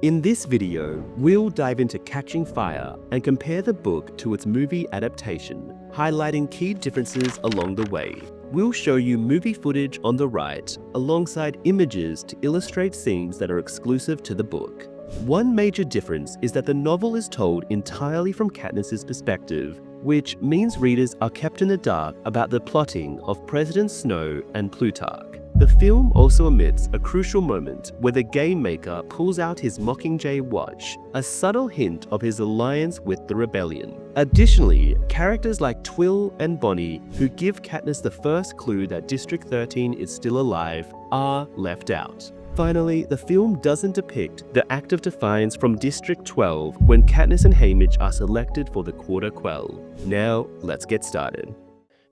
In this video, we'll dive into Catching Fire and compare the book to its movie adaptation, highlighting key differences along the way. We'll show you movie footage on the right, alongside images to illustrate scenes that are exclusive to the book. One major difference is that the novel is told entirely from Katniss's perspective, which means readers are kept in the dark about the plotting of President Snow and Plutarch. The film also omits a crucial moment where the game maker pulls out his Mockingjay watch, a subtle hint of his alliance with the rebellion. Additionally, characters like Twill and Bonnie, who give Katniss the first clue that District 13 is still alive, are left out. Finally, the film doesn't depict the Act of Defiance from District 12 when Katniss and Haymitch are selected for the Quarter Quell. Now, let's get started.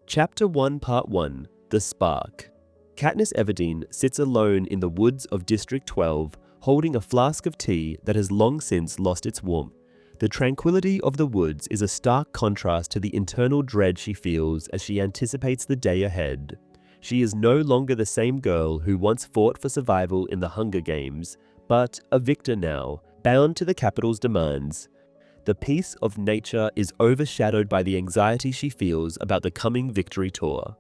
Chapter 1, Part 1, The Spark. Katniss Everdeen sits alone in the woods of District 12, holding a flask of tea that has long since lost its warmth. The tranquility of the woods is a stark contrast to the internal dread she feels as she anticipates the day ahead. She is no longer the same girl who once fought for survival in the Hunger Games, but a victor now, bound to the Capitol's demands. The peace of nature is overshadowed by the anxiety she feels about the coming victory tour.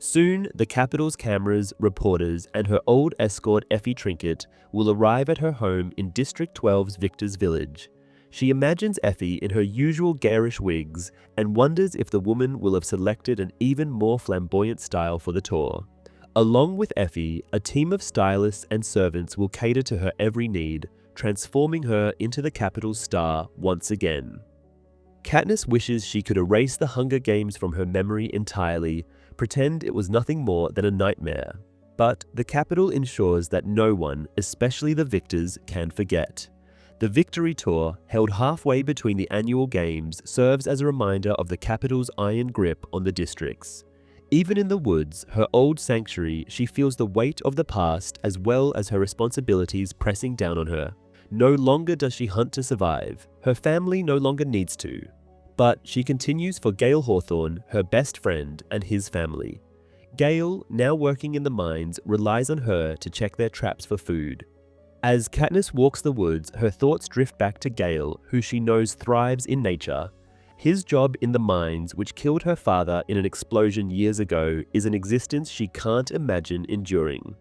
Soon, the Capitol's cameras, reporters, and her old escort Effie Trinket will arrive at her home in District 12's Victor's Village. She imagines Effie in her usual garish wigs and wonders if the woman will have selected an even more flamboyant style for the tour. Along with Effie, a team of stylists and servants will cater to her every need, transforming her into the Capitol's star once again. Katniss wishes she could erase the Hunger Games from her memory entirely, pretend it was nothing more than a nightmare. But the Capitol ensures that no one, especially the victors, can forget. The Victory Tour, held halfway between the annual games, serves as a reminder of the Capitol's iron grip on the districts. Even in the woods, her old sanctuary, she feels the weight of the past as well as her responsibilities pressing down on her. No longer does she hunt to survive. Her family no longer needs to. But she continues for Gale Hawthorne, her best friend, and his family. Gale, now working in the mines, relies on her to check their traps for food. As Katniss walks the woods, her thoughts drift back to Gale, who she knows thrives in nature. His job in the mines, which killed her father in an explosion years ago, is an existence she can't imagine enduring.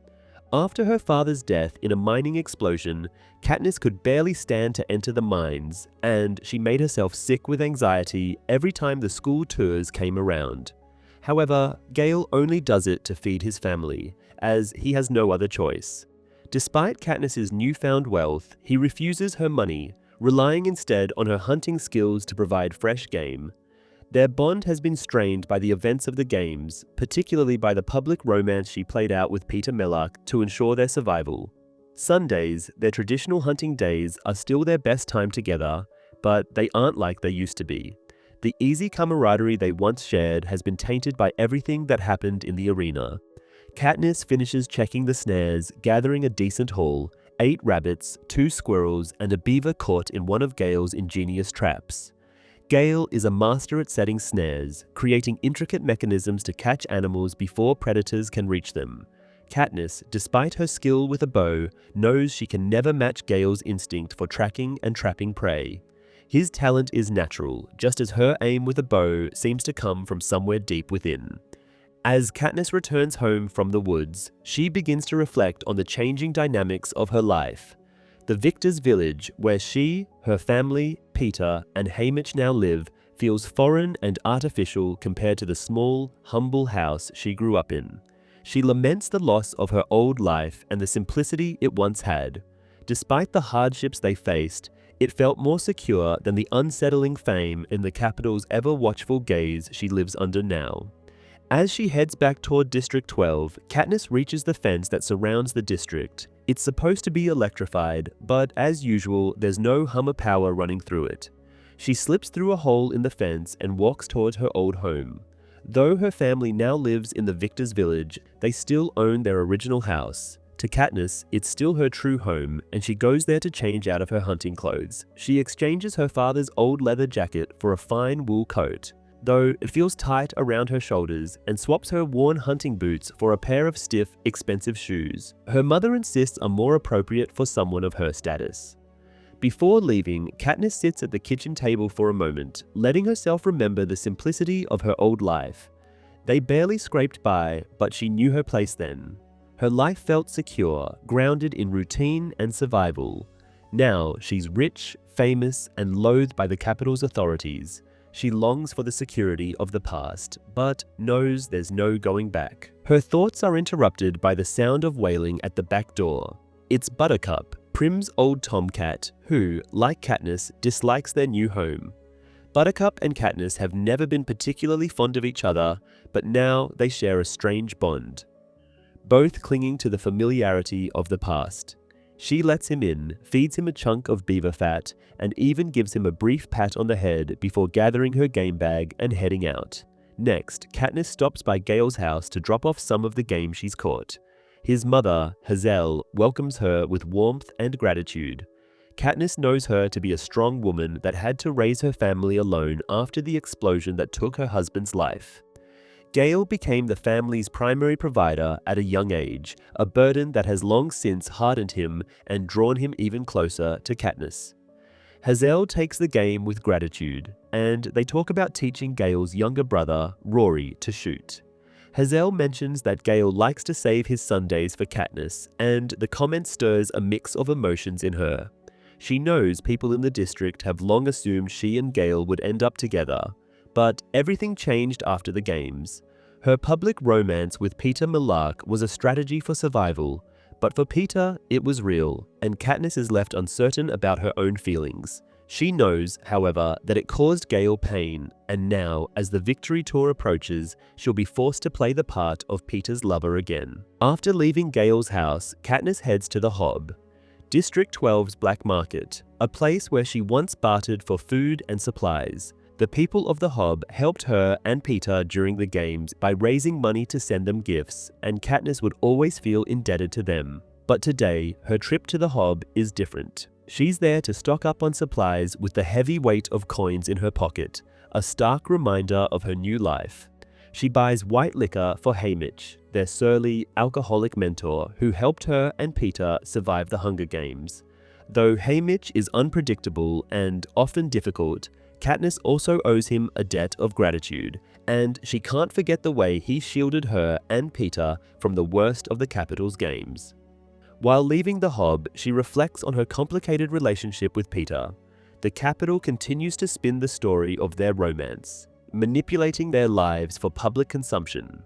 After her father's death in a mining explosion, Katniss could barely stand to enter the mines, and she made herself sick with anxiety every time the school tours came around. However, Gale only does it to feed his family, as he has no other choice. Despite Katniss's newfound wealth, he refuses her money, relying instead on her hunting skills to provide fresh game. Their bond has been strained by the events of the games, particularly by the public romance she played out with Peter Mellark to ensure their survival. Sundays, their traditional hunting days, are still their best time together, but they aren't like they used to be. The easy camaraderie they once shared has been tainted by everything that happened in the arena. Katniss finishes checking the snares, gathering a decent haul, 8 rabbits, 2 squirrels, and a beaver caught in one of Gale's ingenious traps. Gale is a master at setting snares, creating intricate mechanisms to catch animals before predators can reach them. Katniss, despite her skill with a bow, knows she can never match Gale's instinct for tracking and trapping prey. His talent is natural, just as her aim with a bow seems to come from somewhere deep within. As Katniss returns home from the woods, she begins to reflect on the changing dynamics of her life. The Victor's Village, where she, her family, Peter, and Haymitch now live, feels foreign and artificial compared to the small, humble house she grew up in. She laments the loss of her old life and the simplicity it once had. Despite the hardships they faced, it felt more secure than the unsettling fame in the Capitol's ever-watchful gaze she lives under now. As she heads back toward District 12, Katniss reaches the fence that surrounds the district. It's supposed to be electrified, but as usual, there's no hum of power running through it. She slips through a hole in the fence and walks towards her old home. Though her family now lives in the Victor's Village, they still own their original house. To Katniss, it's still her true home, and she goes there to change out of her hunting clothes. She exchanges her father's old leather jacket for a fine wool coat, though it feels tight around her shoulders, and swaps her worn hunting boots for a pair of stiff, expensive shoes. Her mother insists are more appropriate for someone of her status. Before leaving, Katniss sits at the kitchen table for a moment, letting herself remember the simplicity of her old life. They barely scraped by, but she knew her place then. Her life felt secure, grounded in routine and survival. Now she's rich, famous, and loathed by the capital's authorities. She longs for the security of the past, but knows there's no going back. Her thoughts are interrupted by the sound of wailing at the back door. It's Buttercup, Prim's old tomcat, who, like Katniss, dislikes their new home. Buttercup and Katniss have never been particularly fond of each other, but now they share a strange bond, both clinging to the familiarity of the past. She lets him in, feeds him a chunk of beaver fat, and even gives him a brief pat on the head before gathering her game bag and heading out. Next, Katniss stops by Gale's house to drop off some of the game she's caught. His mother, Hazel, welcomes her with warmth and gratitude. Katniss knows her to be a strong woman that had to raise her family alone after the explosion that took her husband's life. Gale became the family's primary provider at a young age, a burden that has long since hardened him and drawn him even closer to Katniss. Hazel takes the game with gratitude, and they talk about teaching Gale's younger brother, Rory, to shoot. Hazel mentions that Gale likes to save his Sundays for Katniss, and the comment stirs a mix of emotions in her. She knows people in the district have long assumed she and Gale would end up together, but everything changed after the games. Her public romance with Peter Millark was a strategy for survival, but for Peter, it was real, and Katniss is left uncertain about her own feelings. She knows, however, that it caused Gale pain, and now, as the Victory Tour approaches, she'll be forced to play the part of Peter's lover again. After leaving Gale's house, Katniss heads to the Hob, District 12's black market, a place where she once bartered for food and supplies. The people of the Hob helped her and Peter during the games by raising money to send them gifts, and Katniss would always feel indebted to them. But today, her trip to the Hob is different. She's there to stock up on supplies with the heavy weight of coins in her pocket, a stark reminder of her new life. She buys white liquor for Haymitch, their surly, alcoholic mentor who helped her and Peter survive the Hunger Games. Though Haymitch is unpredictable and often difficult, Katniss also owes him a debt of gratitude, and she can't forget the way he shielded her and Peter from the worst of the capital's games. While leaving the Hob, she reflects on her complicated relationship with Peter. The capital continues to spin the story of their romance, manipulating their lives for public consumption.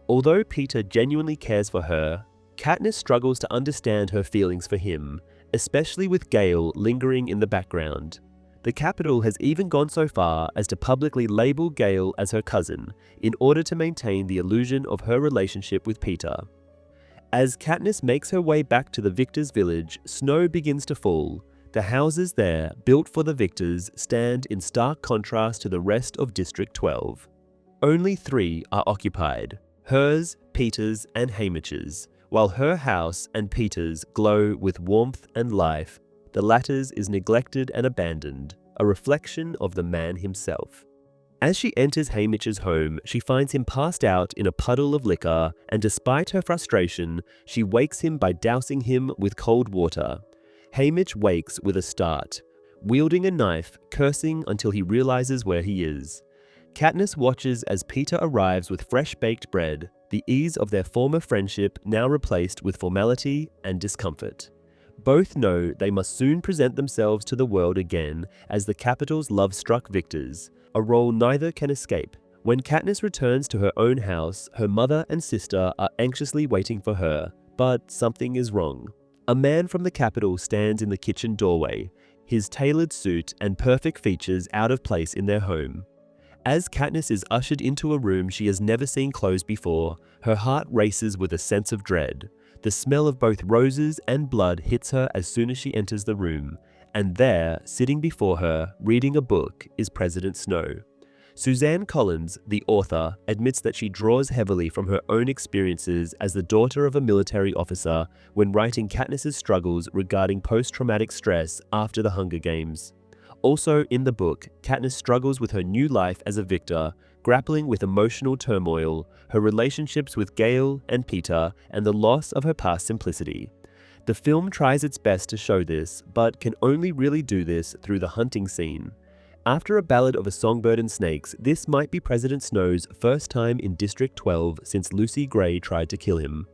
Although Peter genuinely cares for her, Katniss struggles to understand her feelings for him, especially with Gale lingering in the background. The capital has even gone so far as to publicly label Gale as her cousin in order to maintain the illusion of her relationship with Peter. As Katniss makes her way back to the Victors' village, snow begins to fall. The houses there, built for the Victors, stand in stark contrast to the rest of District 12. Only 3 are occupied: hers, Peter's, and Haymitch's, while her house and Peter's glow with warmth and life. The latter's is neglected and abandoned, a reflection of the man himself. As she enters Haymitch's home, she finds him passed out in a puddle of liquor, and despite her frustration, she wakes him by dousing him with cold water. Haymitch wakes with a start, wielding a knife, cursing until he realizes where he is. Katniss watches as Peter arrives with fresh-baked bread, the ease of their former friendship now replaced with formality and discomfort. Both know they must soon present themselves to the world again as the capital's love-struck victors, a role neither can escape. When Katniss returns to her own house, her mother and sister are anxiously waiting for her, but something is wrong. A man from the capital stands in the kitchen doorway, his tailored suit and perfect features out of place in their home. As Katniss is ushered into a room she has never seen closed before, her heart races with a sense of dread. The smell of both roses and blood hits her as soon as she enters the room, and there, sitting before her, reading a book, is President Snow. Suzanne Collins, the author, admits that she draws heavily from her own experiences as the daughter of a military officer when writing Katniss's struggles regarding post-traumatic stress after the Hunger Games. Also in the book, Katniss struggles with her new life as a victor, grappling with emotional turmoil, her relationships with Gale and Peter, and the loss of her past simplicity. The film tries its best to show this, but can only really do this through the hunting scene. After A Ballad of a Songbird and Snakes, this might be President Snow's first time in District 12 since Lucy Gray tried to kill him.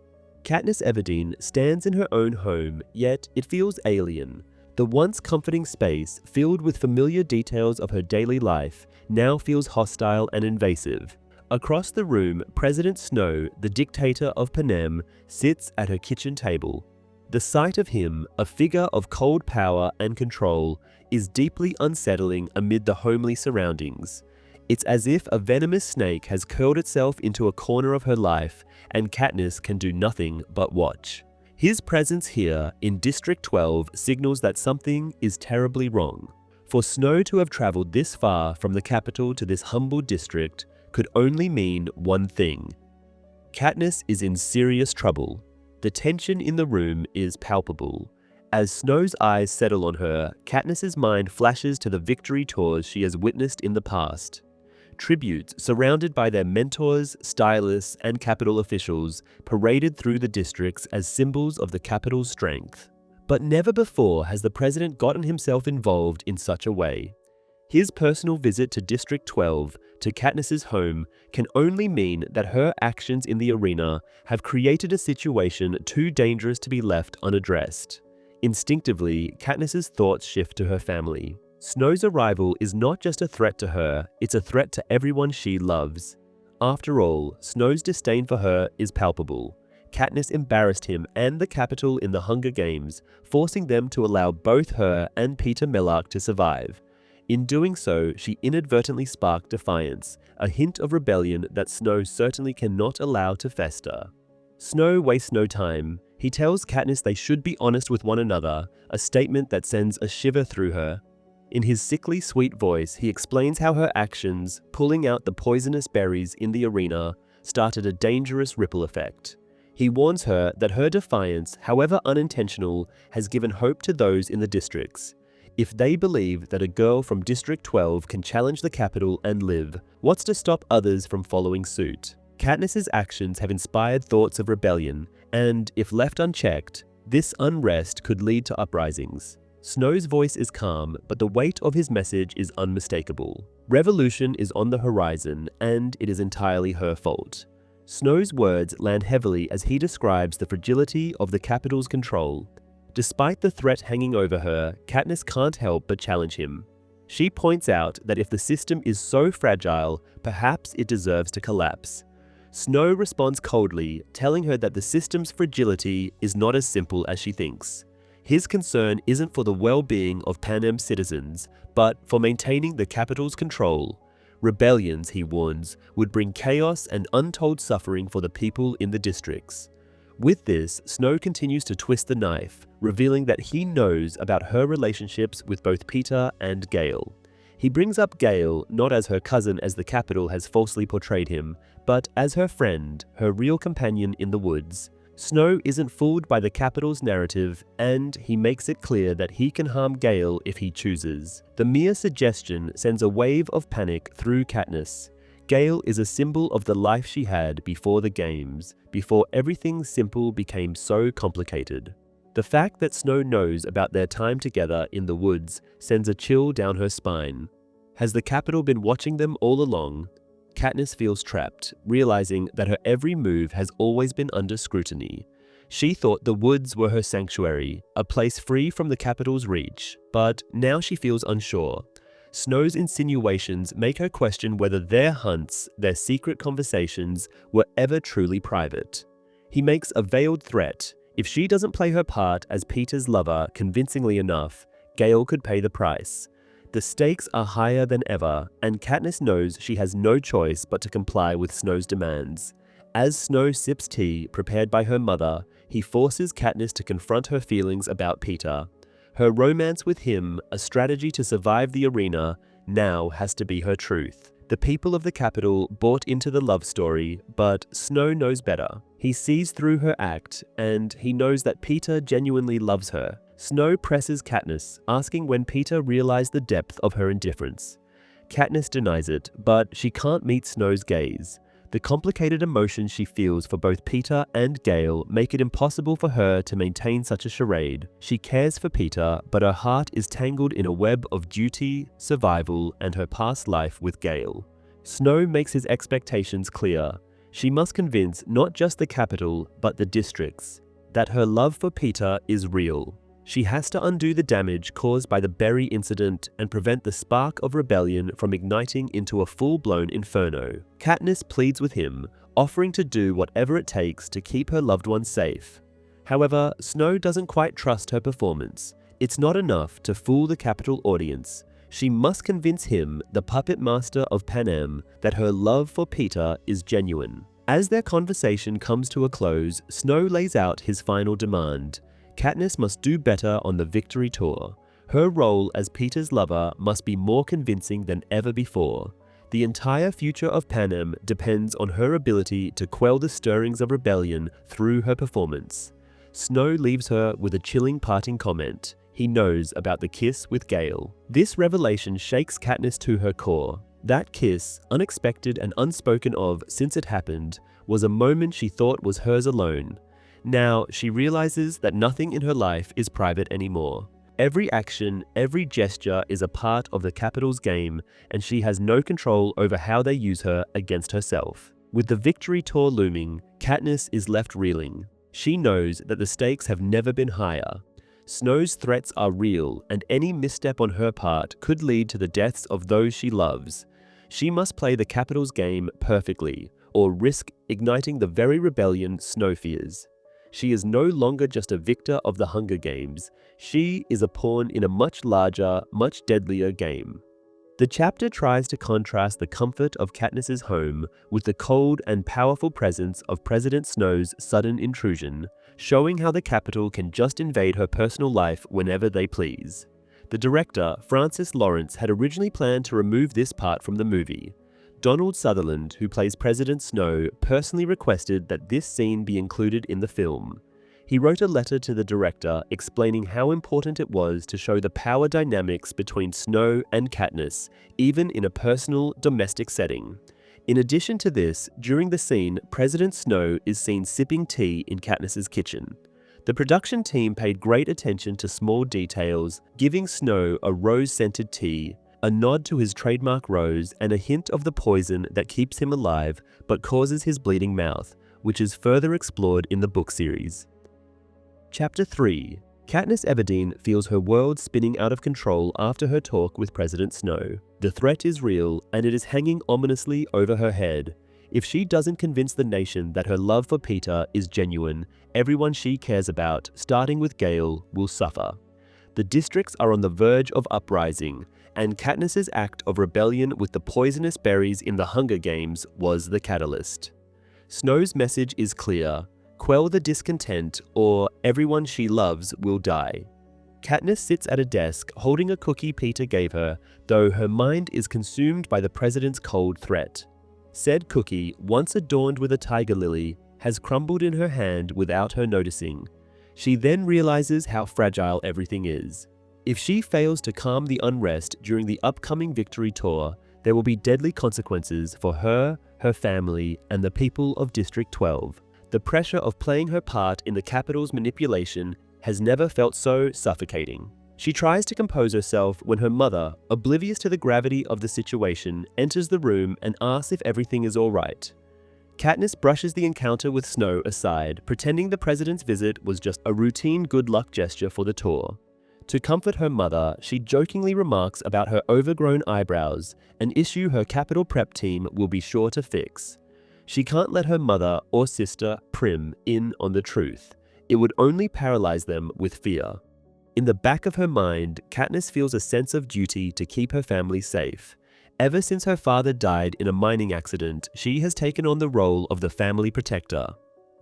Katniss Everdeen stands in her own home, yet it feels alien. The once comforting space, filled with familiar details of her daily life, now feels hostile and invasive. Across the room, President Snow, the dictator of Panem, sits at her kitchen table. The sight of him, a figure of cold power and control, is deeply unsettling amid the homely surroundings. It's as if a venomous snake has curled itself into a corner of her life, and Katniss can do nothing but watch. His presence here in District 12 signals that something is terribly wrong. For Snow to have traveled this far from the capital to this humble district could only mean one thing. Katniss is in serious trouble. The tension in the room is palpable. As Snow's eyes settle on her, Katniss's mind flashes to the victory tours she has witnessed in the past. Tributes surrounded by their mentors, stylists, and capital officials paraded through the districts as symbols of the capital's strength. But never before has the president gotten himself involved in such a way. His personal visit to District 12, to Katniss's home, can only mean that her actions in the arena have created a situation too dangerous to be left unaddressed. Instinctively, Katniss's thoughts shift to her family. Snow's arrival is not just a threat to her, it's a threat to everyone she loves. After all, Snow's disdain for her is palpable. Katniss embarrassed him and the capital in the Hunger Games, forcing them to allow both her and Peter Mellark to survive. In doing so, she inadvertently sparked defiance, a hint of rebellion that Snow certainly cannot allow to fester. Snow wastes no time. He tells Katniss they should be honest with one another, a statement that sends a shiver through her. In his sickly sweet voice, he explains how her actions, pulling out the poisonous berries in the arena, started a dangerous ripple effect. He warns her that her defiance, however unintentional, has given hope to those in the districts. If they believe that a girl from District 12 can challenge the capital and live, what's to stop others from following suit? Katniss's actions have inspired thoughts of rebellion, and if left unchecked, this unrest could lead to uprisings. Snow's voice is calm, but the weight of his message is unmistakable. Revolution is on the horizon, and it is entirely her fault. Snow's words land heavily as he describes the fragility of the capital's control. Despite the threat hanging over her, Katniss can't help but challenge him. She points out that if the system is so fragile, perhaps it deserves to collapse. Snow responds coldly, telling her that the system's fragility is not as simple as she thinks. His concern isn't for the well-being of Panem's citizens, but for maintaining the capital's control. Rebellions, he warns, would bring chaos and untold suffering for the people in the districts. With this, Snow continues to twist the knife, revealing that he knows about her relationships with both Peter and Gale. He brings up Gale not as her cousin as the capital has falsely portrayed him, but as her friend, her real companion in the woods. Snow isn't fooled by the capital's narrative, and he makes it clear that he can harm Gale if he chooses. The mere suggestion sends a wave of panic through Katniss. Gale is a symbol of the life she had before the games, before everything simple became so complicated. The fact that Snow knows about their time together in the woods sends a chill down her spine. Has the capital been watching them all along? Katniss feels trapped, realizing that her every move has always been under scrutiny. She thought the woods were her sanctuary, a place free from the capital's reach, but now she feels unsure. Snow's insinuations make her question whether their hunts, their secret conversations, were ever truly private. He makes a veiled threat. If she doesn't play her part as Peter's lover convincingly enough, Gale could pay the price. The stakes are higher than ever, and Katniss knows she has no choice but to comply with Snow's demands. As Snow sips tea prepared by her mother, he forces Katniss to confront her feelings about Peter. Her romance with him, a strategy to survive the arena, now has to be her truth. The people of the capital bought into the love story, but Snow knows better. He sees through her act, and he knows that Peter genuinely loves her. Snow presses Katniss, asking when Peter realized the depth of her indifference. Katniss denies it, but she can't meet Snow's gaze. The complicated emotions she feels for both Peter and Gale make it impossible for her to maintain such a charade. She cares for Peter, but her heart is tangled in a web of duty, survival, and her past life with Gale. Snow makes his expectations clear. She must convince not just the capital, but the districts, that her love for Peter is real. She has to undo the damage caused by the Berry incident and prevent the spark of rebellion from igniting into a full-blown inferno. Katniss pleads with him, offering to do whatever it takes to keep her loved ones safe. However, Snow doesn't quite trust her performance. It's not enough to fool the capital audience. She must convince him, the puppet master of Panem, that her love for Peter is genuine. As their conversation comes to a close, Snow lays out his final demand. Katniss must do better on the victory tour. Her role as Peter's lover must be more convincing than ever before. The entire future of Panem depends on her ability to quell the stirrings of rebellion through her performance. Snow leaves her with a chilling parting comment. He knows about the kiss with Gale. This revelation shakes Katniss to her core. That kiss, unexpected and unspoken of since it happened, was a moment she thought was hers alone. Now, she realizes that nothing in her life is private anymore. Every action, every gesture is a part of the Capitol's game, and she has no control over how they use her against herself. With the victory tour looming, Katniss is left reeling. She knows that the stakes have never been higher. Snow's threats are real, and any misstep on her part could lead to the deaths of those she loves. She must play the Capitol's game perfectly, or risk igniting the very rebellion Snow fears. She is no longer just a victor of the Hunger Games. She is a pawn in a much larger, much deadlier game. The chapter tries to contrast the comfort of Katniss's home with the cold and powerful presence of President Snow's sudden intrusion, showing how the Capitol can just invade her personal life whenever they please. The director, Francis Lawrence, had originally planned to remove this part from the movie. Donald Sutherland, who plays President Snow, personally requested that this scene be included in the film. He wrote a letter to the director explaining how important it was to show the power dynamics between Snow and Katniss, even in a personal, domestic setting. In addition to this, during the scene, President Snow is seen sipping tea in Katniss's kitchen. The production team paid great attention to small details, giving Snow a rose-scented tea, a nod to his trademark rose, and a hint of the poison that keeps him alive but causes his bleeding mouth, which is further explored in the book series. Chapter 3. Katniss Everdeen feels her world spinning out of control after her talk with President Snow. The threat is real, and it is hanging ominously over her head. If she doesn't convince the nation that her love for Peter is genuine, everyone she cares about, starting with Gale, will suffer. The districts are on the verge of uprising, and Katniss's act of rebellion with the poisonous berries in the Hunger Games was the catalyst. Snow's message is clear: quell the discontent, or everyone she loves will die. Katniss sits at a desk holding a cookie Peter gave her, though her mind is consumed by the president's cold threat. Said cookie, once adorned with a tiger lily, has crumbled in her hand without her noticing. She then realizes how fragile everything is. If she fails to calm the unrest during the upcoming victory tour, there will be deadly consequences for her, her family, and the people of District 12. The pressure of playing her part in the Capitol's manipulation has never felt so suffocating. She tries to compose herself when her mother, oblivious to the gravity of the situation, enters the room and asks if everything is all right. Katniss brushes the encounter with Snow aside, pretending the president's visit was just a routine good luck gesture for the tour. To comfort her mother, she jokingly remarks about her overgrown eyebrows, an issue her Capitol prep team will be sure to fix. She can't let her mother or sister, Prim, in on the truth. It would only paralyze them with fear. In the back of her mind, Katniss feels a sense of duty to keep her family safe. Ever since her father died in a mining accident, she has taken on the role of the family protector.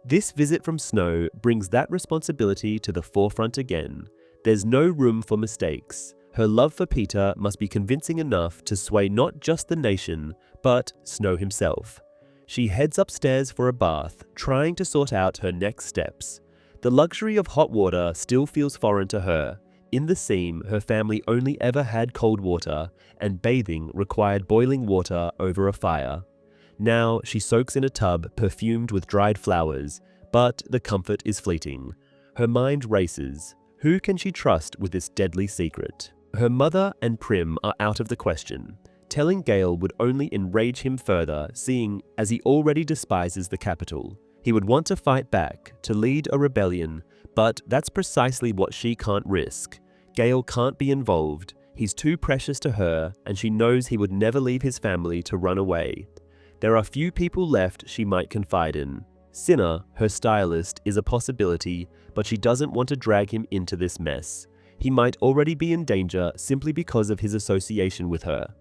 This visit from Snow brings that responsibility to the forefront again. There's no room for mistakes. Her love for Peter must be convincing enough to sway not just the nation, but Snow himself. She heads upstairs for a bath, trying to sort out her next steps. The luxury of hot water still feels foreign to her. In the scene, her family only ever had cold water, and bathing required boiling water over a fire. Now she soaks in a tub perfumed with dried flowers, but the comfort is fleeting. Her mind races. Who can she trust with this deadly secret? Her mother and Prim are out of the question. Telling Gale would only enrage him further, seeing as he already despises the capital. He would want to fight back, to lead a rebellion, but that's precisely what she can't risk. Gale can't be involved. He's too precious to her, and she knows he would never leave his family to run away. There are few people left she might confide in. Cinna, her stylist, is a possibility, but she doesn't want to drag him into this mess. He might already be in danger simply because of his association with her.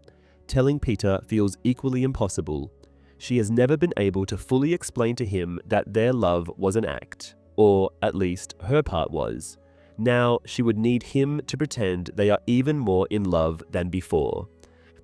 Telling Peter feels equally impossible. She has never been able to fully explain to him that their love was an act, or at least her part was. Now she would need him to pretend they are even more in love than before.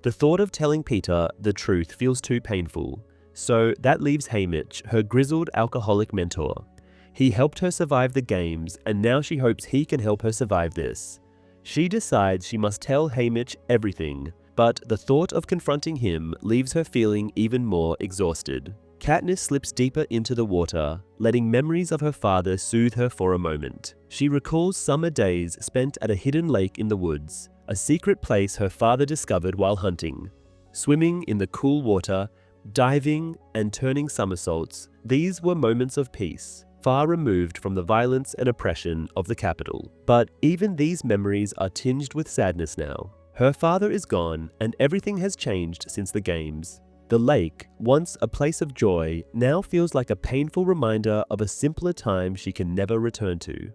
The thought of telling Peter the truth feels too painful, so that leaves Haymitch, her grizzled alcoholic mentor. He helped her survive the games, and now she hopes he can help her survive this. She decides she must tell Haymitch everything, but the thought of confronting him leaves her feeling even more exhausted. Katniss slips deeper into the water, letting memories of her father soothe her for a moment. She recalls summer days spent at a hidden lake in the woods, a secret place her father discovered while hunting. Swimming in the cool water, diving and turning somersaults, these were moments of peace, far removed from the violence and oppression of the capital. But even these memories are tinged with sadness now. Her father is gone, and everything has changed since the games. The lake, once a place of joy, now feels like a painful reminder of a simpler time she can never return to.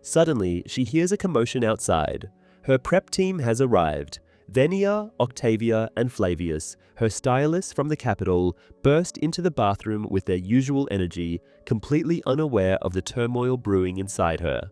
Suddenly, she hears a commotion outside. Her prep team has arrived. Venia, Octavia, and Flavius, her stylists from the capital, burst into the bathroom with their usual energy, completely unaware of the turmoil brewing inside her.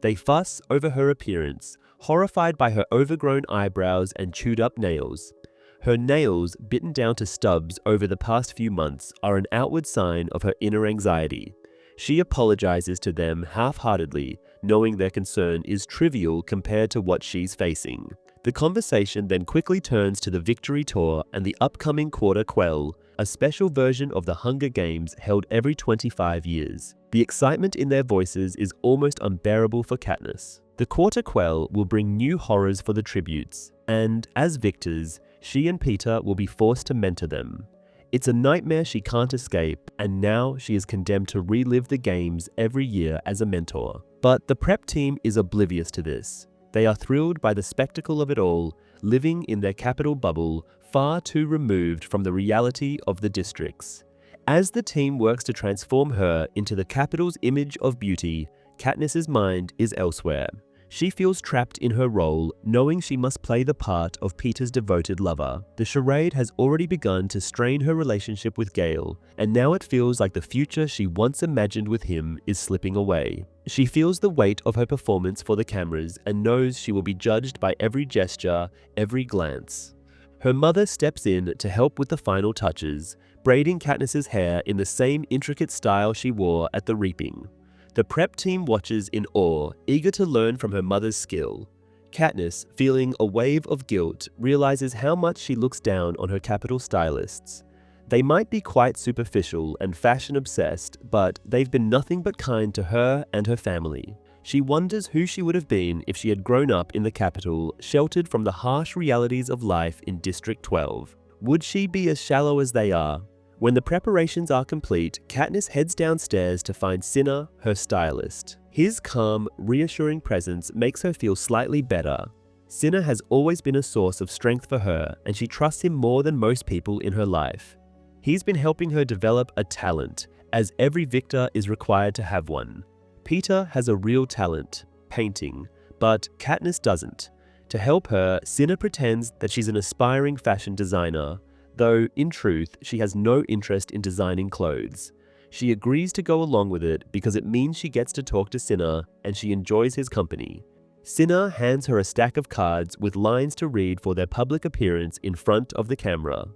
They fuss over her appearance, horrified by her overgrown eyebrows and chewed-up nails. Her nails, bitten down to stubs over the past few months, are an outward sign of her inner anxiety. She apologizes to them half-heartedly, knowing their concern is trivial compared to what she's facing. The conversation then quickly turns to the Victory Tour and the upcoming Quarter Quell, a special version of the Hunger Games held every 25 years. The excitement in their voices is almost unbearable for Katniss. The Quarter Quell will bring new horrors for the tributes, and as victors, she and Peter will be forced to mentor them. It's a nightmare she can't escape, and now she is condemned to relive the games every year as a mentor. But the prep team is oblivious to this. They are thrilled by the spectacle of it all, living in their capital bubble, far too removed from the reality of the districts. As the team works to transform her into the capital's image of beauty, Katniss's mind is elsewhere. She feels trapped in her role, knowing she must play the part of Peter's devoted lover. The charade has already begun to strain her relationship with Gale, and now it feels like the future she once imagined with him is slipping away. She feels the weight of her performance for the cameras and knows she will be judged by every gesture, every glance. Her mother steps in to help with the final touches, braiding Katniss's hair in the same intricate style she wore at the reaping. The prep team watches in awe, eager to learn from her mother's skill. Katniss, feeling a wave of guilt, realizes how much she looks down on her capital stylists. They might be quite superficial and fashion-obsessed, but they've been nothing but kind to her and her family. She wonders who she would have been if she had grown up in the capital, sheltered from the harsh realities of life in District 12. Would she be as shallow as they are? When the preparations are complete, Katniss heads downstairs to find Cinna, her stylist. His calm, reassuring presence makes her feel slightly better. Cinna has always been a source of strength for her, and she trusts him more than most people in her life. He's been helping her develop a talent, as every victor is required to have one. Peter has a real talent, painting, but Katniss doesn't. To help her, Cinna pretends that she's an aspiring fashion designer, though in truth, she has no interest in designing clothes. She agrees to go along with it because it means she gets to talk to Cinna and she enjoys his company. Cinna hands her a stack of cards with lines to read for their public appearance in front of the camera.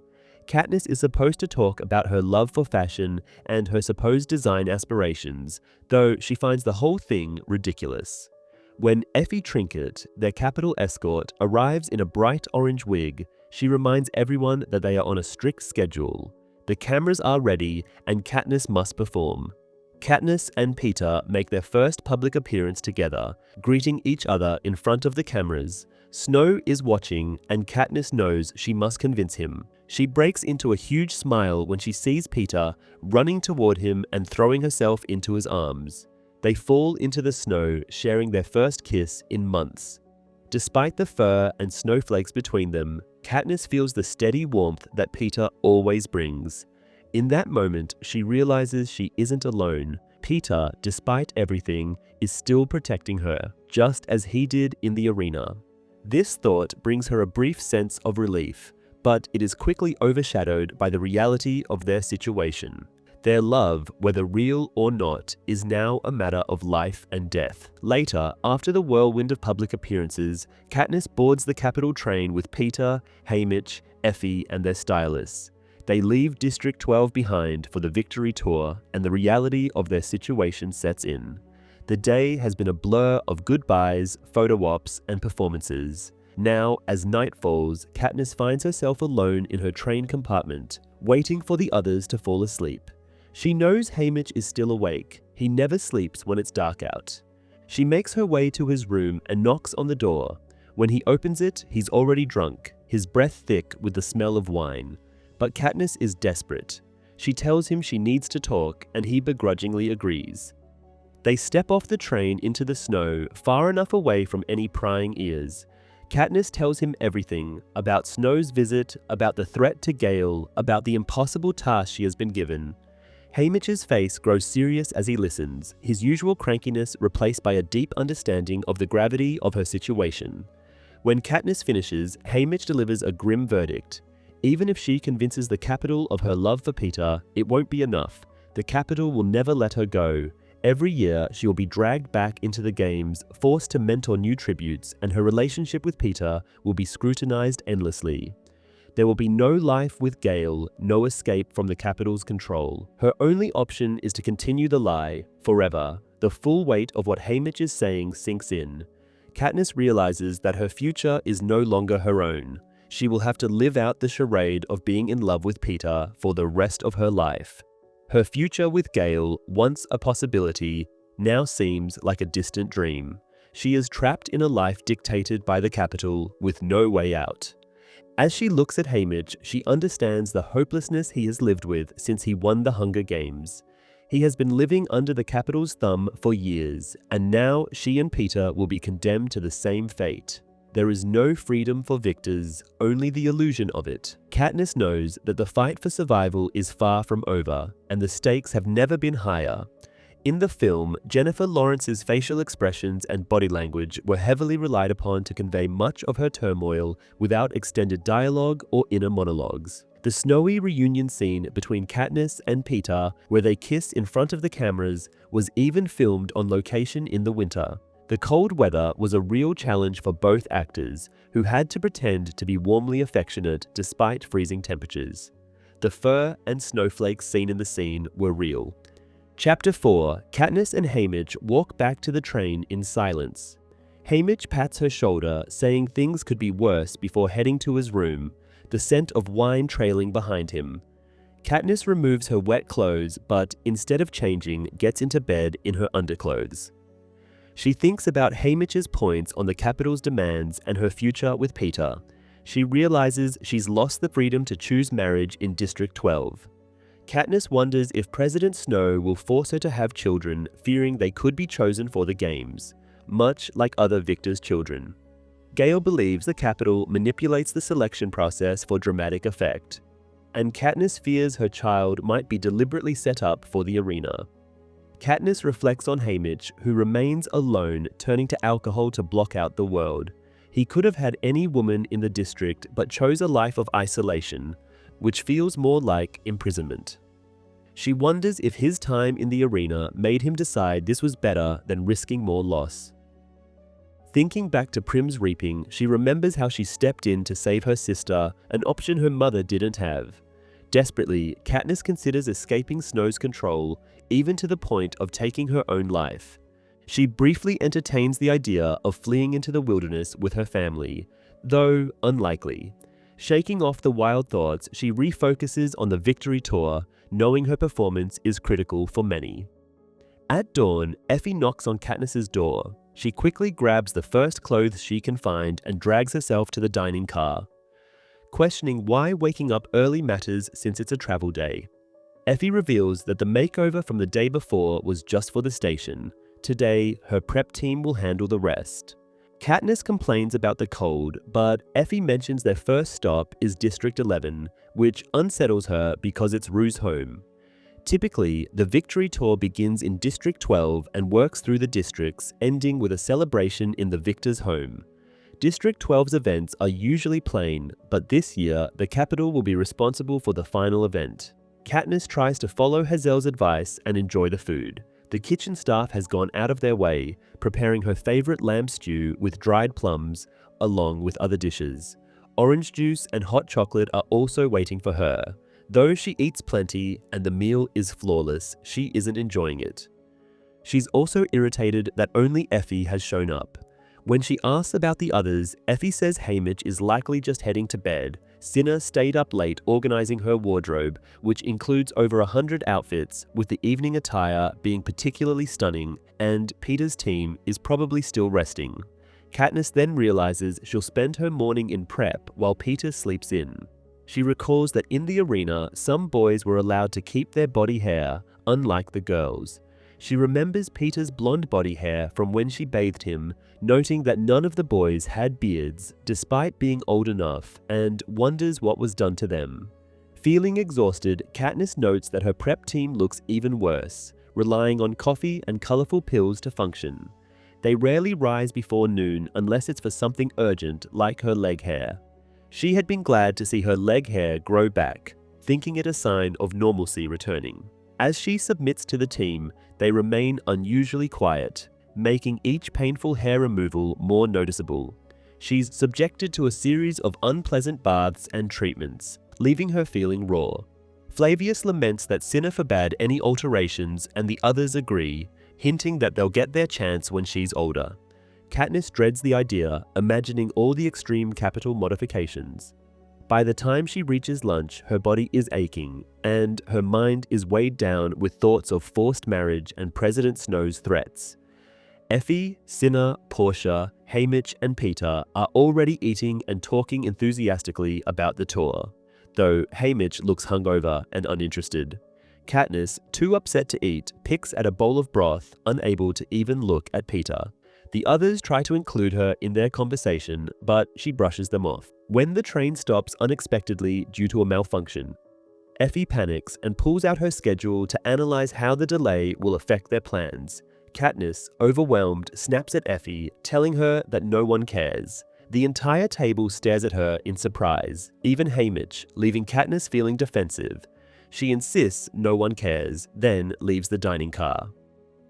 Katniss is supposed to talk about her love for fashion and her supposed design aspirations, though she finds the whole thing ridiculous. When Effie Trinket, their capital escort, arrives in a bright orange wig, she reminds everyone that they are on a strict schedule. The cameras are ready and Katniss must perform. Katniss and Peter make their first public appearance together, greeting each other in front of the cameras. Snow is watching and Katniss knows she must convince him. She breaks into a huge smile when she sees Peter running toward him and throwing herself into his arms. They fall into the snow, sharing their first kiss in months. Despite the fur and snowflakes between them, Katniss feels the steady warmth that Peter always brings. In that moment, she realizes she isn't alone. Peter, despite everything, is still protecting her, just as he did in the arena. This thought brings her a brief sense of relief, but it is quickly overshadowed by the reality of their situation. Their love, whether real or not, is now a matter of life and death. Later, after the whirlwind of public appearances, Katniss boards the Capitol train with Peter, Haymitch, Effie, and their stylists. They leave District 12 behind for the victory tour, and the reality of their situation sets in. The day has been a blur of goodbyes, photo ops, and performances. Now, as night falls, Katniss finds herself alone in her train compartment, waiting for the others to fall asleep. She knows Haymitch is still awake. He never sleeps when it's dark out. She makes her way to his room and knocks on the door. When he opens it, he's already drunk, his breath thick with the smell of wine. But Katniss is desperate. She tells him she needs to talk, and he begrudgingly agrees. They step off the train into the snow, far enough away from any prying ears. Katniss tells him everything, about Snow's visit, about the threat to Gale, about the impossible task she has been given. Haymitch's face grows serious as he listens, his usual crankiness replaced by a deep understanding of the gravity of her situation. When Katniss finishes, Haymitch delivers a grim verdict. Even if she convinces the Capitol of her love for Peter, it won't be enough. The Capitol will never let her go. Every year, she will be dragged back into the games, forced to mentor new tributes, and her relationship with Peter will be scrutinized endlessly. There will be no life with Gale, no escape from the Capitol's control. Her only option is to continue the lie, forever. The full weight of what Haymitch is saying sinks in. Katniss realizes that her future is no longer her own. She will have to live out the charade of being in love with Peter for the rest of her life. Her future with Gale, once a possibility, now seems like a distant dream. She is trapped in a life dictated by the Capitol with no way out. As she looks at Haymitch, she understands the hopelessness he has lived with since he won the Hunger Games. He has been living under the Capitol's thumb for years, and now she and Peter will be condemned to the same fate. There is no freedom for victors, only the illusion of it. Katniss knows that the fight for survival is far from over, and the stakes have never been higher. In the film, Jennifer Lawrence's facial expressions and body language were heavily relied upon to convey much of her turmoil without extended dialogue or inner monologues. The snowy reunion scene between Katniss and Peter, where they kiss in front of the cameras, was even filmed on location in the winter. The cold weather was a real challenge for both actors, who had to pretend to be warmly affectionate despite freezing temperatures. The fur and snowflakes seen in the scene were real. Chapter 4. Katniss and Haymitch walk back to the train in silence. Haymitch pats her shoulder, saying things could be worse before heading to his room, the scent of wine trailing behind him. Katniss removes her wet clothes, but instead of changing, gets into bed in her underclothes. She thinks about Haymitch's points on the Capitol's demands and her future with Peter. She realizes she's lost the freedom to choose marriage in District 12. Katniss wonders if President Snow will force her to have children, fearing they could be chosen for the games, much like other victors' children. Gale believes the Capitol manipulates the selection process for dramatic effect, and Katniss fears her child might be deliberately set up for the arena. Katniss reflects on Haymitch, who remains alone, turning to alcohol to block out the world. He could have had any woman in the district, but chose a life of isolation, which feels more like imprisonment. She wonders if his time in the arena made him decide this was better than risking more loss. Thinking back to Prim's Reaping, she remembers how she stepped in to save her sister, an option her mother didn't have. Desperately, Katniss considers escaping Snow's control, even to the point of taking her own life. She briefly entertains the idea of fleeing into the wilderness with her family, though unlikely. Shaking off the wild thoughts, she refocuses on the victory tour, knowing her performance is critical for many. At dawn, Effie knocks on Katniss's door. She quickly grabs the first clothes she can find and drags herself to the dining car, questioning why waking up early matters since it's a travel day. Effie reveals that the makeover from the day before was just for the station. Today, her prep team will handle the rest. Katniss complains about the cold, but Effie mentions their first stop is District 11, which unsettles her because it's Rue's home. Typically, the victory tour begins in District 12 and works through the districts, ending with a celebration in the victor's home. District 12's events are usually plain, but this year, the capital will be responsible for the final event. Katniss tries to follow Hazel's advice and enjoy the food. The kitchen staff has gone out of their way, preparing her favorite lamb stew with dried plums, along with other dishes. Orange juice and hot chocolate are also waiting for her. Though she eats plenty and the meal is flawless, she isn't enjoying it. She's also irritated that only Effie has shown up. When she asks about the others, Effie says Haymitch is likely just heading to bed. Cinna stayed up late organizing her wardrobe, which includes over 100 outfits, with the evening attire being particularly stunning, and Peter's team is probably still resting. Katniss then realizes she'll spend her morning in prep while Peter sleeps in. She recalls that in the arena, some boys were allowed to keep their body hair, unlike the girls. She remembers Peter's blonde body hair from when she bathed him, noting that none of the boys had beards, despite being old enough, and wonders what was done to them. Feeling exhausted, Katniss notes that her prep team looks even worse, relying on coffee and colorful pills to function. They rarely rise before noon unless it's for something urgent, like her leg hair. She had been glad to see her leg hair grow back, thinking it a sign of normalcy returning. As she submits to the team, they remain unusually quiet, making each painful hair removal more noticeable. She's subjected to a series of unpleasant baths and treatments, leaving her feeling raw. Flavius laments that Cinna forbade any alterations and the others agree, hinting that they'll get their chance when she's older. Katniss dreads the idea, imagining all the extreme capital modifications. By the time she reaches lunch, her body is aching, and her mind is weighed down with thoughts of forced marriage and President Snow's threats. Effie, Cinna, Portia, Haymitch, and Peter are already eating and talking enthusiastically about the tour, though Haymitch looks hungover and uninterested. Katniss, too upset to eat, picks at a bowl of broth, unable to even look at Peter. The others try to include her in their conversation, but she brushes them off. When the train stops unexpectedly due to a malfunction, Effie panics and pulls out her schedule to analyze how the delay will affect their plans. Katniss, overwhelmed, snaps at Effie, telling her that no one cares. The entire table stares at her in surprise, even Haymitch, leaving Katniss feeling defensive. She insists no one cares, then leaves the dining car.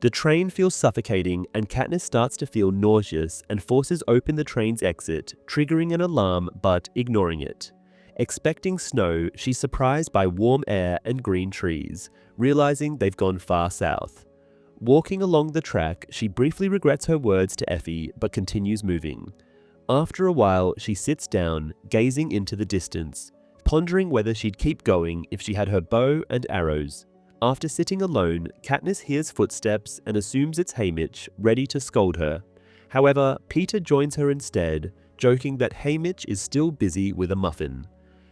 The train feels suffocating and Katniss starts to feel nauseous and forces open the train's exit, triggering an alarm but ignoring it. Expecting snow, she's surprised by warm air and green trees, realizing they've gone far south. Walking along the track, she briefly regrets her words to Effie but continues moving. After a while, she sits down, gazing into the distance, pondering whether she'd keep going if she had her bow and arrows. After sitting alone, Katniss hears footsteps and assumes it's Haymitch, ready to scold her. However, Peter joins her instead, joking that Haymitch is still busy with a muffin.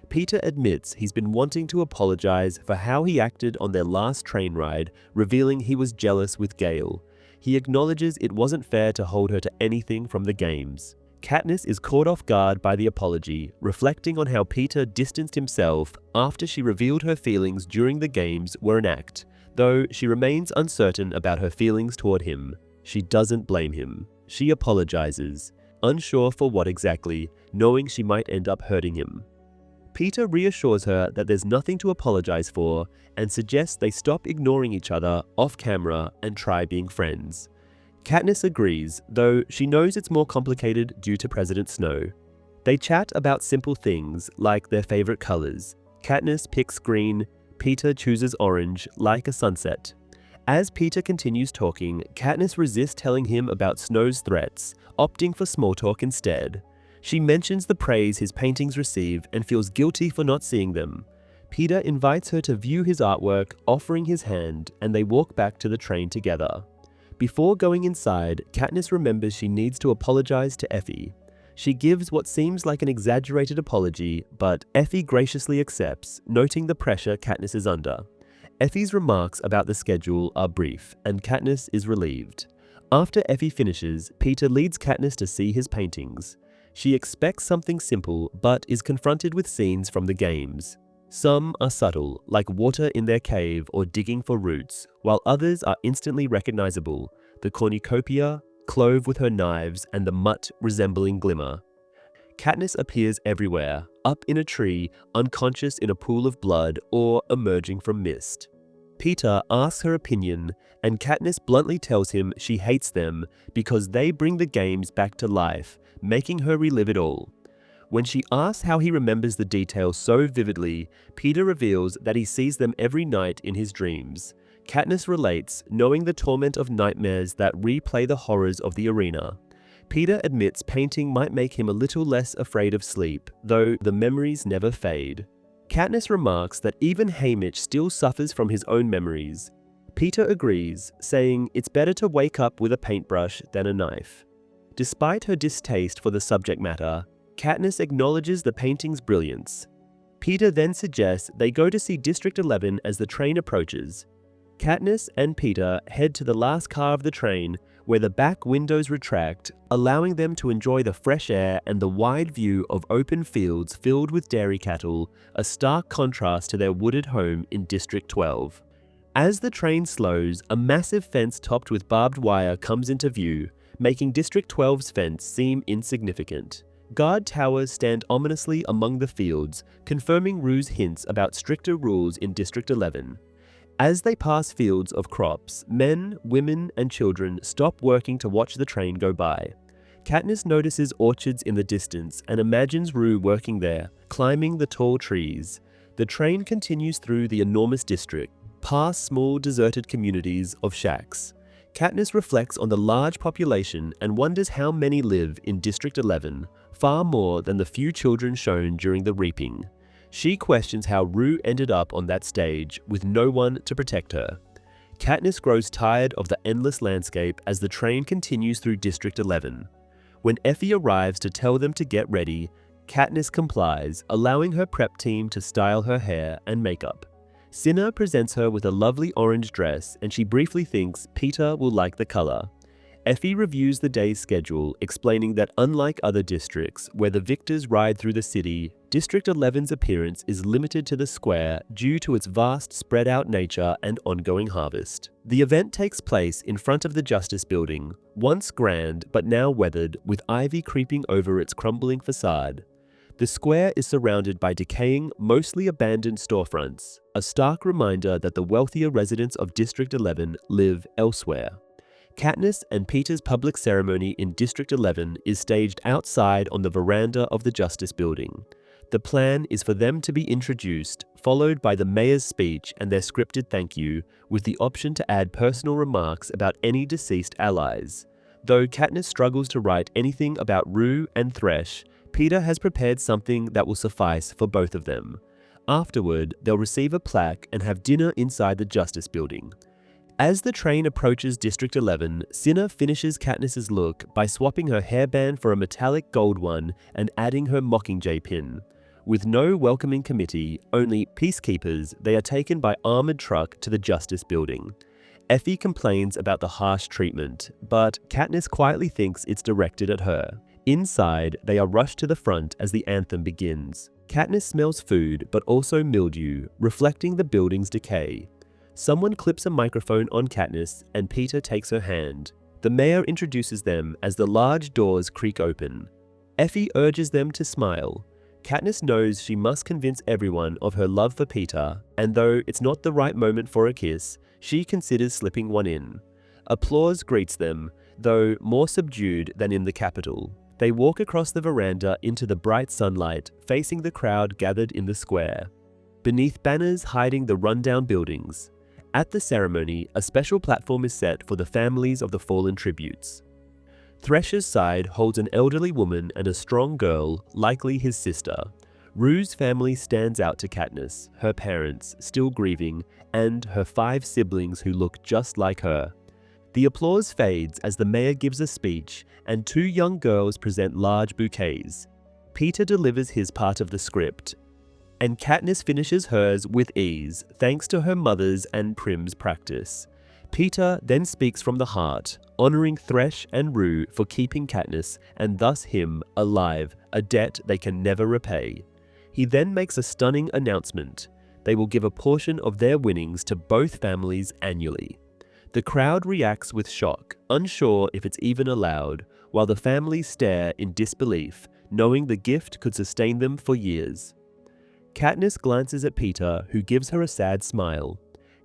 Peter admits he's been wanting to apologize for how he acted on their last train ride, revealing he was jealous with Gale. He acknowledges it wasn't fair to hold her to anything from the games. Katniss is caught off guard by the apology, reflecting on how Peter distanced himself after she revealed her feelings during the games were an act, though she remains uncertain about her feelings toward him. She doesn't blame him. She apologizes, unsure for what exactly, knowing she might end up hurting him. Peter reassures her that there's nothing to apologize for and suggests they stop ignoring each other off camera and try being friends. Katniss agrees, though she knows it's more complicated due to President Snow. They chat about simple things like their favorite colors. Katniss picks green, Peter chooses orange, like a sunset. As Peter continues talking, Katniss resists telling him about Snow's threats, opting for small talk instead. She mentions the praise his paintings receive and feels guilty for not seeing them. Peter invites her to view his artwork, offering his hand, and they walk back to the train together. Before going inside, Katniss remembers she needs to apologize to Effie. She gives what seems like an exaggerated apology, but Effie graciously accepts, noting the pressure Katniss is under. Effie's remarks about the schedule are brief, and Katniss is relieved. After Effie finishes, Peter leads Katniss to see his paintings. She expects something simple, but is confronted with scenes from the games. Some are subtle, like water in their cave or digging for roots, while others are instantly recognizable, the cornucopia, Clove with her knives, and the mutt resembling Glimmer. Katniss appears everywhere, up in a tree, unconscious in a pool of blood, or emerging from mist. Peter asks her opinion, and Katniss bluntly tells him she hates them because they bring the games back to life, making her relive it all. When she asks how he remembers the details so vividly, Peter reveals that he sees them every night in his dreams. Katniss relates, knowing the torment of nightmares that replay the horrors of the arena. Peter admits painting might make him a little less afraid of sleep, though the memories never fade. Katniss remarks that even Haymitch still suffers from his own memories. Peter agrees, saying it's better to wake up with a paintbrush than a knife. Despite her distaste for the subject matter, Katniss acknowledges the painting's brilliance. Peter then suggests they go to see District 11 as the train approaches. Katniss and Peter head to the last car of the train, where the back windows retract, allowing them to enjoy the fresh air and the wide view of open fields filled with dairy cattle, a stark contrast to their wooded home in District 12. As the train slows, a massive fence topped with barbed wire comes into view, making District 12's fence seem insignificant. Guard towers stand ominously among the fields, confirming Rue's hints about stricter rules in District 11. As they pass fields of crops, men, women, and children stop working to watch the train go by. Katniss notices orchards in the distance and imagines Rue working there, climbing the tall trees. The train continues through the enormous district, past small deserted communities of shacks. Katniss reflects on the large population and wonders how many live in District 11, far more than the few children shown during the reaping. She questions how Rue ended up on that stage with no one to protect her. Katniss grows tired of the endless landscape as the train continues through District 11. When Effie arrives to tell them to get ready, Katniss complies, allowing her prep team to style her hair and makeup. Cinna presents her with a lovely orange dress, and she briefly thinks Peter will like the color. Effie reviews the day's schedule, explaining that unlike other districts, where the victors ride through the city, District 11's appearance is limited to the square due to its vast, spread-out nature and ongoing harvest. The event takes place in front of the Justice Building, once grand but now weathered, with ivy creeping over its crumbling facade. The square is surrounded by decaying, mostly abandoned storefronts, a stark reminder that the wealthier residents of District 11 live elsewhere. Katniss and Peter's public ceremony in District 11 is staged outside on the veranda of the Justice Building. The plan is for them to be introduced, followed by the mayor's speech and their scripted thank you, with the option to add personal remarks about any deceased allies. Though Katniss struggles to write anything about Rue and Thresh, Peter has prepared something that will suffice for both of them. Afterward, they'll receive a plaque and have dinner inside the Justice Building. As the train approaches District 11, Cinna finishes Katniss's look by swapping her hairband for a metallic gold one and adding her Mockingjay pin. With no welcoming committee, only peacekeepers, they are taken by armored truck to the Justice Building. Effie complains about the harsh treatment, but Katniss quietly thinks it's directed at her. Inside, they are rushed to the front as the anthem begins. Katniss smells food, but also mildew, reflecting the building's decay. Someone clips a microphone on Katniss, and Peter takes her hand. The mayor introduces them as the large doors creak open. Effie urges them to smile. Katniss knows she must convince everyone of her love for Peter, and though it's not the right moment for a kiss, she considers slipping one in. Applause greets them, though more subdued than in the Capitol. They walk across the veranda into the bright sunlight, facing the crowd gathered in the square, beneath banners hiding the rundown buildings. At the ceremony, a special platform is set for the families of the fallen tributes. Thresh's side holds an elderly woman and a strong girl, likely his sister. Rue's family stands out to Katniss, her parents, still grieving, and her 5 siblings who look just like her. The applause fades as the mayor gives a speech, and 2 young girls present large bouquets. Peter delivers his part of the script, and Katniss finishes hers with ease, thanks to her mother's and Prim's practice. Peter then speaks from the heart, honoring Thresh and Rue for keeping Katniss, and thus him, alive, a debt they can never repay. He then makes a stunning announcement. They will give a portion of their winnings to both families annually. The crowd reacts with shock, unsure if it's even allowed, while the families stare in disbelief, knowing the gift could sustain them for years. Katniss glances at Peter, who gives her a sad smile.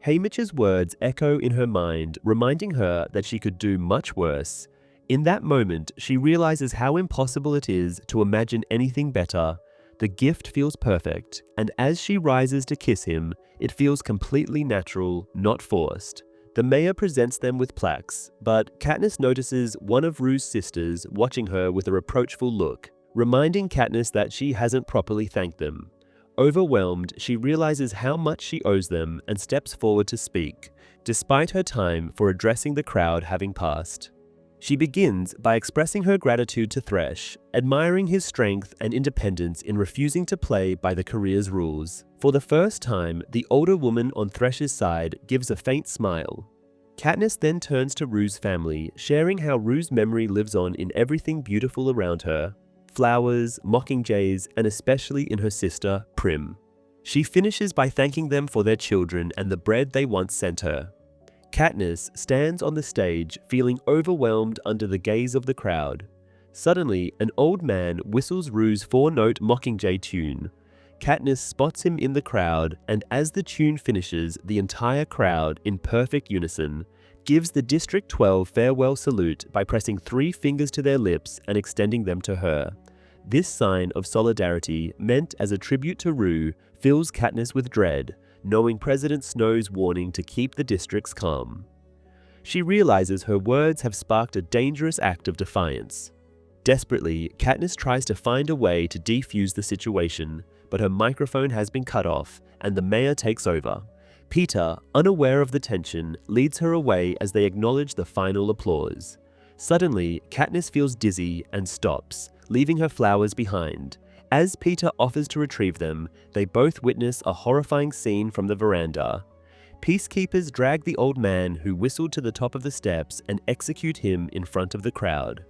Haymitch's words echo in her mind, reminding her that she could do much worse. In that moment, she realizes how impossible it is to imagine anything better. The gift feels perfect, and as she rises to kiss him, it feels completely natural, not forced. The mayor presents them with plaques, but Katniss notices one of Rue's sisters watching her with a reproachful look, reminding Katniss that she hasn't properly thanked them. Overwhelmed, she realizes how much she owes them and steps forward to speak, despite her time for addressing the crowd having passed. She begins by expressing her gratitude to Thresh, admiring his strength and independence in refusing to play by the career's rules. For the first time, the older woman on Thresh's side gives a faint smile. Katniss then turns to Rue's family, sharing how Rue's memory lives on in everything beautiful around her. Flowers, mockingjays, and especially in her sister, Prim. She finishes by thanking them for their children and the bread they once sent her. Katniss stands on the stage, feeling overwhelmed under the gaze of the crowd. Suddenly, an old man whistles Rue's 4-note Mockingjay tune. Katniss spots him in the crowd, and as the tune finishes, the entire crowd, in perfect unison, gives the District 12 farewell salute by pressing 3 fingers to their lips and extending them to her. This sign of solidarity, meant as a tribute to Rue, fills Katniss with dread, knowing President Snow's warning to keep the districts calm. She realizes her words have sparked a dangerous act of defiance. Desperately, Katniss tries to find a way to defuse the situation, but her microphone has been cut off, and the mayor takes over. Peter, unaware of the tension, leads her away as they acknowledge the final applause. Suddenly, Katniss feels dizzy and stops, leaving her flowers behind. As Peter offers to retrieve them, they both witness a horrifying scene from the veranda. Peacekeepers drag the old man who whistled to the top of the steps and execute him in front of the crowd.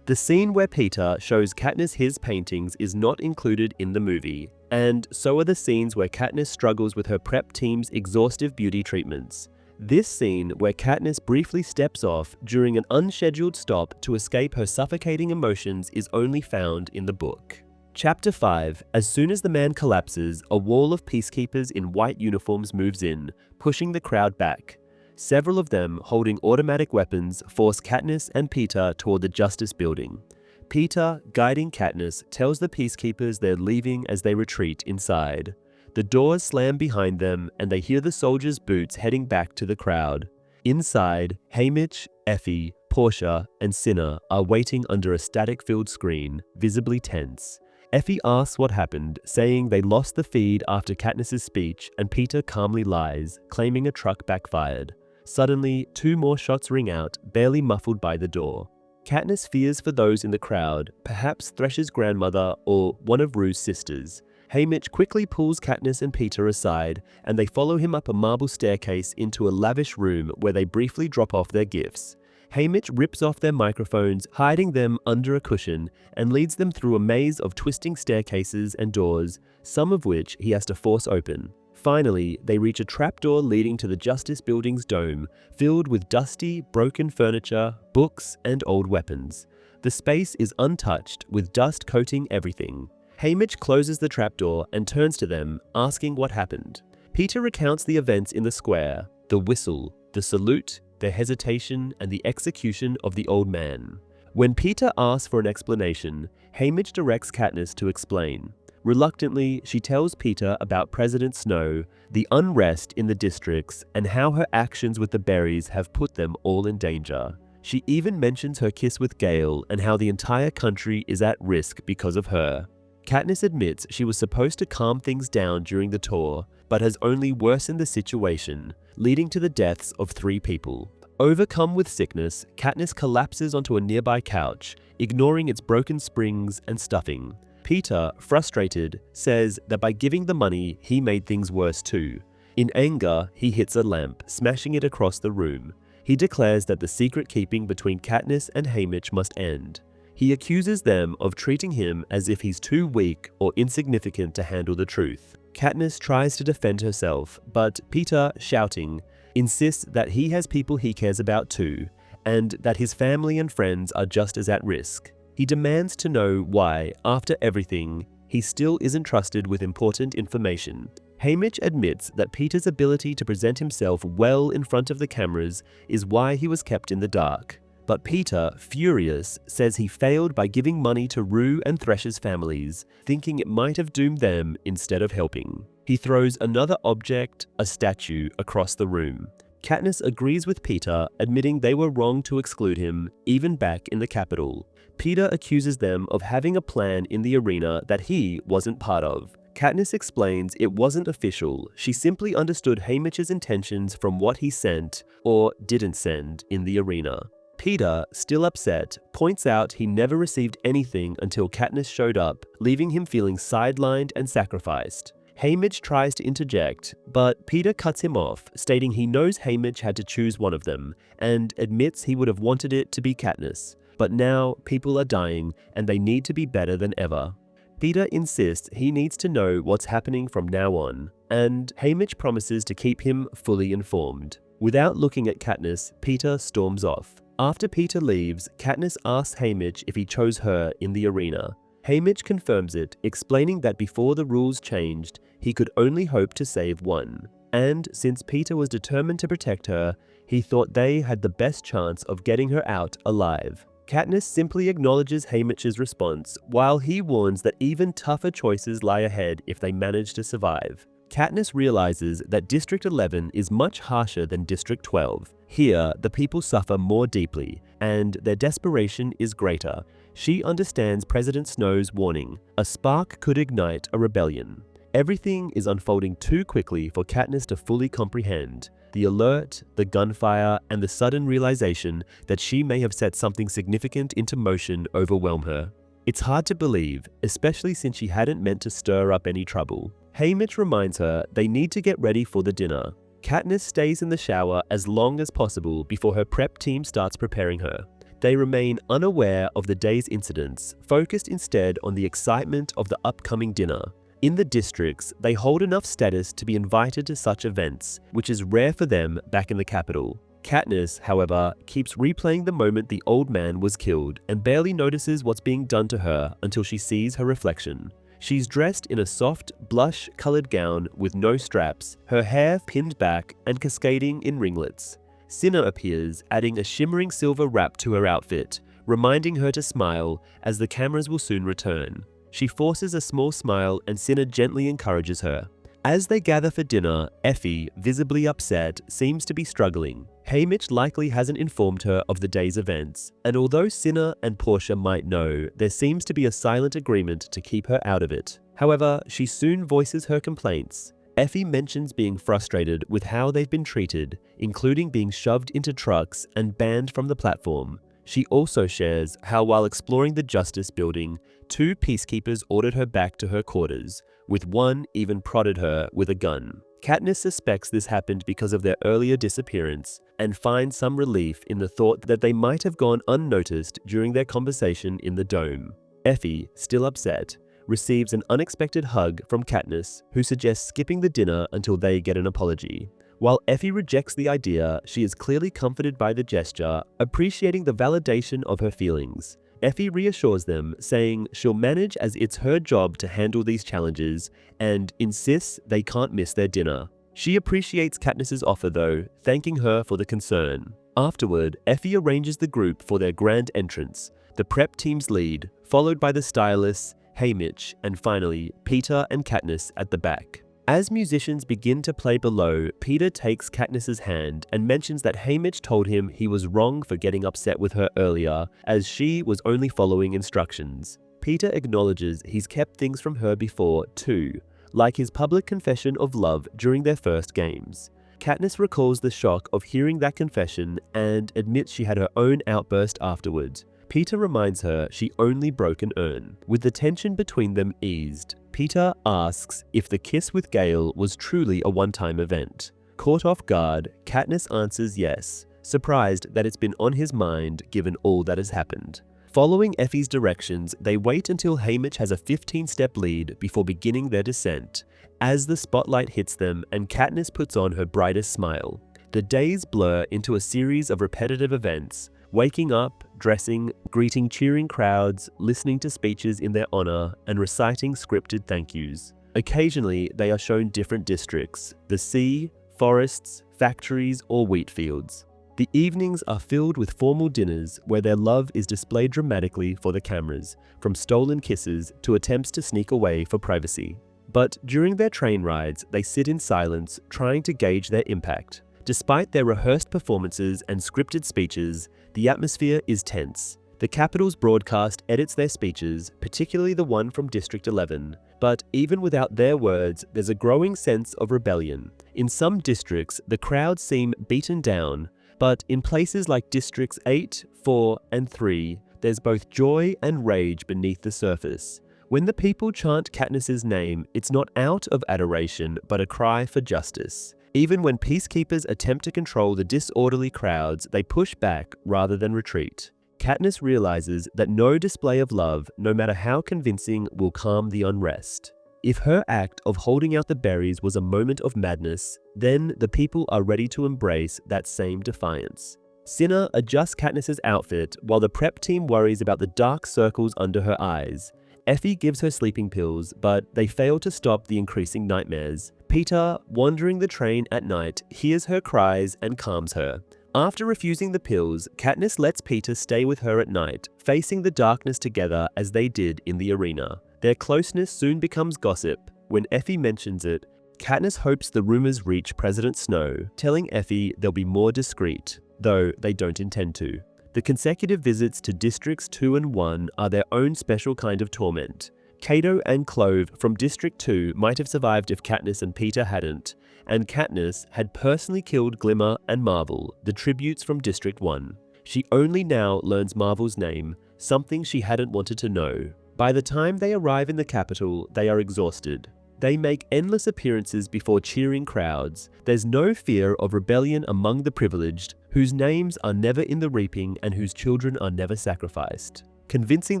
The scene where Peter shows Katniss his paintings is not included in the movie, and so are the scenes where Katniss struggles with her prep team's exhaustive beauty treatments. This scene where Katniss briefly steps off during an unscheduled stop to escape her suffocating emotions is only found in the book. Chapter 5. As soon as the man collapses, a wall of peacekeepers in white uniforms moves in, pushing the crowd back. Several of them, holding automatic weapons, force Katniss and Peter toward the Justice Building. Peter, guiding Katniss, tells the peacekeepers they're leaving as they retreat inside. The doors slam behind them, and they hear the soldiers' boots heading back to the crowd. Inside, Haymitch, Effie, Portia, and Cinna are waiting under a static-filled screen, visibly tense. Effie asks what happened, saying they lost the feed after Katniss's speech, and Peter calmly lies, claiming a truck backfired. Suddenly, 2 more shots ring out, barely muffled by the door. Katniss fears for those in the crowd, perhaps Thresh's grandmother or one of Rue's sisters. Haymitch quickly pulls Katniss and Peter aside, and they follow him up a marble staircase into a lavish room where they briefly drop off their gifts. Haymitch rips off their microphones, hiding them under a cushion, and leads them through a maze of twisting staircases and doors, some of which he has to force open. Finally, they reach a trapdoor leading to the Justice Building's dome, filled with dusty, broken furniture, books, and old weapons. The space is untouched, with dust coating everything. Haymitch closes the trapdoor and turns to them, asking what happened. Peter recounts the events in the square, the whistle, the salute, their hesitation, and the execution of the old man. When Peter asks for an explanation, Haymitch directs Katniss to explain. Reluctantly, she tells Peter about President Snow, the unrest in the districts, and how her actions with the berries have put them all in danger. She even mentions her kiss with Gale and how the entire country is at risk because of her. Katniss admits she was supposed to calm things down during the tour, but has only worsened the situation, leading to the deaths of 3 people. Overcome with sickness, Katniss collapses onto a nearby couch, ignoring its broken springs and stuffing. Peter, frustrated, says that by giving the money, he made things worse too. In anger, he hits a lamp, smashing it across the room. He declares that the secret keeping between Katniss and Haymitch must end. He accuses them of treating him as if he's too weak or insignificant to handle the truth. Katniss tries to defend herself, but Peter, shouting, insists that he has people he cares about too, and that his family and friends are just as at risk. He demands to know why, after everything, he still isn't trusted with important information. Haymitch admits that Peter's ability to present himself well in front of the cameras is why he was kept in the dark. But Peter, furious, says he failed by giving money to Rue and Thresh's families, thinking it might have doomed them instead of helping. He throws another object, a statue, across the room. Katniss agrees with Peter, admitting they were wrong to exclude him, even back in the Capitol. Peter accuses them of having a plan in the arena that he wasn't part of. Katniss explains it wasn't official, she simply understood Haymitch's intentions from what he sent, or didn't send, in the arena. Peter, still upset, points out he never received anything until Katniss showed up, leaving him feeling sidelined and sacrificed. Haymitch tries to interject, but Peter cuts him off, stating he knows Haymitch had to choose one of them, and admits he would have wanted it to be Katniss. But now, people are dying, and they need to be better than ever. Peter insists he needs to know what's happening from now on, and Haymitch promises to keep him fully informed. Without looking at Katniss, Peter storms off. After Peter leaves, Katniss asks Haymitch if he chose her in the arena. Haymitch confirms it, explaining that before the rules changed, he could only hope to save one. And since Peter was determined to protect her, he thought they had the best chance of getting her out alive. Katniss simply acknowledges Haymitch's response, while he warns that even tougher choices lie ahead if they manage to survive. Katniss realizes that District 11 is much harsher than District 12. Here, the people suffer more deeply, and their desperation is greater. She understands President Snow's warning. A spark could ignite a rebellion. Everything is unfolding too quickly for Katniss to fully comprehend. The alert, the gunfire, and the sudden realization that she may have set something significant into motion overwhelm her. It's hard to believe, especially since she hadn't meant to stir up any trouble. Haymitch reminds her they need to get ready for the dinner. Katniss stays in the shower as long as possible before her prep team starts preparing her. They remain unaware of the day's incidents, focused instead on the excitement of the upcoming dinner. In the districts, they hold enough status to be invited to such events, which is rare for them back in the capital. Katniss, however, keeps replaying the moment the old man was killed and barely notices what's being done to her until she sees her reflection. She's dressed in a soft, blush-colored gown with no straps, her hair pinned back and cascading in ringlets. Cinna appears, adding a shimmering silver wrap to her outfit, reminding her to smile as the cameras will soon return. She forces a small smile and Cinna gently encourages her. As they gather for dinner, Effie, visibly upset, seems to be struggling. Haymitch likely hasn't informed her of the day's events, and although Cinna and Portia might know, there seems to be a silent agreement to keep her out of it. However, she soon voices her complaints. Effie mentions being frustrated with how they've been treated, including being shoved into trucks and banned from the platform. She also shares how while exploring the Justice Building, 2 peacekeepers ordered her back to her quarters, with one even prodded her with a gun. Katniss suspects this happened because of their earlier disappearance, and finds some relief in the thought that they might have gone unnoticed during their conversation in the dome. Effie, still upset, receives an unexpected hug from Katniss, who suggests skipping the dinner until they get an apology. While Effie rejects the idea, she is clearly comforted by the gesture, appreciating the validation of her feelings. Effie reassures them, saying she'll manage as it's her job to handle these challenges, and insists they can't miss their dinner. She appreciates Katniss's offer though, thanking her for the concern. Afterward, Effie arranges the group for their grand entrance. The prep teams lead, followed by the stylists, Haymitch, and finally, Peter and Katniss at the back. As musicians begin to play below, Peter takes Katniss's hand and mentions that Haymitch told him he was wrong for getting upset with her earlier, as she was only following instructions. Peter acknowledges he's kept things from her before too, like his public confession of love during their first games. Katniss recalls the shock of hearing that confession and admits she had her own outburst afterward. Peter reminds her she only broke an urn. With the tension between them eased, Peter asks if the kiss with Gale was truly a one-time event. Caught off guard, Katniss answers yes, surprised that it's been on his mind given all that has happened. Following Effie's directions, they wait until Haymitch has a 15-step lead before beginning their descent. As the spotlight hits them and Katniss puts on her brightest smile, the days blur into a series of repetitive events. Waking up, dressing, greeting cheering crowds, listening to speeches in their honor, and reciting scripted thank yous. Occasionally, they are shown different districts: the sea, forests, factories, or wheat fields. The evenings are filled with formal dinners where their love is displayed dramatically for the cameras, from stolen kisses to attempts to sneak away for privacy. But during their train rides, they sit in silence, trying to gauge their impact. Despite their rehearsed performances and scripted speeches, the atmosphere is tense. The Capitol's broadcast edits their speeches, particularly the one from District 11. But even without their words, there's a growing sense of rebellion. In some districts, the crowds seem beaten down, but in places like Districts 8, 4, and 3, there's both joy and rage beneath the surface. When the people chant Katniss's name, it's not out of adoration, but a cry for justice. Even when peacekeepers attempt to control the disorderly crowds, they push back rather than retreat. Katniss realizes that no display of love, no matter how convincing, will calm the unrest. If her act of holding out the berries was a moment of madness, then the people are ready to embrace that same defiance. Cinna adjusts Katniss's outfit while the prep team worries about the dark circles under her eyes. Effie gives her sleeping pills, but they fail to stop the increasing nightmares. Peter, wandering the train at night, hears her cries and calms her. After refusing the pills, Katniss lets Peter stay with her at night, facing the darkness together as they did in the arena. Their closeness soon becomes gossip. When Effie mentions it, Katniss hopes the rumors reach President Snow, telling Effie they'll be more discreet, though they don't intend to. The consecutive visits to Districts 2 and 1 are their own special kind of torment. Cato and Clove from District 2 might have survived if Katniss and Peter hadn't, and Katniss had personally killed Glimmer and Marvel, the tributes from District 1. She only now learns Marvel's name, something she hadn't wanted to know. By the time they arrive in the capital, they are exhausted. They make endless appearances before cheering crowds. There's no fear of rebellion among the privileged, whose names are never in the reaping and whose children are never sacrificed. Convincing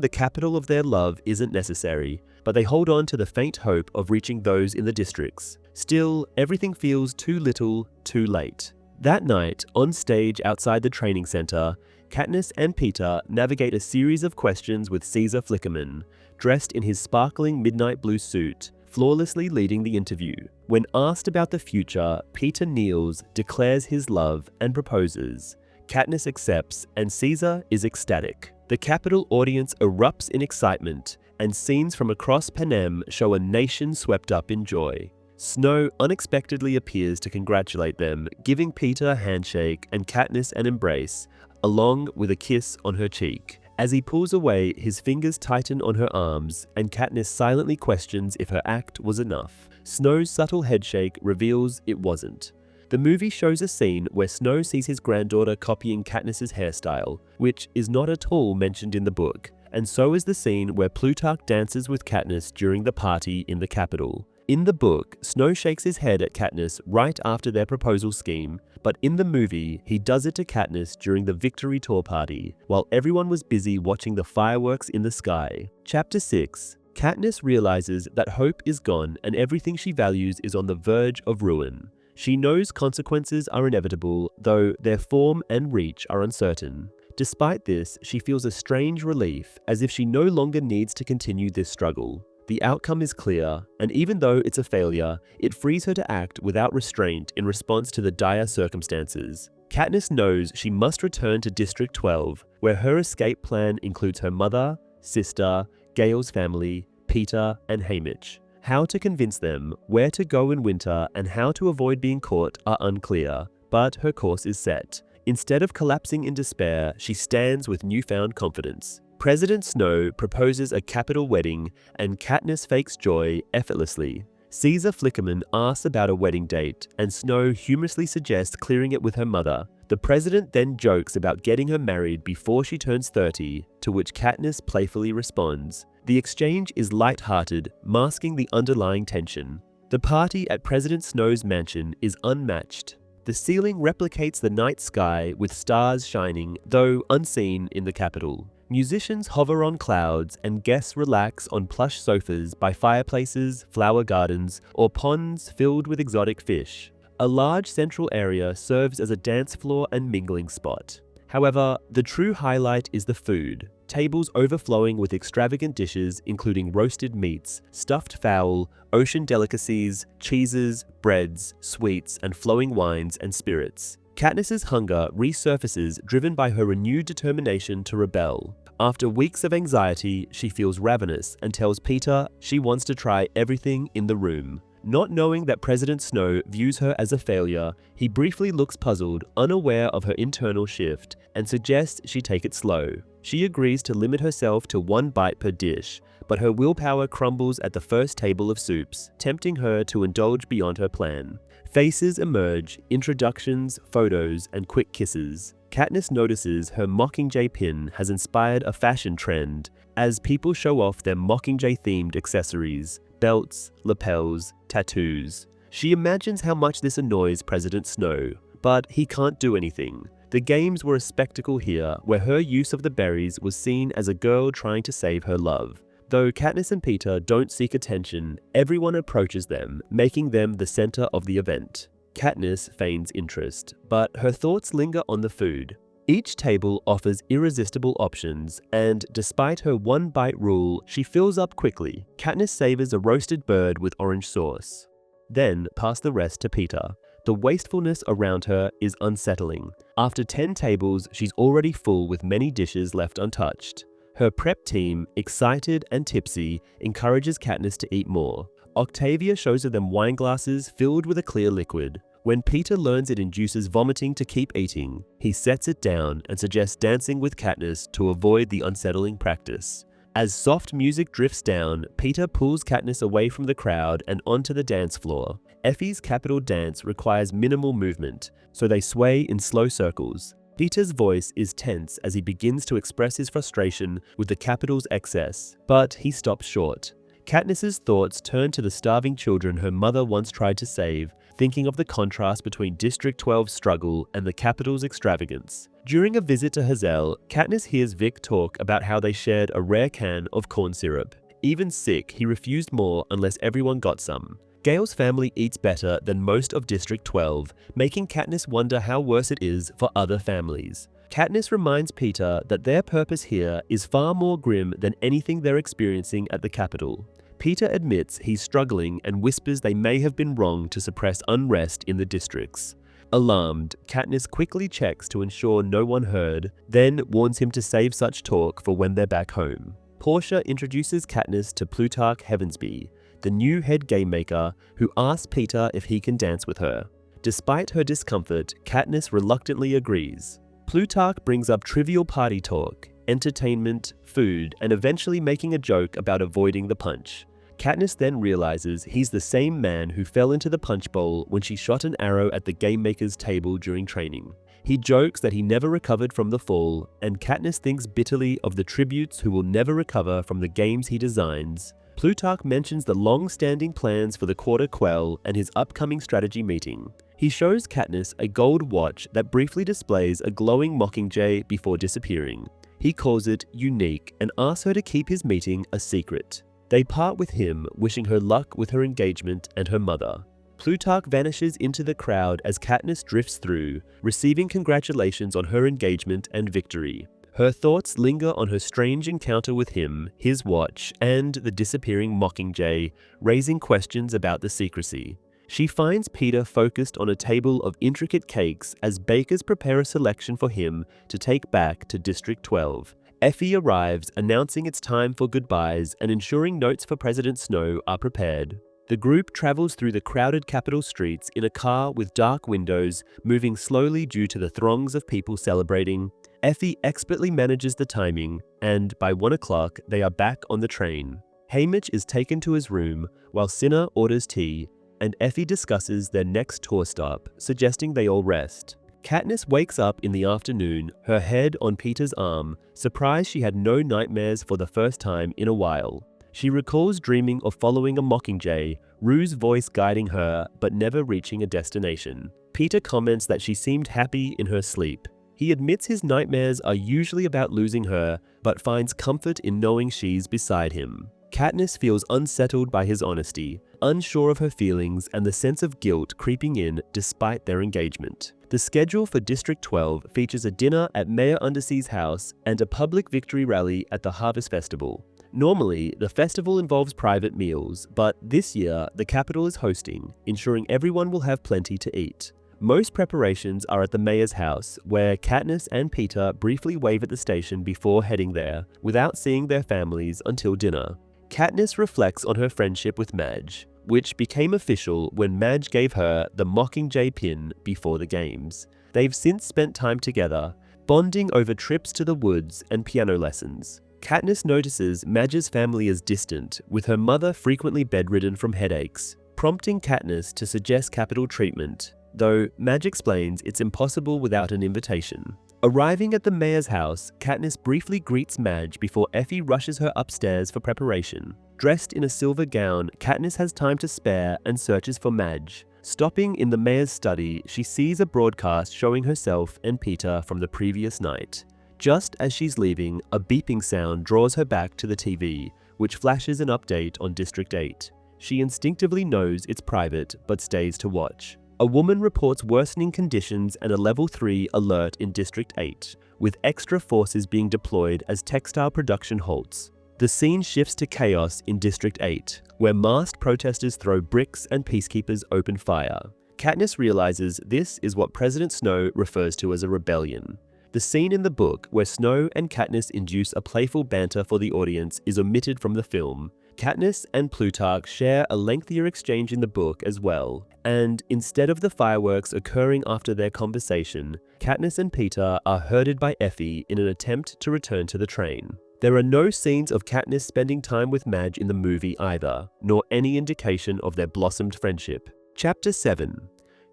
the capital of their love isn't necessary, but they hold on to the faint hope of reaching those in the districts. Still, everything feels too little, too late. That night, on stage outside the training center, Katniss and Peter navigate a series of questions with Caesar Flickerman, dressed in his sparkling midnight blue suit, flawlessly leading the interview. When asked about the future, Peter kneels, declares his love, and proposes. Katniss accepts, and Caesar is ecstatic. The Capitol audience erupts in excitement, and scenes from across Panem show a nation swept up in joy. Snow unexpectedly appears to congratulate them, giving Peter a handshake and Katniss an embrace, along with a kiss on her cheek. As he pulls away, his fingers tighten on her arms, and Katniss silently questions if her act was enough. Snow's subtle headshake reveals it wasn't. The movie shows a scene where Snow sees his granddaughter copying Katniss's hairstyle, which is not at all mentioned in the book, and so is the scene where Plutarch dances with Katniss during the party in the Capitol. In the book, Snow shakes his head at Katniss right after their proposal scheme, but in the movie, he does it to Katniss during the victory tour party, while everyone was busy watching the fireworks in the sky. Chapter 6. Katniss realizes that hope is gone and everything she values is on the verge of ruin. She knows consequences are inevitable, though their form and reach are uncertain. Despite this, she feels a strange relief, as if she no longer needs to continue this struggle. The outcome is clear, and even though it's a failure, it frees her to act without restraint in response to the dire circumstances. Katniss knows she must return to District 12, where her escape plan includes her mother, sister, Gale's family, Peter, and Haymitch. How to convince them, where to go in winter, and how to avoid being caught are unclear, but her course is set. Instead of collapsing in despair, she stands with newfound confidence. President Snow proposes a capital wedding, and Katniss fakes joy effortlessly. Caesar Flickerman asks about a wedding date, and Snow humorously suggests clearing it with her mother. The president then jokes about getting her married before she turns 30, to which Katniss playfully responds. The exchange is light-hearted, masking the underlying tension. The party at President Snow's mansion is unmatched. The ceiling replicates the night sky with stars shining, though unseen in the capital. Musicians hover on clouds and guests relax on plush sofas by fireplaces, flower gardens, or ponds filled with exotic fish. A large central area serves as a dance floor and mingling spot. However, the true highlight is the food. Tables overflowing with extravagant dishes including roasted meats, stuffed fowl, ocean delicacies, cheeses, breads, sweets, and flowing wines and spirits. Katniss's hunger resurfaces, driven by her renewed determination to rebel. After weeks of anxiety, she feels ravenous and tells Peter she wants to try everything in the room. Not knowing that President Snow views her as a failure, he briefly looks puzzled, unaware of her internal shift, and suggests she take it slow. She agrees to limit herself to 1 bite per dish, but her willpower crumbles at the first table of soups, tempting her to indulge beyond her plan. Faces emerge, introductions, photos, and quick kisses. Katniss notices her Mockingjay pin has inspired a fashion trend, as people show off their Mockingjay-themed accessories, belts, lapels, tattoos. She imagines how much this annoys President Snow, but he can't do anything. The games were a spectacle here, where her use of the berries was seen as a girl trying to save her love. Though Katniss and Peter don't seek attention, everyone approaches them, making them the center of the event. Katniss feigns interest, but her thoughts linger on the food. Each table offers irresistible options, and despite her 1 bite rule, she fills up quickly. Katniss savors a roasted bird with orange sauce. Then pass the rest to Peter. The wastefulness around her is unsettling. After 10 tables, she's already full with many dishes left untouched. Her prep team, excited and tipsy, encourages Katniss to eat more. Octavia shows her them wine glasses filled with a clear liquid. When Peter learns it induces vomiting to keep eating, he sets it down and suggests dancing with Katniss to avoid the unsettling practice. As soft music drifts down, Peter pulls Katniss away from the crowd and onto the dance floor. Effie's capital dance requires minimal movement, so they sway in slow circles. Peter's voice is tense as he begins to express his frustration with the capital's excess, but he stops short. Katniss's thoughts turn to the starving children her mother once tried to save, thinking of the contrast between District 12's struggle and the capital's extravagance. During a visit to Hazel, Katniss hears Vic talk about how they shared a rare can of corn syrup. Even sick, he refused more unless everyone got some. Gale's family eats better than most of District 12, making Katniss wonder how worse it is for other families. Katniss reminds Peter that their purpose here is far more grim than anything they're experiencing at the Capitol. Peter admits he's struggling and whispers they may have been wrong to suppress unrest in the districts. Alarmed, Katniss quickly checks to ensure no one heard, then warns him to save such talk for when they're back home. Portia introduces Katniss to Plutarch Heavensbee, the new head game maker, who asks Peter if he can dance with her. Despite her discomfort, Katniss reluctantly agrees. Plutarch brings up trivial party talk, entertainment, food, and eventually making a joke about avoiding the punch. Katniss then realizes he's the same man who fell into the punch bowl when she shot an arrow at the game maker's table during training. He jokes that he never recovered from the fall, and Katniss thinks bitterly of the tributes who will never recover from the games he designs. Plutarch mentions the long-standing plans for the Quarter Quell and his upcoming strategy meeting. He shows Katniss a gold watch that briefly displays a glowing Mockingjay before disappearing. He calls it unique and asks her to keep his meeting a secret. They part with him, wishing her luck with her engagement and her mother. Plutarch vanishes into the crowd as Katniss drifts through, receiving congratulations on her engagement and victory. Her thoughts linger on her strange encounter with him, his watch, and the disappearing Mockingjay, raising questions about the secrecy. She finds Peter focused on a table of intricate cakes as bakers prepare a selection for him to take back to District 12. Effie arrives, announcing it's time for goodbyes and ensuring notes for President Snow are prepared. The group travels through the crowded capital streets in a car with dark windows, moving slowly due to the throngs of people celebrating. Effie expertly manages the timing, and by 1 o'clock, they are back on the train. Haymitch is taken to his room, while Cinna orders tea, and Effie discusses their next tour stop, suggesting they all rest. Katniss wakes up in the afternoon, her head on Peter's arm, surprised she had no nightmares for the first time in a while. She recalls dreaming of following a Mockingjay, Rue's voice guiding her but never reaching a destination. Peter comments that she seemed happy in her sleep. He admits his nightmares are usually about losing her, but finds comfort in knowing she's beside him. Katniss feels unsettled by his honesty, unsure of her feelings and the sense of guilt creeping in despite their engagement. The schedule for District 12 features a dinner at Mayor Undersea's house and a public victory rally at the Harvest Festival. Normally, the festival involves private meals, but this year, the capital is hosting, ensuring everyone will have plenty to eat. Most preparations are at the mayor's house, where Katniss and Peter briefly wave at the station before heading there, without seeing their families until dinner. Katniss reflects on her friendship with Madge, which became official when Madge gave her the Mockingjay pin before the games. They've since spent time together, bonding over trips to the woods and piano lessons. Katniss notices Madge's family is distant, with her mother frequently bedridden from headaches, prompting Katniss to suggest capital treatment, though Madge explains it's impossible without an invitation. Arriving at the mayor's house, Katniss briefly greets Madge before Effie rushes her upstairs for preparation. Dressed in a silver gown, Katniss has time to spare and searches for Madge. Stopping in the mayor's study, she sees a broadcast showing herself and Peter from the previous night. Just as she's leaving, a beeping sound draws her back to the TV, which flashes an update on District 8. She instinctively knows it's private, but stays to watch. A woman reports worsening conditions and a Level 3 alert in District 8, with extra forces being deployed as textile production halts. The scene shifts to chaos in District 8, where masked protesters throw bricks and peacekeepers open fire. Katniss realizes this is what President Snow refers to as a rebellion. The scene in the book where Snow and Katniss induce a playful banter for the audience is omitted from the film. Katniss and Plutarch share a lengthier exchange in the book as well, and instead of the fireworks occurring after their conversation, Katniss and Peter are herded by Effie in an attempt to return to the train. There are no scenes of Katniss spending time with Madge in the movie either, nor any indication of their blossomed friendship. Chapter 7.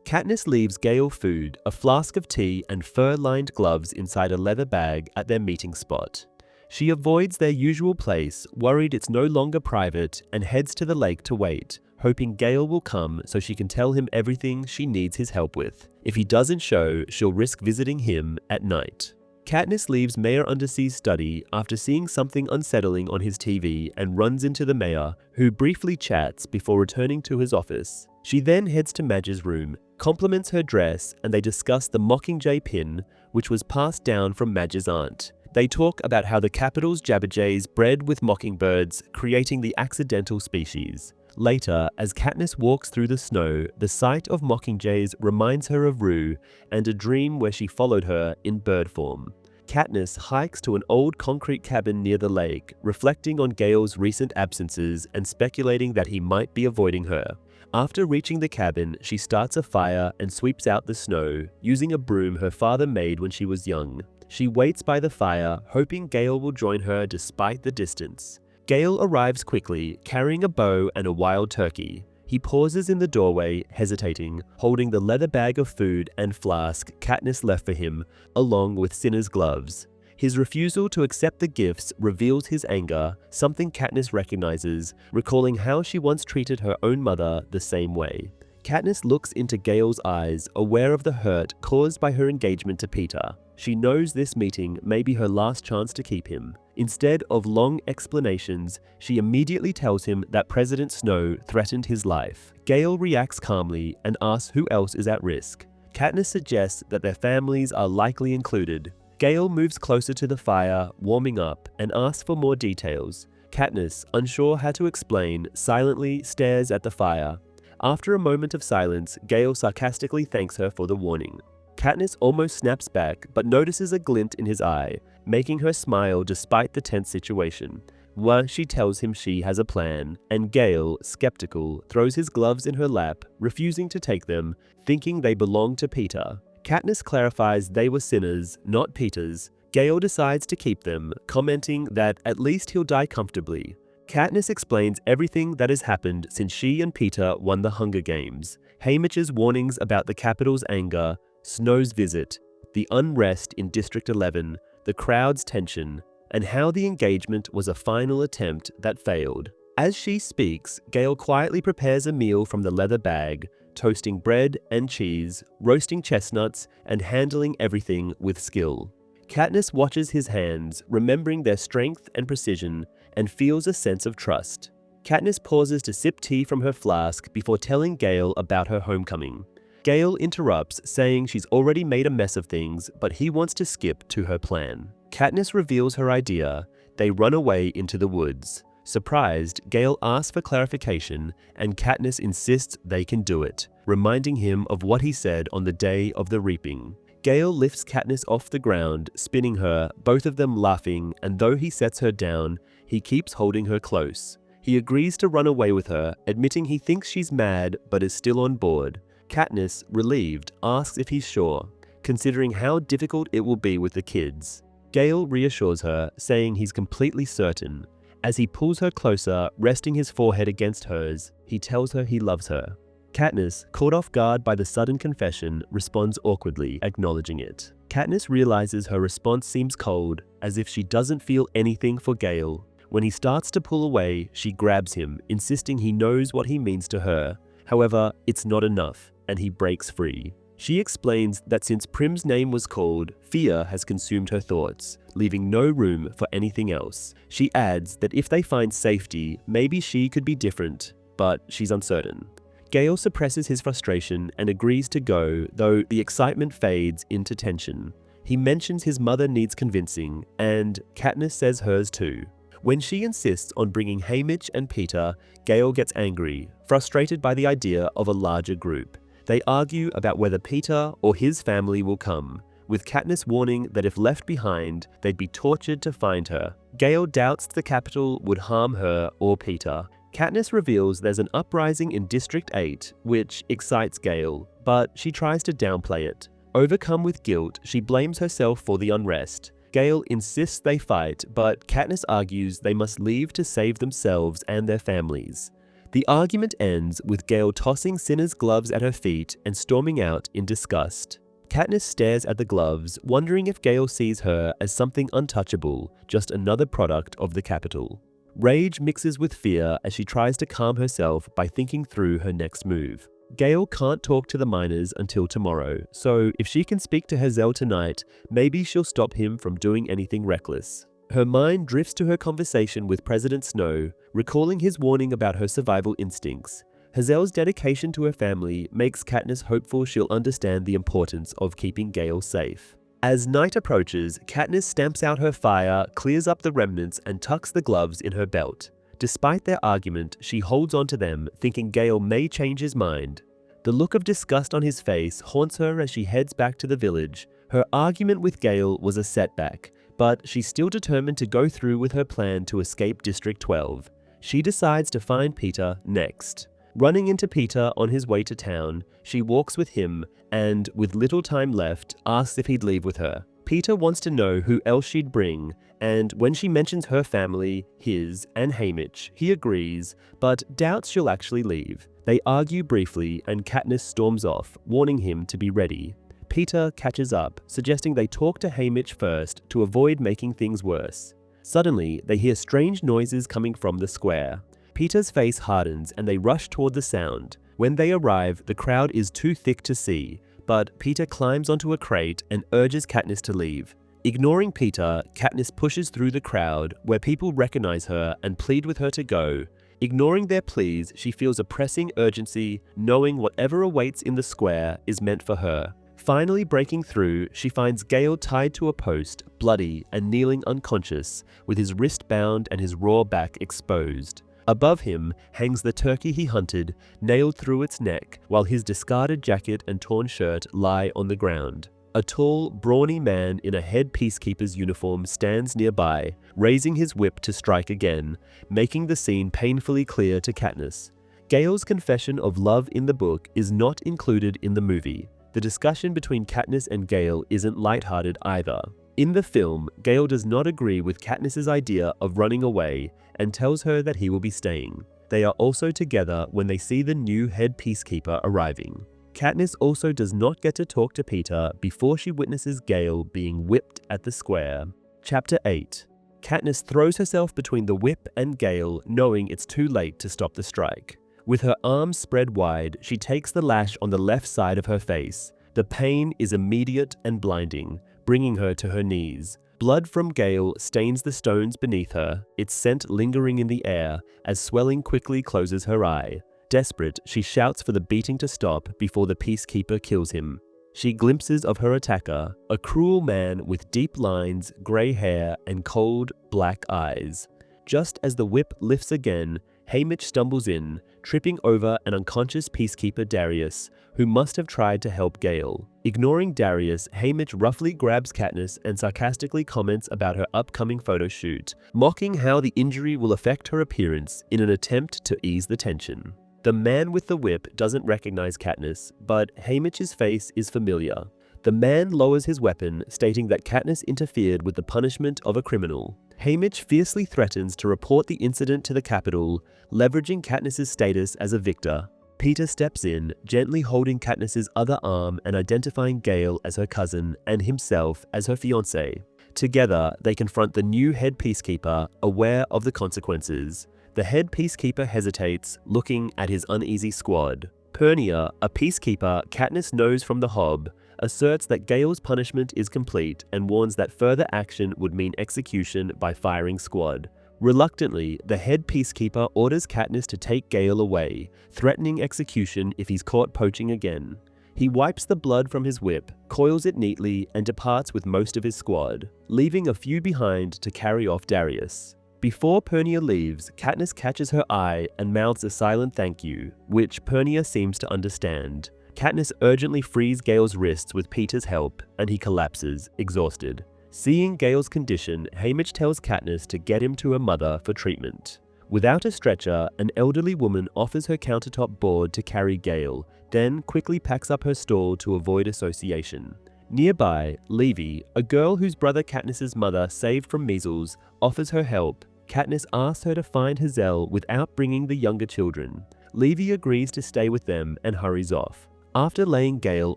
Katniss leaves Gale food, a flask of tea, and fur-lined gloves inside a leather bag at their meeting spot. She avoids their usual place, worried it's no longer private, and heads to the lake to wait, hoping Gale will come so she can tell him everything she needs his help with. If he doesn't show, she'll risk visiting him at night. Katniss leaves Mayor Undersea's study after seeing something unsettling on his TV and runs into the mayor, who briefly chats before returning to his office. She then heads to Madge's room, compliments her dress, and they discuss the Mockingjay pin, which was passed down from Madge's aunt. They talk about how the capital's Jabberjays bred with mockingbirds, creating the accidental species. Later, as Katniss walks through the snow, the sight of Mockingjays reminds her of Rue and a dream where she followed her in bird form. Katniss hikes to an old concrete cabin near the lake, reflecting on Gale's recent absences and speculating that he might be avoiding her. After reaching the cabin, she starts a fire and sweeps out the snow, using a broom her father made when she was young. She waits by the fire, hoping Gale will join her despite the distance. Gale arrives quickly, carrying a bow and a wild turkey. He pauses in the doorway, hesitating, holding the leather bag of food and flask Katniss left for him, along with Cinna's gloves. His refusal to accept the gifts reveals his anger, something Katniss recognizes, recalling how she once treated her own mother the same way. Katniss looks into Gale's eyes, aware of the hurt caused by her engagement to Peter. She knows this meeting may be her last chance to keep him. Instead of long explanations, she immediately tells him that President Snow threatened his life. Gale reacts calmly and asks who else is at risk. Katniss suggests that their families are likely included. Gale moves closer to the fire, warming up, and asks for more details. Katniss, unsure how to explain, silently stares at the fire. After a moment of silence, Gale sarcastically thanks her for the warning. Katniss almost snaps back, but notices a glint in his eye, making her smile despite the tense situation. Once she tells him she has a plan, and Gale, skeptical, throws his gloves in her lap, refusing to take them, thinking they belong to Peter. Katniss clarifies they were Cinna's, not Peter's. Gale decides to keep them, commenting that at least he'll die comfortably. Katniss explains everything that has happened since she and Peter won the Hunger Games. Haymitch's warnings about the Capitol's anger, Snow's visit, the unrest in District 11, the crowd's tension, and how the engagement was a final attempt that failed. As she speaks, Gale quietly prepares a meal from the leather bag, toasting bread and cheese, roasting chestnuts, and handling everything with skill. Katniss watches his hands, remembering their strength and precision, and feels a sense of trust. Katniss pauses to sip tea from her flask before telling Gale about her homecoming. Gale interrupts, saying she's already made a mess of things, but he wants to skip to her plan. Katniss reveals her idea. They run away into the woods. Surprised, Gale asks for clarification, and Katniss insists they can do it, reminding him of what he said on the day of the reaping. Gale lifts Katniss off the ground, spinning her, both of them laughing, and though he sets her down, he keeps holding her close. He agrees to run away with her, admitting he thinks she's mad but is still on board. Katniss, relieved, asks if he's sure, considering how difficult it will be with the kids. Gale reassures her, saying he's completely certain. As he pulls her closer, resting his forehead against hers, he tells her he loves her. Katniss, caught off guard by the sudden confession, responds awkwardly, acknowledging it. Katniss realizes her response seems cold, as if she doesn't feel anything for Gale. When he starts to pull away, she grabs him, insisting he knows what he means to her. However, it's not enough, and he breaks free. She explains that since Prim's name was called, fear has consumed her thoughts, leaving no room for anything else. She adds that if they find safety, maybe she could be different, but she's uncertain. Gale suppresses his frustration and agrees to go, though the excitement fades into tension. He mentions his mother needs convincing, and Katniss says hers too. When she insists on bringing Haymitch and Peter, Gale gets angry, frustrated by the idea of a larger group. They argue about whether Peter or his family will come, with Katniss warning that if left behind, they'd be tortured to find her. Gale doubts the Capitol would harm her or Peter. Katniss reveals there's an uprising in District 8, which excites Gale, but she tries to downplay it. Overcome with guilt, she blames herself for the unrest. Gale insists they fight, but Katniss argues they must leave to save themselves and their families. The argument ends with Gale tossing Cinna's gloves at her feet and storming out in disgust. Katniss stares at the gloves, wondering if Gale sees her as something untouchable, just another product of the Capitol. Rage mixes with fear as she tries to calm herself by thinking through her next move. Gale can't talk to the miners until tomorrow, so if she can speak to Hazel tonight, maybe she'll stop him from doing anything reckless. Her mind drifts to her conversation with President Snow, recalling his warning about her survival instincts. Hazel's dedication to her family makes Katniss hopeful she'll understand the importance of keeping Gale safe. As night approaches, Katniss stamps out her fire, clears up the remnants, and tucks the gloves in her belt. Despite their argument, she holds onto them, thinking Gale may change his mind. The look of disgust on his face haunts her as she heads back to the village. Her argument with Gale was a setback, but she's still determined to go through with her plan to escape District 12. She decides to find Peter next. Running into Peter on his way to town, she walks with him and, with little time left, asks if he'd leave with her. Peter wants to know who else she'd bring, and when she mentions her family, his, and Haymitch, he agrees, but doubts she'll actually leave. They argue briefly, and Katniss storms off, warning him to be ready. Peter catches up, suggesting they talk to Haymitch first to avoid making things worse. Suddenly, they hear strange noises coming from the square. Peter's face hardens and they rush toward the sound. When they arrive, the crowd is too thick to see, but Peter climbs onto a crate and urges Katniss to leave. Ignoring Peter, Katniss pushes through the crowd, where people recognize her and plead with her to go. Ignoring their pleas, she feels a pressing urgency, knowing whatever awaits in the square is meant for her. Finally breaking through, she finds Gale tied to a post, bloody and kneeling unconscious, with his wrist bound and his raw back exposed. Above him hangs the turkey he hunted, nailed through its neck, while his discarded jacket and torn shirt lie on the ground. A tall, brawny man in a head peacekeeper's uniform stands nearby, raising his whip to strike again, making the scene painfully clear to Katniss. Gale's confession of love in the book is not included in the movie. The discussion between Katniss and Gale isn't lighthearted either. In the film, Gale does not agree with Katniss's idea of running away and tells her that he will be staying. They are also together when they see the new head peacekeeper arriving. Katniss also does not get to talk to Peter before she witnesses Gale being whipped at the square. Chapter 8. Katniss throws herself between the whip and Gale, knowing it's too late to stop the strike. With her arms spread wide, she takes the lash on the left side of her face. The pain is immediate and blinding, bringing her to her knees. Blood from Gale stains the stones beneath her, its scent lingering in the air as swelling quickly closes her eye. Desperate, she shouts for the beating to stop before the peacekeeper kills him. She glimpses of her attacker, a cruel man with deep lines, grey hair, and cold, black eyes. Just as the whip lifts again, Haymitch stumbles in, tripping over an unconscious peacekeeper Darius, who must have tried to help Gale. Ignoring Darius, Haymitch roughly grabs Katniss and sarcastically comments about her upcoming photo shoot, mocking how the injury will affect her appearance in an attempt to ease the tension. The man with the whip doesn't recognize Katniss, but Haymitch's face is familiar. The man lowers his weapon, stating that Katniss interfered with the punishment of a criminal. Haymitch fiercely threatens to report the incident to the Capitol, leveraging Katniss's status as a victor. Peter steps in, gently holding Katniss's other arm and identifying Gale as her cousin and himself as her fiancé. Together, they confront the new head peacekeeper, aware of the consequences. The head peacekeeper hesitates, looking at his uneasy squad. Pernia, a peacekeeper Katniss knows from the Hob, asserts that Gale's punishment is complete and warns that further action would mean execution by firing squad. Reluctantly, the head peacekeeper orders Katniss to take Gale away, threatening execution if he's caught poaching again. He wipes the blood from his whip, coils it neatly, and departs with most of his squad, leaving a few behind to carry off Darius. Before Pernia leaves, Katniss catches her eye and mouths a silent thank you, which Pernia seems to understand. Katniss urgently frees Gale's wrists with Peter's help, and he collapses, exhausted. Seeing Gale's condition, Haymitch tells Katniss to get him to her mother for treatment. Without a stretcher, an elderly woman offers her countertop board to carry Gale, then quickly packs up her stall to avoid association. Nearby, Levy, a girl whose brother Katniss's mother saved from measles, offers her help. Katniss asks her to find Hazel without bringing the younger children. Levy agrees to stay with them and hurries off. After laying Gale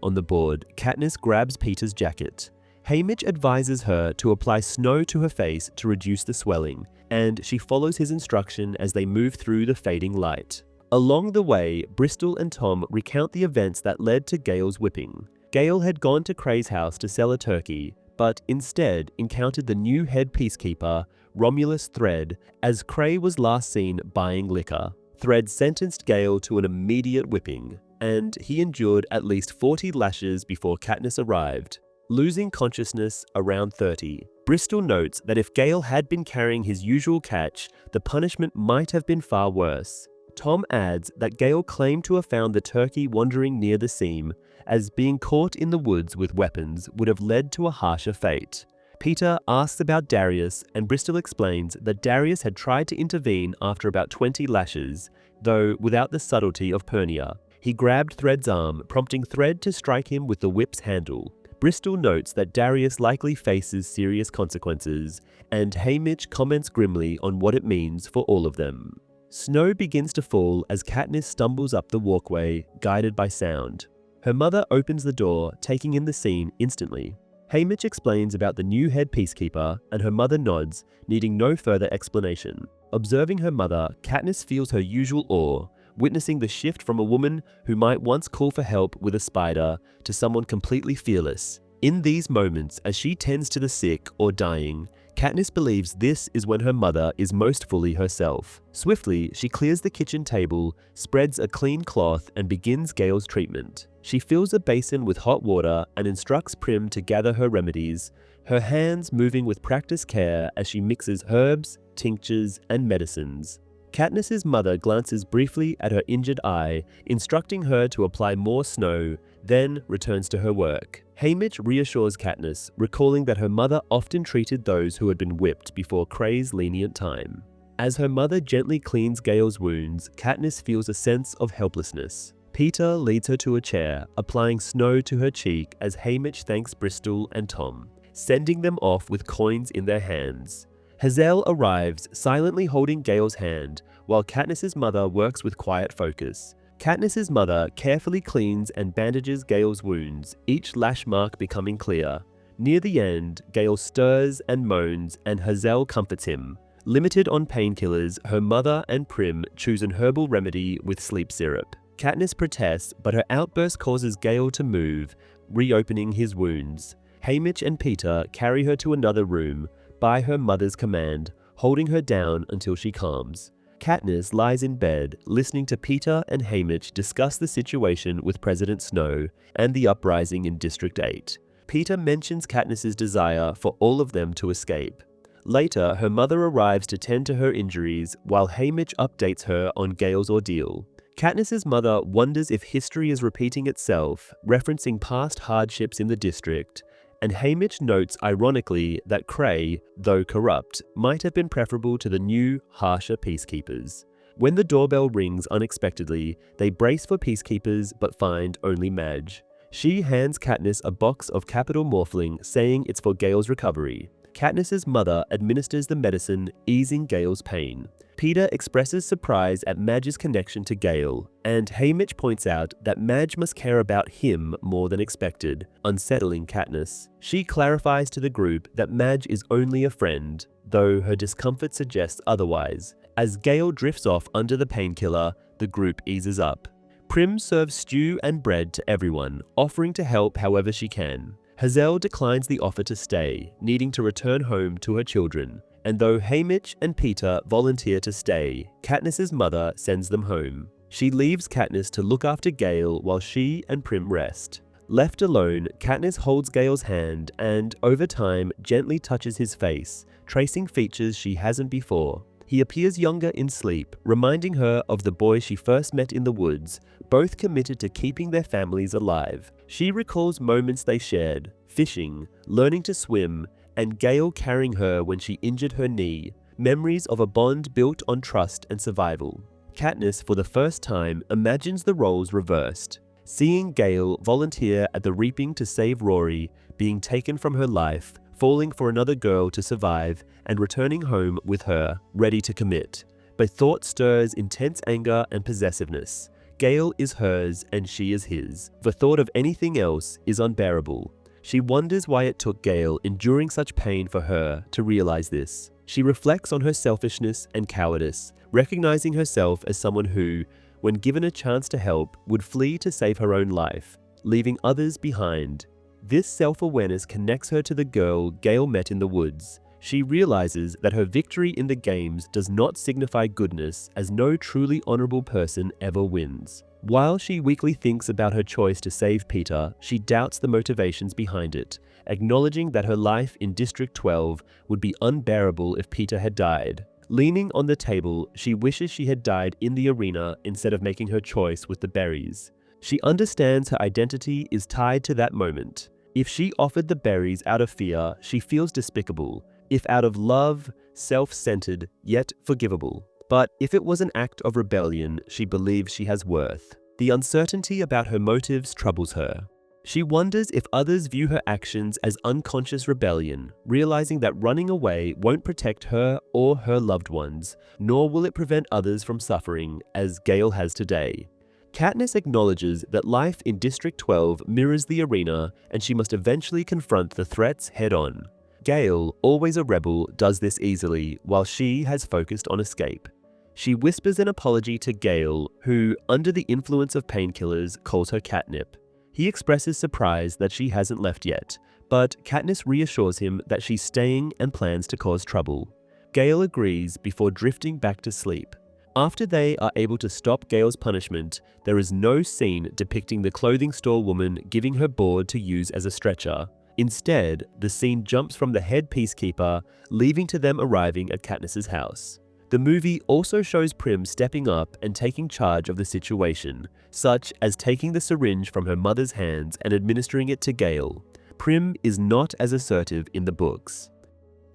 on the board, Katniss grabs Peter's jacket. Haymitch advises her to apply snow to her face to reduce the swelling, and she follows his instruction as they move through the fading light. Along the way, Bristol and Tom recount the events that led to Gale's whipping. Gale had gone to Cray's house to sell a turkey, but instead encountered the new head peacekeeper, Romulus Thread, as Cray was last seen buying liquor. Thread sentenced Gale to an immediate whipping, and he endured at least 40 lashes before Katniss arrived, losing consciousness around 30. Bristol notes that if Gale had been carrying his usual catch, the punishment might have been far worse. Tom adds that Gale claimed to have found the turkey wandering near the seam, as being caught in the woods with weapons would have led to a harsher fate. Peter asks about Darius, and Bristol explains that Darius had tried to intervene after about 20 lashes, though without the subtlety of Pernia. He grabbed Thread's arm, prompting Thread to strike him with the whip's handle. Bristol notes that Darius likely faces serious consequences, and Haymitch comments grimly on what it means for all of them. Snow begins to fall as Katniss stumbles up the walkway, guided by sound. Her mother opens the door, taking in the scene instantly. Haymitch explains about the new head peacekeeper, and her mother nods, needing no further explanation. Observing her mother, Katniss feels her usual awe, witnessing the shift from a woman who might once call for help with a spider to someone completely fearless. In these moments, as she tends to the sick or dying, Katniss believes this is when her mother is most fully herself. Swiftly, she clears the kitchen table, spreads a clean cloth, and begins Gale's treatment. She fills a basin with hot water and instructs Prim to gather her remedies, her hands moving with practiced care as she mixes herbs, tinctures, and medicines. Katniss's mother glances briefly at her injured eye, instructing her to apply more snow, then returns to her work. Haymitch reassures Katniss, recalling that her mother often treated those who had been whipped before Cray's lenient time. As her mother gently cleans Gale's wounds, Katniss feels a sense of helplessness. Peter leads her to a chair, applying snow to her cheek as Haymitch thanks Bristol and Tom, sending them off with coins in their hands. Hazel arrives, silently holding Gale's hand, while Katniss's mother works with quiet focus. Katniss's mother carefully cleans and bandages Gale's wounds, each lash mark becoming clear. Near the end, Gale stirs and moans, and Hazel comforts him. Limited on painkillers, her mother and Prim choose an herbal remedy with sleep syrup. Katniss protests, but her outburst causes Gale to move, reopening his wounds. Haymitch and Peter carry her to another room, by her mother's command, holding her down until she calms. Katniss lies in bed, listening to Peter and Haymitch discuss the situation with President Snow and the uprising in District 8. Peter mentions Katniss's desire for all of them to escape. Later, her mother arrives to tend to her injuries, while Haymitch updates her on Gale's ordeal. Katniss's mother wonders if history is repeating itself, referencing past hardships in the district, and Haymitch notes ironically that Cray, though corrupt, might have been preferable to the new, harsher peacekeepers. When the doorbell rings unexpectedly, they brace for peacekeepers but find only Madge. She hands Katniss a box of Capital Morphling, saying it's for Gale's recovery. Katniss's mother administers the medicine, easing Gale's pain. Peter expresses surprise at Madge's connection to Gale, and Haymitch points out that Madge must care about him more than expected, unsettling Katniss. She clarifies to the group that Madge is only a friend, though her discomfort suggests otherwise. As Gale drifts off under the painkiller, the group eases up. Prim serves stew and bread to everyone, offering to help however she can. Hazel declines the offer to stay, needing to return home to her children. And though Haymitch and Peter volunteer to stay, Katniss's mother sends them home. She leaves Katniss to look after Gale while she and Prim rest. Left alone, Katniss holds Gale's hand and, over time, gently touches his face, tracing features she hasn't before. He appears younger in sleep, reminding her of the boy she first met in the woods, both committed to keeping their families alive. She recalls moments they shared, fishing, learning to swim, and Gale carrying her when she injured her knee, memories of a bond built on trust and survival. Katniss, for the first time, imagines the roles reversed, seeing Gale volunteer at the reaping to save Rory, being taken from her life, falling for another girl to survive, and returning home with her, ready to commit. But thought stirs intense anger and possessiveness. Gale is hers and she is his. The thought of anything else is unbearable. She wonders why it took Gale enduring such pain for her to realize this. She reflects on her selfishness and cowardice, recognizing herself as someone who, when given a chance to help, would flee to save her own life, leaving others behind. This self-awareness connects her to the girl Gale met in the woods. She realizes that her victory in the games does not signify goodness, as no truly honorable person ever wins. While she weakly thinks about her choice to save Peter, she doubts the motivations behind it, acknowledging that her life in District 12 would be unbearable if Peter had died. Leaning on the table, she wishes she had died in the arena instead of making her choice with the berries. She understands her identity is tied to that moment. If she offered the berries out of fear, she feels despicable. If out of love, self-centered, yet forgivable. But if it was an act of rebellion, she believes she has worth. The uncertainty about her motives troubles her. She wonders if others view her actions as unconscious rebellion, realizing that running away won't protect her or her loved ones, nor will it prevent others from suffering, as Gale has today. Katniss acknowledges that life in District 12 mirrors the arena, and she must eventually confront the threats head-on. Gale, always a rebel, does this easily, while she has focused on escape. She whispers an apology to Gale, who, under the influence of painkillers, calls her catnip. He expresses surprise that she hasn't left yet, but Katniss reassures him that she's staying and plans to cause trouble. Gale agrees before drifting back to sleep. After they are able to stop Gale's punishment, there is no scene depicting the clothing store woman giving her board to use as a stretcher. Instead, the scene jumps from the head peacekeeper, leaving to them arriving at Katniss's house. The movie also shows Prim stepping up and taking charge of the situation, such as taking the syringe from her mother's hands and administering it to Gale. Prim is not as assertive in the books.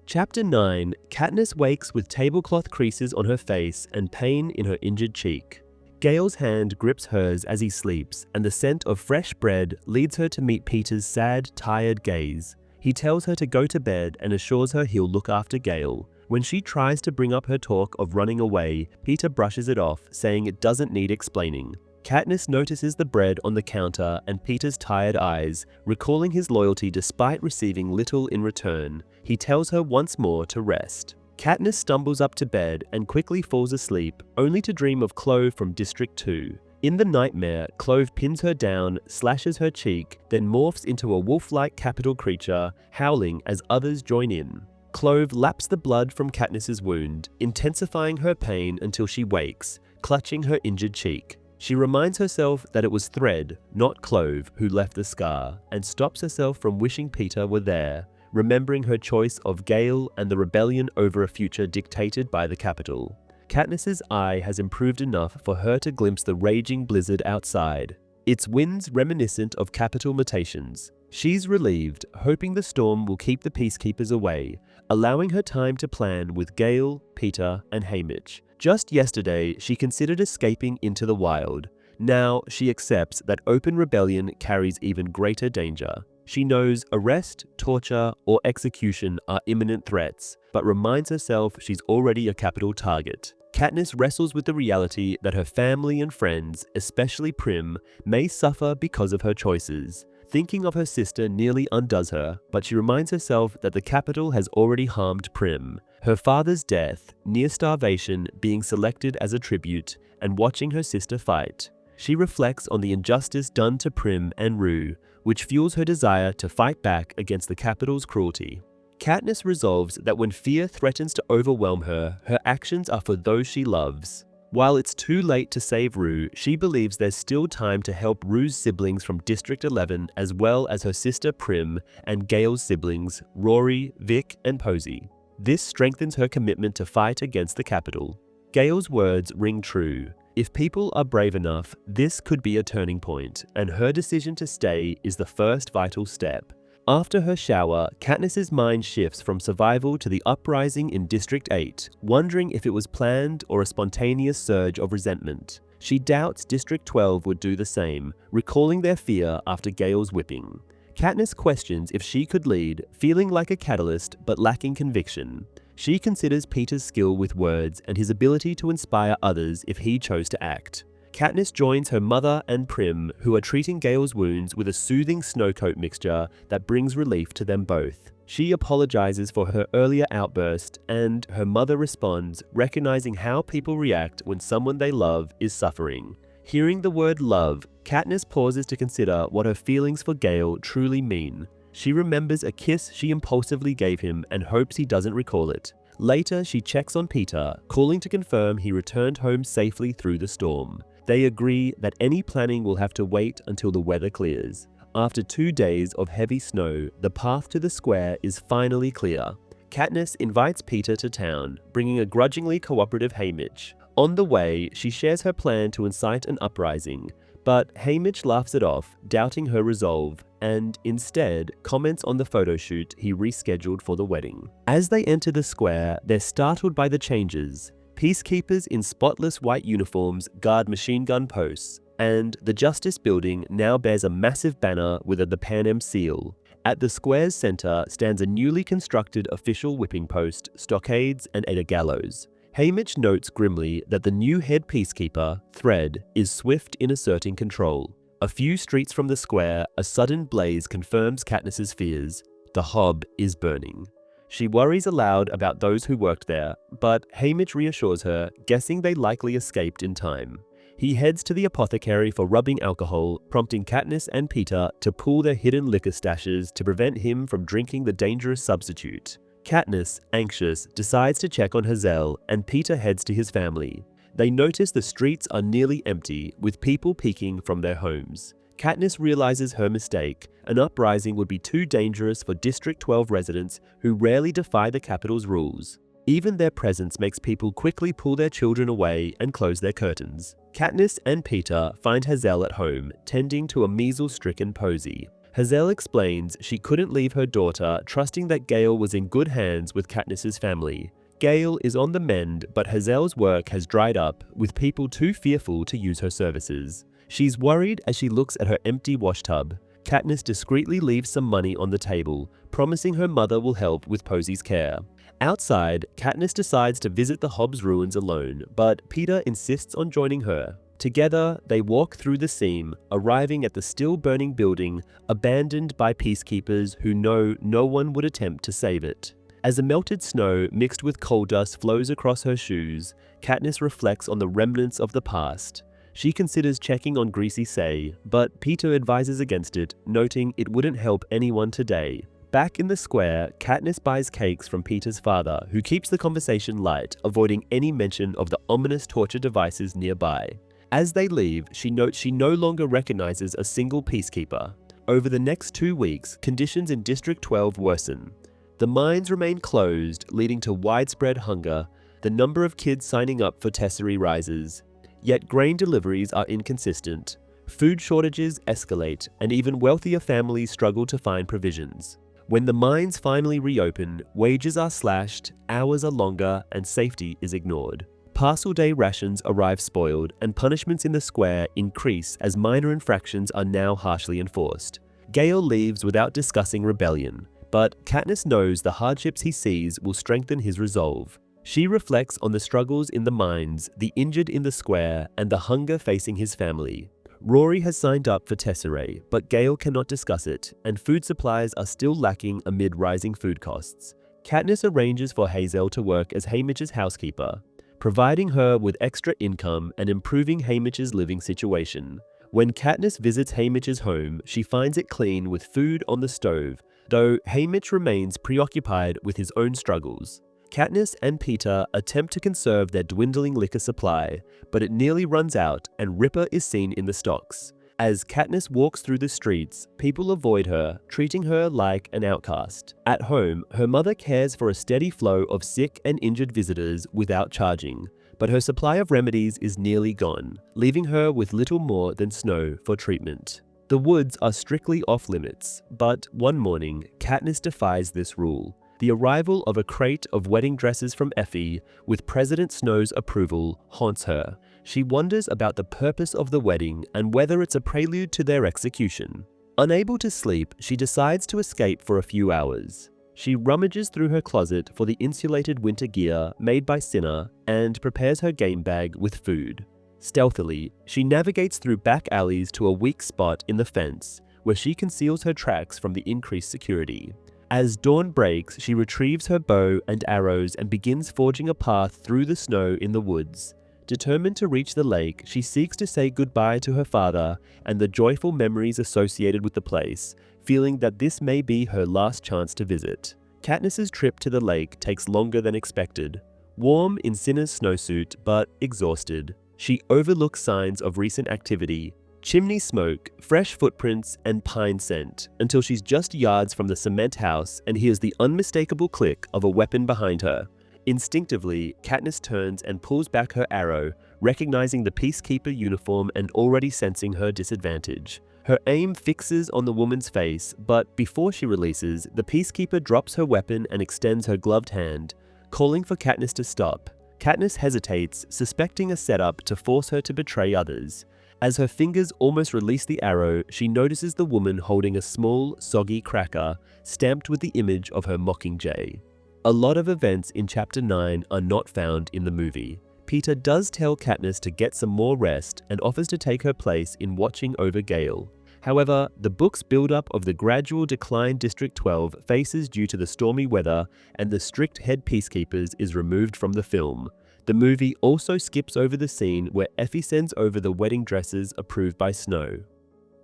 Chapter 9, Katniss wakes with tablecloth creases on her face and pain in her injured cheek. Gale's hand grips hers as he sleeps, and the scent of fresh bread leads her to meet Peter's sad, tired gaze. He tells her to go to bed and assures her he'll look after Gale. When she tries to bring up her talk of running away, Peter brushes it off, saying it doesn't need explaining. Katniss notices the bread on the counter and Peter's tired eyes, recalling his loyalty despite receiving little in return. He tells her once more to rest. Katniss stumbles up to bed and quickly falls asleep, only to dream of Clove from District 2. In the nightmare, Clove pins her down, slashes her cheek, then morphs into a wolf-like capital creature, howling as others join in. Clove laps the blood from Katniss's wound, intensifying her pain until she wakes, clutching her injured cheek. She reminds herself that it was Thread, not Clove, who left the scar, and stops herself from wishing Peter were there, remembering her choice of Gale and the rebellion over a future dictated by the Capitol. Katniss's eye has improved enough for her to glimpse the raging blizzard outside, its winds reminiscent of Capitol mutations. She's relieved, hoping the storm will keep the Peacekeepers away, allowing her time to plan with Gale, Peter, and Haymitch. Just yesterday, she considered escaping into the wild. Now, she accepts that open rebellion carries even greater danger. She knows arrest, torture, or execution are imminent threats, but reminds herself she's already a capital target. Katniss wrestles with the reality that her family and friends, especially Prim, may suffer because of her choices. Thinking of her sister nearly undoes her, but she reminds herself that the Capitol has already harmed Prim. Her father's death, near starvation, being selected as a tribute, and watching her sister fight. She reflects on the injustice done to Prim and Rue, which fuels her desire to fight back against the Capitol's cruelty. Katniss resolves that when fear threatens to overwhelm her, her actions are for those she loves. While it's too late to save Rue, she believes there's still time to help Rue's siblings from District 11 as well as her sister Prim and Gale's siblings, Rory, Vic, and Posey. This strengthens her commitment to fight against the Capitol. Gale's words ring true. If people are brave enough, this could be a turning point, and her decision to stay is the first vital step. After her shower, Katniss's mind shifts from survival to the uprising in District 8, wondering if it was planned or a spontaneous surge of resentment. She doubts District 12 would do the same, recalling their fear after Gale's whipping. Katniss questions if she could lead, feeling like a catalyst but lacking conviction. She considers Peter's skill with words and his ability to inspire others if he chose to act. Katniss joins her mother and Prim, who are treating Gale's wounds with a soothing snowcoat mixture that brings relief to them both. She apologizes for her earlier outburst, and her mother responds, recognizing how people react when someone they love is suffering. Hearing the word love, Katniss pauses to consider what her feelings for Gale truly mean. She remembers a kiss she impulsively gave him and hopes he doesn't recall it. Later, she checks on Peter, calling to confirm he returned home safely through the storm. They agree that any planning will have to wait until the weather clears. After 2 days of heavy snow, the path to the square is finally clear. Katniss invites Peter to town, bringing a grudgingly cooperative Haymitch. On the way, she shares her plan to incite an uprising, but Haymitch laughs it off, doubting her resolve, and instead comments on the photo shoot he rescheduled for the wedding. As they enter the square, they're startled by the changes. Peacekeepers in spotless white uniforms guard machine gun posts, and the Justice Building now bears a massive banner with the Panem seal. At the square's center stands a newly constructed official whipping post, stockades, and a gallows. Haymitch notes grimly that the new head peacekeeper, Thread, is swift in asserting control. A few streets from the square, a sudden blaze confirms Katniss's fears. The hob is burning. She worries aloud about those who worked there, but Haymitch reassures her, guessing they likely escaped in time. He heads to the apothecary for rubbing alcohol, prompting Katniss and Peter to pull their hidden liquor stashes to prevent him from drinking the dangerous substitute. Katniss, anxious, decides to check on Hazel, and Peter heads to his family. They notice the streets are nearly empty, with people peeking from their homes. Katniss realizes her mistake. An uprising would be too dangerous for District 12 residents who rarely defy the Capitol's rules. Even their presence makes people quickly pull their children away and close their curtains. Katniss and Peter find Hazel at home, tending to a measles-stricken Posey. Hazel explains she couldn't leave her daughter, trusting that Gale was in good hands with Katniss's family. Gale is on the mend, but Hazel's work has dried up, with people too fearful to use her services. She's worried as she looks at her empty washtub. Katniss discreetly leaves some money on the table, promising her mother will help with Posey's care. Outside, Katniss decides to visit the Hobbs ruins alone, but Peter insists on joining her. Together, they walk through the seam, arriving at the still-burning building, abandoned by peacekeepers who know no one would attempt to save it. As the melted snow mixed with coal dust flows across her shoes, Katniss reflects on the remnants of the past. She considers checking on Greasy Say, but Peter advises against it, noting it wouldn't help anyone today. Back in the square, Katniss buys cakes from Peter's father, who keeps the conversation light, avoiding any mention of the ominous torture devices nearby. As they leave, she notes she no longer recognizes a single peacekeeper. Over the next 2 weeks, conditions in District 12 worsen. The mines remain closed, leading to widespread hunger. The number of kids signing up for Tesserae rises. Yet grain deliveries are inconsistent. Food shortages escalate, and even wealthier families struggle to find provisions. When the mines finally reopen, wages are slashed, hours are longer, and safety is ignored. Parcel day rations arrive spoiled, and punishments in the square increase as minor infractions are now harshly enforced. Gale leaves without discussing rebellion, but Katniss knows the hardships he sees will strengthen his resolve. She reflects on the struggles in the mines, the injured in the square, and the hunger facing his family. Rory has signed up for Tesserae, but Gale cannot discuss it, and food supplies are still lacking amid rising food costs. Katniss arranges for Hazel to work as Haymitch's housekeeper, providing her with extra income and improving Haymitch's living situation. When Katniss visits Haymitch's home, she finds it clean with food on the stove, though Haymitch remains preoccupied with his own struggles. Katniss and Peter attempt to conserve their dwindling liquor supply, but it nearly runs out and Ripper is seen in the stocks. As Katniss walks through the streets, people avoid her, treating her like an outcast. At home, her mother cares for a steady flow of sick and injured visitors without charging, but her supply of remedies is nearly gone, leaving her with little more than snow for treatment. The woods are strictly off-limits, but one morning, Katniss defies this rule. The arrival of a crate of wedding dresses from Effie, with President Snow's approval, haunts her. She wonders about the purpose of the wedding and whether it's a prelude to their execution. Unable to sleep, she decides to escape for a few hours. She rummages through her closet for the insulated winter gear made by Cinna and prepares her game bag with food. Stealthily, she navigates through back alleys to a weak spot in the fence, where she conceals her tracks from the increased security. As dawn breaks, she retrieves her bow and arrows and begins forging a path through the snow in the woods. Determined to reach the lake, she seeks to say goodbye to her father and the joyful memories associated with the place, feeling that this may be her last chance to visit. Katniss's trip to the lake takes longer than expected. Warm in Cinna's snowsuit, but exhausted, she overlooks signs of recent activity, chimney smoke, fresh footprints, and pine scent, until she's just yards from the cement house and hears the unmistakable click of a weapon behind her. Instinctively, Katniss turns and pulls back her arrow, recognizing the peacekeeper uniform and already sensing her disadvantage. Her aim fixes on the woman's face, but before she releases, the peacekeeper drops her weapon and extends her gloved hand, calling for Katniss to stop. Katniss hesitates, suspecting a setup to force her to betray others. As her fingers almost release the arrow, she notices the woman holding a small, soggy cracker, stamped with the image of her Mockingjay. A lot of events in Chapter 9 are not found in the movie. Peter does tell Katniss to get some more rest and offers to take her place in watching over Gale. However, the book's build-up of the gradual decline District 12 faces due to the stormy weather and the strict head peacekeepers is removed from the film. The movie also skips over the scene where Effie sends over the wedding dresses approved by Snow.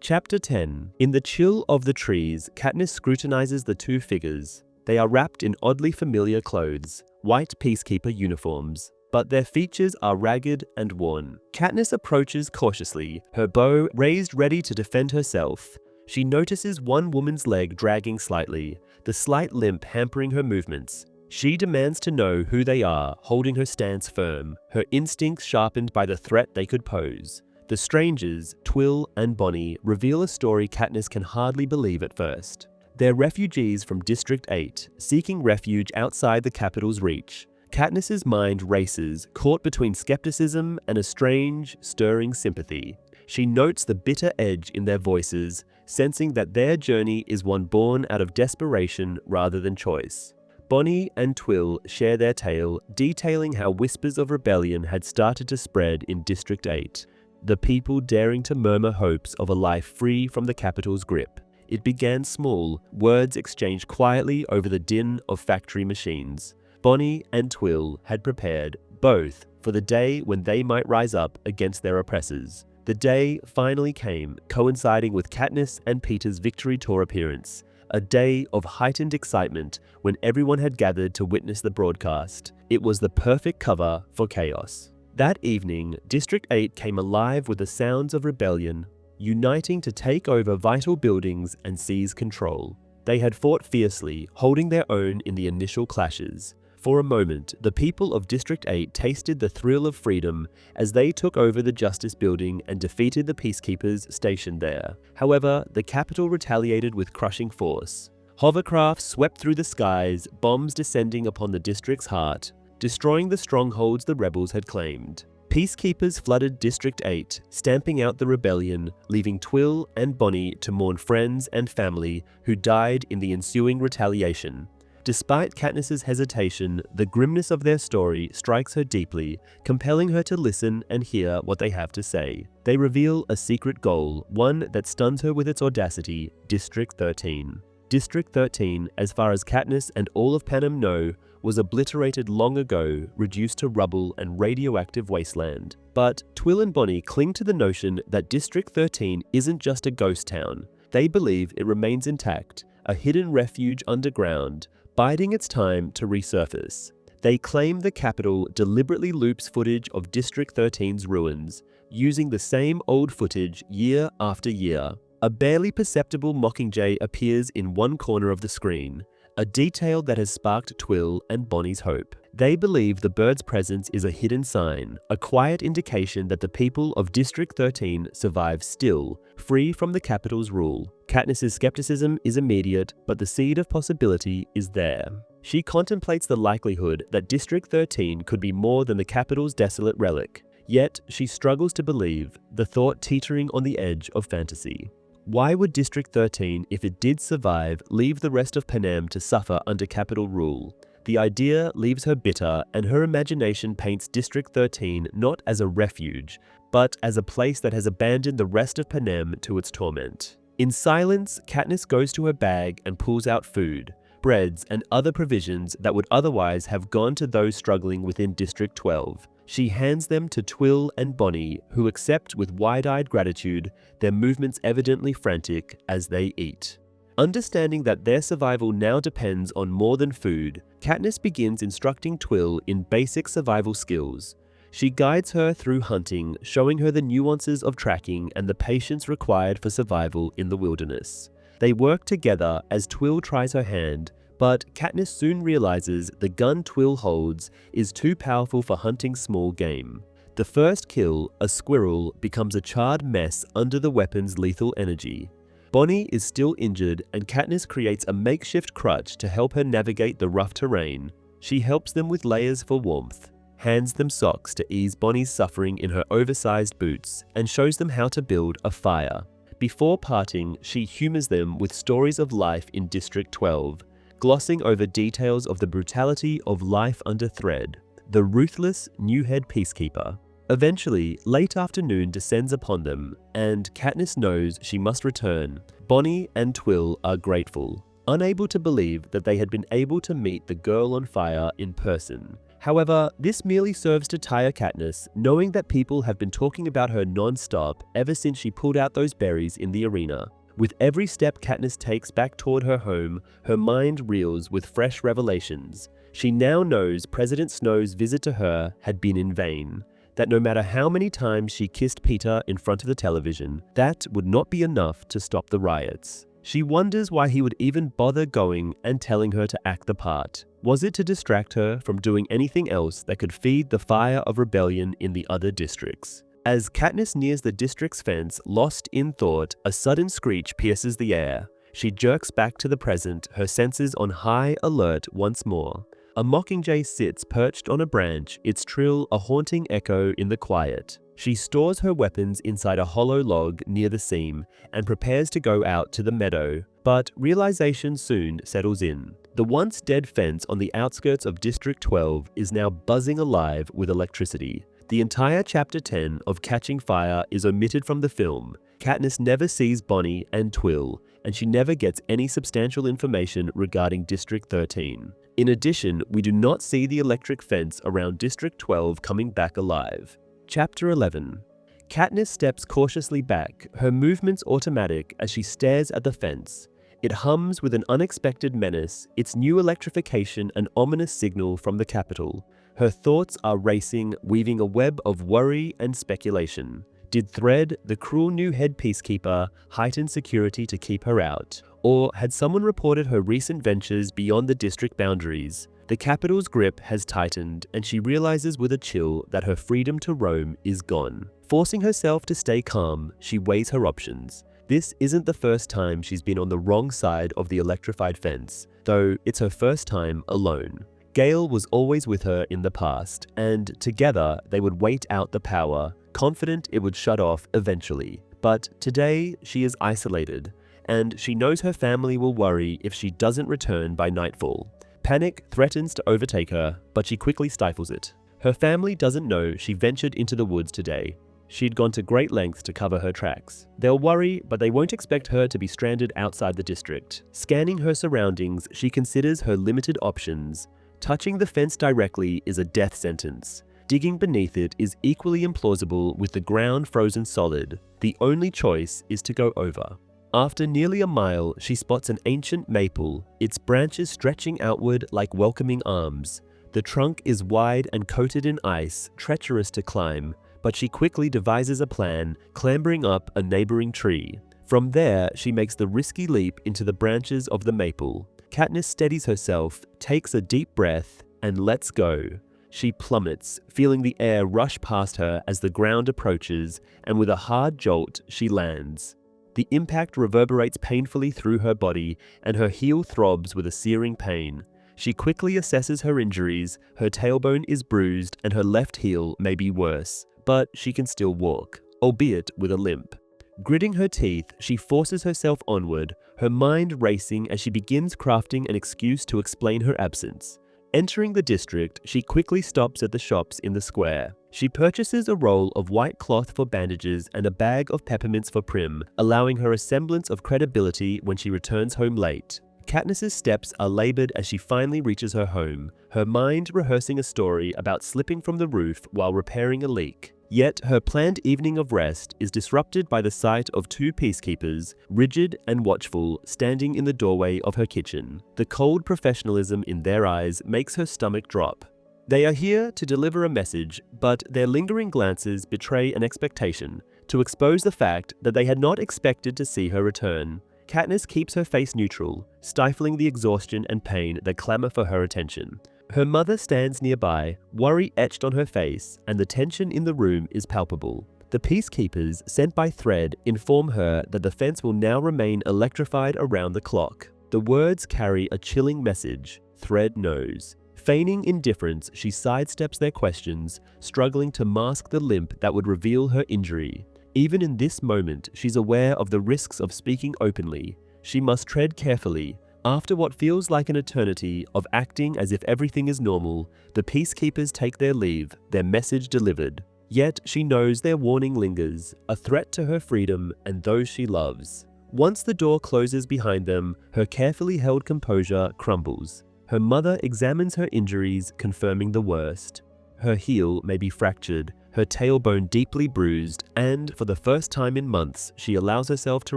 Chapter 10. In the chill of the trees, Katniss scrutinizes the two figures. They are wrapped in oddly familiar clothes, white peacekeeper uniforms, but their features are ragged and worn. Katniss approaches cautiously, her bow raised ready to defend herself. She notices one woman's leg dragging slightly, the slight limp hampering her movements. She demands to know who they are, holding her stance firm, her instincts sharpened by the threat they could pose. The strangers, Twill and Bonnie, reveal a story Katniss can hardly believe at first. They're refugees from District 8, seeking refuge outside the capital's reach. Katniss's mind races, caught between skepticism and a strange, stirring sympathy. She notes the bitter edge in their voices, sensing that their journey is one born out of desperation rather than choice. Bonnie and Twill share their tale, detailing how whispers of rebellion had started to spread in District 8, the people daring to murmur hopes of a life free from the capital's grip. It began small, words exchanged quietly over the din of factory machines. Bonnie and Twill had prepared, both, for the day when they might rise up against their oppressors. The day finally came, coinciding with Katniss and Peter's Victory Tour appearance. A day of heightened excitement when everyone had gathered to witness the broadcast. It was the perfect cover for chaos. That evening, District 8 came alive with the sounds of rebellion, uniting to take over vital buildings and seize control. They had fought fiercely, holding their own in the initial clashes. For a moment, the people of District 8 tasted the thrill of freedom as they took over the Justice Building and defeated the peacekeepers stationed there. However, the capital retaliated with crushing force. Hovercrafts swept through the skies, bombs descending upon the district's heart, destroying the strongholds the rebels had claimed. Peacekeepers flooded District 8, stamping out the rebellion, leaving Twill and Bonnie to mourn friends and family who died in the ensuing retaliation. Despite Katniss's hesitation, the grimness of their story strikes her deeply, compelling her to listen and hear what they have to say. They reveal a secret goal, one that stuns her with its audacity: District 13. District 13, as far as Katniss and all of Panem know, was obliterated long ago, reduced to rubble and radioactive wasteland. But Twill and Bonnie cling to the notion that District 13 isn't just a ghost town. They believe it remains intact, a hidden refuge underground, biding its time to resurface. They claim the capital deliberately loops footage of District 13's ruins, using the same old footage year after year. A barely perceptible Mockingjay appears in one corner of the screen, a detail that has sparked Twill and Bonnie's hope. They believe the bird's presence is a hidden sign, a quiet indication that the people of District 13 survive still, free from the capital's rule. Katniss's skepticism is immediate, but the seed of possibility is there. She contemplates the likelihood that District 13 could be more than the capital's desolate relic. Yet, she struggles to believe, the thought teetering on the edge of fantasy. Why would District 13, if it did survive, leave the rest of Panem to suffer under capital rule? The idea leaves her bitter, and her imagination paints District 13 not as a refuge, but as a place that has abandoned the rest of Panem to its torment. In silence, Katniss goes to her bag and pulls out food, breads, and other provisions that would otherwise have gone to those struggling within District 12. She hands them to Twill and Bonnie, who accept with wide-eyed gratitude, their movements evidently frantic as they eat. Understanding that their survival now depends on more than food, Katniss begins instructing Twill in basic survival skills. She guides her through hunting, showing her the nuances of tracking and the patience required for survival in the wilderness. They work together as Twill tries her hand, but Katniss soon realizes the gun Twill holds is too powerful for hunting small game. The first kill, a squirrel, becomes a charred mess under the weapon's lethal energy. Bonnie is still injured, and Katniss creates a makeshift crutch to help her navigate the rough terrain. She helps them with layers for warmth, hands them socks to ease Bonnie's suffering in her oversized boots, and shows them how to build a fire. Before parting, she humors them with stories of life in District 12, glossing over details of the brutality of life under thread. The ruthless new head peacekeeper. Eventually, late afternoon descends upon them, and Katniss knows she must return. Bonnie and Twill are grateful, unable to believe that they had been able to meet the girl on fire in person. However, this merely serves to tire Katniss, knowing that people have been talking about her non-stop ever since she pulled out those berries in the arena. With every step Katniss takes back toward her home, her mind reels with fresh revelations. She now knows President Snow's visit to her had been in vain, that no matter how many times she kissed Peter in front of the television, that would not be enough to stop the riots. She wonders why he would even bother going and telling her to act the part. Was it to distract her from doing anything else that could feed the fire of rebellion in the other districts? As Katniss nears the district's fence, lost in thought, a sudden screech pierces the air. She jerks back to the present, her senses on high alert once more. A mockingjay sits perched on a branch, its trill a haunting echo in the quiet. She stores her weapons inside a hollow log near the seam and prepares to go out to the meadow, but realization soon settles in. The once dead fence on the outskirts of District 12 is now buzzing alive with electricity. The entire Chapter 10 of Catching Fire is omitted from the film. Katniss never sees Bonnie and Twill, and she never gets any substantial information regarding District 13. In addition, we do not see the electric fence around District 12 coming back alive. Chapter 11. Katniss steps cautiously back, her movements automatic as she stares at the fence. It hums with an unexpected menace, its new electrification an ominous signal from the capital. Her thoughts are racing, weaving a web of worry and speculation. Did Thread, the cruel new head peacekeeper, heighten security to keep her out? Or had someone reported her recent ventures beyond the district boundaries? The capital's grip has tightened, and she realizes with a chill that her freedom to roam is gone. Forcing herself to stay calm, she weighs her options. This isn't the first time she's been on the wrong side of the electrified fence, though it's her first time alone. Gale was always with her in the past, and together they would wait out the power, confident it would shut off eventually. But today she is isolated, and she knows her family will worry if she doesn't return by nightfall. Panic threatens to overtake her, but she quickly stifles it. Her family doesn't know she ventured into the woods today. She'd gone to great lengths to cover her tracks. They'll worry, but they won't expect her to be stranded outside the district. Scanning her surroundings, she considers her limited options. Touching the fence directly is a death sentence. Digging beneath it is equally implausible with the ground frozen solid. The only choice is to go over. After nearly a mile, she spots an ancient maple, its branches stretching outward like welcoming arms. The trunk is wide and coated in ice, treacherous to climb, but she quickly devises a plan, clambering up a neighboring tree. From there, she makes the risky leap into the branches of the maple. Katniss steadies herself, takes a deep breath, and lets go. She plummets, feeling the air rush past her as the ground approaches, and with a hard jolt, she lands. The impact reverberates painfully through her body, and her heel throbs with a searing pain. She quickly assesses her injuries, her tailbone is bruised, and her left heel may be worse, but she can still walk, albeit with a limp. Gritting her teeth, she forces herself onward, her mind racing as she begins crafting an excuse to explain her absence. Entering the district, she quickly stops at the shops in the square. She purchases a roll of white cloth for bandages and a bag of peppermints for Prim, allowing her a semblance of credibility when she returns home late. Katniss's steps are labored as she finally reaches her home, her mind rehearsing a story about slipping from the roof while repairing a leak. Yet her planned evening of rest is disrupted by the sight of two peacekeepers, rigid and watchful, standing in the doorway of her kitchen. The cold professionalism in their eyes makes her stomach drop. They are here to deliver a message, but their lingering glances betray an expectation, to expose the fact that they had not expected to see her return. Katniss keeps her face neutral, stifling the exhaustion and pain that clamor for her attention. Her mother stands nearby, worry etched on her face, and the tension in the room is palpable. The peacekeepers sent by Thread inform her that the fence will now remain electrified around the clock. The words carry a chilling message. Thread knows. Feigning indifference, she sidesteps their questions, struggling to mask the limp that would reveal her injury. Even in this moment, she's aware of the risks of speaking openly. She must tread carefully. After what feels like an eternity of acting as if everything is normal, the peacekeepers take their leave, their message delivered. Yet she knows their warning lingers, a threat to her freedom and those she loves. Once the door closes behind them, her carefully held composure crumbles. Her mother examines her injuries, confirming the worst. Her heel may be fractured, her tailbone deeply bruised, and for the first time in months, she allows herself to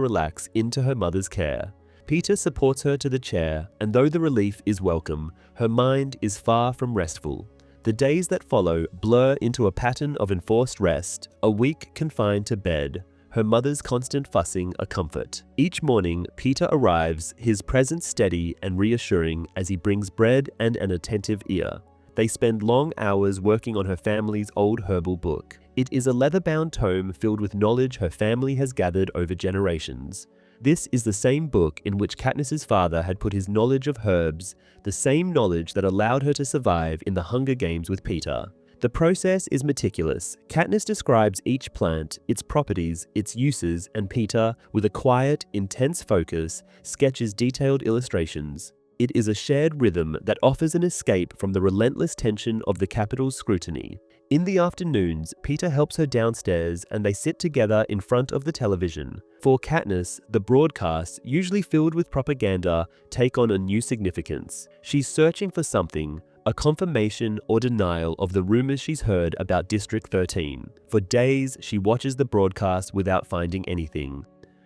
relax into her mother's care. Peter supports her to the chair, and though the relief is welcome, her mind is far from restful. The days that follow blur into a pattern of enforced rest, a week confined to bed. her mother's constant fussing a comfort. Each morning, Peter arrives, his presence steady and reassuring as he brings bread and an attentive ear. They spend long hours working on her family's old herbal book. It is a leather-bound tome filled with knowledge her family has gathered over generations. This is the same book in which Katniss's father had put his knowledge of herbs, the same knowledge that allowed her to survive in the Hunger Games with Peter. The process is meticulous. Katniss describes each plant, its properties, its uses, and Peter, with a quiet, intense focus, sketches detailed illustrations. It is a shared rhythm that offers an escape from the relentless tension of the Capitol's scrutiny. In the afternoons, Peter helps her downstairs and they sit together in front of the television. For Katniss, the broadcasts, usually filled with propaganda, take on a new significance. She's searching for something, a confirmation or denial of the rumors she's heard about District 13. For days, she watches the broadcast without finding anything.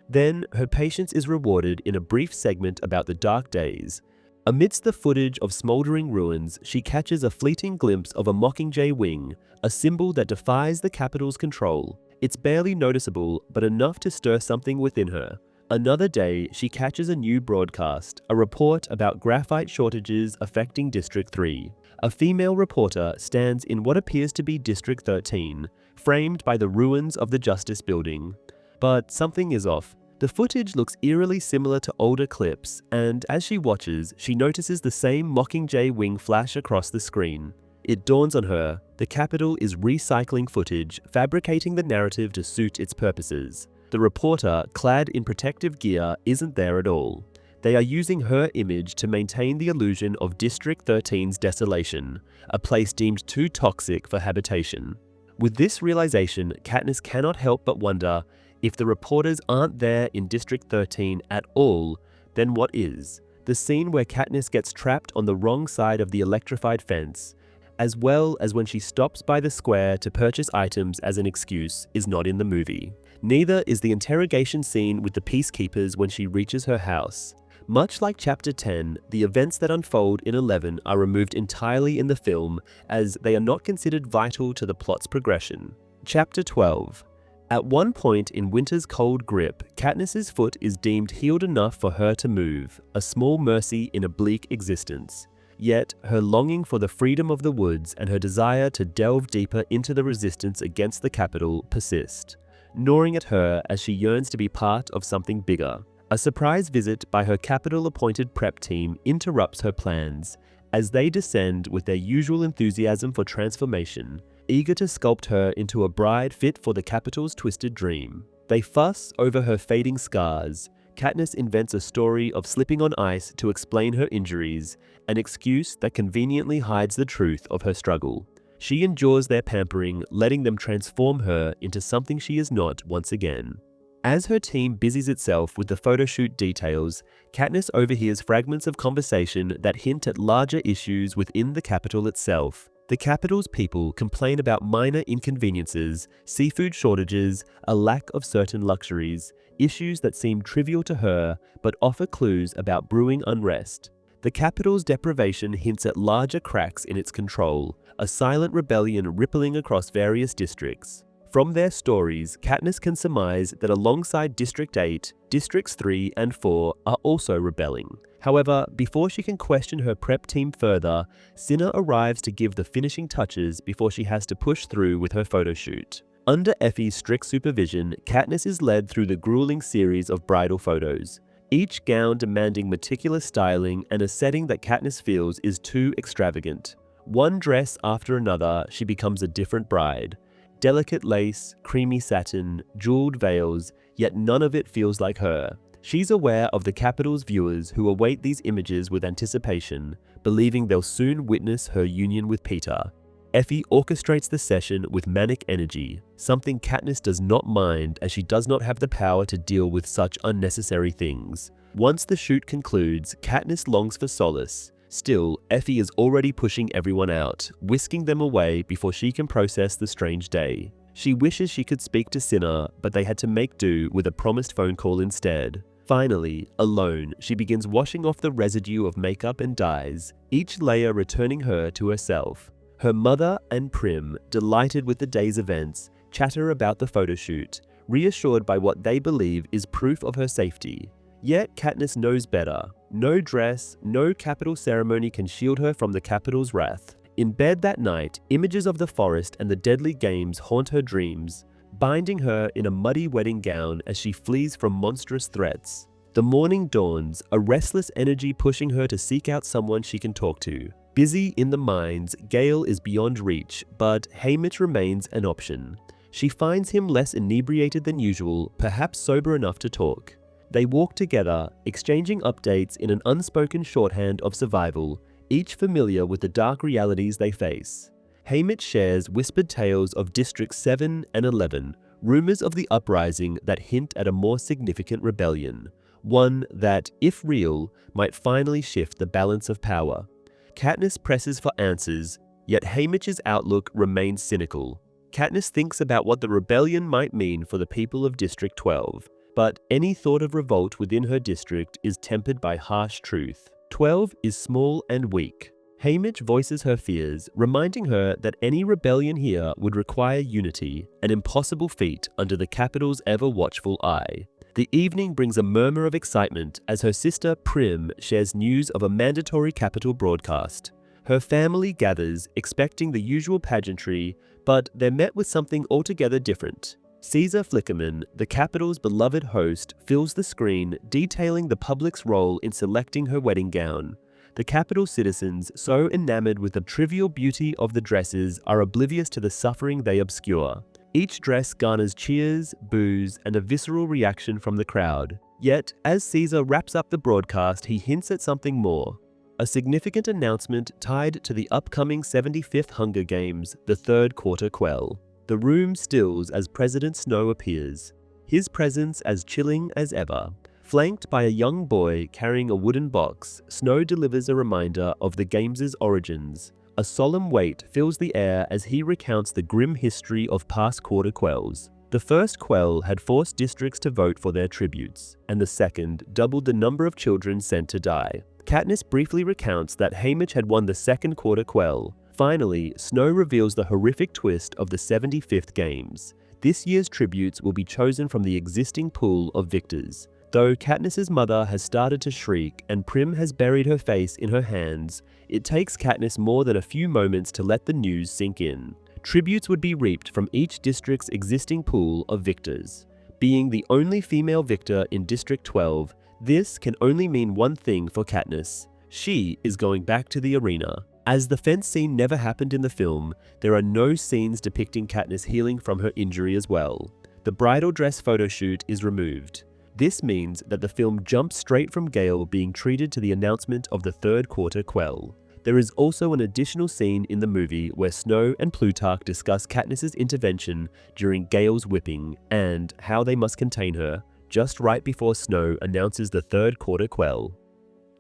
Then, her patience is rewarded in a brief segment about the dark days. Amidst the footage of smoldering ruins, she catches a fleeting glimpse of a Mockingjay wing, a symbol that defies the Capitol's control. It's barely noticeable, but enough to stir something within her. Another day, she catches a new broadcast, a report about graphite shortages affecting District 3. A female reporter stands in what appears to be District 13, framed by the ruins of the Justice Building. But something is off. The footage looks eerily similar to older clips, and as she watches, she notices the same Mockingjay wing flash across the screen. It dawns on her, the Capitol is recycling footage, fabricating the narrative to suit its purposes. The reporter, clad in protective gear, isn't there at all. They are using her image to maintain the illusion of District 13's desolation, a place deemed too toxic for habitation. With this realization, Katniss cannot help but wonder, if the reporters aren't there in District 13 at all, then what is? The scene where Katniss gets trapped on the wrong side of the electrified fence, as well as when she stops by the square to purchase items as an excuse, is not in the movie. Neither is the interrogation scene with the Peacekeepers when she reaches her house. Much like Chapter 10, the events that unfold in 11 are removed entirely in the film, as they are not considered vital to the plot's progression. Chapter 12. At one point in winter's cold grip, Katniss's foot is deemed healed enough for her to move, a small mercy in a bleak existence. Yet, her longing for the freedom of the woods and her desire to delve deeper into the resistance against the Capitol persist, gnawing at her as she yearns to be part of something bigger. A surprise visit by her Capitol-appointed prep team interrupts her plans, as they descend with their usual enthusiasm for transformation, eager to sculpt her into a bride fit for the Capitol's twisted dream. They fuss over her fading scars. Katniss invents a story of slipping on ice to explain her injuries, an excuse that conveniently hides the truth of her struggle. She endures their pampering, letting them transform her into something she is not once again. As her team busies itself with the photoshoot details, Katniss overhears fragments of conversation that hint at larger issues within the Capitol itself. The Capitol's people complain about minor inconveniences, seafood shortages, a lack of certain luxuries, issues that seem trivial to her but offer clues about brewing unrest. The Capitol's deprivation hints at larger cracks in its control, a silent rebellion rippling across various districts. From their stories, Katniss can surmise that alongside District 8, Districts 3 and 4 are also rebelling. However, before she can question her prep team further, Cinna arrives to give the finishing touches before she has to push through with her photoshoot. Under Effie's strict supervision, Katniss is led through the grueling series of bridal photos, each gown demanding meticulous styling and a setting that Katniss feels is too extravagant. One dress after another, she becomes a different bride. Delicate lace, creamy satin, jeweled veils, yet none of it feels like her. She's aware of the Capitol's viewers who await these images with anticipation, believing they'll soon witness her union with Peter. Effie orchestrates the session with manic energy, something Katniss does not mind as she does not have the power to deal with such unnecessary things. Once the shoot concludes, Katniss longs for solace. Still, Effie is already pushing everyone out, whisking them away before she can process the strange day. She wishes she could speak to Cinna, but they had to make do with a promised phone call instead. Finally, alone, she begins washing off the residue of makeup and dyes, each layer returning her to herself. Her mother and Prim, delighted with the day's events, chatter about the photoshoot, reassured by what they believe is proof of her safety. Yet Katniss knows better. No dress, no capital ceremony can shield her from the Capitol's wrath. In bed that night, images of the forest and the deadly games haunt her dreams, binding her in a muddy wedding gown as she flees from monstrous threats. The morning dawns, a restless energy pushing her to seek out someone she can talk to. Busy in the mines, Gale is beyond reach, but Haymitch remains an option. She finds him less inebriated than usual, perhaps sober enough to talk. They walk together, exchanging updates in an unspoken shorthand of survival, each familiar with the dark realities they face. Haymitch shares whispered tales of Districts 7 and 11, rumors of the uprising that hint at a more significant rebellion, one that, if real, might finally shift the balance of power. Katniss presses for answers, yet Haymitch's outlook remains cynical. Katniss thinks about what the rebellion might mean for the people of District 12, but any thought of revolt within her district is tempered by harsh truth. 12 is small and weak. Haymitch voices her fears, reminding her that any rebellion here would require unity, an impossible feat under the Capitol's ever-watchful eye. The evening brings a murmur of excitement as her sister Prim shares news of a mandatory Capitol broadcast. Her family gathers, expecting the usual pageantry, but they're met with something altogether different. Caesar Flickerman, the Capitol's beloved host, fills the screen, detailing the public's role in selecting her wedding gown. The Capitol citizens, so enamored with the trivial beauty of the dresses, are oblivious to the suffering they obscure. Each dress garners cheers, boos, and a visceral reaction from the crowd. Yet, as Caesar wraps up the broadcast, he hints at something more. A significant announcement tied to the upcoming 75th Hunger Games, the third quarter quell. The room stills as President Snow appears, his presence as chilling as ever. Flanked by a young boy carrying a wooden box, Snow delivers a reminder of the games' origins. A solemn weight fills the air as he recounts the grim history of past quarter quells. The first quell had forced districts to vote for their tributes, and the second doubled the number of children sent to die. Katniss briefly recounts that Haymitch had won the second quarter quell. Finally, Snow reveals the horrific twist of the 75th Games. This year's tributes will be chosen from the existing pool of victors. Though Katniss's mother has started to shriek and Prim has buried her face in her hands, it takes Katniss more than a few moments to let the news sink in. Tributes would be reaped from each district's existing pool of victors. Being the only female victor in District 12, this can only mean one thing for Katniss. She is going back to the arena. As the fence scene never happened in the film, there are no scenes depicting Katniss healing from her injury as well. The bridal dress photo shoot is removed. This means that the film jumps straight from Gale being treated to the announcement of the third quarter quell. There is also an additional scene in the movie where Snow and Plutarch discuss Katniss's intervention during Gale's whipping and how they must contain her, just right before Snow announces the third quarter quell.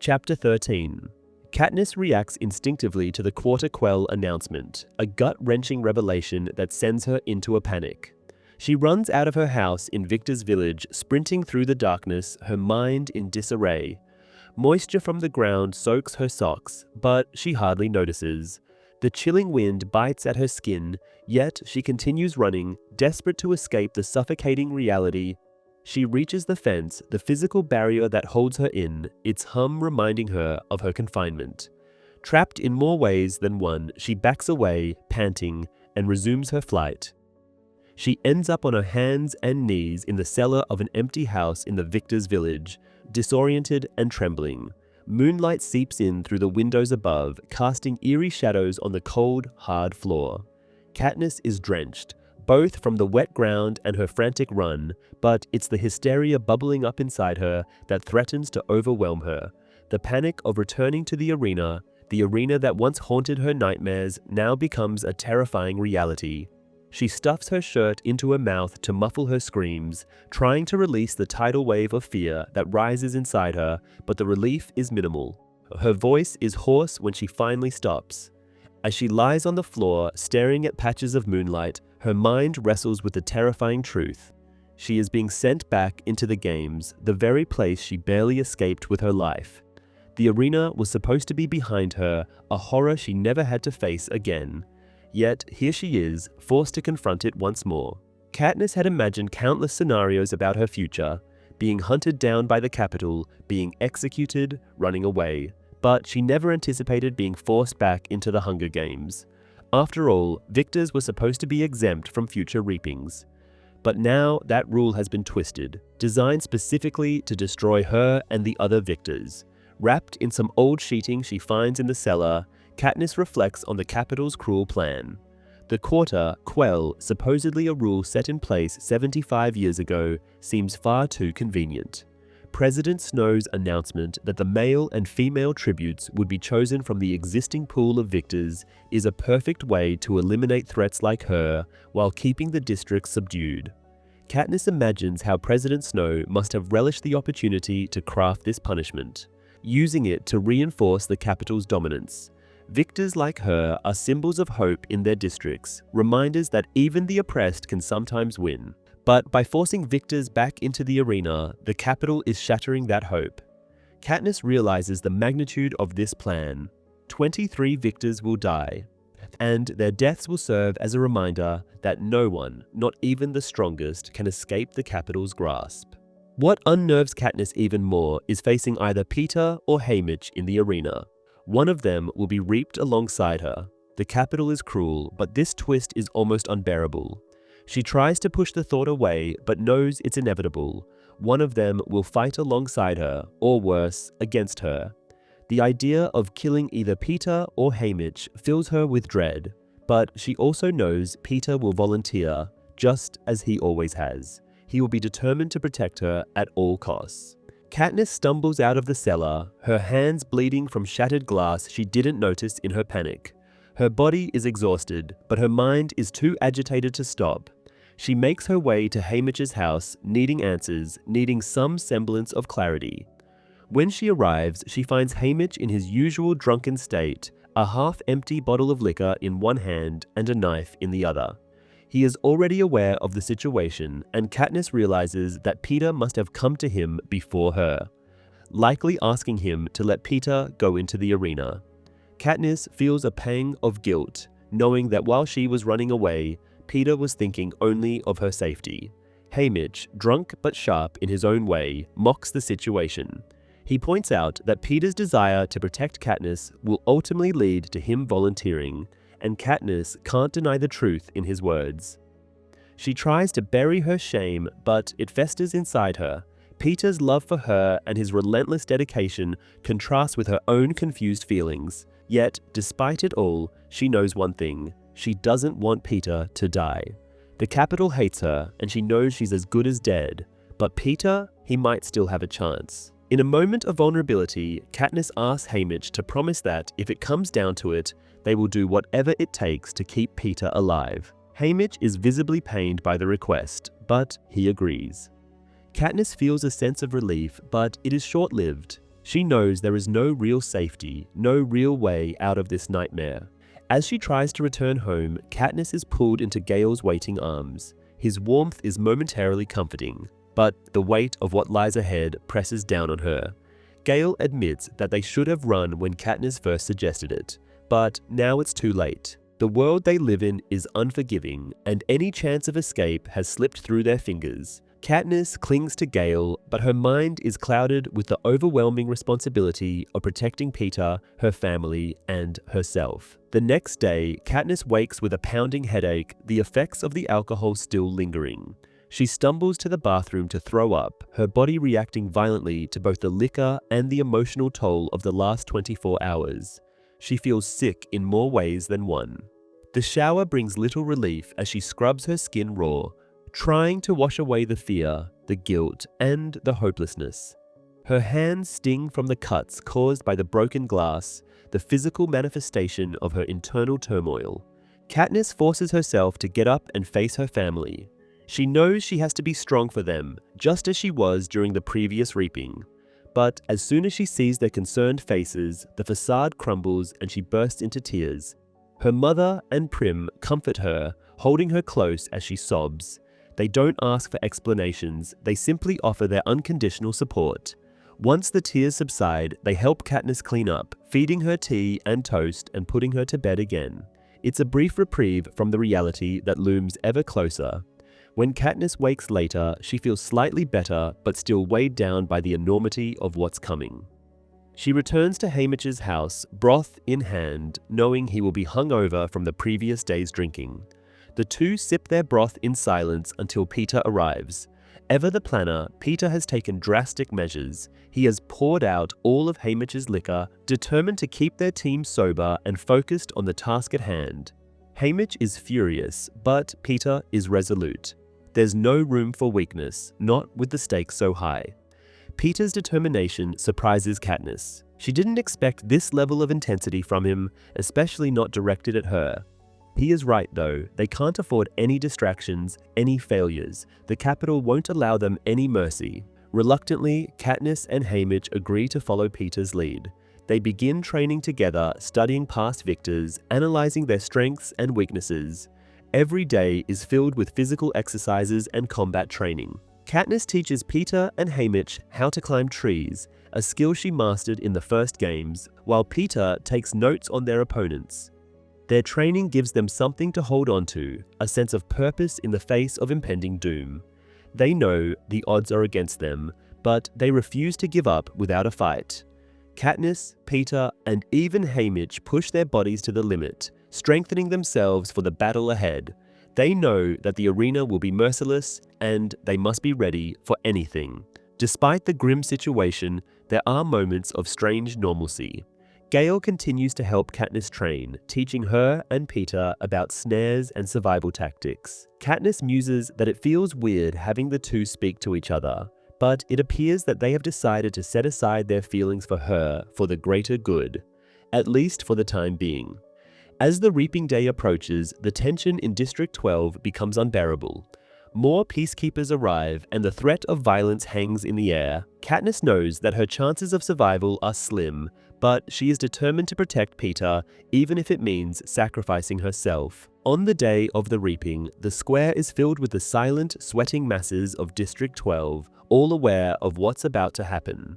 Chapter 13. Katniss reacts instinctively to the quarter quell announcement, a gut-wrenching revelation that sends her into a panic. She runs out of her house in Victor's village, sprinting through the darkness, her mind in disarray. Moisture from the ground soaks her socks, but she hardly notices. The chilling wind bites at her skin, yet she continues running, desperate to escape the suffocating reality. She reaches the fence, the physical barrier that holds her in, its hum reminding her of her confinement. Trapped in more ways than one, she backs away, panting, and resumes her flight. She ends up on her hands and knees in the cellar of an empty house in the Victor's village, disoriented and trembling. Moonlight seeps in through the windows above, casting eerie shadows on the cold, hard floor. Katniss is drenched, both from the wet ground and her frantic run, but it's the hysteria bubbling up inside her that threatens to overwhelm her. The panic of returning to the arena that once haunted her nightmares, now becomes a terrifying reality. She stuffs her shirt into her mouth to muffle her screams, trying to release the tidal wave of fear that rises inside her, but the relief is minimal. Her voice is hoarse when she finally stops. As she lies on the floor, staring at patches of moonlight, her mind wrestles with the terrifying truth. She is being sent back into the games, the very place she barely escaped with her life. The arena was supposed to be behind her, a horror she never had to face again. Yet, here she is, forced to confront it once more. Katniss had imagined countless scenarios about her future, being hunted down by the Capitol, being executed, running away, but she never anticipated being forced back into the Hunger Games. After all, victors were supposed to be exempt from future reapings. But now that rule has been twisted, designed specifically to destroy her and the other victors. Wrapped in some old sheeting she finds in the cellar, Katniss reflects on the Capitol's cruel plan. The quarter, quell, supposedly a rule set in place 75 years ago, seems far too convenient. President Snow's announcement that the male and female tributes would be chosen from the existing pool of victors is a perfect way to eliminate threats like her while keeping the district subdued. Katniss imagines how President Snow must have relished the opportunity to craft this punishment, using it to reinforce the Capitol's dominance. Victors like her are symbols of hope in their districts, reminders that even the oppressed can sometimes win. But by forcing victors back into the arena, the Capitol is shattering that hope. Katniss realizes the magnitude of this plan. 23 victors will die, and their deaths will serve as a reminder that no one, not even the strongest, can escape the Capitol's grasp. What unnerves Katniss even more is facing either Peeta or Haymitch in the arena. One of them will be reaped alongside her. The Capitol is cruel, but this twist is almost unbearable. She tries to push the thought away, but knows it's inevitable. One of them will fight alongside her, or worse, against her. The idea of killing either Peeta or Haymitch fills her with dread, but she also knows Peeta will volunteer, just as he always has. He will be determined to protect her at all costs. Katniss stumbles out of the cellar, her hands bleeding from shattered glass she didn't notice in her panic. Her body is exhausted, but her mind is too agitated to stop. She makes her way to Haymitch's house, needing answers, needing some semblance of clarity. When she arrives, she finds Haymitch in his usual drunken state, a half-empty bottle of liquor in one hand and a knife in the other. He is already aware of the situation, and Katniss realizes that Peeta must have come to him before her, likely asking him to let Peeta go into the arena. Katniss feels a pang of guilt, knowing that while she was running away, Peeta was thinking only of her safety. Haymitch, drunk but sharp in his own way, mocks the situation. He points out that Peeta's desire to protect Katniss will ultimately lead to him volunteering, and Katniss can't deny the truth in his words. She tries to bury her shame, but it festers inside her. Peeta's love for her and his relentless dedication contrast with her own confused feelings. Yet, despite it all, she knows one thing. She doesn't want Peeta to die. The Capitol hates her, and she knows she's as good as dead. But Peeta, he might still have a chance. In a moment of vulnerability, Katniss asks Haymitch to promise that, if it comes down to it, they will do whatever it takes to keep Peeta alive. Haymitch is visibly pained by the request, but he agrees. Katniss feels a sense of relief, but it is short-lived. She knows there is no real safety, no real way out of this nightmare. As she tries to return home, Katniss is pulled into Gale's waiting arms. His warmth is momentarily comforting, but the weight of what lies ahead presses down on her. Gale admits that they should have run when Katniss first suggested it, but now it's too late. The world they live in is unforgiving, and any chance of escape has slipped through their fingers. Katniss clings to Gale, but her mind is clouded with the overwhelming responsibility of protecting Peeta, her family, and herself. The next day, Katniss wakes with a pounding headache, the effects of the alcohol still lingering. She stumbles to the bathroom to throw up, her body reacting violently to both the liquor and the emotional toll of the last 24 hours. She feels sick in more ways than one. The shower brings little relief as she scrubs her skin raw, trying to wash away the fear, the guilt, and the hopelessness. Her hands sting from the cuts caused by the broken glass, the physical manifestation of her internal turmoil. Katniss forces herself to get up and face her family. She knows she has to be strong for them, just as she was during the previous reaping. But as soon as she sees their concerned faces, the facade crumbles and she bursts into tears. Her mother and Prim comfort her, holding her close as she sobs. They don't ask for explanations, they simply offer their unconditional support. Once the tears subside, they help Katniss clean up, feeding her tea and toast and putting her to bed again. It's a brief reprieve from the reality that looms ever closer. When Katniss wakes later, she feels slightly better but still weighed down by the enormity of what's coming. She returns to Haymitch's house, broth in hand, knowing he will be hungover from the previous day's drinking. The two sip their broth in silence until Peter arrives. Ever the planner, Peter has taken drastic measures. He has poured out all of Haymitch's liquor, determined to keep their team sober and focused on the task at hand. Haymitch is furious, but Peter is resolute. There's no room for weakness, not with the stakes so high. Peter's determination surprises Katniss. She didn't expect this level of intensity from him, especially not directed at her. He is right though, they can't afford any distractions, any failures. The Capitol won't allow them any mercy. Reluctantly, Katniss and Haymitch agree to follow Peter's lead. They begin training together, studying past victors, analyzing their strengths and weaknesses. Every day is filled with physical exercises and combat training. Katniss teaches Peter and Haymitch how to climb trees, a skill she mastered in the first games, while Peter takes notes on their opponents. Their training gives them something to hold on to, a sense of purpose in the face of impending doom. They know the odds are against them, but they refuse to give up without a fight. Katniss, Peter, and even Haymitch push their bodies to the limit, strengthening themselves for the battle ahead. They know that the arena will be merciless, and they must be ready for anything. Despite the grim situation, there are moments of strange normalcy. Gale continues to help Katniss train, teaching her and Peter about snares and survival tactics. Katniss muses that it feels weird having the two speak to each other, but it appears that they have decided to set aside their feelings for her for the greater good, at least for the time being. As the Reaping Day approaches, the tension in District 12 becomes unbearable. More peacekeepers arrive and the threat of violence hangs in the air. Katniss knows that her chances of survival are slim, but she is determined to protect Peter, even if it means sacrificing herself. On the day of the reaping, the square is filled with the silent, sweating masses of District 12, all aware of what's about to happen.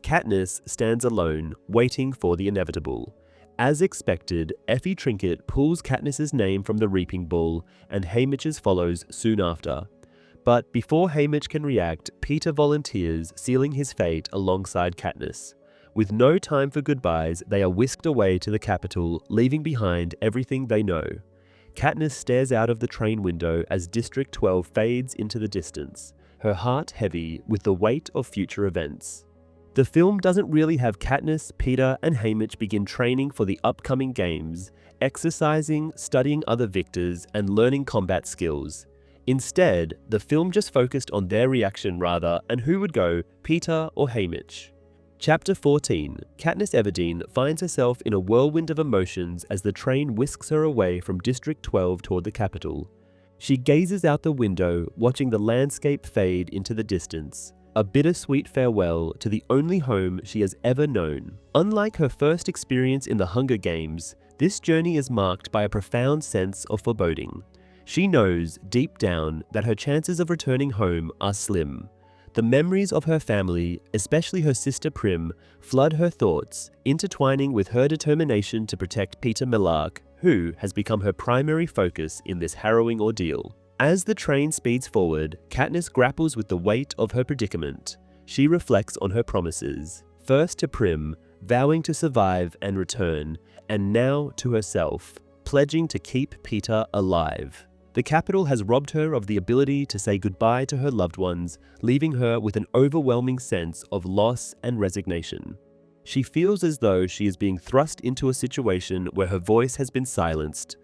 Katniss stands alone, waiting for the inevitable. As expected, Effie Trinket pulls Katniss's name from the reaping bull, and Haymitch's follows soon after. But before Haymitch can react, Peter volunteers, sealing his fate alongside Katniss. With no time for goodbyes, they are whisked away to the Capitol, leaving behind everything they know. Katniss stares out of the train window as District 12 fades into the distance, her heart heavy with the weight of future events. The film doesn't really have Katniss, Peter, and Haymitch begin training for the upcoming games, exercising, studying other victors, and learning combat skills. Instead, the film just focused on their reaction rather and who would go, Peter or Haymitch. Chapter 14, Katniss Everdeen finds herself in a whirlwind of emotions as the train whisks her away from District 12 toward the Capitol. She gazes out the window, watching the landscape fade into the distance. A bittersweet farewell to the only home she has ever known. Unlike her first experience in the Hunger Games, this journey is marked by a profound sense of foreboding. She knows, deep down, that her chances of returning home are slim. The memories of her family, especially her sister Prim, flood her thoughts, intertwining with her determination to protect Peter Millark, who has become her primary focus in this harrowing ordeal. As the train speeds forward, Katniss grapples with the weight of her predicament. She reflects on her promises, first to Prim, vowing to survive and return, and now to herself, pledging to keep Peter alive. The Capitol has robbed her of the ability to say goodbye to her loved ones, leaving her with an overwhelming sense of loss and resignation. She feels as though she is being thrust into a situation where her voice has been silenced,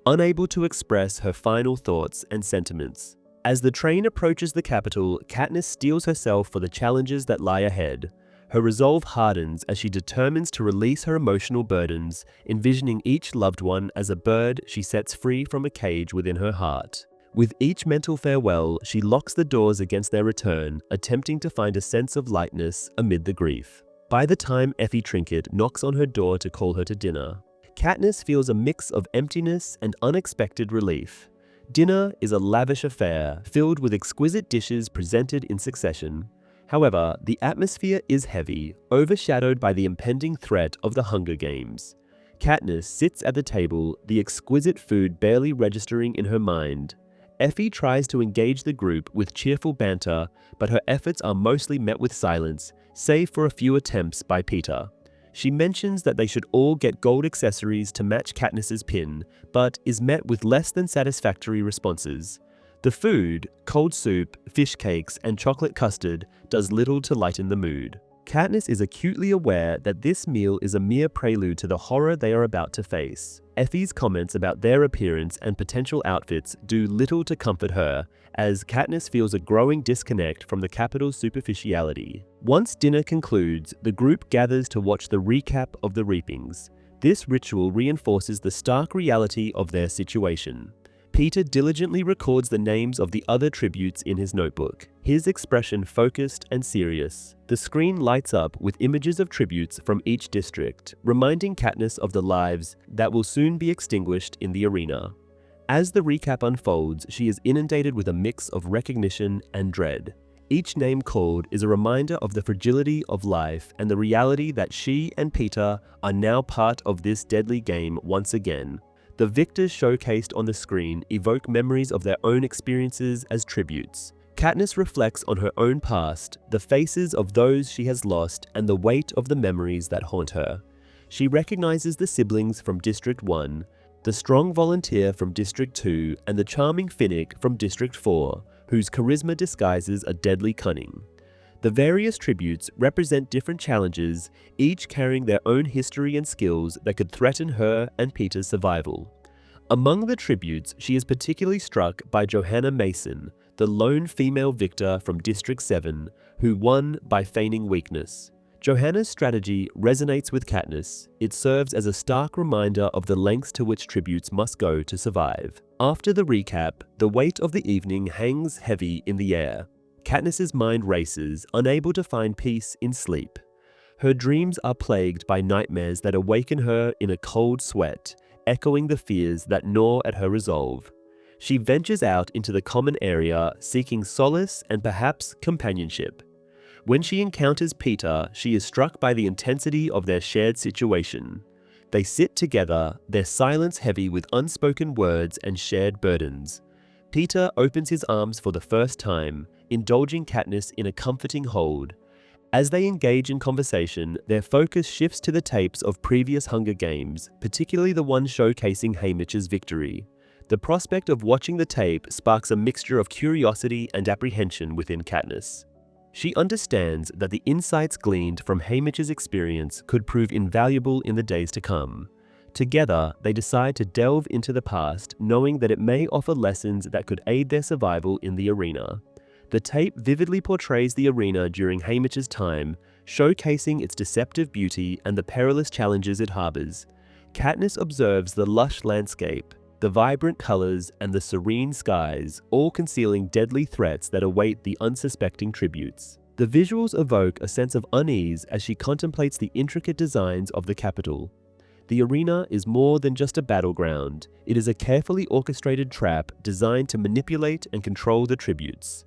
unable to express her final thoughts and sentiments. As the train approaches the Capitol, Katniss steels herself for the challenges that lie ahead. Her resolve hardens as she determines to release her emotional burdens, envisioning each loved one as a bird she sets free from a cage within her heart. With each mental farewell, she locks the doors against their return, attempting to find a sense of lightness amid the grief. By the time Effie Trinket knocks on her door to call her to dinner, Katniss feels a mix of emptiness and unexpected relief. Dinner is a lavish affair, filled with exquisite dishes presented in succession. However, the atmosphere is heavy, overshadowed by the impending threat of the Hunger Games. Katniss sits at the table, the exquisite food barely registering in her mind. Effie tries to engage the group with cheerful banter, but her efforts are mostly met with silence, save for a few attempts by Peter. She mentions that they should all get gold accessories to match Katniss's pin, but is met with less than satisfactory responses. The food, cold soup, fish cakes, and chocolate custard, does little to lighten the mood. Katniss is acutely aware that this meal is a mere prelude to the horror they are about to face. Effie's comments about their appearance and potential outfits do little to comfort her, as Katniss feels a growing disconnect from the capital's superficiality. Once dinner concludes, the group gathers to watch the recap of the reapings. This ritual reinforces the stark reality of their situation. Peter diligently records the names of the other tributes in his notebook, his expression focused and serious. The screen lights up with images of tributes from each district, reminding Katniss of the lives that will soon be extinguished in the arena. As the recap unfolds, she is inundated with a mix of recognition and dread. Each name called is a reminder of the fragility of life and the reality that she and Peter are now part of this deadly game once again. The victors showcased on the screen evoke memories of their own experiences as tributes. Katniss reflects on her own past, the faces of those she has lost, and the weight of the memories that haunt her. She recognizes the siblings from District 1, the strong volunteer from District 2, and the charming Finnick from District 4, whose charisma disguises a deadly cunning. The various tributes represent different challenges, each carrying their own history and skills that could threaten her and Peter's survival. Among the tributes, she is particularly struck by Johanna Mason, the lone female victor from District 7, who won by feigning weakness. Johanna's strategy resonates with Katniss. It serves as a stark reminder of the lengths to which tributes must go to survive. After the recap, the weight of the evening hangs heavy in the air. Katniss's mind races, unable to find peace in sleep. Her dreams are plagued by nightmares that awaken her in a cold sweat, echoing the fears that gnaw at her resolve. She ventures out into the common area, seeking solace and perhaps companionship. When she encounters Peter, she is struck by the intensity of their shared situation. They sit together, their silence heavy with unspoken words and shared burdens. Peter opens his arms for the first time, indulging Katniss in a comforting hold. As they engage in conversation, their focus shifts to the tapes of previous Hunger Games, particularly the one showcasing Haymitch's victory. The prospect of watching the tape sparks a mixture of curiosity and apprehension within Katniss. She understands that the insights gleaned from Haymitch's experience could prove invaluable in the days to come. Together, they decide to delve into the past, knowing that it may offer lessons that could aid their survival in the arena. The tape vividly portrays the arena during Haymitch's time, showcasing its deceptive beauty and the perilous challenges it harbors. Katniss observes the lush landscape, the vibrant colors, and the serene skies, all concealing deadly threats that await the unsuspecting tributes. The visuals evoke a sense of unease as she contemplates the intricate designs of the Capitol. The arena is more than just a battleground. It is a carefully orchestrated trap designed to manipulate and control the tributes.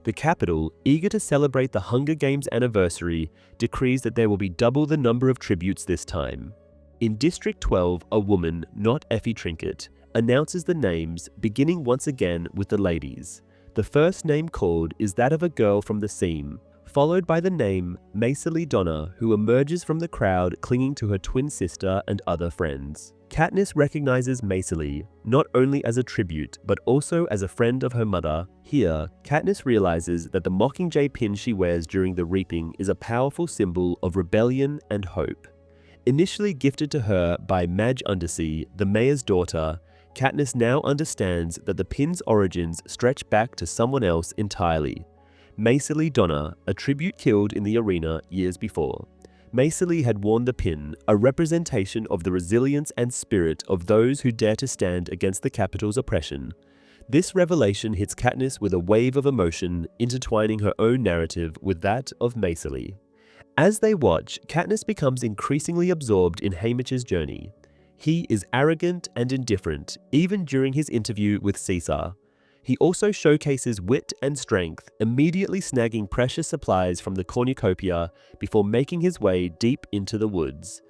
The Capitol, eager to celebrate the Hunger Games anniversary, decrees that there will be double the number of tributes this time. In District 12, a woman, not Effie Trinket, announces the names, beginning once again with the ladies. The first name called is that of a girl from the Seam, followed by the name Maisily Donna, who emerges from the crowd clinging to her twin sister and other friends. Katniss recognizes Maisily, not only as a tribute, but also as a friend of her mother. Here, Katniss realizes that the Mockingjay pin she wears during the reaping is a powerful symbol of rebellion and hope. Initially gifted to her by Madge Undersea, the mayor's daughter, Katniss now understands that the pin's origins stretch back to someone else entirely. Maisily Donna, a tribute killed in the arena years before. Maisily had worn the pin, a representation of the resilience and spirit of those who dare to stand against the Capitol's oppression. This revelation hits Katniss with a wave of emotion, intertwining her own narrative with that of Maisily. As they watch, Katniss becomes increasingly absorbed in Haymitch's journey. He is arrogant and indifferent, even during his interview with Caesar. He also showcases wit and strength, immediately snagging precious supplies from the cornucopia before making his way deep into the woods.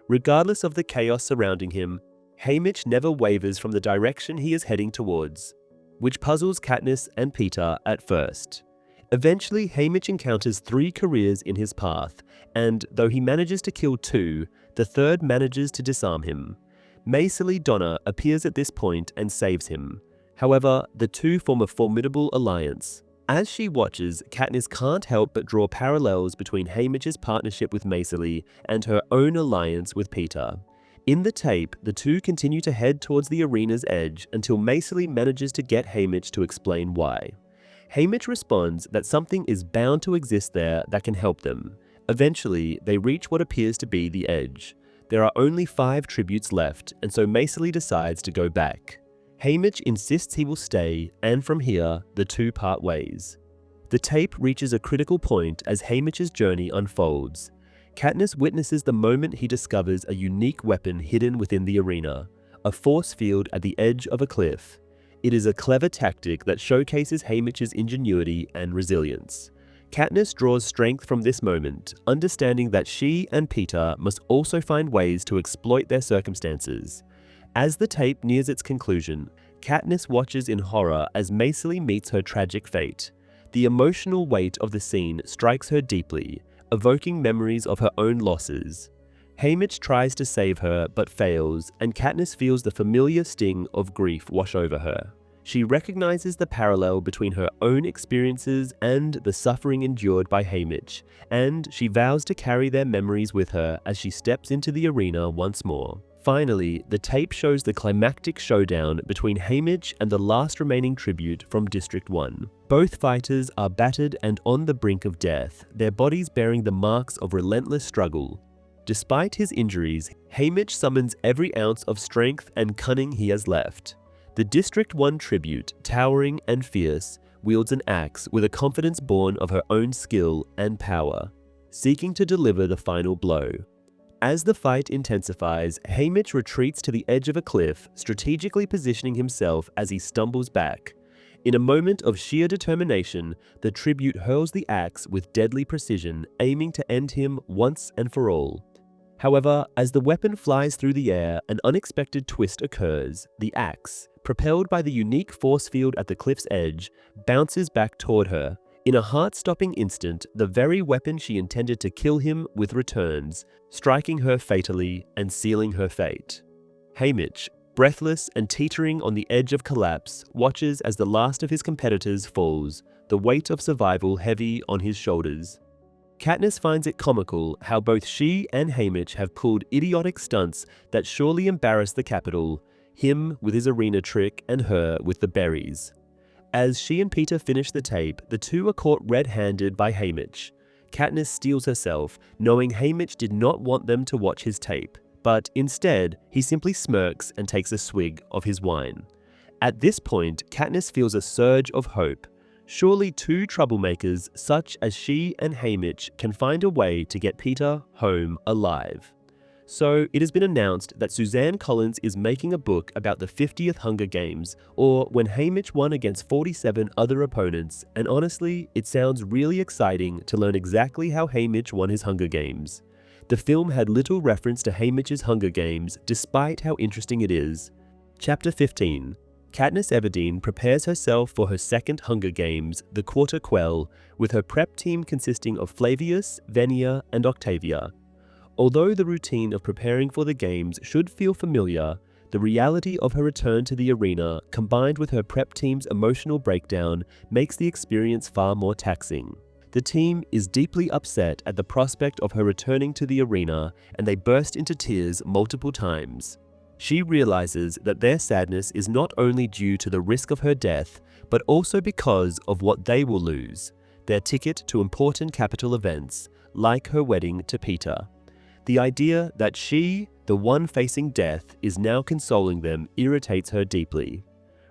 Regardless of the chaos surrounding him, Haymitch never wavers from the direction he is heading towards. which puzzles Katniss and Peter at first. Eventually, Haymitch encounters 3 careers in his path, and though he manages to kill 2, the third manages to disarm him. Maisily Donna appears at this point and saves him. However, the two form a formidable alliance. As she watches, Katniss can't help but draw parallels between Haymitch's partnership with Maisily and her own alliance with Peter. In the tape, the two continue to head towards the arena's edge until Maisily manages to get Haymitch to explain why. Haymitch responds that something is bound to exist there that can help them. Eventually, they reach what appears to be the edge. There are only 5 tributes left, and so Maisily decides to go back. Haymitch insists he will stay, and from here, the two part ways. The tape reaches a critical point as Haymitch's journey unfolds. Katniss witnesses the moment he discovers a unique weapon hidden within the arena, a force field at the edge of a cliff. It is a clever tactic that showcases Haymitch's ingenuity and resilience. Katniss draws strength from this moment, understanding that she and Peter must also find ways to exploit their circumstances. As the tape nears its conclusion, Katniss watches in horror as Maisily meets her tragic fate. The emotional weight of the scene strikes her deeply, evoking memories of her own losses. Haymitch tries to save her but fails, and Katniss feels the familiar sting of grief wash over her. She recognizes the parallel between her own experiences and the suffering endured by Haymitch, and she vows to carry their memories with her as she steps into the arena once more. Finally, the tape shows the climactic showdown between Haymitch and the last remaining tribute from District 1. Both fighters are battered and on the brink of death, their bodies bearing the marks of relentless struggle. Despite his injuries, Haymitch summons every ounce of strength and cunning he has left. The District 1 tribute, towering and fierce, wields an axe with a confidence born of her own skill and power, seeking to deliver the final blow. As the fight intensifies, Haymitch retreats to the edge of a cliff, strategically positioning himself as he stumbles back. In a moment of sheer determination, the tribute hurls the axe with deadly precision, aiming to end him once and for all. However, as the weapon flies through the air, an unexpected twist occurs. The axe, propelled by the unique force field at the cliff's edge, bounces back toward her. In a heart-stopping instant, the very weapon she intended to kill him with returns, striking her fatally and sealing her fate. Haymitch, breathless and teetering on the edge of collapse, watches as the last of his competitors falls, the weight of survival heavy on his shoulders. Katniss finds it comical how both she and Haymitch have pulled idiotic stunts that surely embarrass the Capitol, him with his arena trick and her with the berries. As she and Peter finish the tape, the two are caught red-handed by Haymitch. Katniss steels herself, knowing Haymitch did not want them to watch his tape, but instead, he simply smirks and takes a swig of his wine. At this point, Katniss feels a surge of hope. Surely two troublemakers such as she and Haymitch can find a way to get Peter home alive. So it has been announced that Suzanne Collins is making a book about the 50th Hunger Games, or when Haymitch won against 47 other opponents, and honestly, it sounds really exciting to learn exactly how Haymitch won his Hunger Games. The film had little reference to Haymitch's Hunger Games, despite how interesting it is. Chapter 15. Katniss Everdeen prepares herself for her second Hunger Games, the Quarter Quell, with her prep team consisting of Flavius, Venia, and Octavia. Although the routine of preparing for the games should feel familiar, the reality of her return to the arena, combined with her prep team's emotional breakdown, makes the experience far more taxing. The team is deeply upset at the prospect of her returning to the arena, and they burst into tears multiple times. She realizes that their sadness is not only due to the risk of her death, but also because of what they will lose, their ticket to important Capitol events, like her wedding to Peter. The idea that she, the one facing death, is now consoling them irritates her deeply.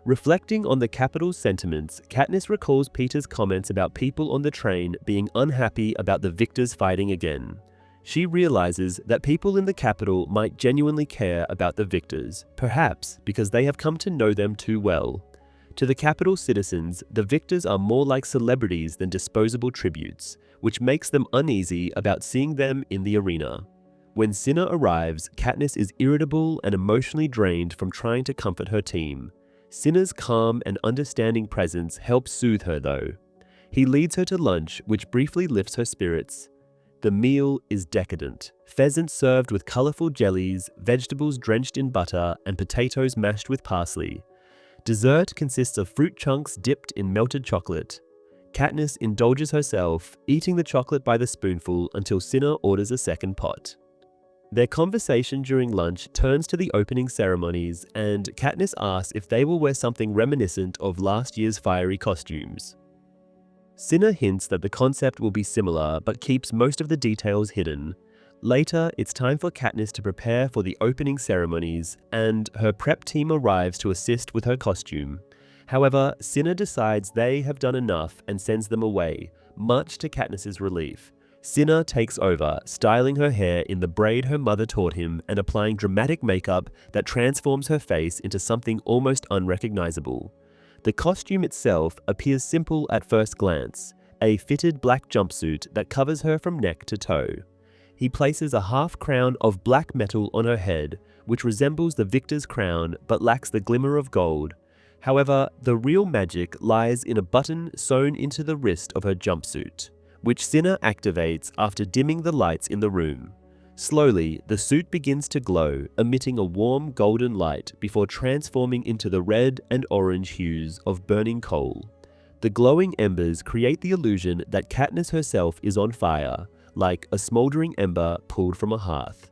Reflecting on the Capitol's sentiments, Katniss recalls Peter's comments about people on the train being unhappy about the victors fighting again. She realizes that people in the Capitol might genuinely care about the victors, perhaps because they have come to know them too well. To the Capitol citizens, the victors are more like celebrities than disposable tributes, which makes them uneasy about seeing them in the arena. When Cinna arrives, Katniss is irritable and emotionally drained from trying to comfort her team. Cinna's calm and understanding presence helps soothe her though. He leads her to lunch, which briefly lifts her spirits. The meal is decadent. Pheasant served with colorful jellies, vegetables drenched in butter, and potatoes mashed with parsley. Dessert consists of fruit chunks dipped in melted chocolate. Katniss indulges herself, eating the chocolate by the spoonful until Cinna orders a second pot. Their conversation during lunch turns to the opening ceremonies, and Katniss asks if they will wear something reminiscent of last year's fiery costumes. Cinna hints that the concept will be similar, but keeps most of the details hidden. Later, it's time for Katniss to prepare for the opening ceremonies, and her prep team arrives to assist with her costume. However, Cinna decides they have done enough and sends them away, much to Katniss's relief. Cinna takes over, styling her hair in the braid her mother taught him and applying dramatic makeup that transforms her face into something almost unrecognizable. The costume itself appears simple at first glance, a fitted black jumpsuit that covers her from neck to toe. He places a half crown of black metal on her head, which resembles the victor's crown but lacks the glimmer of gold. However, the real magic lies in a button sewn into the wrist of her jumpsuit, which Cinna activates after dimming the lights in the room. Slowly, the suit begins to glow, emitting a warm golden light before transforming into the red and orange hues of burning coal. The glowing embers create the illusion that Katniss herself is on fire, like a smoldering ember pulled from a hearth.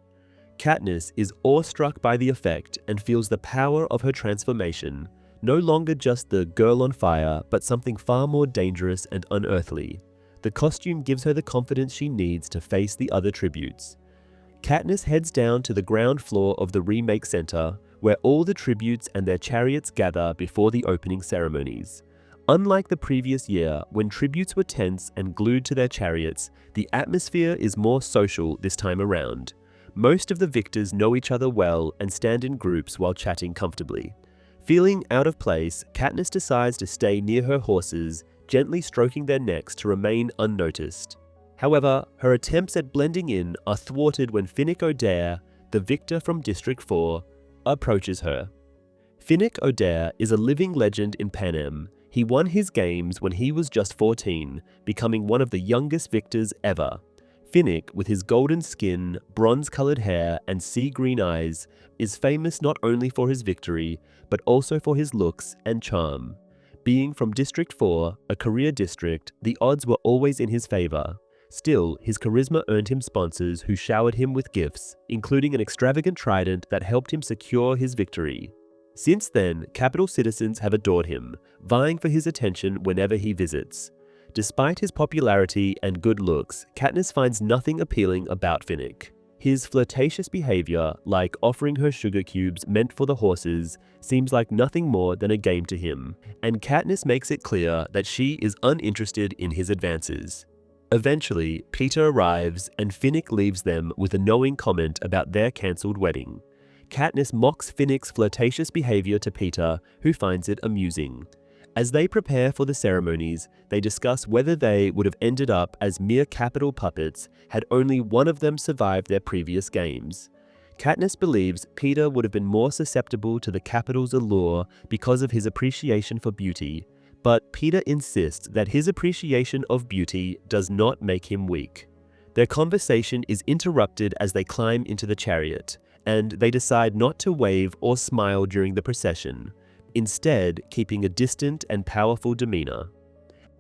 Katniss is awestruck by the effect and feels the power of her transformation, no longer just the girl on fire, but something far more dangerous and unearthly. The costume gives her the confidence she needs to face the other tributes. Katniss heads down to the ground floor of the Remake Center, where all the tributes and their chariots gather before the opening ceremonies. Unlike the previous year, when tributes were tense and glued to their chariots, the atmosphere is more social this time around. Most of the victors know each other well and stand in groups while chatting comfortably. Feeling out of place, Katniss decides to stay near her horses, gently stroking their necks to remain unnoticed. However, her attempts at blending in are thwarted when Finnick Odair, the victor from District 4, approaches her. Finnick Odair is a living legend in Panem. He won his games when he was just 14, becoming one of the youngest victors ever. Finnick, with his golden skin, bronze-colored hair, and sea-green eyes, is famous not only for his victory, but also for his looks and charm. Being from District 4, a career district, the odds were always in his favor. Still, his charisma earned him sponsors who showered him with gifts, including an extravagant trident that helped him secure his victory. Since then, capital citizens have adored him, vying for his attention whenever he visits. Despite his popularity and good looks, Katniss finds nothing appealing about Finnick. His flirtatious behavior, like offering her sugar cubes meant for the horses, seems like nothing more than a game to him, and Katniss makes it clear that she is uninterested in his advances. Eventually, Peter arrives and Finnick leaves them with a knowing comment about their cancelled wedding. Katniss mocks Finnick's flirtatious behavior to Peter, who finds it amusing. As they prepare for the ceremonies, they discuss whether they would have ended up as mere capital puppets had only one of them survived their previous games. Katniss believes Peter would have been more susceptible to the capital's allure because of his appreciation for beauty, but Peter insists that his appreciation of beauty does not make him weak. Their conversation is interrupted as they climb into the chariot, and they decide not to wave or smile during the procession, instead keeping a distant and powerful demeanor.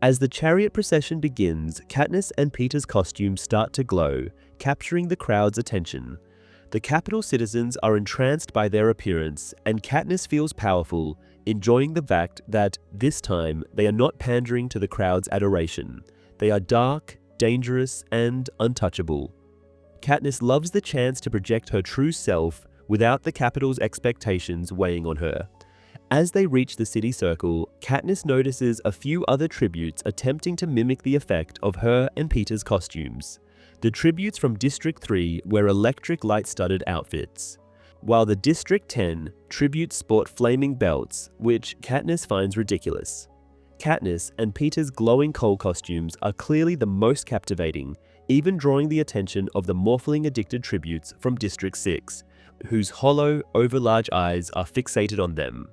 As the chariot procession begins, Katniss and Peter's costumes start to glow, capturing the crowd's attention. The capital citizens are entranced by their appearance, and Katniss feels powerful, enjoying the fact that, this time, they are not pandering to the crowd's adoration. They are dark, dangerous, and untouchable. Katniss loves the chance to project her true self without the capital's expectations weighing on her. As they reach the city circle, Katniss notices a few other tributes attempting to mimic the effect of her and Peter's costumes. The tributes from District 3 wear electric light-studded outfits, while the District 10 tributes sport flaming belts, which Katniss finds ridiculous. Katniss and Peter's glowing coal costumes are clearly the most captivating, even drawing the attention of the morphling-addicted tributes from District 6, whose hollow, overlarge eyes are fixated on them.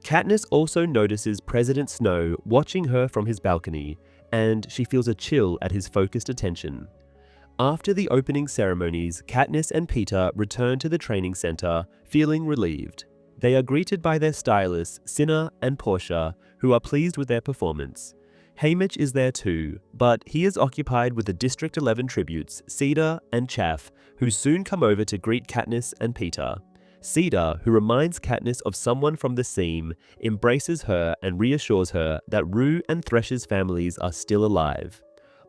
Katniss also notices President Snow watching her from his balcony, and she feels a chill at his focused attention. After the opening ceremonies, Katniss and Peeta return to the training center, feeling relieved. They are greeted by their stylists, Cinna and Portia, who are pleased with their performance. Haymitch is there too, but he is occupied with the District 11 tributes, Cedar and Chaff, who soon come over to greet Katniss and Peeta. Cedar, who reminds Katniss of someone from the Seam, embraces her and reassures her that Rue and Thresh's families are still alive.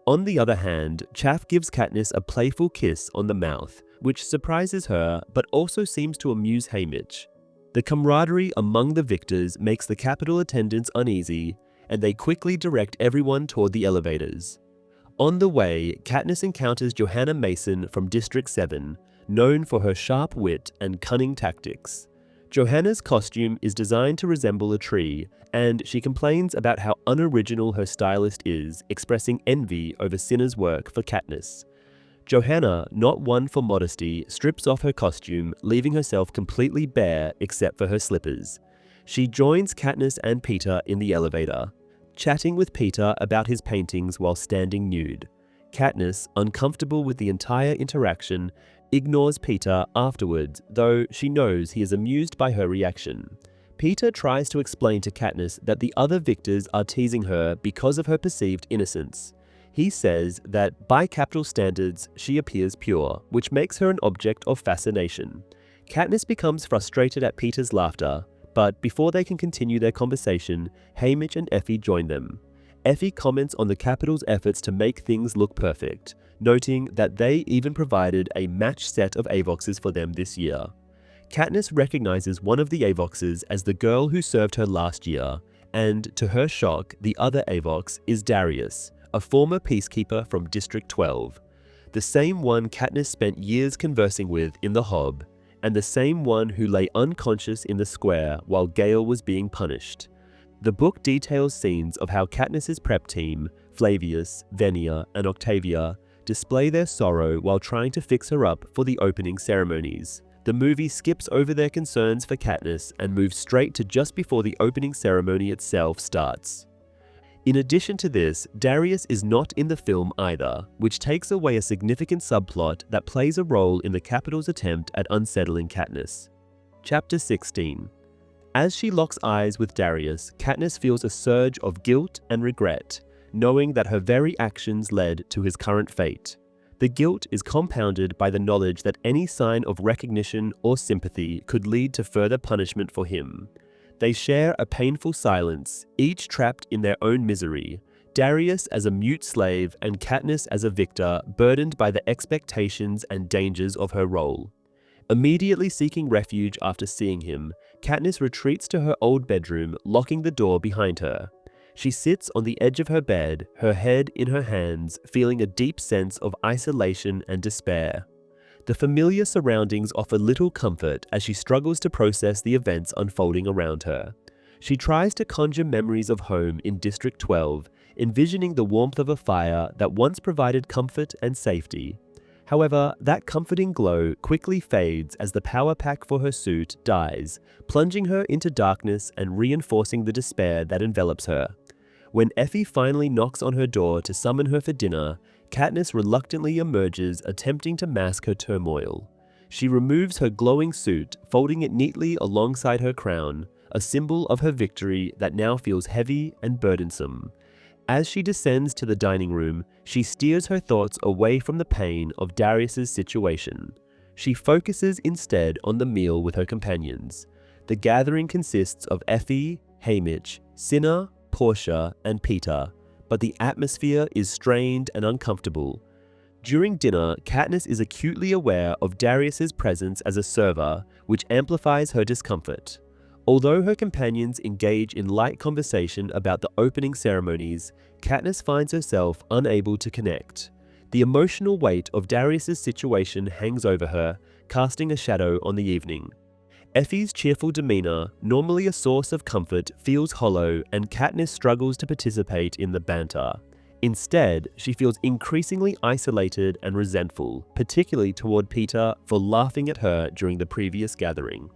On the other hand, Chaff gives Katniss a playful kiss on the mouth, which surprises her but also seems to amuse Haymitch. The camaraderie among the victors makes the Capitol attendants uneasy, and they quickly direct everyone toward the elevators. On the way, Katniss encounters Johanna Mason from District 7, known for her sharp wit and cunning tactics. Johanna's costume is designed to resemble a tree, and she complains about how unoriginal her stylist is, expressing envy over Cinna's work for Katniss. Johanna, not one for modesty, strips off her costume, leaving herself completely bare except for her slippers. She joins Katniss and Peeta in the elevator, chatting with Peeta about his paintings while standing nude. Katniss, uncomfortable with the entire interaction, ignores Peeta afterwards, though she knows he is amused by her reaction. Peeta tries to explain to Katniss that the other victors are teasing her because of her perceived innocence. He says that by Capitol standards, she appears pure, which makes her an object of fascination. Katniss becomes frustrated at Peeta's laughter, but before they can continue their conversation, Haymitch and Effie join them. Effie comments on the Capitol's efforts to make things look perfect, noting that they even provided a matched set of Avoxes for them this year. Katniss recognizes one of the Avoxes as the girl who served her last year, and to her shock, the other Avox is Darius, a former peacekeeper from District 12. The same one Katniss spent years conversing with in the Hob, and the same one who lay unconscious in the square while Gale was being punished. The book details scenes of how Katniss's prep team, Flavius, Venia, and Octavia, display their sorrow while trying to fix her up for the opening ceremonies. The movie skips over their concerns for Katniss and moves straight to just before the opening ceremony itself starts. In addition to this, Darius is not in the film either, which takes away a significant subplot that plays a role in the Capitol's attempt at unsettling Katniss. Chapter 16. As she locks eyes with Darius, Katniss feels a surge of guilt and regret, knowing that her very actions led to his current fate. The guilt is compounded by the knowledge that any sign of recognition or sympathy could lead to further punishment for him. They share a painful silence, each trapped in their own misery, Darius as a mute slave and Katniss as a victor burdened by the expectations and dangers of her role. Immediately seeking refuge after seeing him, Katniss retreats to her old bedroom, locking the door behind her. She sits on the edge of her bed, her head in her hands, feeling a deep sense of isolation and despair. The familiar surroundings offer little comfort as she struggles to process the events unfolding around her. She tries to conjure memories of home in District 12, envisioning the warmth of a fire that once provided comfort and safety. However, that comforting glow quickly fades as the power pack for her suit dies, plunging her into darkness and reinforcing the despair that envelops her. When Effie finally knocks on her door to summon her for dinner, Katniss reluctantly emerges, attempting to mask her turmoil. She removes her glowing suit, folding it neatly alongside her crown, a symbol of her victory that now feels heavy and burdensome. As she descends to the dining room, she steers her thoughts away from the pain of Darius's situation. She focuses instead on the meal with her companions. The gathering consists of Effie, Haymitch, Cinna, Portia, and Peeta, but the atmosphere is strained and uncomfortable. During dinner, Katniss is acutely aware of Darius's presence as a server, which amplifies her discomfort. Although her companions engage in light conversation about the opening ceremonies, Katniss finds herself unable to connect. The emotional weight of Darius's situation hangs over her, casting a shadow on the evening. Effie's cheerful demeanor, normally a source of comfort, feels hollow, and Katniss struggles to participate in the banter. Instead, she feels increasingly isolated and resentful, particularly toward Peeta for laughing at her during the previous gathering.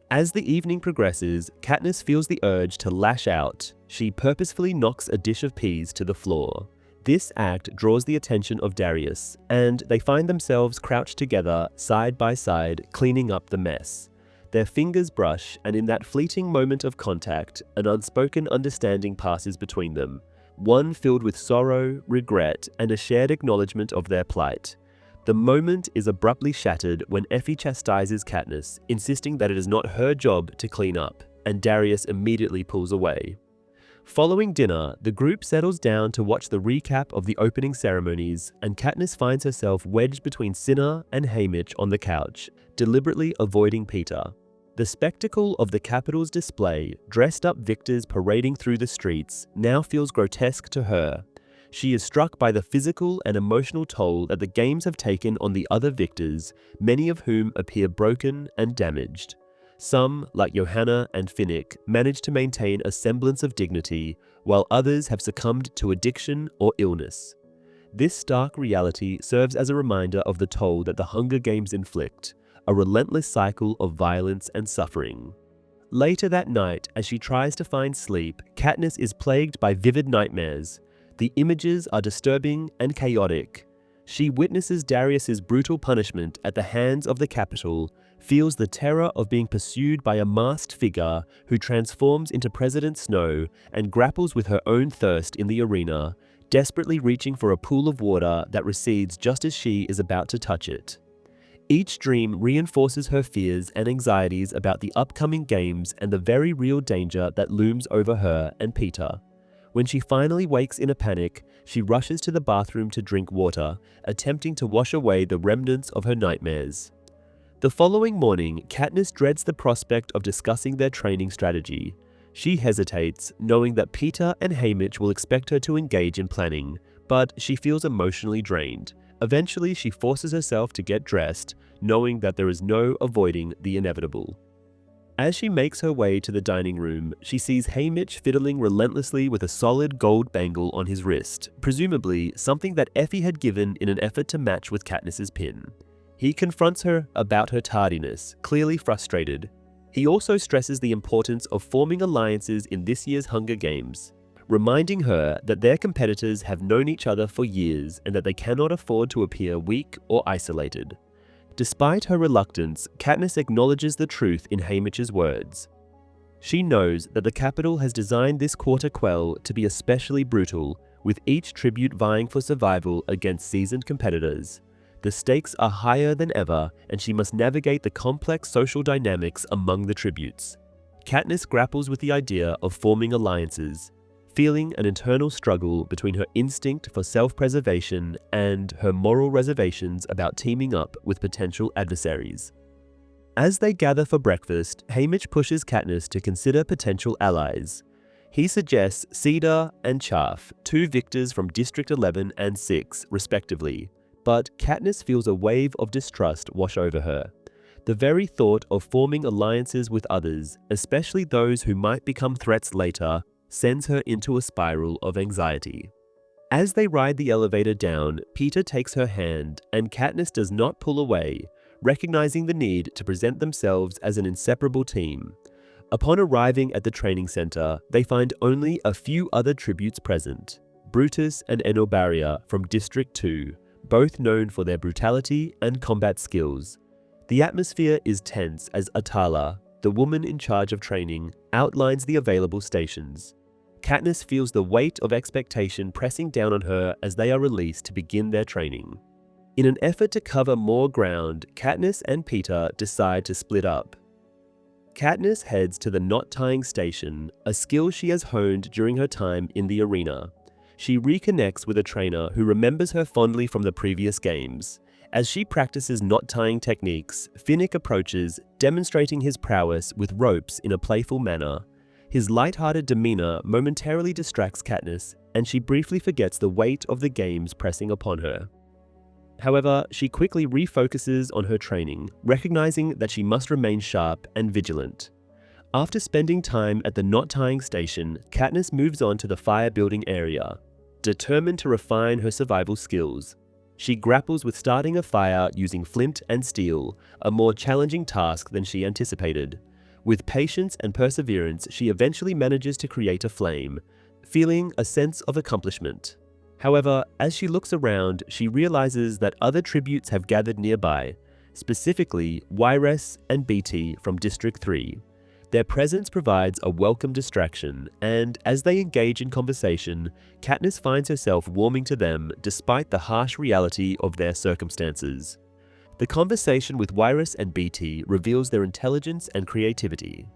As the evening progresses, Katniss feels the urge to lash out. She purposefully knocks a dish of peas to the floor. This act draws the attention of Darius, and they find themselves crouched together, side by side, cleaning up the mess. Their fingers brush, and in that fleeting moment of contact, an unspoken understanding passes between them, one filled with sorrow, regret, and a shared acknowledgement of their plight. The moment is abruptly shattered when Effie chastises Katniss, insisting that it is not her job to clean up, and Darius immediately pulls away. Following dinner, the group settles down to watch the recap of the opening ceremonies, and Katniss finds herself wedged between Cinna and Haymitch on the couch, deliberately avoiding Peter. The spectacle of the Capitol's display, dressed-up victors parading through the streets, now feels grotesque to her. She is struck by the physical and emotional toll that the games have taken on the other victors, many of whom appear broken and damaged. Some, like Johanna and Finnick, manage to maintain a semblance of dignity, while others have succumbed to addiction or illness. This stark reality serves as a reminder of the toll that the Hunger Games inflict, a relentless cycle of violence and suffering. Later that night, as she tries to find sleep, Katniss is plagued by vivid nightmares. The images are disturbing and chaotic. She witnesses Darius's brutal punishment at the hands of the Capitol, feels the terror of being pursued by a masked figure who transforms into President Snow, and grapples with her own thirst in the arena, desperately reaching for a pool of water that recedes just as she is about to touch it. Each dream reinforces her fears and anxieties about the upcoming games and the very real danger that looms over her and Peter. When she finally wakes in a panic, she rushes to the bathroom to drink water, attempting to wash away the remnants of her nightmares. The following morning, Katniss dreads the prospect of discussing their training strategy. She hesitates, knowing that Peter and Haymitch will expect her to engage in planning, but she feels emotionally drained. Eventually, she forces herself to get dressed, knowing that there is no avoiding the inevitable. As she makes her way to the dining room, she sees Haymitch fiddling relentlessly with a solid gold bangle on his wrist, presumably something that Effie had given in an effort to match with Katniss's pin. He confronts her about her tardiness, clearly frustrated. He also stresses the importance of forming alliances in this year's Hunger Games, reminding her that their competitors have known each other for years and that they cannot afford to appear weak or isolated. Despite her reluctance, Katniss acknowledges the truth in Haymitch's words. She knows that the Capitol has designed this quarter quell to be especially brutal, with each tribute vying for survival against seasoned competitors. The stakes are higher than ever, and she must navigate the complex social dynamics among the tributes. Katniss grapples with the idea of forming alliances, feeling an internal struggle between her instinct for self-preservation and her moral reservations about teaming up with potential adversaries. As they gather for breakfast, Haymitch pushes Katniss to consider potential allies. He suggests Cedar and Chaff, two victors from District 11 and 6, respectively, but Katniss feels a wave of distrust wash over her. The very thought of forming alliances with others, especially those who might become threats later, sends her into a spiral of anxiety. As they ride the elevator down, Peter takes her hand, and Katniss does not pull away, recognizing the need to present themselves as an inseparable team. Upon arriving at the training center, they find only a few other tributes present: Brutus and Enobaria from District 2, both known for their brutality and combat skills. The atmosphere is tense as Atala, the woman in charge of training, outlines the available stations. Katniss feels the weight of expectation pressing down on her as they are released to begin their training. In an effort to cover more ground, Katniss and Peter decide to split up. Katniss heads to the knot-tying station, a skill she has honed during her time in the arena. She reconnects with a trainer who remembers her fondly from the previous games. As she practices knot-tying techniques, Finnick approaches, demonstrating his prowess with ropes in a playful manner. His light-hearted demeanor momentarily distracts Katniss, and she briefly forgets the weight of the games pressing upon her. However, she quickly refocuses on her training, recognizing that she must remain sharp and vigilant. After spending time at the knot-tying station, Katniss moves on to the fire-building area, determined to refine her survival skills. She grapples with starting a fire using flint and steel, a more challenging task than she anticipated. With patience and perseverance, she eventually manages to create a flame, feeling a sense of accomplishment. However, as she looks around, she realizes that other tributes have gathered nearby, specifically Wyress and BT from District 3. Their presence provides a welcome distraction, and as they engage in conversation, Katniss finds herself warming to them despite the harsh reality of their circumstances. The conversation with Wyress and BT reveals their intelligence and creativity.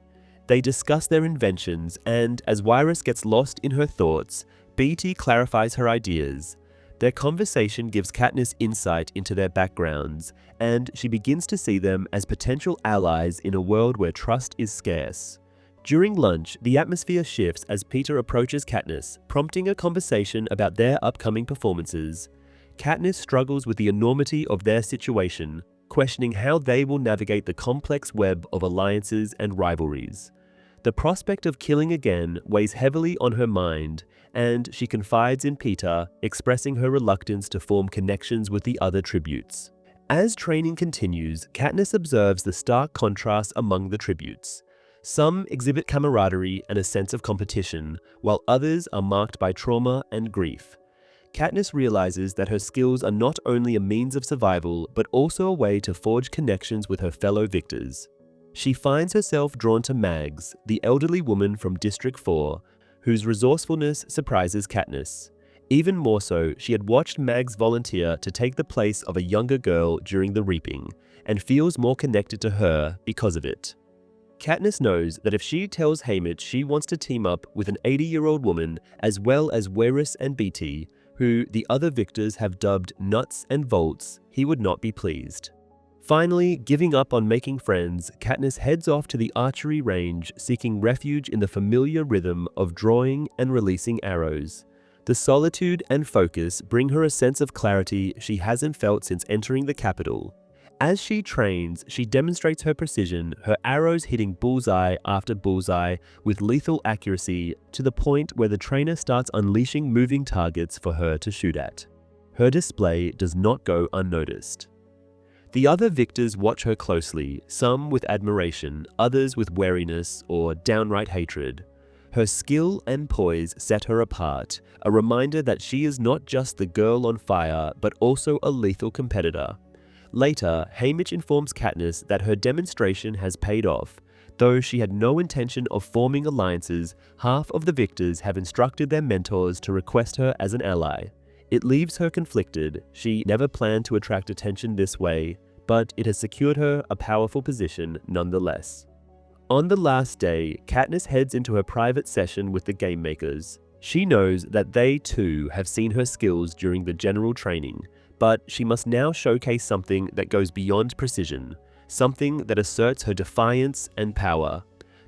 They discuss their inventions, and as Wyress gets lost in her thoughts, BT clarifies her ideas. Their conversation gives Katniss insight into their backgrounds, and she begins to see them as potential allies in a world where trust is scarce. During lunch, the atmosphere shifts as Peter approaches Katniss, prompting a conversation about their upcoming performances. Katniss struggles with the enormity of their situation, questioning how they will navigate the complex web of alliances and rivalries. The prospect of killing again weighs heavily on her mind, and she confides in Peter, expressing her reluctance to form connections with the other tributes. As training continues, Katniss observes the stark contrast among the tributes. Some exhibit camaraderie and a sense of competition, while others are marked by trauma and grief. Katniss realizes that her skills are not only a means of survival, but also a way to forge connections with her fellow victors. She finds herself drawn to Mags, the elderly woman from District 4, whose resourcefulness surprises Katniss. Even more so, she had watched Mags volunteer to take the place of a younger girl during the reaping, and feels more connected to her because of it. Katniss knows that if she tells Haymitch she wants to team up with an 80-year-old woman as well as Wyress and BT, who the other victors have dubbed Nuts and Volts, he would not be pleased. Finally, giving up on making friends, Katniss heads off to the archery range, seeking refuge in the familiar rhythm of drawing and releasing arrows. The solitude and focus bring her a sense of clarity she hasn't felt since entering the capital. As she trains, she demonstrates her precision, her arrows hitting bullseye after bullseye with lethal accuracy to the point where the trainer starts unleashing moving targets for her to shoot at. Her display does not go unnoticed. The other victors watch her closely, some with admiration, others with wariness or downright hatred. Her skill and poise set her apart, a reminder that she is not just the girl on fire, but also a lethal competitor. Later, Haymitch informs Katniss that her demonstration has paid off. Though she had no intention of forming alliances, half of the victors have instructed their mentors to request her as an ally. It leaves her conflicted. She never planned to attract attention this way, but it has secured her a powerful position nonetheless. On the last day, Katniss heads into her private session with the game makers. She knows that they too have seen her skills during the general training, but she must now showcase something that goes beyond precision, something that asserts her defiance and power.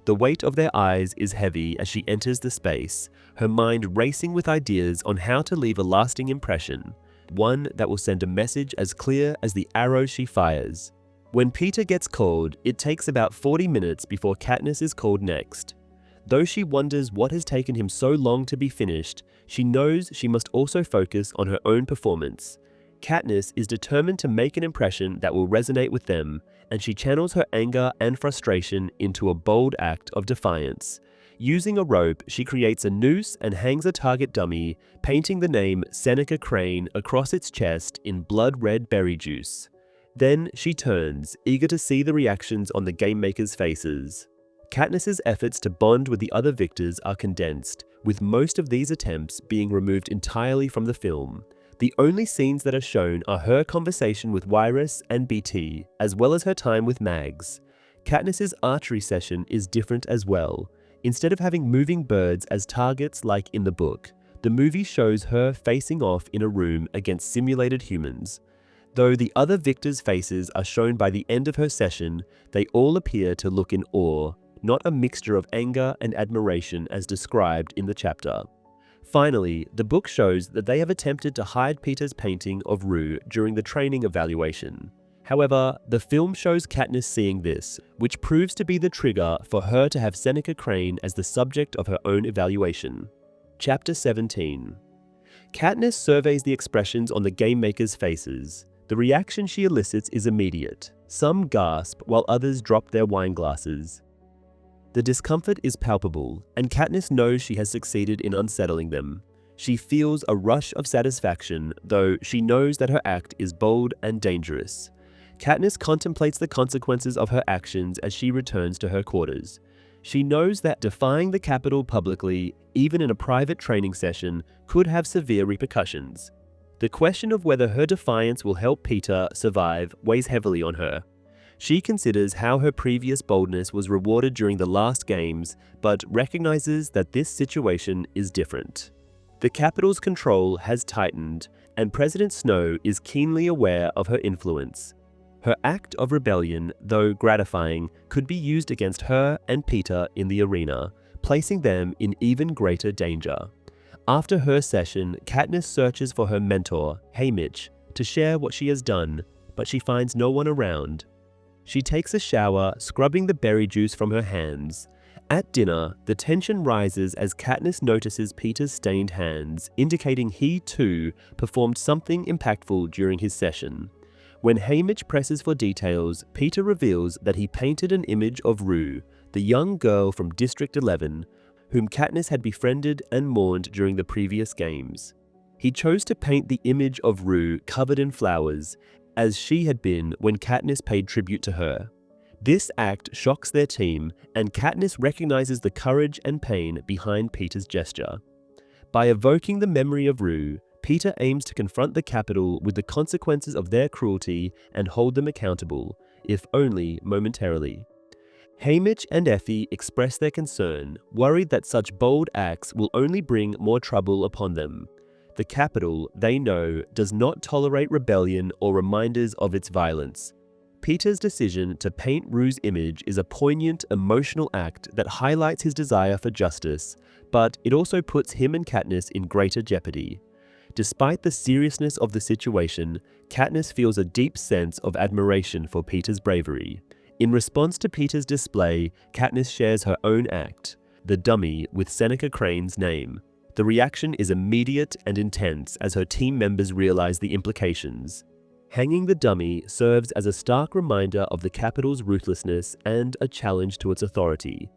The weight of their eyes is heavy as she enters the space, her mind racing with ideas on how to leave a lasting impression, one that will send a message as clear as the arrow she fires. When Peter gets called, it takes about 40 minutes before Katniss is called next. Though she wonders what has taken him so long to be finished, she knows she must also focus on her own performance. Katniss is determined to make an impression that will resonate with them, and she channels her anger and frustration into a bold act of defiance. Using a rope, she creates a noose and hangs a target dummy, painting the name Seneca Crane across its chest in blood-red berry juice. Then she turns, eager to see the reactions on the game makers' faces. Katniss's efforts to bond with the other victors are condensed, with most of these attempts being removed entirely from the film. The only scenes that are shown are her conversation with Wyress and BT, as well as her time with Mags. Katniss's archery session is different as well. Instead of having moving birds as targets like in the book, the movie shows her facing off in a room against simulated humans. Though the other victors' faces are shown by the end of her session, they all appear to look in awe, not a mixture of anger and admiration as described in the chapter. Finally, the book shows that they have attempted to hide Peter's painting of Rue during the training evaluation. However, the film shows Katniss seeing this, which proves to be the trigger for her to have Seneca Crane as the subject of her own evaluation. Chapter 17. Katniss surveys the expressions on the game makers' faces. The reaction she elicits is immediate. Some gasp while others drop their wine glasses. The discomfort is palpable, and Katniss knows she has succeeded in unsettling them. She feels a rush of satisfaction, though she knows that her act is bold and dangerous. Katniss contemplates the consequences of her actions as she returns to her quarters. She knows that defying the Capitol publicly, even in a private training session, could have severe repercussions. The question of whether her defiance will help Peter survive weighs heavily on her. She considers how her previous boldness was rewarded during the last games, but recognizes that this situation is different. The Capitol's control has tightened, and President Snow is keenly aware of her influence. Her act of rebellion, though gratifying, could be used against her and Peter in the arena, placing them in even greater danger. After her session, Katniss searches for her mentor, Haymitch, to share what she has done, but she finds no one around. She takes a shower, scrubbing the berry juice from her hands. At dinner, the tension rises as Katniss notices Peter's stained hands, indicating he too performed something impactful during his session. When Haymitch presses for details, Peter reveals that he painted an image of Rue, the young girl from District 11, whom Katniss had befriended and mourned during the previous games. He chose to paint the image of Rue covered in flowers, as she had been when Katniss paid tribute to her. This act shocks their team, and Katniss recognizes the courage and pain behind Peter's gesture. By evoking the memory of Rue, Peter aims to confront the Capitol with the consequences of their cruelty and hold them accountable, if only momentarily. Haymitch and Effie express their concern, worried that such bold acts will only bring more trouble upon them. The Capitol, they know, does not tolerate rebellion or reminders of its violence. Peter's decision to paint Rue's image is a poignant, emotional act that highlights his desire for justice, but it also puts him and Katniss in greater jeopardy. Despite the seriousness of the situation, Katniss feels a deep sense of admiration for Peter's bravery. In response to Peter's display, Katniss shares her own act, the dummy with Seneca Crane's name. The reaction is immediate and intense as her team members realize the implications. Hanging the dummy serves as a stark reminder of the Capitol's ruthlessness and a challenge to its authority.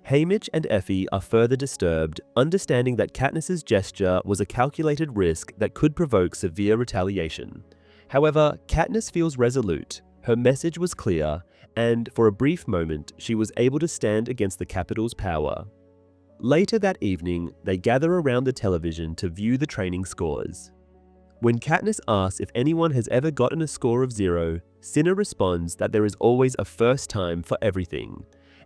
Haymitch and Effie are further disturbed, understanding that Katniss's gesture was a calculated risk that could provoke severe retaliation. However, Katniss feels resolute. Her message was clear, and for a brief moment, she was able to stand against the Capitol's power. Later that evening, they gather around the television to view the training scores. When Katniss asks if anyone has ever gotten a score of 0, Cinna responds that there is always a first time for everything.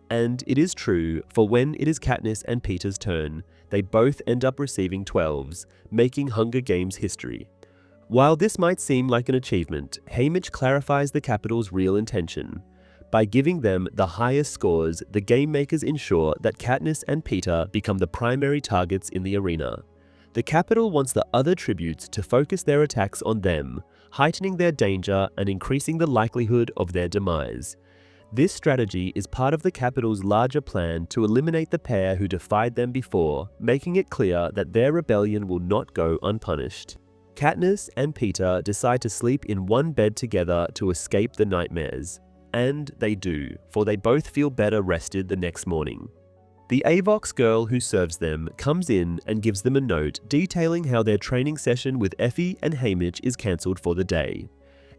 And it is true, for when it is Katniss and Peter's turn, they both end up receiving 12s, making Hunger Games history. While this might seem like an achievement, Haymitch clarifies the Capitol's real intention. By giving them the highest scores, the game makers ensure that Katniss and Peter become the primary targets in the arena. The Capitol wants the other tributes to focus their attacks on them, heightening their danger and increasing the likelihood of their demise. This strategy is part of the Capitol's larger plan to eliminate the pair who defied them before, making it clear that their rebellion will not go unpunished. Katniss and Peter decide to sleep in one bed together to escape the nightmares. And they do, for they both feel better rested the next morning. The Avox girl who serves them comes in and gives them a note detailing how their training session with Effie and Haymitch is cancelled for the day.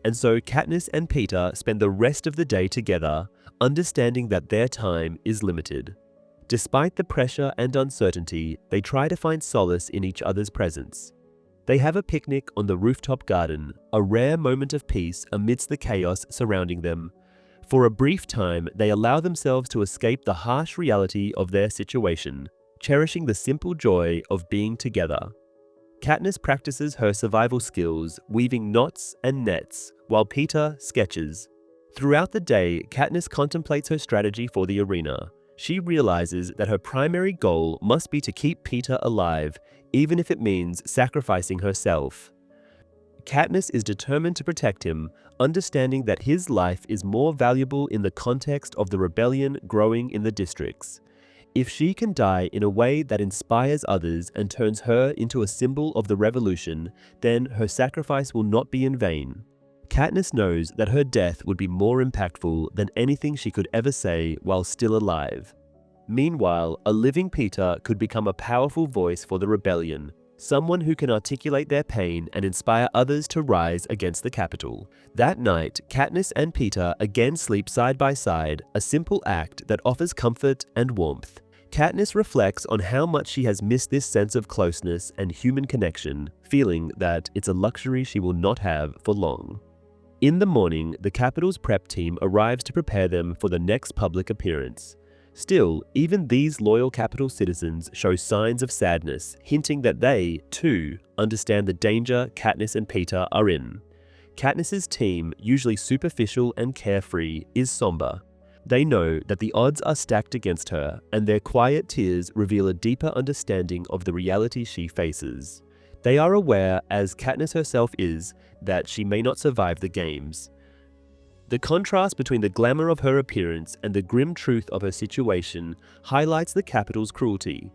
And so Katniss and Peter spend the rest of the day together, understanding that their time is limited. Despite the pressure and uncertainty, they try to find solace in each other's presence. They have a picnic on the rooftop garden, a rare moment of peace amidst the chaos surrounding them. For a brief time, they allow themselves to escape the harsh reality of their situation, cherishing the simple joy of being together. Katniss practices her survival skills, weaving knots and nets, while Peter sketches. Throughout the day, Katniss contemplates her strategy for the arena. She realizes that her primary goal must be to keep Peter alive, even if it means sacrificing herself. Katniss is determined to protect him, understanding that his life is more valuable in the context of the rebellion growing in the districts. If she can die in a way that inspires others and turns her into a symbol of the revolution, then her sacrifice will not be in vain. Katniss knows that her death would be more impactful than anything she could ever say while still alive. Meanwhile, a living Peter could become a powerful voice for the rebellion, someone who can articulate their pain and inspire others to rise against the Capitol. That night, Katniss and Peter again sleep side by side, a simple act that offers comfort and warmth. Katniss reflects on how much she has missed this sense of closeness and human connection, feeling that it's a luxury she will not have for long. In the morning, the Capitol's prep team arrives to prepare them for the next public appearance. Still, even these loyal Capitol citizens show signs of sadness, hinting that they, too, understand the danger Katniss and Peter are in. Katniss's team, usually superficial and carefree, is somber. They know that the odds are stacked against her, and their quiet tears reveal a deeper understanding of the reality she faces. They are aware, as Katniss herself is, that she may not survive the games. The contrast between the glamour of her appearance and the grim truth of her situation highlights the Capitol's cruelty.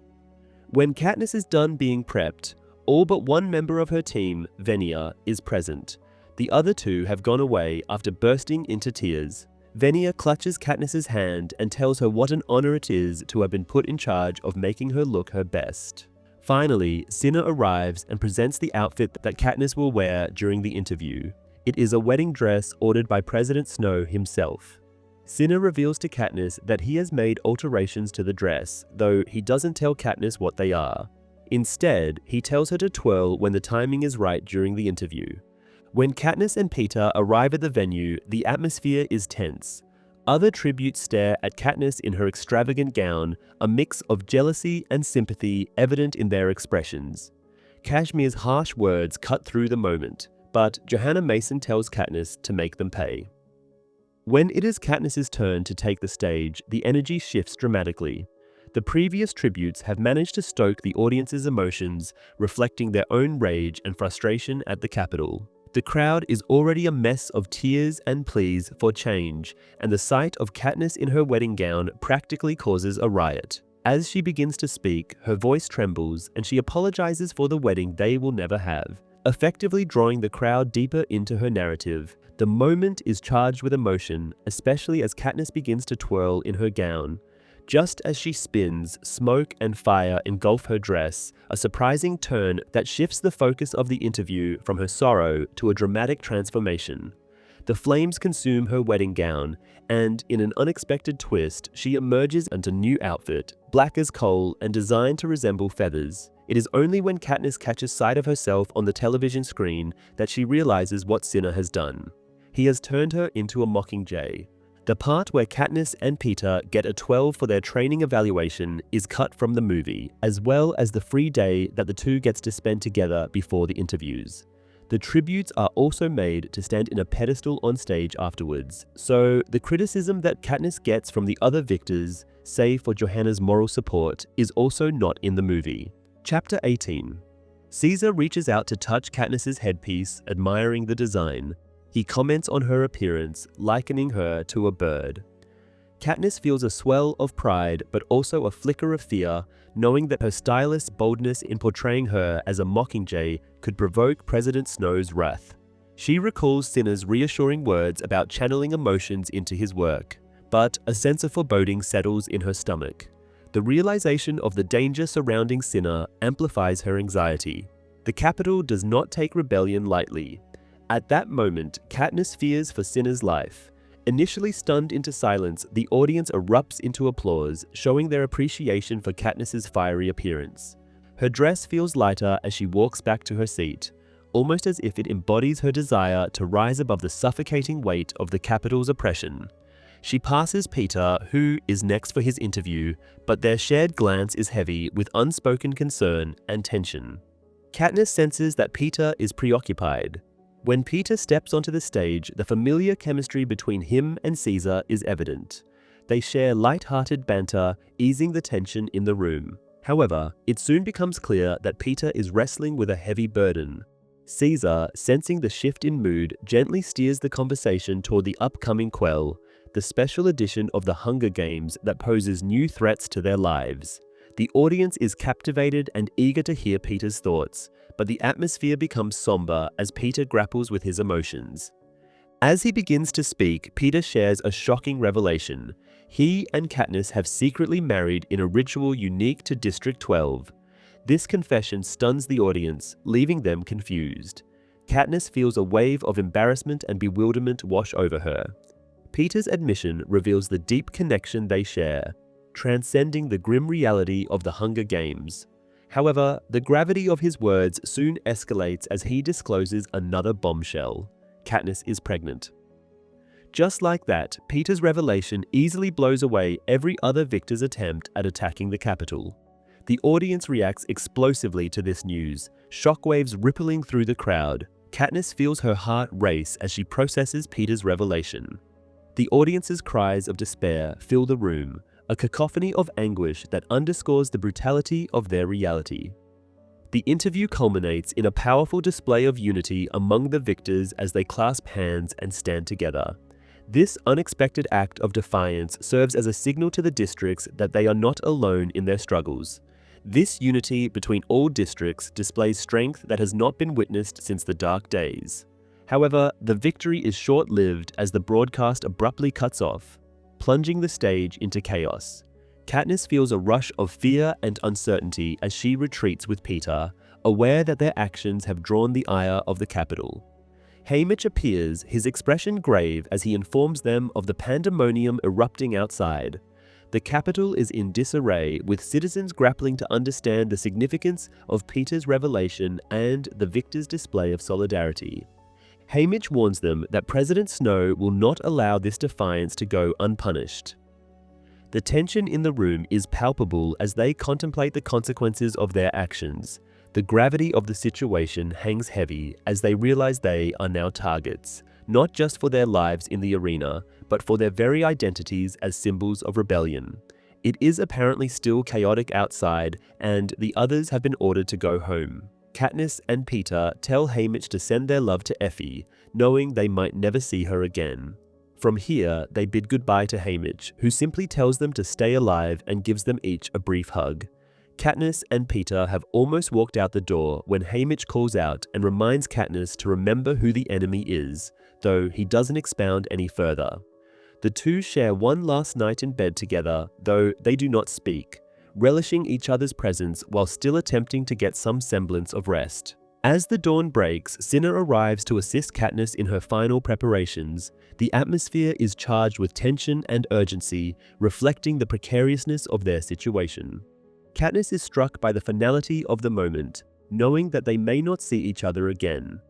When Katniss is done being prepped, all but one member of her team, Venia, is present. The other two have gone away after bursting into tears. Venia clutches Katniss's hand and tells her what an honor it is to have been put in charge of making her look her best. Finally, Cinna arrives and presents the outfit that Katniss will wear during the interview. It is a wedding dress ordered by President Snow himself. Cinna reveals to Katniss that he has made alterations to the dress, though he doesn't tell Katniss what they are. Instead, he tells her to twirl when the timing is right during the interview. When Katniss and Peter arrive at the venue, the atmosphere is tense. Other tributes stare at Katniss in her extravagant gown, a mix of jealousy and sympathy evident in their expressions. Cashmere's harsh words cut through the moment, but Johanna Mason tells Katniss to make them pay. When it is Katniss's turn to take the stage, the energy shifts dramatically. The previous tributes have managed to stoke the audience's emotions, reflecting their own rage and frustration at the Capitol. The crowd is already a mess of tears and pleas for change, and the sight of Katniss in her wedding gown practically causes a riot. As she begins to speak, her voice trembles and she apologizes for the wedding they will never have, effectively drawing the crowd deeper into her narrative. The moment is charged with emotion, especially as Katniss begins to twirl in her gown. Just as she spins, smoke and fire engulf her dress, a surprising turn that shifts the focus of the interview from her sorrow to a dramatic transformation. The flames consume her wedding gown, and in an unexpected twist, she emerges into a new outfit, black as coal and designed to resemble feathers. It is only when Katniss catches sight of herself on the television screen that she realizes what Cinna has done. He has turned her into a Mockingjay. The part where Katniss and Peter get a 12 for their training evaluation is cut from the movie, as well as the free day that the two gets to spend together before the interviews. The tributes are also made to stand in a pedestal on stage afterwards, so the criticism that Katniss gets from the other victors, save for Johanna's moral support, is also not in the movie. Chapter 18. Caesar reaches out to touch Katniss's headpiece, admiring the design. He comments on her appearance, likening her to a bird. Katniss feels a swell of pride, but also a flicker of fear, knowing that her stylist's boldness in portraying her as a Mockingjay could provoke President Snow's wrath. She recalls Cinna's reassuring words about channeling emotions into his work, but a sense of foreboding settles in her stomach. The realization of the danger surrounding Cinna amplifies her anxiety. The Capitol does not take rebellion lightly. At that moment, Katniss fears for Cinna's life. Initially stunned into silence, the audience erupts into applause, showing their appreciation for Katniss's fiery appearance. Her dress feels lighter as she walks back to her seat, almost as if it embodies her desire to rise above the suffocating weight of the Capitol's oppression. She passes Peter, who is next for his interview, but their shared glance is heavy with unspoken concern and tension. Katniss senses that Peter is preoccupied. When Peter steps onto the stage, the familiar chemistry between him and Caesar is evident. They share light-hearted banter, easing the tension in the room. However, it soon becomes clear that Peter is wrestling with a heavy burden. Caesar, sensing the shift in mood, gently steers the conversation toward the upcoming Quell, the special edition of the Hunger Games that poses new threats to their lives. The audience is captivated and eager to hear Peter's thoughts, but the atmosphere becomes somber as Peter grapples with his emotions. As he begins to speak, Peter shares a shocking revelation. He and Katniss have secretly married in a ritual unique to District 12. This confession stuns the audience, leaving them confused. Katniss feels a wave of embarrassment and bewilderment wash over her. Peter's admission reveals the deep connection they share, transcending the grim reality of the Hunger Games. However, the gravity of his words soon escalates as he discloses another bombshell. Katniss is pregnant. Just like that, Peter's revelation easily blows away every other victor's attempt at attacking the Capitol. The audience reacts explosively to this news, shockwaves rippling through the crowd. Katniss feels her heart race as she processes Peter's revelation. The audience's cries of despair fill the room, a cacophony of anguish that underscores the brutality of their reality. The interview culminates in a powerful display of unity among the victors as they clasp hands and stand together. This unexpected act of defiance serves as a signal to the districts that they are not alone in their struggles. This unity between all districts displays strength that has not been witnessed since the Dark Days. However, the victory is short-lived as the broadcast abruptly cuts off, plunging the stage into chaos. Katniss feels a rush of fear and uncertainty as she retreats with Peter, aware that their actions have drawn the ire of the Capitol. Haymitch appears, his expression grave as he informs them of the pandemonium erupting outside. The Capitol is in disarray, with citizens grappling to understand the significance of Peter's revelation and the victor's display of solidarity. Haymitch warns them that President Snow will not allow this defiance to go unpunished. The tension in the room is palpable as they contemplate the consequences of their actions. The gravity of the situation hangs heavy as they realize they are now targets, not just for their lives in the arena, but for their very identities as symbols of rebellion. It is apparently still chaotic outside, and the others have been ordered to go home. Katniss and Peter tell Haymitch to send their love to Effie, knowing they might never see her again. From here, they bid goodbye to Haymitch, who simply tells them to stay alive and gives them each a brief hug. Katniss and Peter have almost walked out the door when Haymitch calls out and reminds Katniss to remember who the enemy is, though he doesn't expound any further. The two share one last night in bed together, though they do not speak, relishing each other's presence while still attempting to get some semblance of rest. As the dawn breaks, Cinna arrives to assist Katniss in her final preparations. The atmosphere is charged with tension and urgency, reflecting the precariousness of their situation. Katniss is struck by the finality of the moment, knowing that they may not see each other again.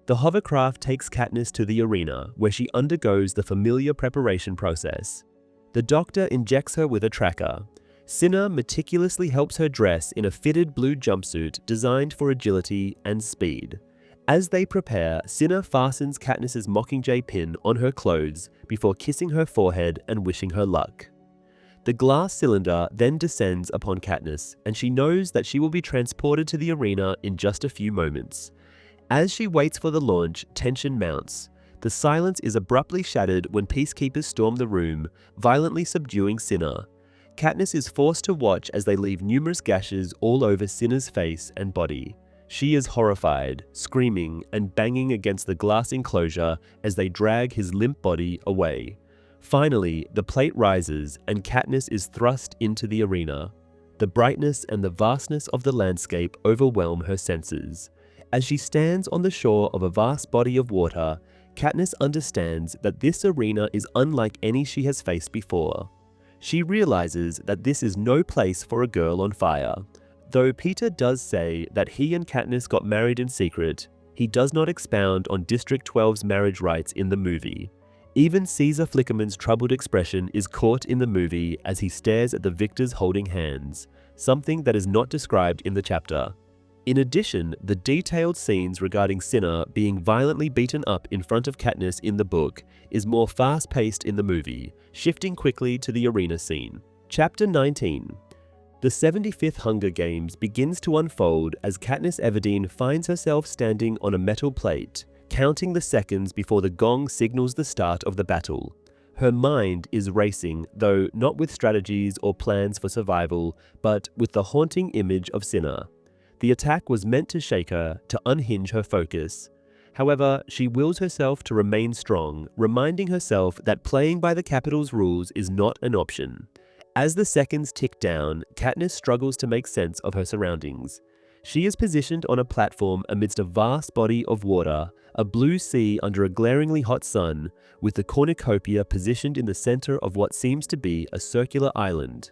The hovercraft takes Katniss to the arena, where she undergoes the familiar preparation process. The doctor injects her with a tracker. Cinna meticulously helps her dress in a fitted blue jumpsuit designed for agility and speed. As they prepare, Cinna fastens Katniss's Mockingjay pin on her clothes before kissing her forehead and wishing her luck. The glass cylinder then descends upon Katniss, and she knows that she will be transported to the arena in just a few moments. As she waits for the launch, tension mounts. The silence is abruptly shattered when peacekeepers storm the room, violently subduing Cinna. Katniss is forced to watch as they leave numerous gashes all over Cinna's face and body. She is horrified, screaming and banging against the glass enclosure as they drag his limp body away. Finally, the plate rises and Katniss is thrust into the arena. The brightness and the vastness of the landscape overwhelm her senses. As she stands on the shore of a vast body of water, Katniss understands that this arena is unlike any she has faced before. She realizes that this is no place for a girl on fire. Though Peter does say that he and Katniss got married in secret, he does not expound on District 12's marriage rites in the movie. Even Caesar Flickerman's troubled expression is caught in the movie as he stares at the victors holding hands, something that is not described in the chapter. In addition, the detailed scenes regarding Cinna being violently beaten up in front of Katniss in the book is more fast-paced in the movie, shifting quickly to the arena scene. Chapter 19. The 75th Hunger Games begins to unfold as Katniss Everdeen finds herself standing on a metal plate, counting the seconds before the gong signals the start of the battle. Her mind is racing, though not with strategies or plans for survival, but with the haunting image of Cinna. The attack was meant to shake her, to unhinge her focus. However, she wills herself to remain strong, reminding herself that playing by the Capitol's rules is not an option. As the seconds tick down, Katniss struggles to make sense of her surroundings. She is positioned on a platform amidst a vast body of water, a blue sea under a glaringly hot sun, with the cornucopia positioned in the center of what seems to be a circular island.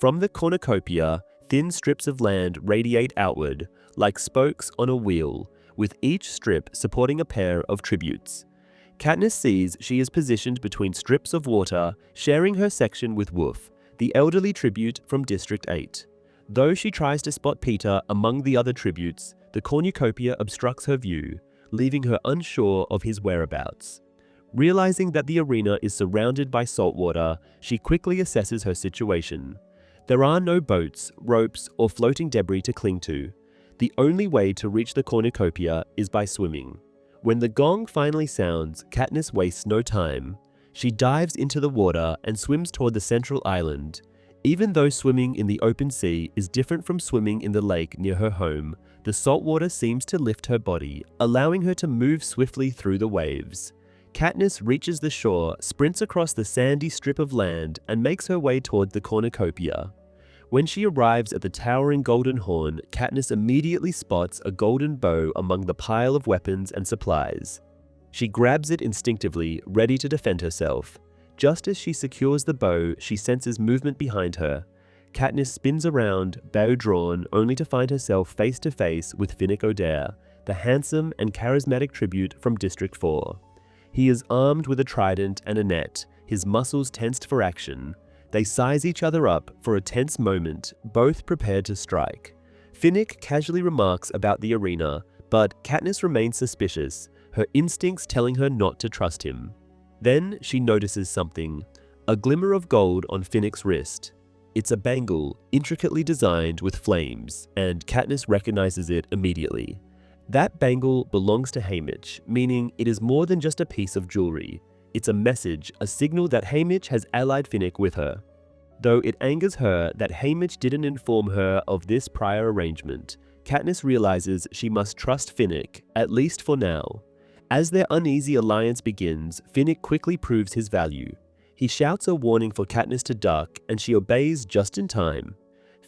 From the cornucopia, thin strips of land radiate outward, like spokes on a wheel, with each strip supporting a pair of tributes. Katniss sees she is positioned between strips of water, sharing her section with Woof, the elderly tribute from District 8. Though she tries to spot Peter among the other tributes, the cornucopia obstructs her view, leaving her unsure of his whereabouts. Realizing that the arena is surrounded by salt water, she quickly assesses her situation. There are no boats, ropes, or floating debris to cling to. The only way to reach the cornucopia is by swimming. When the gong finally sounds, Katniss wastes no time. She dives into the water and swims toward the central island. Even though swimming in the open sea is different from swimming in the lake near her home, the salt water seems to lift her body, allowing her to move swiftly through the waves. Katniss reaches the shore, sprints across the sandy strip of land, and makes her way toward the cornucopia. When she arrives at the towering golden horn, Katniss immediately spots a golden bow among the pile of weapons and supplies. She grabs it instinctively, ready to defend herself. Just as she secures the bow, she senses movement behind her. Katniss spins around, bow drawn, only to find herself face to face with Finnick Odair, the handsome and charismatic tribute from District 4. He is armed with a trident and a net, his muscles tensed for action. They size each other up for a tense moment, both prepared to strike. Finnick casually remarks about the arena, but Katniss remains suspicious, her instincts telling her not to trust him. Then she notices something, a glimmer of gold on Finnick's wrist. It's a bangle, intricately designed with flames, and Katniss recognizes it immediately. That bangle belongs to Haymitch, meaning it is more than just a piece of jewelry. It's a message, a signal that Haymitch has allied Finnick with her. Though it angers her that Haymitch didn't inform her of this prior arrangement, Katniss realizes she must trust Finnick, at least for now. As their uneasy alliance begins, Finnick quickly proves his value. He shouts a warning for Katniss to duck, and she obeys just in time.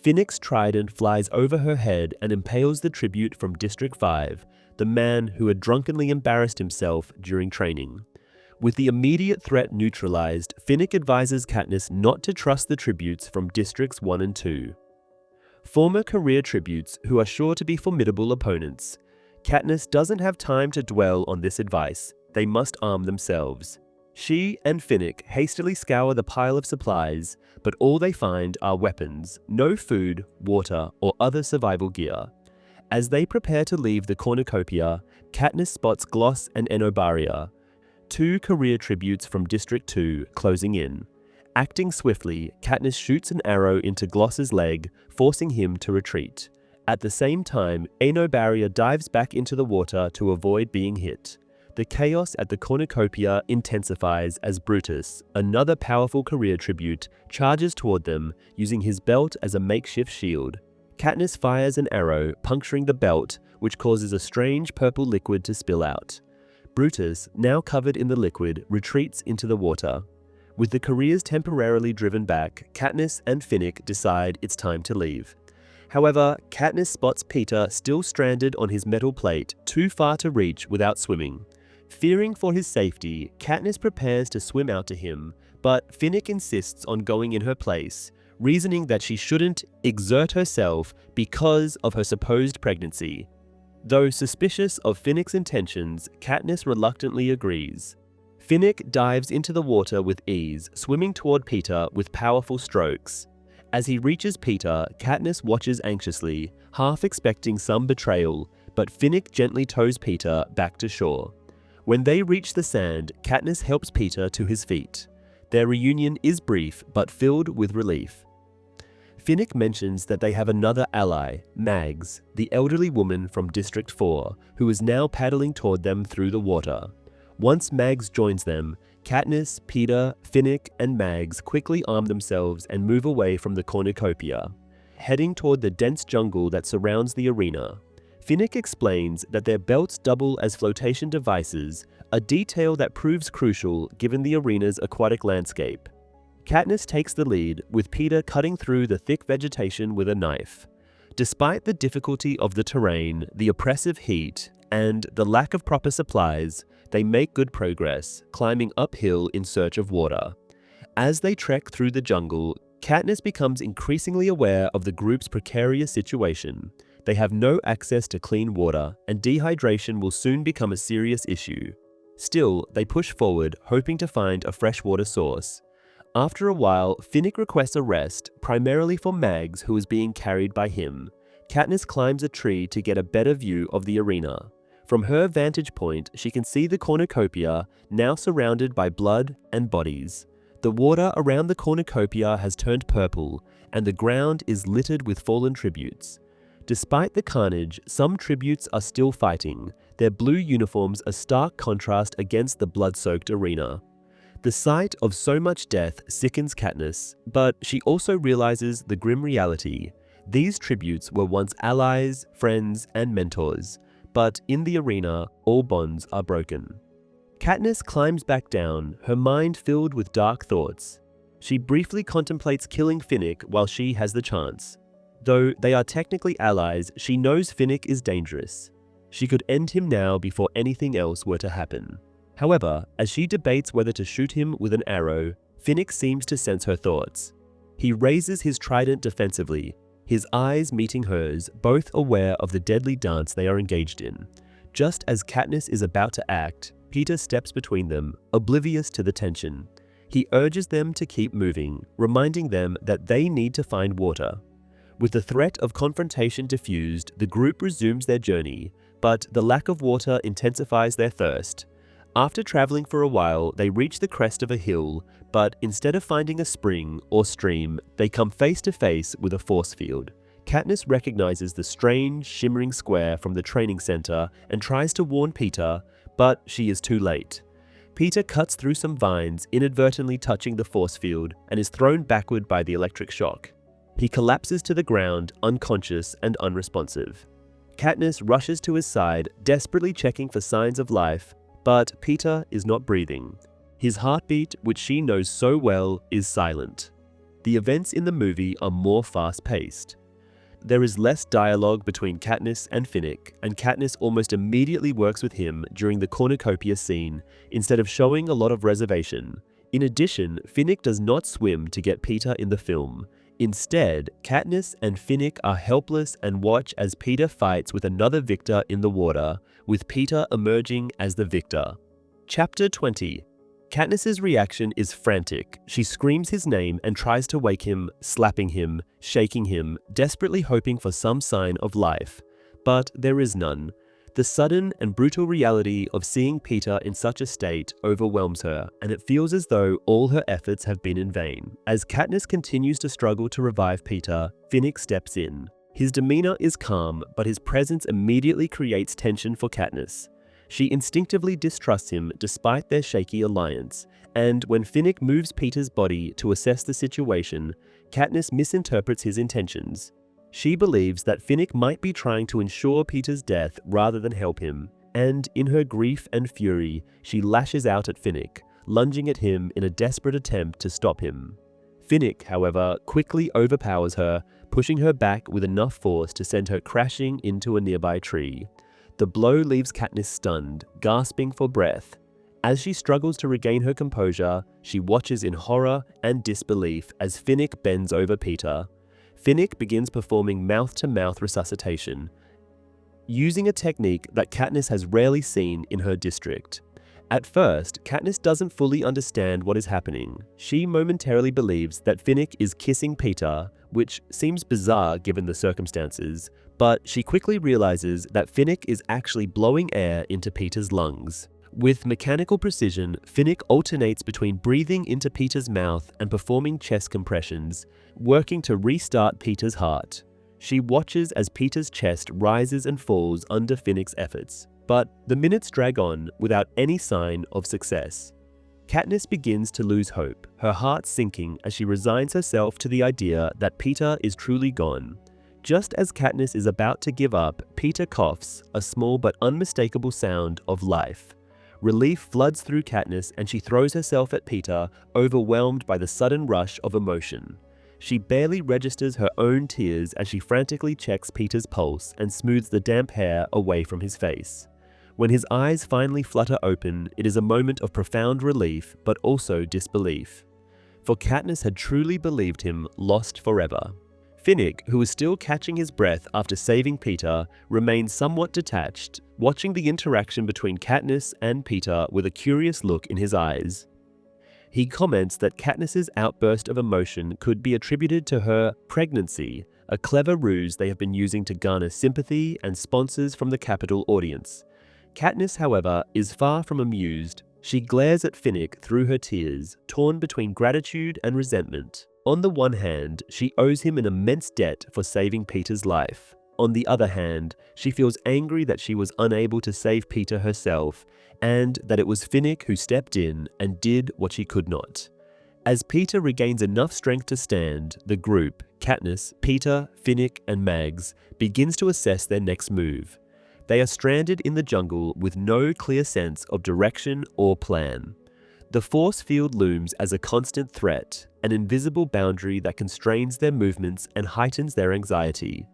Finnick's trident flies over her head and impales the tribute from District 5, the man who had drunkenly embarrassed himself during training. With the immediate threat neutralized, Finnick advises Katniss not to trust the tributes from Districts 1 and 2. Former career tributes who are sure to be formidable opponents. Katniss doesn't have time to dwell on this advice. They must arm themselves. She and Finnick hastily scour the pile of supplies, but all they find are weapons, no food, water, or other survival gear. As they prepare to leave the cornucopia, Katniss spots Gloss and Enobaria, two career tributes from District 2, closing in. Acting swiftly, Katniss shoots an arrow into Gloss's leg, forcing him to retreat. At the same time, Enobaria dives back into the water to avoid being hit. The chaos at the cornucopia intensifies as Brutus, another powerful career tribute, charges toward them, using his belt as a makeshift shield. Katniss fires an arrow, puncturing the belt, which causes a strange purple liquid to spill out. Brutus, now covered in the liquid, retreats into the water. With the careers temporarily driven back, Katniss and Finnick decide it's time to leave. However, Katniss spots Peter still stranded on his metal plate, too far to reach without swimming. Fearing for his safety, Katniss prepares to swim out to him, but Finnick insists on going in her place, reasoning that she shouldn't exert herself because of her supposed pregnancy. Though suspicious of Finnick's intentions, Katniss reluctantly agrees. Finnick dives into the water with ease, swimming toward Peter with powerful strokes. As he reaches Peter, Katniss watches anxiously, half expecting some betrayal, but Finnick gently tows Peter back to shore. When they reach the sand, Katniss helps Peter to his feet. Their reunion is brief, but filled with relief. Finnick mentions that they have another ally, Mags, the elderly woman from District 4, who is now paddling toward them through the water. Once Mags joins them, Katniss, Peter, Finnick, and Mags quickly arm themselves and move away from the cornucopia, heading toward the dense jungle that surrounds the arena. Finnick explains that their belts double as flotation devices, a detail that proves crucial given the arena's aquatic landscape. Katniss takes the lead, with Peter cutting through the thick vegetation with a knife. Despite the difficulty of the terrain, the oppressive heat, and the lack of proper supplies, they make good progress, climbing uphill in search of water. As they trek through the jungle, Katniss becomes increasingly aware of the group's precarious situation. They have no access to clean water, and dehydration will soon become a serious issue. Still, they push forward, hoping to find a freshwater source. After a while, Finnick requests a rest, primarily for Mags, who is being carried by him. Katniss climbs a tree to get a better view of the arena. From her vantage point, she can see the cornucopia, now surrounded by blood and bodies. The water around the cornucopia has turned purple, and the ground is littered with fallen tributes. Despite the carnage, some tributes are still fighting, their blue uniforms a stark contrast against the blood-soaked arena. The sight of so much death sickens Katniss, but she also realizes the grim reality. These tributes were once allies, friends, and mentors, but in the arena, all bonds are broken. Katniss climbs back down, her mind filled with dark thoughts. She briefly contemplates killing Finnick while she has the chance. Though they are technically allies, she knows Finnick is dangerous. She could end him now before anything else were to happen. However, as she debates whether to shoot him with an arrow, Finnick seems to sense her thoughts. He raises his trident defensively, his eyes meeting hers, both aware of the deadly dance they are engaged in. Just as Katniss is about to act, Peter steps between them, oblivious to the tension. He urges them to keep moving, reminding them that they need to find water. With the threat of confrontation diffused, the group resumes their journey, but the lack of water intensifies their thirst. After traveling for a while, they reach the crest of a hill, but instead of finding a spring or stream, they come face to face with a force field. Katniss recognizes the strange, shimmering square from the training center and tries to warn Peter, but she is too late. Peter cuts through some vines, inadvertently touching the force field, and is thrown backward by the electric shock. He collapses to the ground, unconscious and unresponsive. Katniss rushes to his side, desperately checking for signs of life, but Peter is not breathing. His heartbeat, which she knows so well, is silent. The events in the movie are more fast-paced. There is less dialogue between Katniss and Finnick, and Katniss almost immediately works with him during the cornucopia scene, instead of showing a lot of reservation. In addition, Finnick does not swim to get Peter in the film. Instead, Katniss and Finnick are helpless and watch as Peter fights with another victor in the water, with Peter emerging as the victor. Chapter 20. Katniss's reaction is frantic. She screams his name and tries to wake him, slapping him, shaking him, desperately hoping for some sign of life. But there is none. The sudden and brutal reality of seeing Peter in such a state overwhelms her, and it feels as though all her efforts have been in vain. As Katniss continues to struggle to revive Peter, Finnick steps in. His demeanor is calm, but his presence immediately creates tension for Katniss. She instinctively distrusts him despite their shaky alliance, and when Finnick moves Peter's body to assess the situation, Katniss misinterprets his intentions. She believes that Finnick might be trying to ensure Peter's death rather than help him, and in her grief and fury, she lashes out at Finnick, lunging at him in a desperate attempt to stop him. Finnick, however, quickly overpowers her, pushing her back with enough force to send her crashing into a nearby tree. The blow leaves Katniss stunned, gasping for breath. As she struggles to regain her composure, she watches in horror and disbelief as Finnick bends over Peter. Finnick begins performing mouth-to-mouth resuscitation, using a technique that Katniss has rarely seen in her district. At first, Katniss doesn't fully understand what is happening. She momentarily believes that Finnick is kissing Peter, which seems bizarre given the circumstances, but she quickly realizes that Finnick is actually blowing air into Peter's lungs. With mechanical precision, Finnick alternates between breathing into Peter's mouth and performing chest compressions, working to restart Peter's heart. She watches as Peter's chest rises and falls under Finnick's efforts, but the minutes drag on without any sign of success. Katniss begins to lose hope, her heart sinking as she resigns herself to the idea that Peter is truly gone. Just as Katniss is about to give up, Peter coughs, a small but unmistakable sound of life. Relief floods through Katniss and she throws herself at Peter, overwhelmed by the sudden rush of emotion. She barely registers her own tears as she frantically checks Peter's pulse and smooths the damp hair away from his face. When his eyes finally flutter open, it is a moment of profound relief but also disbelief. For Katniss had truly believed him lost forever. Finnick, who was still catching his breath after saving Peter, remains somewhat detached, watching the interaction between Katniss and Peter with a curious look in his eyes. He comments that Katniss's outburst of emotion could be attributed to her pregnancy, a clever ruse they have been using to garner sympathy and sponsors from the Capitol audience. Katniss, however, is far from amused. She glares at Finnick through her tears, torn between gratitude and resentment. On the one hand, she owes him an immense debt for saving Peter's life. On the other hand, she feels angry that she was unable to save Peter herself, and that it was Finnick who stepped in and did what she could not. As Peter regains enough strength to stand, the group, Katniss, Peter, Finnick, and Mags, begins to assess their next move. They are stranded in the jungle with no clear sense of direction or plan. The force field looms as a constant threat, an invisible boundary that constrains their movements and heightens their anxiety.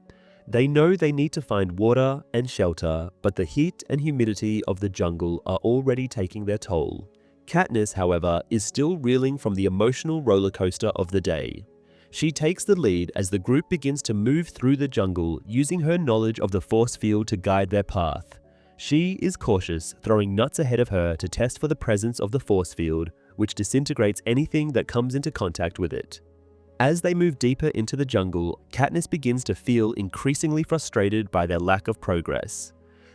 They know they need to find water and shelter, but the heat and humidity of the jungle are already taking their toll. Katniss, however, is still reeling from the emotional roller coaster of the day. She takes the lead as the group begins to move through the jungle, using her knowledge of the force field to guide their path. She is cautious, throwing nuts ahead of her to test for the presence of the force field, which disintegrates anything that comes into contact with it. As they move deeper into the jungle, Katniss begins to feel increasingly frustrated by their lack of progress.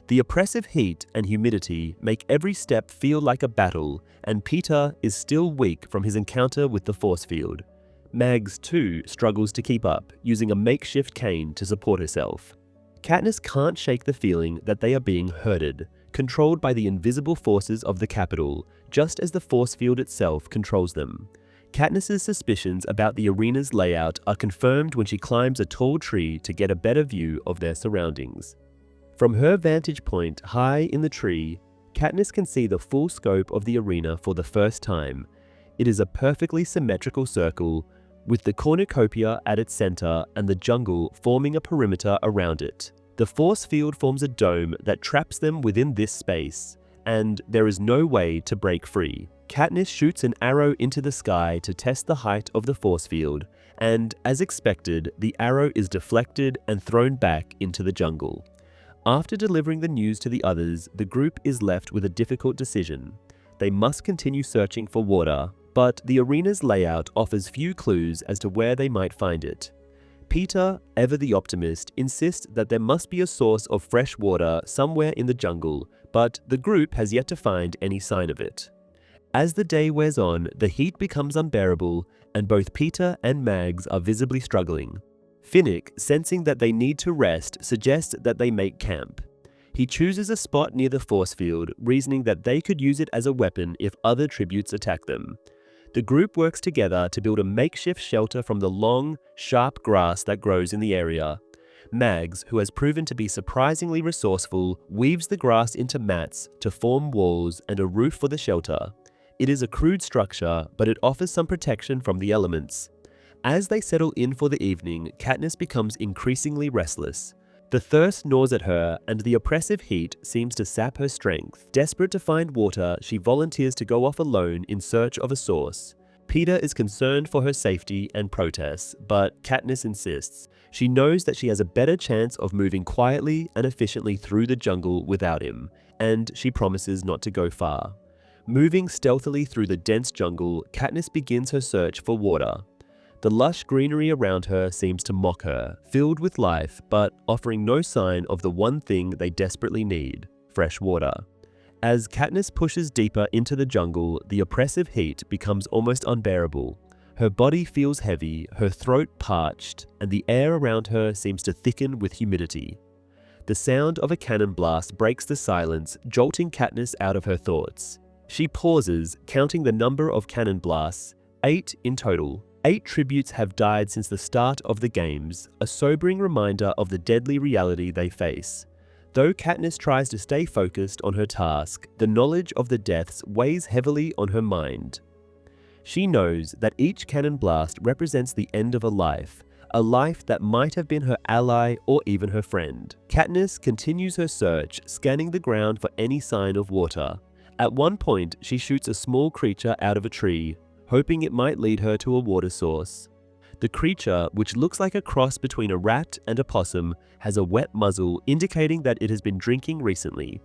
The oppressive heat and humidity make every step feel like a battle, and Peter is still weak from his encounter with the force field. Mags, too, struggles to keep up, using a makeshift cane to support herself. Katniss can't shake the feeling that they are being herded, controlled by the invisible forces of the Capitol, just as the force field itself controls them. Katniss's suspicions about the arena's layout are confirmed when she climbs a tall tree to get a better view of their surroundings. From her vantage point high in the tree, Katniss can see the full scope of the arena for the first time. It is a perfectly symmetrical circle, with the cornucopia at its center and the jungle forming a perimeter around it. The force field forms a dome that traps them within this space, and there is no way to break free. Katniss shoots an arrow into the sky to test the height of the force field, and as expected, the arrow is deflected and thrown back into the jungle. After delivering the news to the others, the group is left with a difficult decision. They must continue searching for water, but the arena's layout offers few clues as to where they might find it. Peter, ever the optimist, insists that there must be a source of fresh water somewhere in the jungle, but the group has yet to find any sign of it. As the day wears on, the heat becomes unbearable, and both Peter and Mags are visibly struggling. Finnick, sensing that they need to rest, suggests that they make camp. He chooses a spot near the force field, reasoning that they could use it as a weapon if other tributes attack them. The group works together to build a makeshift shelter from the long, sharp grass that grows in the area. Mags, who has proven to be surprisingly resourceful, weaves the grass into mats to form walls and a roof for the shelter. It is a crude structure, but it offers some protection from the elements. As they settle in for the evening, Katniss becomes increasingly restless. The thirst gnaws at her, and the oppressive heat seems to sap her strength. Desperate to find water, she volunteers to go off alone in search of a source. Peter is concerned for her safety and protests, but Katniss insists. She knows that she has a better chance of moving quietly and efficiently through the jungle without him, and she promises not to go far. Moving stealthily through the dense jungle, Katniss begins her search for water. The lush greenery around her seems to mock her, filled with life, but offering no sign of the one thing they desperately need: fresh water. As Katniss pushes deeper into the jungle, the oppressive heat becomes almost unbearable. Her body feels heavy, her throat parched, and the air around her seems to thicken with humidity. The sound of a cannon blast breaks the silence, jolting Katniss out of her thoughts. She pauses, counting the number of cannon blasts, 8 in total. 8 tributes have died since the start of the games, a sobering reminder of the deadly reality they face. Though Katniss tries to stay focused on her task, the knowledge of the deaths weighs heavily on her mind. She knows that each cannon blast represents the end of a life that might have been her ally or even her friend. Katniss continues her search, scanning the ground for any sign of water. At one point, she shoots a small creature out of a tree, hoping it might lead her to a water source. The creature, which looks like a cross between a rat and a possum, has a wet muzzle indicating that it has been drinking recently.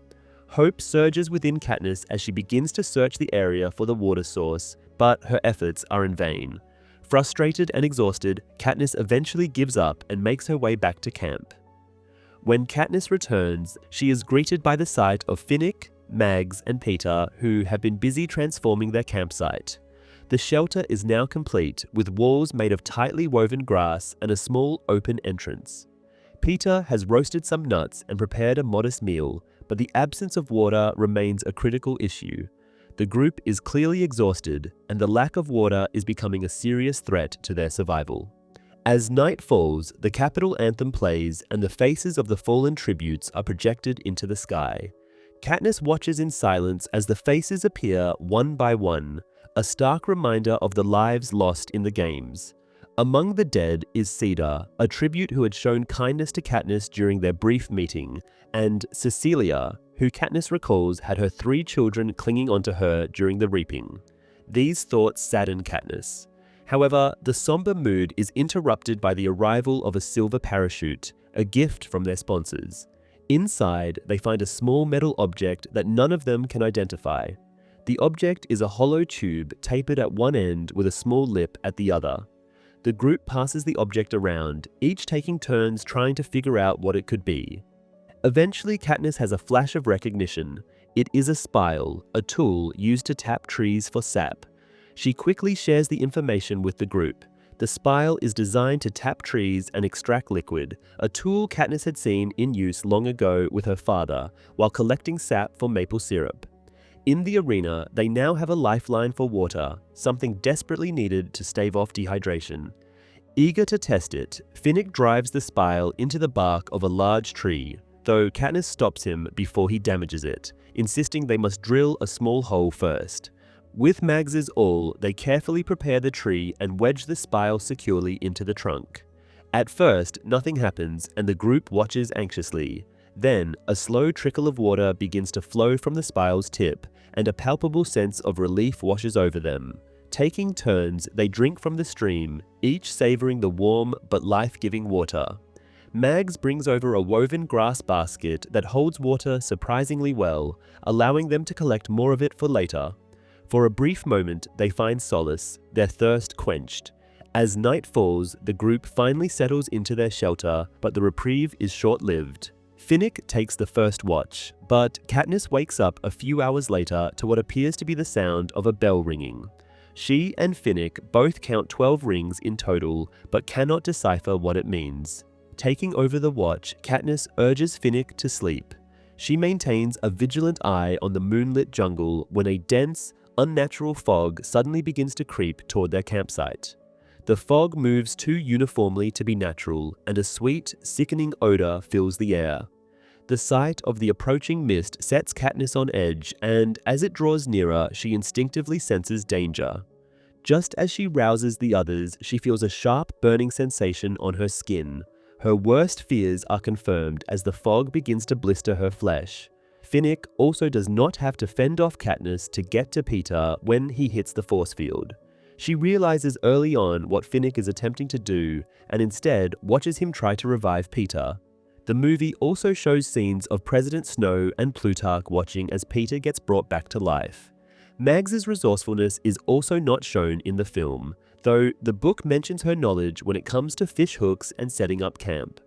Hope surges within Katniss as she begins to search the area for the water source, but her efforts are in vain. Frustrated and exhausted, Katniss eventually gives up and makes her way back to camp. When Katniss returns, she is greeted by the sight of Finnick, Mags, and Peter, who have been busy transforming their campsite. The shelter is now complete, with walls made of tightly woven grass and a small open entrance. Peter has roasted some nuts and prepared a modest meal, but the absence of water remains a critical issue. The group is clearly exhausted, and the lack of water is becoming a serious threat to their survival. As night falls, the capital anthem plays and the faces of the fallen tributes are projected into the sky. Katniss watches in silence as the faces appear one by one, a stark reminder of the lives lost in the games. Among the dead is Cedar, a tribute who had shown kindness to Katniss during their brief meeting, and Cecilia, who Katniss recalls had her 3 children clinging onto her during the reaping. These thoughts sadden Katniss. However, the somber mood is interrupted by the arrival of a silver parachute, a gift from their sponsors. Inside, they find a small metal object that none of them can identify. The object is a hollow tube tapered at one end with a small lip at the other. The group passes the object around, each taking turns trying to figure out what it could be. Eventually, Katniss has a flash of recognition. It is a spile, a tool used to tap trees for sap. She quickly shares the information with the group. The spile is designed to tap trees and extract liquid, a tool Katniss had seen in use long ago with her father while collecting sap for maple syrup. In the arena, they now have a lifeline for water, something desperately needed to stave off dehydration. Eager to test it, Finnick drives the spile into the bark of a large tree, though Katniss stops him before he damages it, insisting they must drill a small hole first. With Mags's awl, they carefully prepare the tree and wedge the spile securely into the trunk. At first, nothing happens and the group watches anxiously. Then, a slow trickle of water begins to flow from the spile's tip, and a palpable sense of relief washes over them. Taking turns, they drink from the stream, each savoring the warm but life-giving water. Mags brings over a woven grass basket that holds water surprisingly well, allowing them to collect more of it for later. For a brief moment, they find solace, their thirst quenched. As night falls, the group finally settles into their shelter, but the reprieve is short-lived. Finnick takes the first watch, but Katniss wakes up a few hours later to what appears to be the sound of a bell ringing. She and Finnick both count 12 rings in total, but cannot decipher what it means. Taking over the watch, Katniss urges Finnick to sleep. She maintains a vigilant eye on the moonlit jungle when a dense, unnatural fog suddenly begins to creep toward their campsite. The fog moves too uniformly to be natural, and a sweet, sickening odor fills the air. The sight of the approaching mist sets Katniss on edge, and as it draws nearer, she instinctively senses danger. Just as she rouses the others, she feels a sharp, burning sensation on her skin. Her worst fears are confirmed as the fog begins to blister her flesh. Finnick also does not have to fend off Katniss to get to Peter when he hits the force field. She realizes early on what Finnick is attempting to do, and instead watches him try to revive Peter. The movie also shows scenes of President Snow and Plutarch watching as Peter gets brought back to life. Mags's resourcefulness is also not shown in the film, though the book mentions her knowledge when it comes to fish hooks and setting up camp.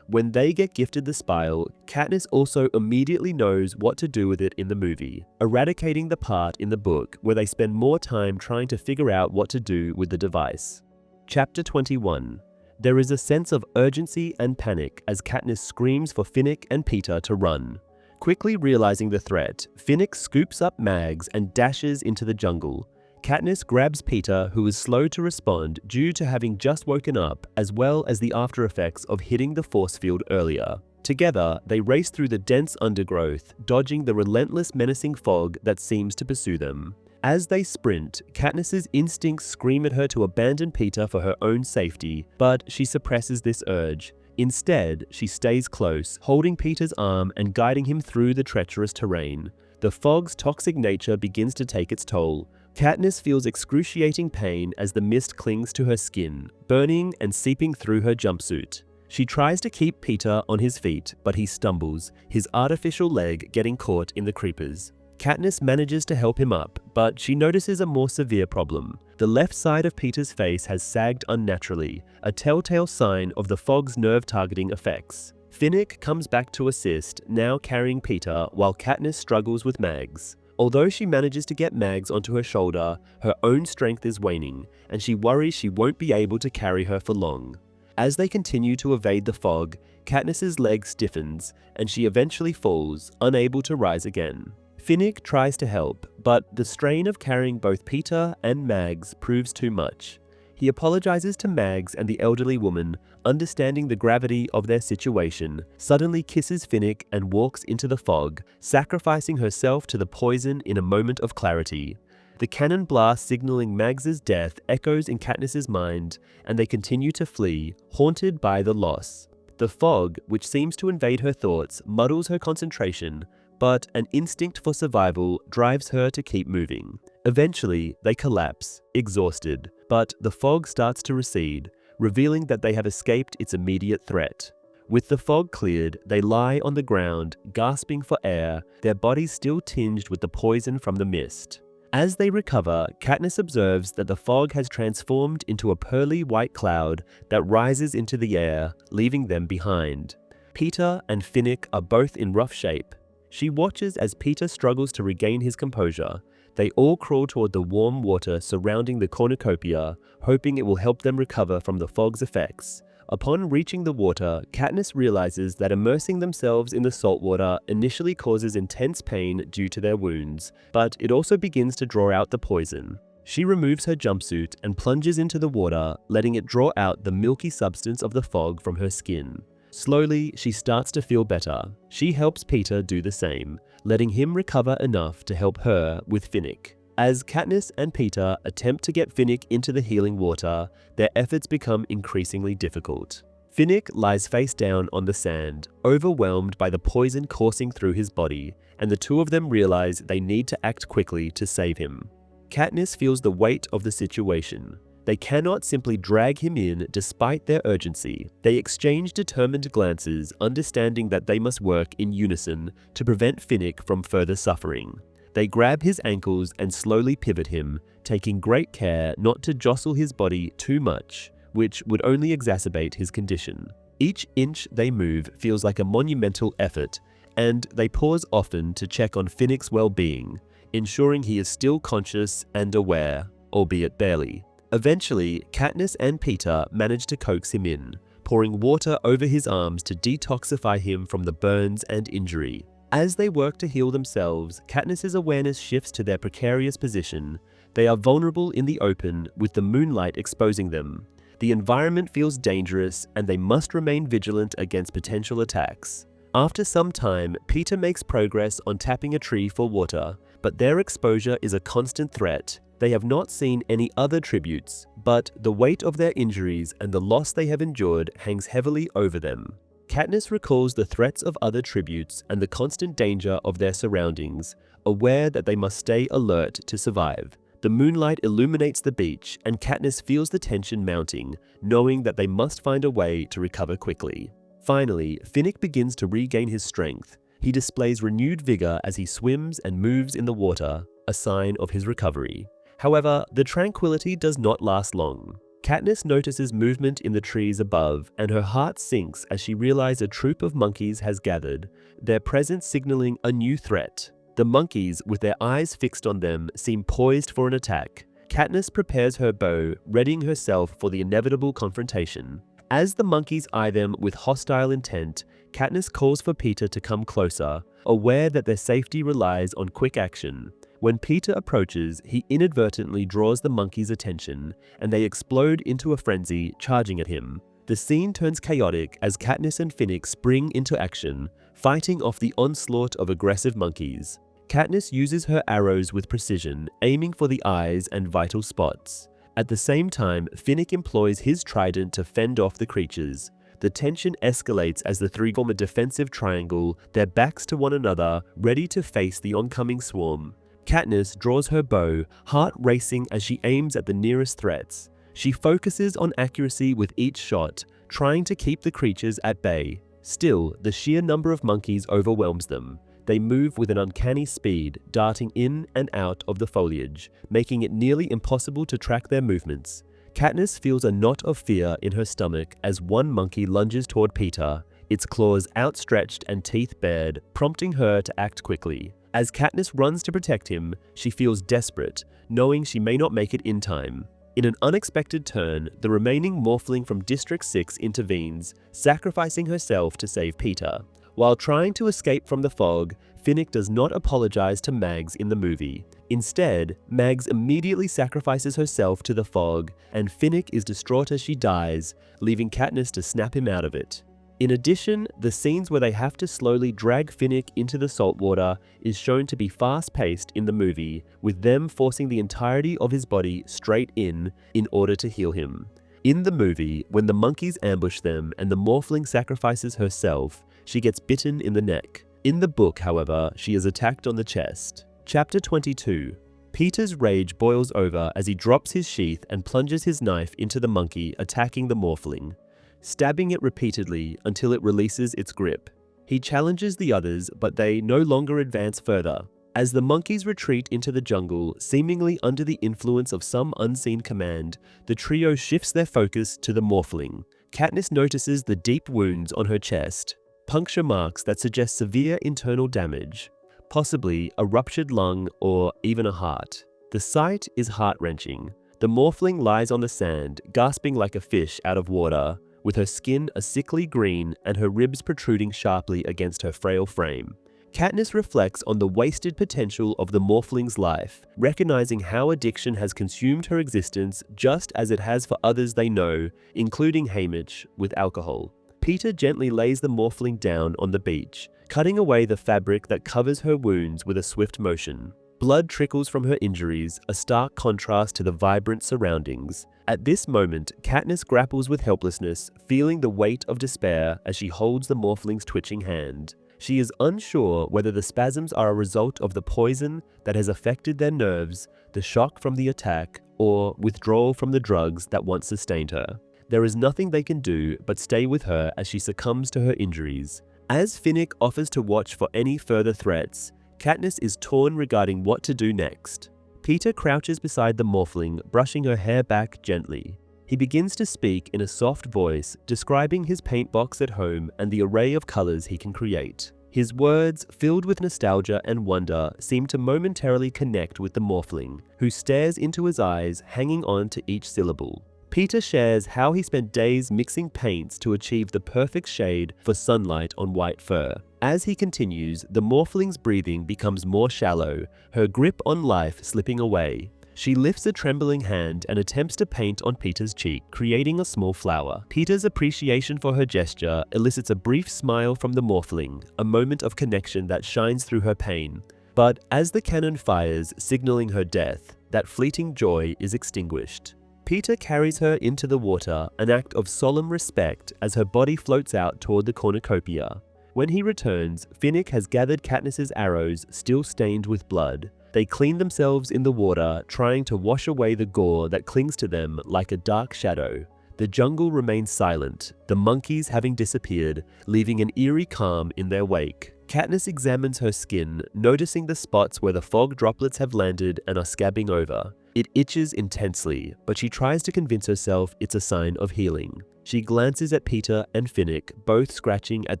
When they get gifted the spile, Katniss also immediately knows what to do with it in the movie, eradicating the part in the book where they spend more time trying to figure out what to do with the device. Chapter 21. There is a sense of urgency and panic as Katniss screams for Finnick and Peter to run. Quickly realizing the threat, Finnick scoops up Mags and dashes into the jungle. Katniss grabs Peter, who is slow to respond due to having just woken up, as well as the after effects of hitting the force field earlier. Together, they race through the dense undergrowth, dodging the relentless menacing fog that seems to pursue them. As they sprint, Katniss's instincts scream at her to abandon Peter for her own safety, but she suppresses this urge. Instead, she stays close, holding Peter's arm and guiding him through the treacherous terrain. The fog's toxic nature begins to take its toll. Katniss feels excruciating pain as the mist clings to her skin, burning and seeping through her jumpsuit. She tries to keep Peter on his feet, but he stumbles, his artificial leg getting caught in the creepers. Katniss manages to help him up, but she notices a more severe problem. The left side of Peter's face has sagged unnaturally, a telltale sign of the fog's nerve-targeting effects. Finnick comes back to assist, now carrying Peter while Katniss struggles with Mags. Although she manages to get Mags onto her shoulder, her own strength is waning, and she worries she won't be able to carry her for long. As they continue to evade the fog, Katniss's leg stiffens, and she eventually falls, unable to rise again. Finnick tries to help, but the strain of carrying both Peter and Mags proves too much. He apologizes to Mags and the elderly woman, understanding the gravity of their situation, suddenly kisses Finnick and walks into the fog, sacrificing herself to the poison in a moment of clarity. The cannon blast signaling Mags's death echoes in Katniss's mind, and they continue to flee, haunted by the loss. The fog, which seems to invade her thoughts, muddles her concentration, but an instinct for survival drives her to keep moving. Eventually, they collapse, exhausted, but the fog starts to recede, revealing that they have escaped its immediate threat. With the fog cleared, they lie on the ground, gasping for air, their bodies still tinged with the poison from the mist. As they recover, Katniss observes that the fog has transformed into a pearly white cloud that rises into the air, leaving them behind. Peter and Finnick are both in rough shape. She watches as Peter struggles to regain his composure. They all crawl toward the warm water surrounding the cornucopia, hoping it will help them recover from the fog's effects. Upon reaching the water, Katniss realizes that immersing themselves in the salt water initially causes intense pain due to their wounds, but it also begins to draw out the poison. She removes her jumpsuit and plunges into the water, letting it draw out the milky substance of the fog from her skin. Slowly, she starts to feel better. She helps Peter do the same, letting him recover enough to help her with Finnick. As Katniss and Peter attempt to get Finnick into the healing water, their efforts become increasingly difficult. Finnick lies face down on the sand, overwhelmed by the poison coursing through his body, and the two of them realize they need to act quickly to save him. Katniss feels the weight of the situation. They cannot simply drag him in despite their urgency. They exchange determined glances, understanding that they must work in unison to prevent Finnick from further suffering. They grab his ankles and slowly pivot him, taking great care not to jostle his body too much, which would only exacerbate his condition. Each inch they move feels like a monumental effort, and they pause often to check on Finnick's well-being, ensuring he is still conscious and aware, albeit barely. Eventually, Katniss and Peter manage to coax him in, pouring water over his arms to detoxify him from the burns and injury. As they work to heal themselves, Katniss's awareness shifts to their precarious position. They are vulnerable in the open, with the moonlight exposing them. The environment feels dangerous, and they must remain vigilant against potential attacks. After some time, Peter makes progress on tapping a tree for water, but their exposure is a constant threat. They have not seen any other tributes, but the weight of their injuries and the loss they have endured hangs heavily over them. Katniss recalls the threats of other tributes and the constant danger of their surroundings, aware that they must stay alert to survive. The moonlight illuminates the beach, and Katniss feels the tension mounting, knowing that they must find a way to recover quickly. Finally, Finnick begins to regain his strength. He displays renewed vigor as he swims and moves in the water, a sign of his recovery. However, the tranquility does not last long. Katniss notices movement in the trees above, and her heart sinks as she realizes a troop of monkeys has gathered, their presence signaling a new threat. The monkeys, with their eyes fixed on them, seem poised for an attack. Katniss prepares her bow, readying herself for the inevitable confrontation. As the monkeys eye them with hostile intent, Katniss calls for Peter to come closer, aware that their safety relies on quick action. When Peter approaches, he inadvertently draws the monkeys' attention, and they explode into a frenzy, charging at him. The scene turns chaotic as Katniss and Finnick spring into action, fighting off the onslaught of aggressive monkeys. Katniss uses her arrows with precision, aiming for the eyes and vital spots. At the same time, Finnick employs his trident to fend off the creatures. The tension escalates as the three form a defensive triangle, their backs to one another, ready to face the oncoming swarm. Katniss draws her bow, heart racing as she aims at the nearest threats. She focuses on accuracy with each shot, trying to keep the creatures at bay. Still, the sheer number of monkeys overwhelms them. They move with an uncanny speed, darting in and out of the foliage, making it nearly impossible to track their movements. Katniss feels a knot of fear in her stomach as one monkey lunges toward Peter, its claws outstretched and teeth bared, prompting her to act quickly. As Katniss runs to protect him, she feels desperate, knowing she may not make it in time. In an unexpected turn, the remaining morphling from District 6 intervenes, sacrificing herself to save Peter. While trying to escape from the fog, Finnick does not apologize to Mags in the movie. Instead, Mags immediately sacrifices herself to the fog, and Finnick is distraught as she dies, leaving Katniss to snap him out of it. In addition, the scenes where they have to slowly drag Finnick into the saltwater is shown to be fast-paced in the movie, with them forcing the entirety of his body straight in order to heal him. In the movie, when the monkeys ambush them and the morphling sacrifices herself, she gets bitten in the neck. In the book, however, she is attacked on the chest. Chapter 22. Peter's rage boils over as he drops his sheath and plunges his knife into the monkey attacking the morphling, stabbing it repeatedly until it releases its grip. He challenges the others, but they no longer advance further. As the monkeys retreat into the jungle, seemingly under the influence of some unseen command, the trio shifts their focus to the morphling. Katniss notices the deep wounds on her chest, puncture marks that suggest severe internal damage, possibly a ruptured lung or even a heart. The sight is heart-wrenching. The morphling lies on the sand, gasping like a fish out of water, with her skin a sickly green and her ribs protruding sharply against her frail frame. Katniss reflects on the wasted potential of the morphling's life, recognizing how addiction has consumed her existence just as it has for others they know, including Haymitch, with alcohol. Peter gently lays the morphling down on the beach, cutting away the fabric that covers her wounds with a swift motion. Blood trickles from her injuries, a stark contrast to the vibrant surroundings. At this moment, Katniss grapples with helplessness, feeling the weight of despair as she holds the morphling's twitching hand. She is unsure whether the spasms are a result of the poison that has affected their nerves, the shock from the attack, or withdrawal from the drugs that once sustained her. There is nothing they can do but stay with her as she succumbs to her injuries. As Finnick offers to watch for any further threats, Katniss is torn regarding what to do next. Peter crouches beside the morphling, brushing her hair back gently. He begins to speak in a soft voice, describing his paint box at home and the array of colors he can create. His words, filled with nostalgia and wonder, seem to momentarily connect with the morphling, who stares into his eyes, hanging on to each syllable. Peter shares how he spent days mixing paints to achieve the perfect shade for sunlight on white fur. As he continues, the morphling's breathing becomes more shallow, her grip on life slipping away. She lifts a trembling hand and attempts to paint on Peter's cheek, creating a small flower. Peter's appreciation for her gesture elicits a brief smile from the morphling, a moment of connection that shines through her pain. But as the cannon fires, signaling her death, that fleeting joy is extinguished. Peter carries her into the water, an act of solemn respect as her body floats out toward the cornucopia. When he returns, Finnick has gathered Katniss's arrows, still stained with blood. They clean themselves in the water, trying to wash away the gore that clings to them like a dark shadow. The jungle remains silent, the monkeys having disappeared, leaving an eerie calm in their wake. Katniss examines her skin, noticing the spots where the fog droplets have landed and are scabbing over. It itches intensely, but she tries to convince herself it's a sign of healing. She glances at Peter and Finnick, both scratching at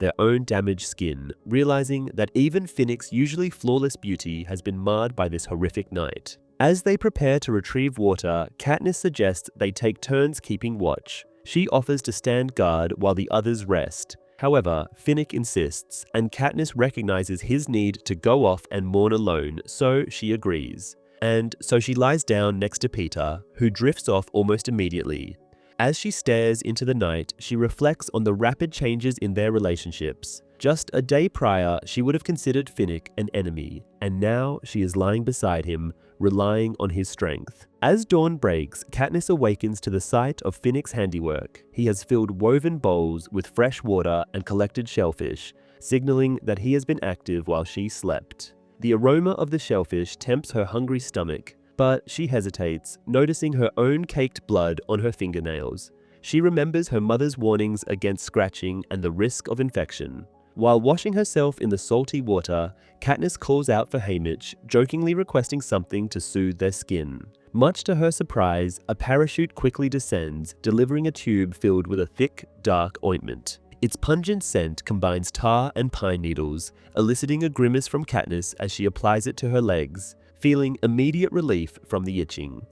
their own damaged skin, realizing that even Finnick's usually flawless beauty has been marred by this horrific night. As they prepare to retrieve water, Katniss suggests they take turns keeping watch. She offers to stand guard while the others rest. However, Finnick insists, and Katniss recognizes his need to go off and mourn alone, so she agrees. And so she lies down next to Peter, who drifts off almost immediately. As she stares into the night, she reflects on the rapid changes in their relationships. Just a day prior, she would have considered Finnick an enemy, and now she is lying beside him, relying on his strength. As dawn breaks, Katniss awakens to the sight of Finnick's handiwork. He has filled woven bowls with fresh water and collected shellfish, signaling that he has been active while she slept. The aroma of the shellfish tempts her hungry stomach, but she hesitates, noticing her own caked blood on her fingernails. She remembers her mother's warnings against scratching and the risk of infection. While washing herself in the salty water, Katniss calls out for Haymitch, jokingly requesting something to soothe their skin. Much to her surprise, a parachute quickly descends, delivering a tube filled with a thick, dark ointment. Its pungent scent combines tar and pine needles, eliciting a grimace from Katniss as she applies it to her legs, feeling immediate relief from the itching.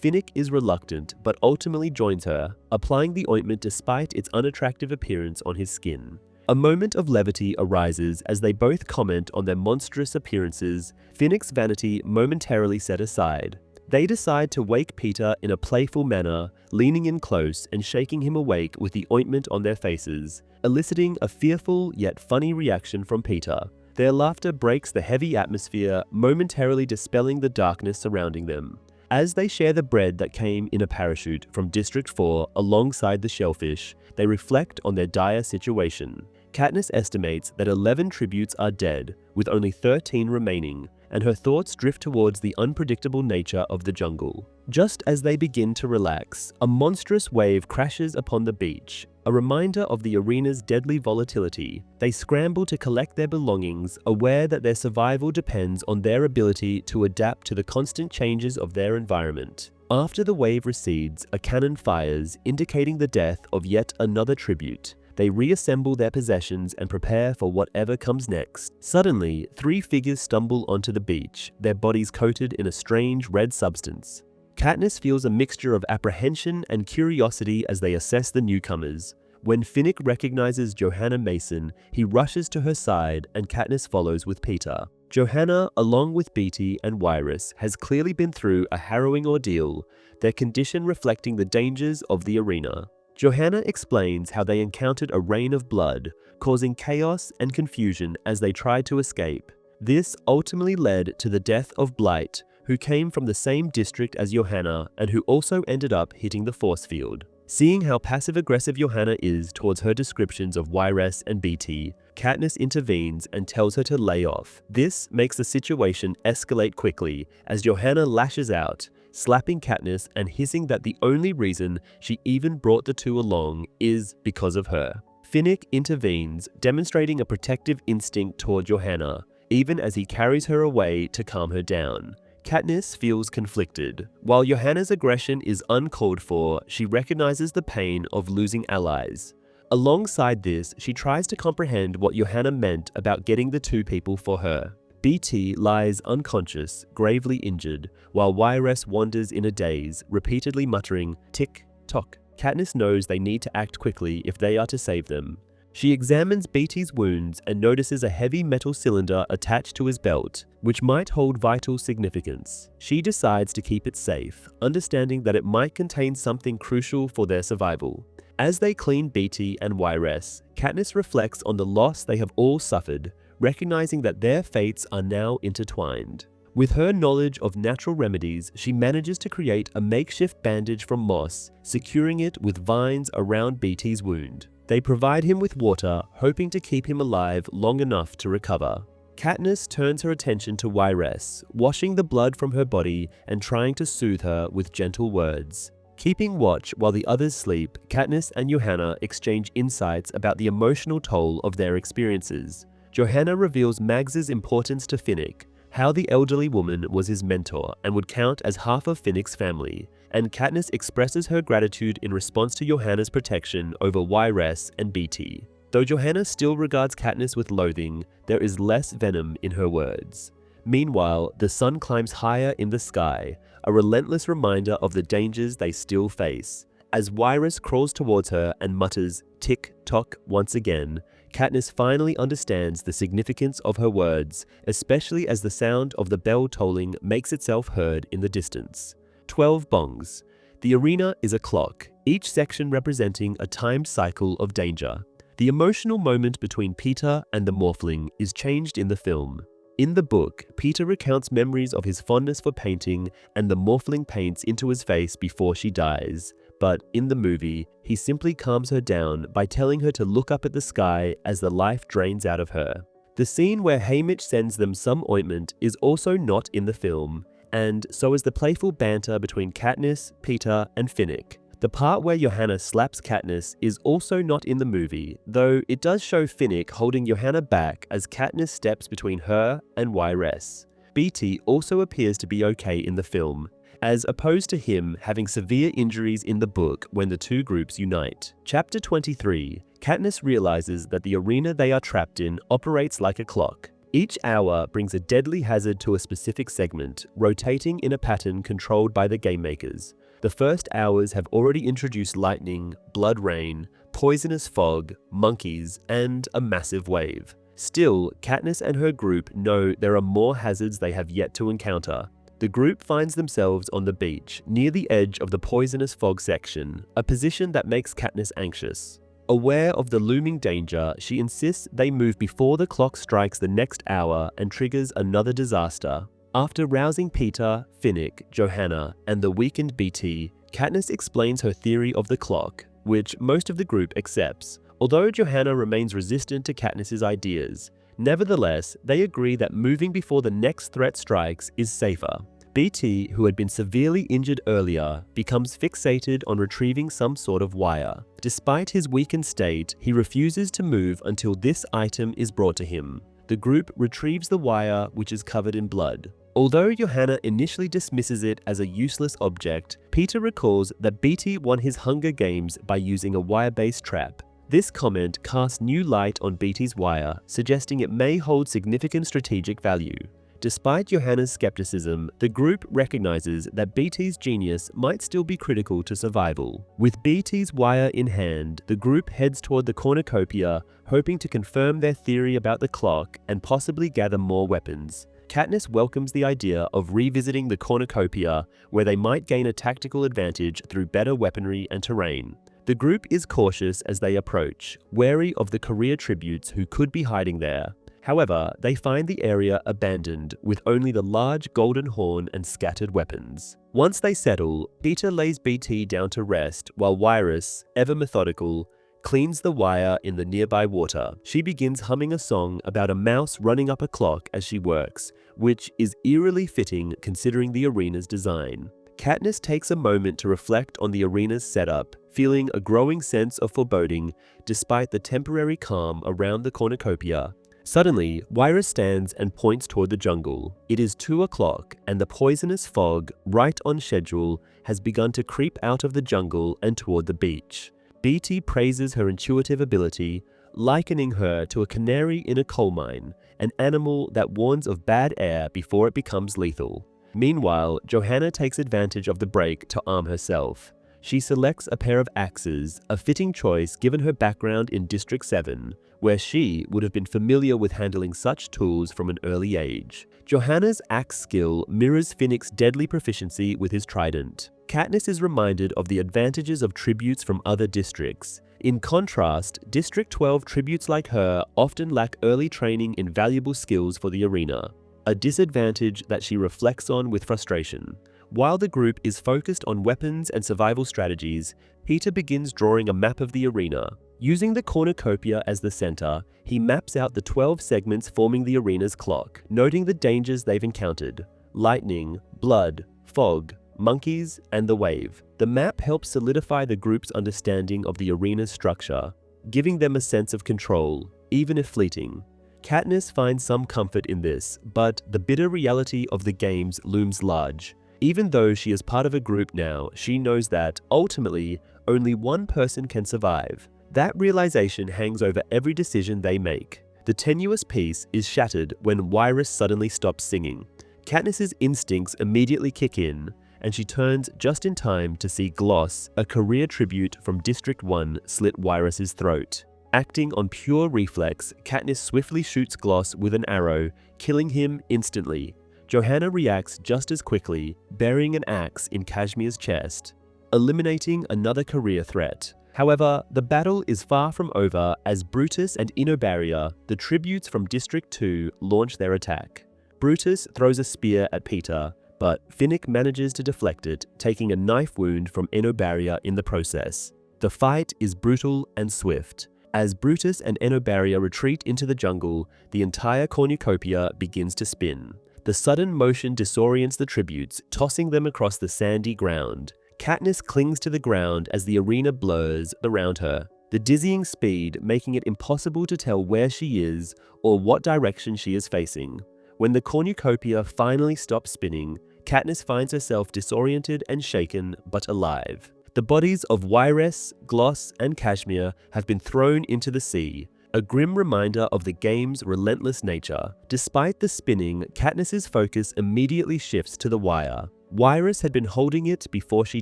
Finnick is reluctant, but ultimately joins her, applying the ointment despite its unattractive appearance on his skin. A moment of levity arises as they both comment on their monstrous appearances, Finnick's vanity momentarily set aside. They decide to wake Peter in a playful manner, leaning in close and shaking him awake with the ointment on their faces, eliciting a fearful yet funny reaction from Peter. Their laughter breaks the heavy atmosphere, momentarily dispelling the darkness surrounding them. As they share the bread that came in a parachute from District 4 alongside the shellfish, they reflect on their dire situation. Katniss estimates that 11 tributes are dead, with only 13 remaining, and her thoughts drift towards the unpredictable nature of the jungle. Just as they begin to relax, a monstrous wave crashes upon the beach, a reminder of the arena's deadly volatility. They scramble to collect their belongings, aware that their survival depends on their ability to adapt to the constant changes of their environment. After the wave recedes, a cannon fires, indicating the death of yet another tribute. They reassemble their possessions and prepare for whatever comes next. Suddenly, 3 figures stumble onto the beach, their bodies coated in a strange red substance. Katniss feels a mixture of apprehension and curiosity as they assess the newcomers. When Finnick recognizes Johanna Mason, he rushes to her side and Katniss follows with Peter. Johanna, along with Beetee and Wyrus, has clearly been through a harrowing ordeal, their condition reflecting the dangers of the arena. Johanna explains how they encountered a rain of blood, causing chaos and confusion as they tried to escape. This ultimately led to the death of Blight, who came from the same district as Johanna and who also ended up hitting the force field. Seeing how passive-aggressive Johanna is towards her descriptions of Wyrus and Beetee, Katniss intervenes and tells her to lay off. This makes the situation escalate quickly as Johanna lashes out, slapping Katniss and hissing that the only reason she even brought the two along is because of her. Finnick intervenes, demonstrating a protective instinct toward Johanna, even as he carries her away to calm her down. Katniss feels conflicted. While Johanna's aggression is uncalled for, she recognizes the pain of losing allies. Alongside this, she tries to comprehend what Johanna meant about getting the two people for her. Beetee lies unconscious, gravely injured, while Wyrus wanders in a daze, repeatedly muttering, "Tick-tock." Katniss knows they need to act quickly if they are to save them. She examines Beetee's wounds and notices a heavy metal cylinder attached to his belt, which might hold vital significance. She decides to keep it safe, understanding that it might contain something crucial for their survival. As they clean Beetee and Wyrus, Katniss reflects on the loss they have all suffered, recognizing that their fates are now intertwined. With her knowledge of natural remedies, she manages to create a makeshift bandage from moss, securing it with vines around Beetee's wound. They provide him with water, hoping to keep him alive long enough to recover. Katniss turns her attention to Wyrus, washing the blood from her body and trying to soothe her with gentle words. Keeping watch while the others sleep, Katniss and Johanna exchange insights about the emotional toll of their experiences. Johanna reveals Mags's importance to Finnick, how the elderly woman was his mentor and would count as half of Finnick's family, and Katniss expresses her gratitude in response to Johanna's protection over Wyrus and Beetee. Though Johanna still regards Katniss with loathing, there is less venom in her words. Meanwhile, the sun climbs higher in the sky, a relentless reminder of the dangers they still face. As Wyrus crawls towards her and mutters "tick-tock" once again, Katniss finally understands the significance of her words, especially as the sound of the bell tolling makes itself heard in the distance. 12 bongs. The arena is a clock, each section representing a timed cycle of danger. The emotional moment between Peter and the Morphling is changed in the film. In the book, Peter recounts memories of his fondness for painting, and the Morphling paints into his face before she dies. But in the movie, he simply calms her down by telling her to look up at the sky as the life drains out of her. The scene where Haymitch sends them some ointment is also not in the film, and so is the playful banter between Katniss, Peter, and Finnick. The part where Johanna slaps Katniss is also not in the movie, though it does show Finnick holding Johanna back as Katniss steps between her and Yress. Beetee also appears to be okay in the film, as opposed to him having severe injuries in the book when the two groups unite. Chapter 23, Katniss realizes that the arena they are trapped in operates like a clock. Each hour brings a deadly hazard to a specific segment, rotating in a pattern controlled by the game makers. The first hours have already introduced lightning, blood rain, poisonous fog, monkeys, and a massive wave. Still, Katniss and her group know there are more hazards they have yet to encounter. The group finds themselves on the beach, near the edge of the poisonous fog section, a position that makes Katniss anxious. Aware of the looming danger, she insists they move before the clock strikes the next hour and triggers another disaster. After rousing Peter, Finnick, Johanna, and the weakened Beetee, Katniss explains her theory of the clock, which most of the group accepts. Although Johanna remains resistant to Katniss's ideas, nevertheless, they agree that moving before the next threat strikes is safer. Beetee, who had been severely injured earlier, becomes fixated on retrieving some sort of wire. Despite his weakened state, he refuses to move until this item is brought to him. The group retrieves the wire, which is covered in blood. Although Johanna initially dismisses it as a useless object, Peter recalls that Beetee won his Hunger Games by using a wire-based trap. This comment casts new light on Beetee's wire, suggesting it may hold significant strategic value. Despite Johanna's skepticism, the group recognizes that Beetee's genius might still be critical to survival. With Beetee's wire in hand, the group heads toward the cornucopia, hoping to confirm their theory about the clock and possibly gather more weapons. Katniss welcomes the idea of revisiting the cornucopia, where they might gain a tactical advantage through better weaponry and terrain. The group is cautious as they approach, wary of the career tributes who could be hiding there. However, they find the area abandoned, with only the large golden horn and scattered weapons. Once they settle, Peter lays Beetee down to rest, while Yress, ever methodical, cleans the wire in the nearby water. She begins humming a song about a mouse running up a clock as she works, which is eerily fitting considering the arena's design. Katniss takes a moment to reflect on the arena's setup, feeling a growing sense of foreboding despite the temporary calm around the cornucopia. Suddenly, Yress stands and points toward the jungle. It is 2 o'clock, and the poisonous fog, right on schedule, has begun to creep out of the jungle and toward the beach. Beetee praises her intuitive ability, likening her to a canary in a coal mine, an animal that warns of bad air before it becomes lethal. Meanwhile, Johanna takes advantage of the break to arm herself. She selects a pair of axes, a fitting choice given her background in District 7, where she would have been familiar with handling such tools from an early age. Johanna's axe skill mirrors Finnick's deadly proficiency with his trident. Katniss is reminded of the advantages of tributes from other districts. In contrast, District 12 tributes like her often lack early training in valuable skills for the arena, a disadvantage that she reflects on with frustration. While the group is focused on weapons and survival strategies, Peter begins drawing a map of the arena. Using the cornucopia as the center, he maps out the 12 segments forming the arena's clock, noting the dangers they've encountered: lightning, blood, fog, monkeys, and the wave. The map helps solidify the group's understanding of the arena's structure, giving them a sense of control, even if fleeting. Katniss finds some comfort in this, but the bitter reality of the games looms large. Even though she is part of a group now, she knows that, ultimately, only one person can survive. That realization hangs over every decision they make. The tenuous peace is shattered when Yress suddenly stops singing. Katniss's instincts immediately kick in, and she turns just in time to see Gloss, a career tribute from District 1, slit Yress's throat. Acting on pure reflex, Katniss swiftly shoots Gloss with an arrow, killing him instantly. Johanna reacts just as quickly, burying an axe in Cashmere's chest, eliminating another career threat. However, the battle is far from over as Brutus and Enobaria, the tributes from District 2, launch their attack. Brutus throws a spear at Peter, but Finnick manages to deflect it, taking a knife wound from Enobaria in the process. The fight is brutal and swift. As Brutus and Enobaria retreat into the jungle, the entire cornucopia begins to spin. The sudden motion disorients the tributes, tossing them across the sandy ground. Katniss clings to the ground as the arena blurs around her, the dizzying speed making it impossible to tell where she is or what direction she is facing. When the cornucopia finally stops spinning, Katniss finds herself disoriented and shaken, but alive. The bodies of Wyress, Gloss, and Cashmere have been thrown into the sea, a grim reminder of the game's relentless nature. Despite the spinning, Katniss's focus immediately shifts to the wire. Wyress had been holding it before she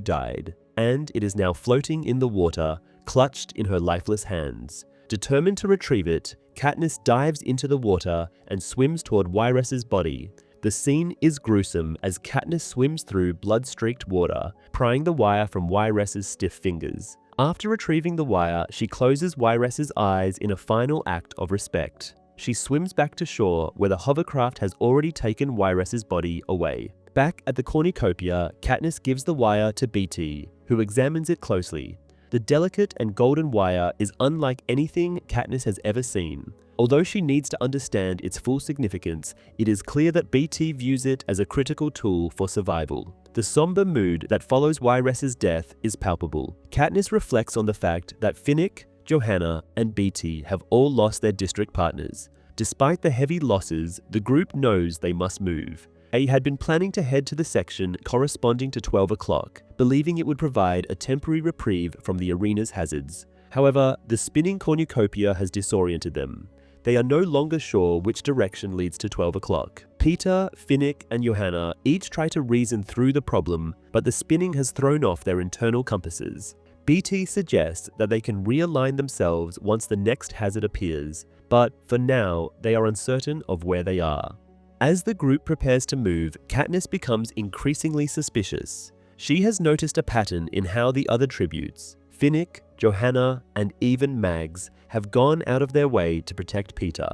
died, and it is now floating in the water, clutched in her lifeless hands. Determined to retrieve it, Katniss dives into the water and swims toward Wyress's body. The scene is gruesome as Katniss swims through blood-streaked water, prying the wire from Wyress's stiff fingers. After retrieving the wire, she closes Wyress's eyes in a final act of respect. She swims back to shore where the hovercraft has already taken Wyress's body away. Back at the cornucopia, Katniss gives the wire to BT, who examines it closely. The delicate and golden wire is unlike anything Katniss has ever seen. Although she needs to understand its full significance, it is clear that BT views it as a critical tool for survival. The somber mood that follows Wyress's death is palpable. Katniss reflects on the fact that Finnick, Johanna, and BT have all lost their district partners. Despite the heavy losses, the group knows they must move. They had been planning to head to the section corresponding to 12 o'clock, believing it would provide a temporary reprieve from the arena's hazards. However, the spinning cornucopia has disoriented them. They are no longer sure which direction leads to 12 o'clock. Peter, Finnick, and Johanna each try to reason through the problem, but the spinning has thrown off their internal compasses. BT suggests that they can realign themselves once the next hazard appears, but for now, they are uncertain of where they are. As the group prepares to move, Katniss becomes increasingly suspicious. She has noticed a pattern in how the other tributes, Finnick, Johanna, and even Mags, have gone out of their way to protect Peter.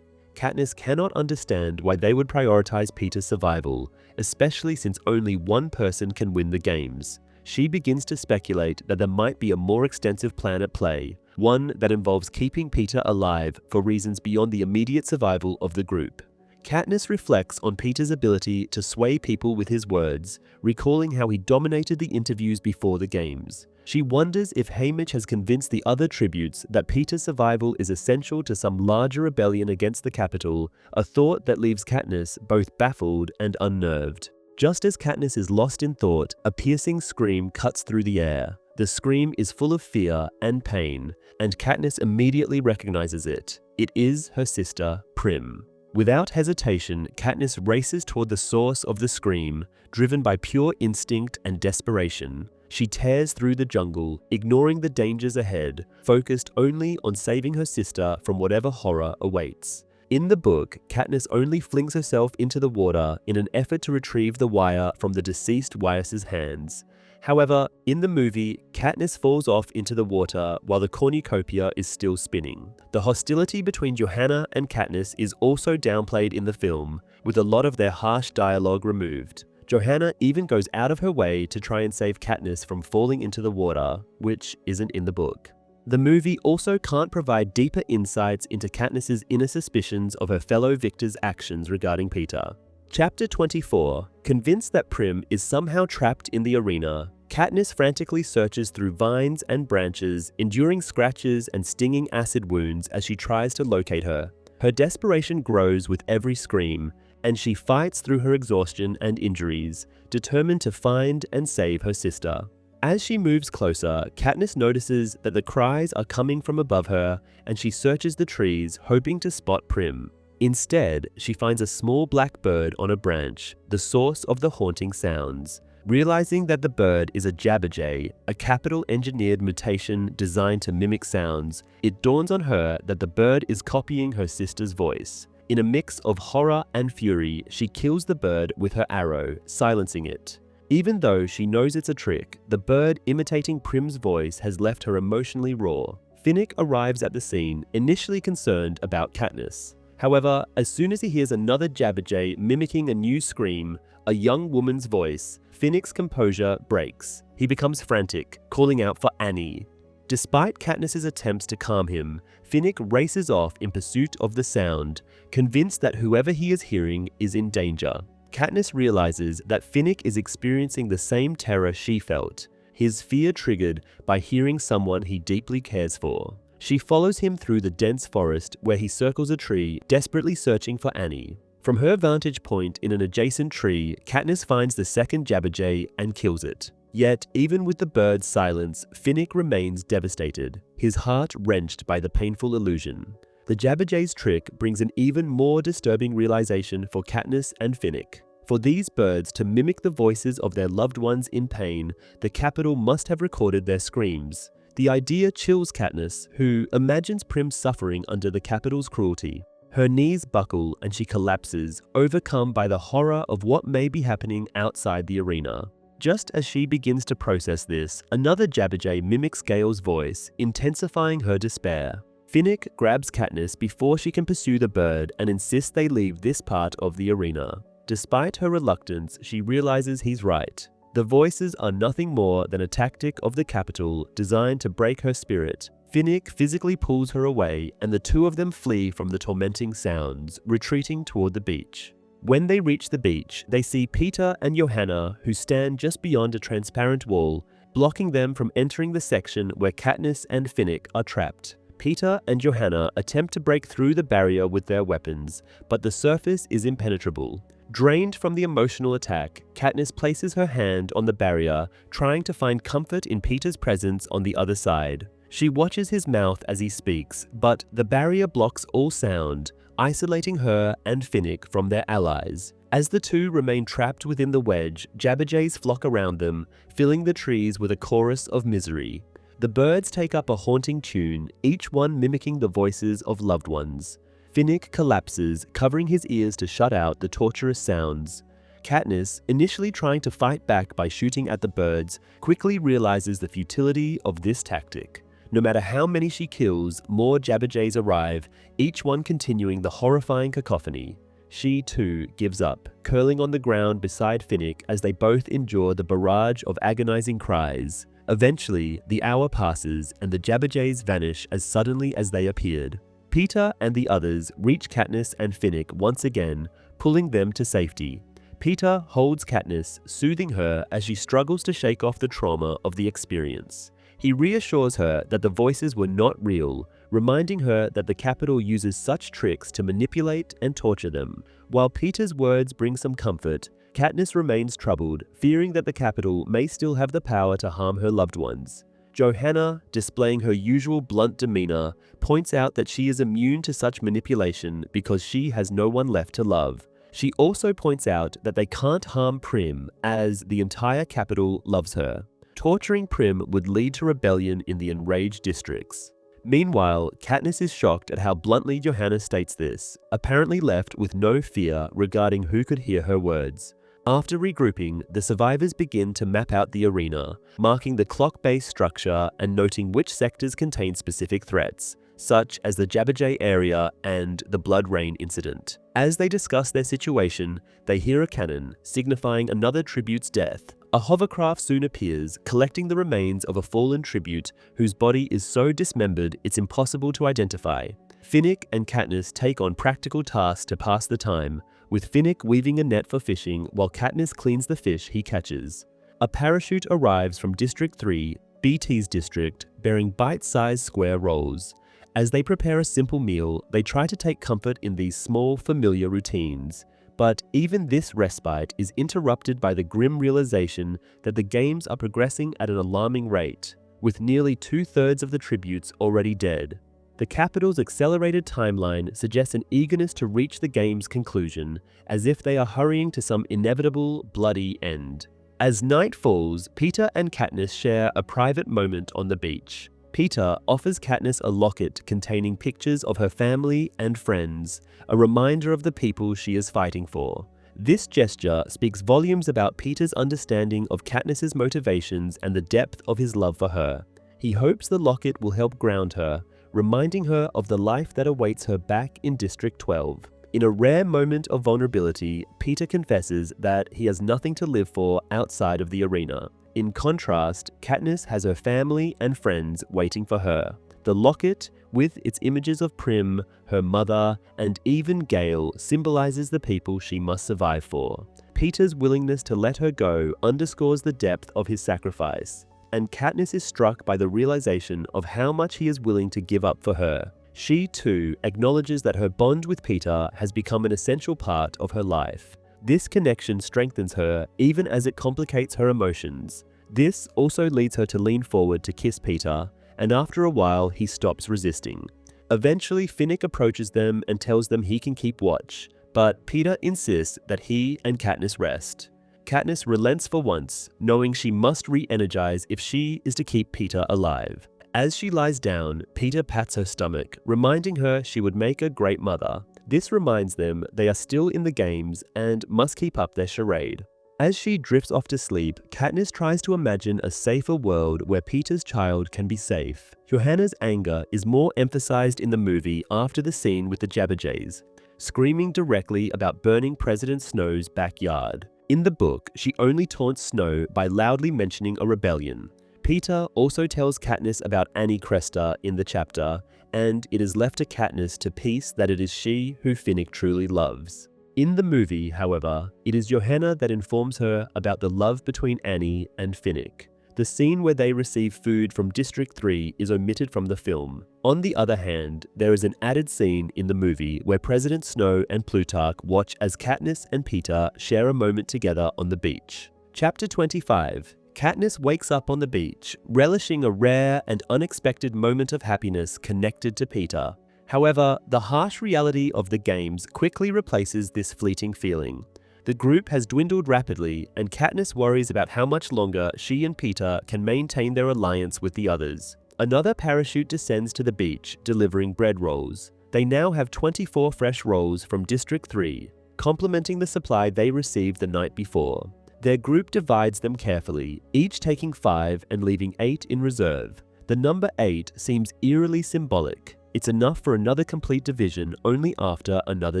Katniss cannot understand why they would prioritize Peter's survival, especially since only one person can win the games. She begins to speculate that there might be a more extensive plan at play, one that involves keeping Peter alive for reasons beyond the immediate survival of the group. Katniss reflects on Peter's ability to sway people with his words, recalling how he dominated the interviews before the games. She wonders if Haymitch has convinced the other tributes that Peter's survival is essential to some larger rebellion against the Capitol, a thought that leaves Katniss both baffled and unnerved. Just as Katniss is lost in thought, a piercing scream cuts through the air. The scream is full of fear and pain, and Katniss immediately recognizes it. It is her sister, Prim. Without hesitation, Katniss races toward the source of the scream, driven by pure instinct and desperation. She tears through the jungle, ignoring the dangers ahead, focused only on saving her sister from whatever horror awaits. In the book, Katniss only flings herself into the water in an effort to retrieve the wire from the deceased Wyress's hands. However, in the movie, Katniss falls off into the water while the cornucopia is still spinning. The hostility between Johanna and Katniss is also downplayed in the film, with a lot of their harsh dialogue removed. Johanna even goes out of her way to try and save Katniss from falling into the water, which isn't in the book. The movie also can't provide deeper insights into Katniss's inner suspicions of her fellow victors' actions regarding Peter. Chapter 24. Convinced that Prim is somehow trapped in the arena, Katniss frantically searches through vines and branches, enduring scratches and stinging acid wounds as she tries to locate her. Her desperation grows with every scream, and she fights through her exhaustion and injuries, determined to find and save her sister. As she moves closer, Katniss notices that the cries are coming from above her, and she searches the trees, hoping to spot Prim. Instead, she finds a small black bird on a branch, the source of the haunting sounds. Realizing that the bird is a jabberjay, a capital-engineered mutation designed to mimic sounds, it dawns on her that the bird is copying her sister's voice. In a mix of horror and fury, she kills the bird with her arrow, silencing it. Even though she knows it's a trick, the bird imitating Prim's voice has left her emotionally raw. Finnick arrives at the scene, initially concerned about Katniss. However, as soon as he hears another jabberjay mimicking a new scream, a young woman's voice, Finnick's composure breaks. He becomes frantic, calling out for Annie. Despite Katniss's attempts to calm him, Finnick races off in pursuit of the sound, convinced that whoever he is hearing is in danger. Katniss realizes that Finnick is experiencing the same terror she felt, his fear triggered by hearing someone he deeply cares for. She follows him through the dense forest where he circles a tree, desperately searching for Annie. From her vantage point in an adjacent tree, Katniss finds the second jabberjay and kills it. Yet, even with the bird's silence, Finnick remains devastated, his heart wrenched by the painful illusion. The jabberjay's trick brings an even more disturbing realization for Katniss and Finnick. For these birds to mimic the voices of their loved ones in pain, the Capitol must have recorded their screams. The idea chills Katniss, who imagines Prim suffering under the Capitol's cruelty. Her knees buckle and she collapses, overcome by the horror of what may be happening outside the arena. Just as she begins to process this, another jabberjay mimics Gale's voice, intensifying her despair. Finnick grabs Katniss before she can pursue the bird and insists they leave this part of the arena. Despite her reluctance, she realizes he's right. The voices are nothing more than a tactic of the Capitol designed to break her spirit. Finnick physically pulls her away and the two of them flee from the tormenting sounds, retreating toward the beach. When they reach the beach, they see Peter and Johanna, who stand just beyond a transparent wall, blocking them from entering the section where Katniss and Finnick are trapped. Peter and Johanna attempt to break through the barrier with their weapons, but the surface is impenetrable. Drained from the emotional attack, Katniss places her hand on the barrier, trying to find comfort in Peter's presence on the other side. She watches his mouth as he speaks, but the barrier blocks all sound, isolating her and Finnick from their allies. As the two remain trapped within the wedge, jabberjays flock around them, filling the trees with a chorus of misery. The birds take up a haunting tune, each one mimicking the voices of loved ones. Finnick collapses, covering his ears to shut out the torturous sounds. Katniss, initially trying to fight back by shooting at the birds, quickly realizes the futility of this tactic. No matter how many she kills, more jabberjays arrive, each one continuing the horrifying cacophony. She, too, gives up, curling on the ground beside Finnick as they both endure the barrage of agonizing cries. Eventually, the hour passes and the jabberjays vanish as suddenly as they appeared. Peter and the others reach Katniss and Finnick once again, pulling them to safety. Peter holds Katniss, soothing her as she struggles to shake off the trauma of the experience. He reassures her that the voices were not real, reminding her that the Capitol uses such tricks to manipulate and torture them. While Peter's words bring some comfort, Katniss remains troubled, fearing that the Capitol may still have the power to harm her loved ones. Johanna, displaying her usual blunt demeanor, points out that she is immune to such manipulation because she has no one left to love. She also points out that they can't harm Prim, as the entire Capitol loves her. Torturing Prim would lead to rebellion in the enraged districts. Meanwhile, Katniss is shocked at how bluntly Johanna states this, apparently left with no fear regarding who could hear her words. After regrouping, the survivors begin to map out the arena, marking the clock-based structure and noting which sectors contain specific threats, such as the Jabberjay area and the Blood Rain incident. As they discuss their situation, they hear a cannon, signifying another tribute's death. A hovercraft soon appears, collecting the remains of a fallen tribute whose body is so dismembered it's impossible to identify. Finnick and Katniss take on practical tasks to pass the time, with Finnick weaving a net for fishing while Katniss cleans the fish he catches. A parachute arrives from District 3, BT's district, bearing bite-sized square rolls. As they prepare a simple meal, they try to take comfort in these small, familiar routines. But even this respite is interrupted by the grim realization that the games are progressing at an alarming rate, with nearly 2/3 of the tributes already dead. The Capitol's accelerated timeline suggests an eagerness to reach the game's conclusion, as if they are hurrying to some inevitable, bloody end. As night falls, Peter and Katniss share a private moment on the beach. Peter offers Katniss a locket containing pictures of her family and friends, a reminder of the people she is fighting for. This gesture speaks volumes about Peter's understanding of Katniss's motivations and the depth of his love for her. He hopes the locket will help ground her, reminding her of the life that awaits her back in District 12. In a rare moment of vulnerability, Peter confesses that he has nothing to live for outside of the arena. In contrast, Katniss has her family and friends waiting for her. The locket, with its images of Prim, her mother, and even Gale, symbolizes the people she must survive for. Peter's willingness to let her go underscores the depth of his sacrifice, and Katniss is struck by the realization of how much he is willing to give up for her. She, too, acknowledges that her bond with Peter has become an essential part of her life. This connection strengthens her even as it complicates her emotions. This also leads her to lean forward to kiss Peter, and after a while he stops resisting. Eventually, Finnick approaches them and tells them he can keep watch, but Peter insists that he and Katniss rest. Katniss relents for once, knowing she must re-energize if she is to keep Peter alive. As she lies down, Peter pats her stomach, reminding her she would make a great mother. This reminds them they are still in the games and must keep up their charade. As she drifts off to sleep, Katniss tries to imagine a safer world where Peter's child can be safe. Johanna's anger is more emphasized in the movie after the scene with the Jabberjays, screaming directly about burning President Snow's backyard. In the book, she only taunts Snow by loudly mentioning a rebellion. Peter also tells Katniss about Annie Cresta in the chapter, and it is left to Katniss to piece that it is she who Finnick truly loves. In the movie, however, it is Johanna that informs her about the love between Annie and Finnick. The scene where they receive food from District 3 is omitted from the film. On the other hand, there is an added scene in the movie where President Snow and Plutarch watch as Katniss and Peter share a moment together on the beach. Chapter 25. Katniss wakes up on the beach, relishing a rare and unexpected moment of happiness connected to Peter. However, the harsh reality of the games quickly replaces this fleeting feeling. The group has dwindled rapidly, and Katniss worries about how much longer she and Peter can maintain their alliance with the others. Another parachute descends to the beach, delivering bread rolls. They now have 24 fresh rolls from District 3, complementing the supply they received the night before. Their group divides them carefully, each taking 5 and leaving 8 in reserve. The number 8 seems eerily symbolic. It's enough for another complete division only after another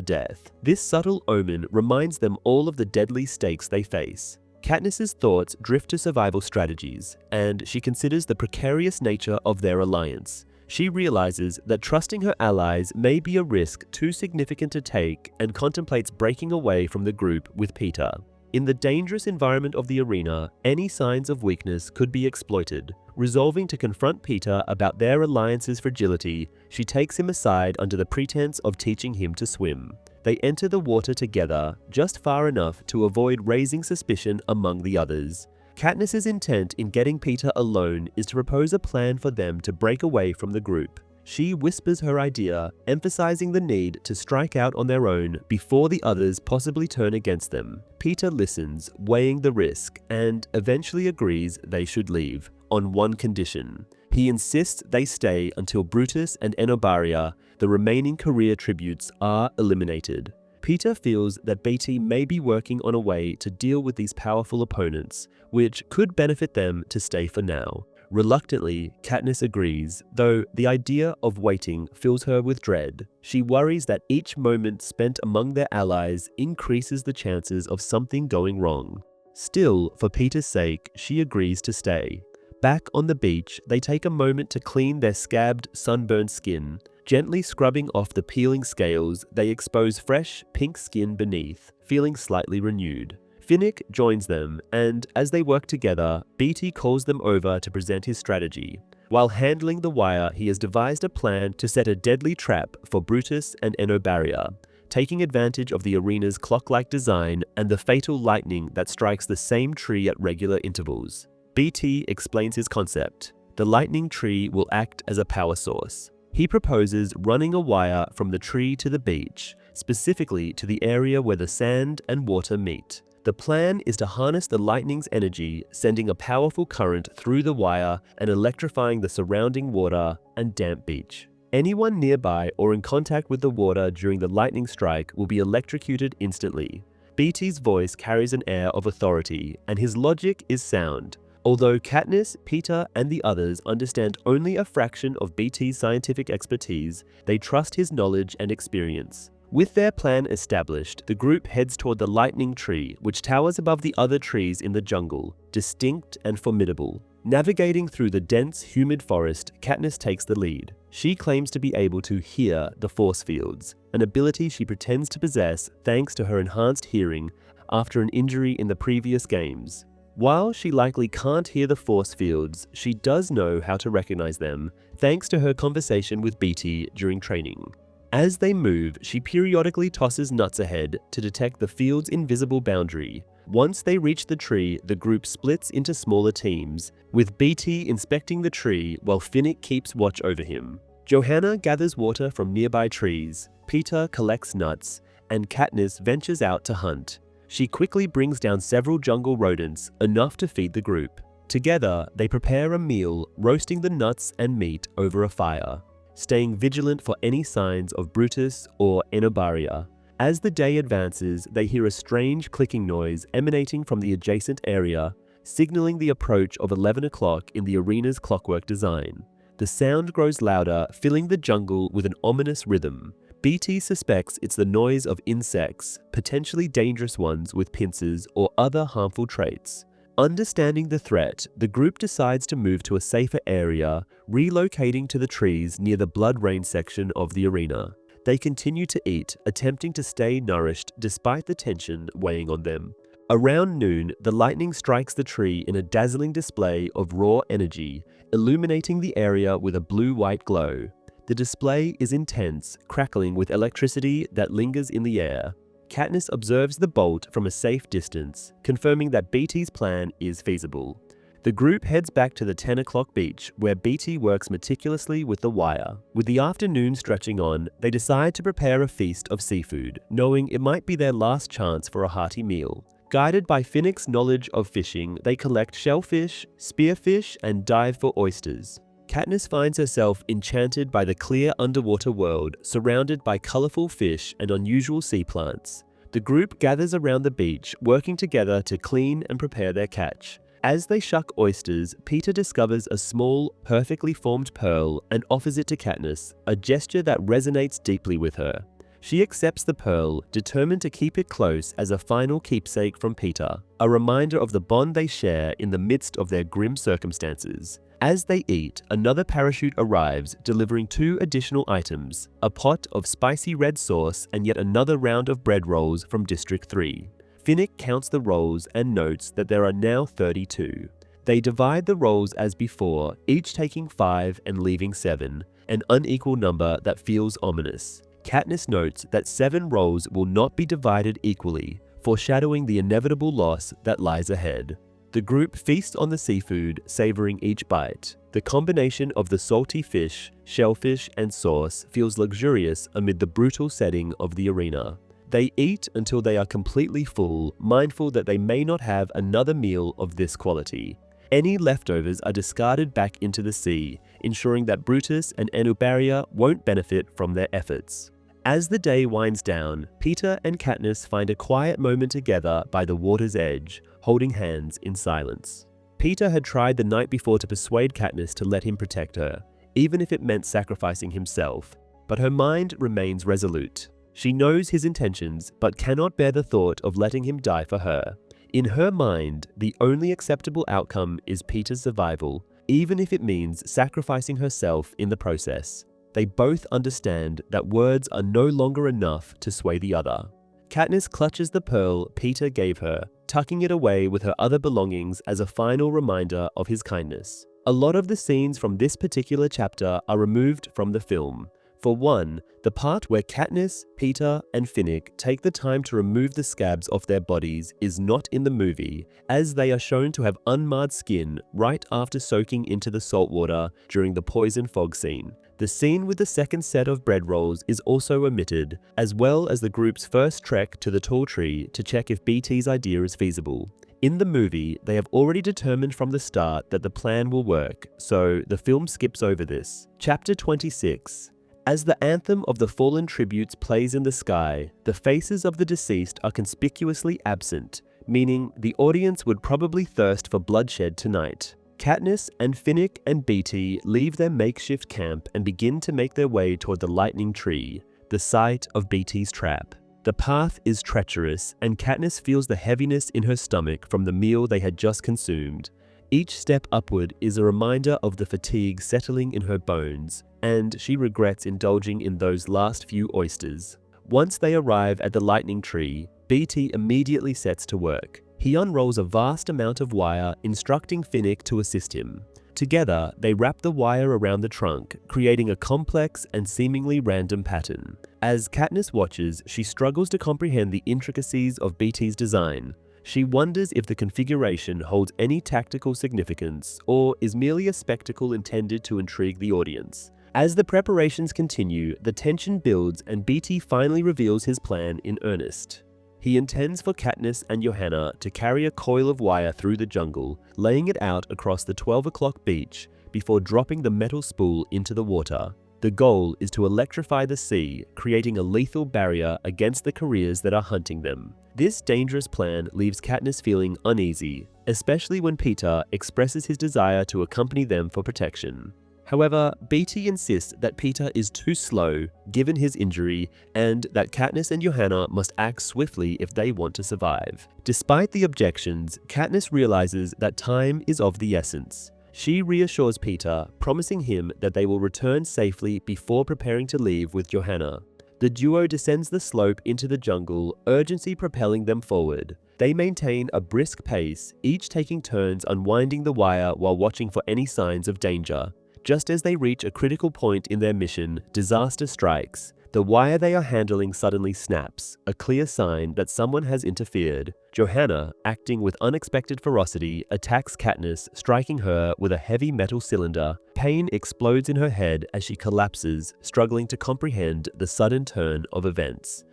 death. This subtle omen reminds them all of the deadly stakes they face. Katniss's thoughts drift to survival strategies, and she considers the precarious nature of their alliance. She realizes that trusting her allies may be a risk too significant to take and contemplates breaking away from the group with Peter. In the dangerous environment of the arena, any signs of weakness could be exploited. Resolving to confront Peter about their alliance's fragility, she takes him aside under the pretense of teaching him to swim. They enter the water together, just far enough to avoid raising suspicion among the others. Katniss's intent in getting Peter alone is to propose a plan for them to break away from the group. She whispers her idea, emphasizing the need to strike out on their own before the others possibly turn against them. Peter listens, weighing the risk, and eventually agrees they should leave, on one condition. He insists they stay until Brutus and Enobaria, the remaining career tributes, are eliminated. Peter feels that Beatty may be working on a way to deal with these powerful opponents, which could benefit them to stay for now. Reluctantly, Katniss agrees, though the idea of waiting fills her with dread. She worries that each moment spent among their allies increases the chances of something going wrong. Still, for Peter's sake, she agrees to stay. Back on the beach, they take a moment to clean their scabbed, sunburned skin. Gently scrubbing off the peeling scales, they expose fresh, pink skin beneath, feeling slightly renewed. Finnick joins them, and as they work together, Beatty calls them over to present his strategy. While handling the wire, he has devised a plan to set a deadly trap for Brutus and Enobaria, taking advantage of the arena's clock-like design and the fatal lightning that strikes the same tree at regular intervals. Beatty explains his concept. The lightning tree will act as a power source. He proposes running a wire from the tree to the beach, specifically to the area where the sand and water meet. The The plan is to harness the lightning's energy, sending a powerful current through the wire and electrifying the surrounding water and damp beach. Anyone nearby or in contact with the water during the lightning strike will be electrocuted instantly. Beatty's voice carries an air of authority, and his logic is sound. Although Katniss, Peter, and the others understand only a fraction of Beatty's scientific expertise, they trust his knowledge and experience. With their plan established, the group heads toward the lightning tree, which towers above the other trees in the jungle, distinct and formidable. Navigating through the dense, humid forest, Katniss takes the lead. She claims to be able to hear the force fields, an ability she pretends to possess thanks to her enhanced hearing after an injury in the previous games. While she likely can't hear the force fields, she does know how to recognize them, thanks to her conversation with Beatty during training. As they move, she periodically tosses nuts ahead to detect the field's invisible boundary. Once they reach the tree, the group splits into smaller teams, with Beatty inspecting the tree while Finnick keeps watch over him. Johanna gathers water from nearby trees, Peter collects nuts, and Katniss ventures out to hunt. She quickly brings down several jungle rodents, enough to feed the group. Together, they prepare a meal, roasting the nuts and meat over a fire, staying vigilant for any signs of Brutus or Enobaria. As the day advances, they hear a strange clicking noise emanating from the adjacent area, signaling the approach of 11 o'clock in the arena's clockwork design. The sound grows louder, filling the jungle with an ominous rhythm. Beatty suspects it's the noise of insects, potentially dangerous ones with pincers or other harmful traits. Understanding the threat, the group decides to move to a safer area, relocating to the trees near the blood rain section of the arena. They continue to eat, attempting to stay nourished despite the tension weighing on them. Around noon, the lightning strikes the tree in a dazzling display of raw energy, illuminating the area with a blue-white glow. The display is intense, crackling with electricity that lingers in the air. Katniss observes the bolt from a safe distance, confirming that Beatty's plan is feasible. The group heads back to the 10 o'clock beach, where Beatty works meticulously with the wire. With the afternoon stretching on, they decide to prepare a feast of seafood, knowing it might be their last chance for a hearty meal. Guided by Finnick's knowledge of fishing, they collect shellfish, spearfish, and dive for oysters. Katniss finds herself enchanted by the clear underwater world, surrounded by colorful fish and unusual sea plants. The group gathers around the beach, working together to clean and prepare their catch. As they shuck oysters, Peter discovers a small, perfectly formed pearl and offers it to Katniss, a gesture that resonates deeply with her. She accepts the pearl, determined to keep it close as a final keepsake from Peter, a reminder of the bond they share in the midst of their grim circumstances. As they eat, another parachute arrives, delivering 2 additional items, a pot of spicy red sauce and yet another round of bread rolls from District 3. Finnick counts the rolls and notes that there are now 32. They divide the rolls as before, each taking 5 and leaving 7, an unequal number that feels ominous. Katniss notes that 7 rolls will not be divided equally, foreshadowing the inevitable loss that lies ahead. The group feasts on the seafood, savoring each bite. The combination of the salty fish, shellfish, and sauce feels luxurious amid the brutal setting of the arena. They eat until they are completely full, mindful that they may not have another meal of this quality. Any leftovers are discarded back into the sea, ensuring that Brutus and Enobaria won't benefit from their efforts. As the day winds down, Peter and Katniss find a quiet moment together by the water's edge, holding hands in silence. Peter had tried the night before to persuade Katniss to let him protect her, even if it meant sacrificing himself, but her mind remains resolute. She knows his intentions, but cannot bear the thought of letting him die for her. In her mind, the only acceptable outcome is Peter's survival, even if it means sacrificing herself in the process. They both understand that words are no longer enough to sway the other. Katniss clutches the pearl Peter gave her, tucking it away with her other belongings as a final reminder of his kindness. A lot of the scenes from this particular chapter are removed from the film, For one, the part where Katniss, Peeta, and Finnick take the time to remove the scabs off their bodies is not in the movie, as they are shown to have unmarred skin right after soaking into the salt water during the poison fog scene. The scene with the second set of bread rolls is also omitted, as well as the group's first trek to the tall tree to check if BT's idea is feasible. In the movie, they have already determined from the start that the plan will work, so the film skips over this. Chapter 26. As the anthem of the fallen tributes plays in the sky, the faces of the deceased are conspicuously absent, meaning the audience would probably thirst for bloodshed tonight. Katniss and Finnick and BT leave their makeshift camp and begin to make their way toward the lightning tree, the site of BT's trap. The path is treacherous, and Katniss feels the heaviness in her stomach from the meal they had just consumed. Each step upward is a reminder of the fatigue settling in her bones, and she regrets indulging in those last few oysters. Once they arrive at the lightning tree, BT immediately sets to work. He unrolls a vast amount of wire, instructing Finnick to assist him. Together, they wrap the wire around the trunk, creating a complex and seemingly random pattern. As Katniss watches, she struggles to comprehend the intricacies of BT's design. She wonders if the configuration holds any tactical significance or is merely a spectacle intended to intrigue the audience. As the preparations continue, the tension builds and BT finally reveals his plan in earnest. He intends for Katniss and Johanna to carry a coil of wire through the jungle, laying it out across the 12 o'clock beach before dropping the metal spool into the water. The goal is to electrify the sea, creating a lethal barrier against the careers that are hunting them. This dangerous plan leaves Katniss feeling uneasy, especially when Peeta expresses his desire to accompany them for protection. However, BT insists that Peeta is too slow, given his injury, and that Katniss and Johanna must act swiftly if they want to survive. Despite the objections, Katniss realizes that time is of the essence. She reassures Peeta, promising him that they will return safely before preparing to leave with Johanna. The duo descends the slope into the jungle, urgency propelling them forward. They maintain a brisk pace, each taking turns unwinding the wire while watching for any signs of danger. Just as they reach a critical point in their mission, disaster strikes. The wire they are handling suddenly snaps, a clear sign that someone has interfered. Johanna, acting with unexpected ferocity, attacks Katniss, striking her with a heavy metal cylinder. Pain explodes in her head as she collapses, struggling to comprehend the sudden turn of events.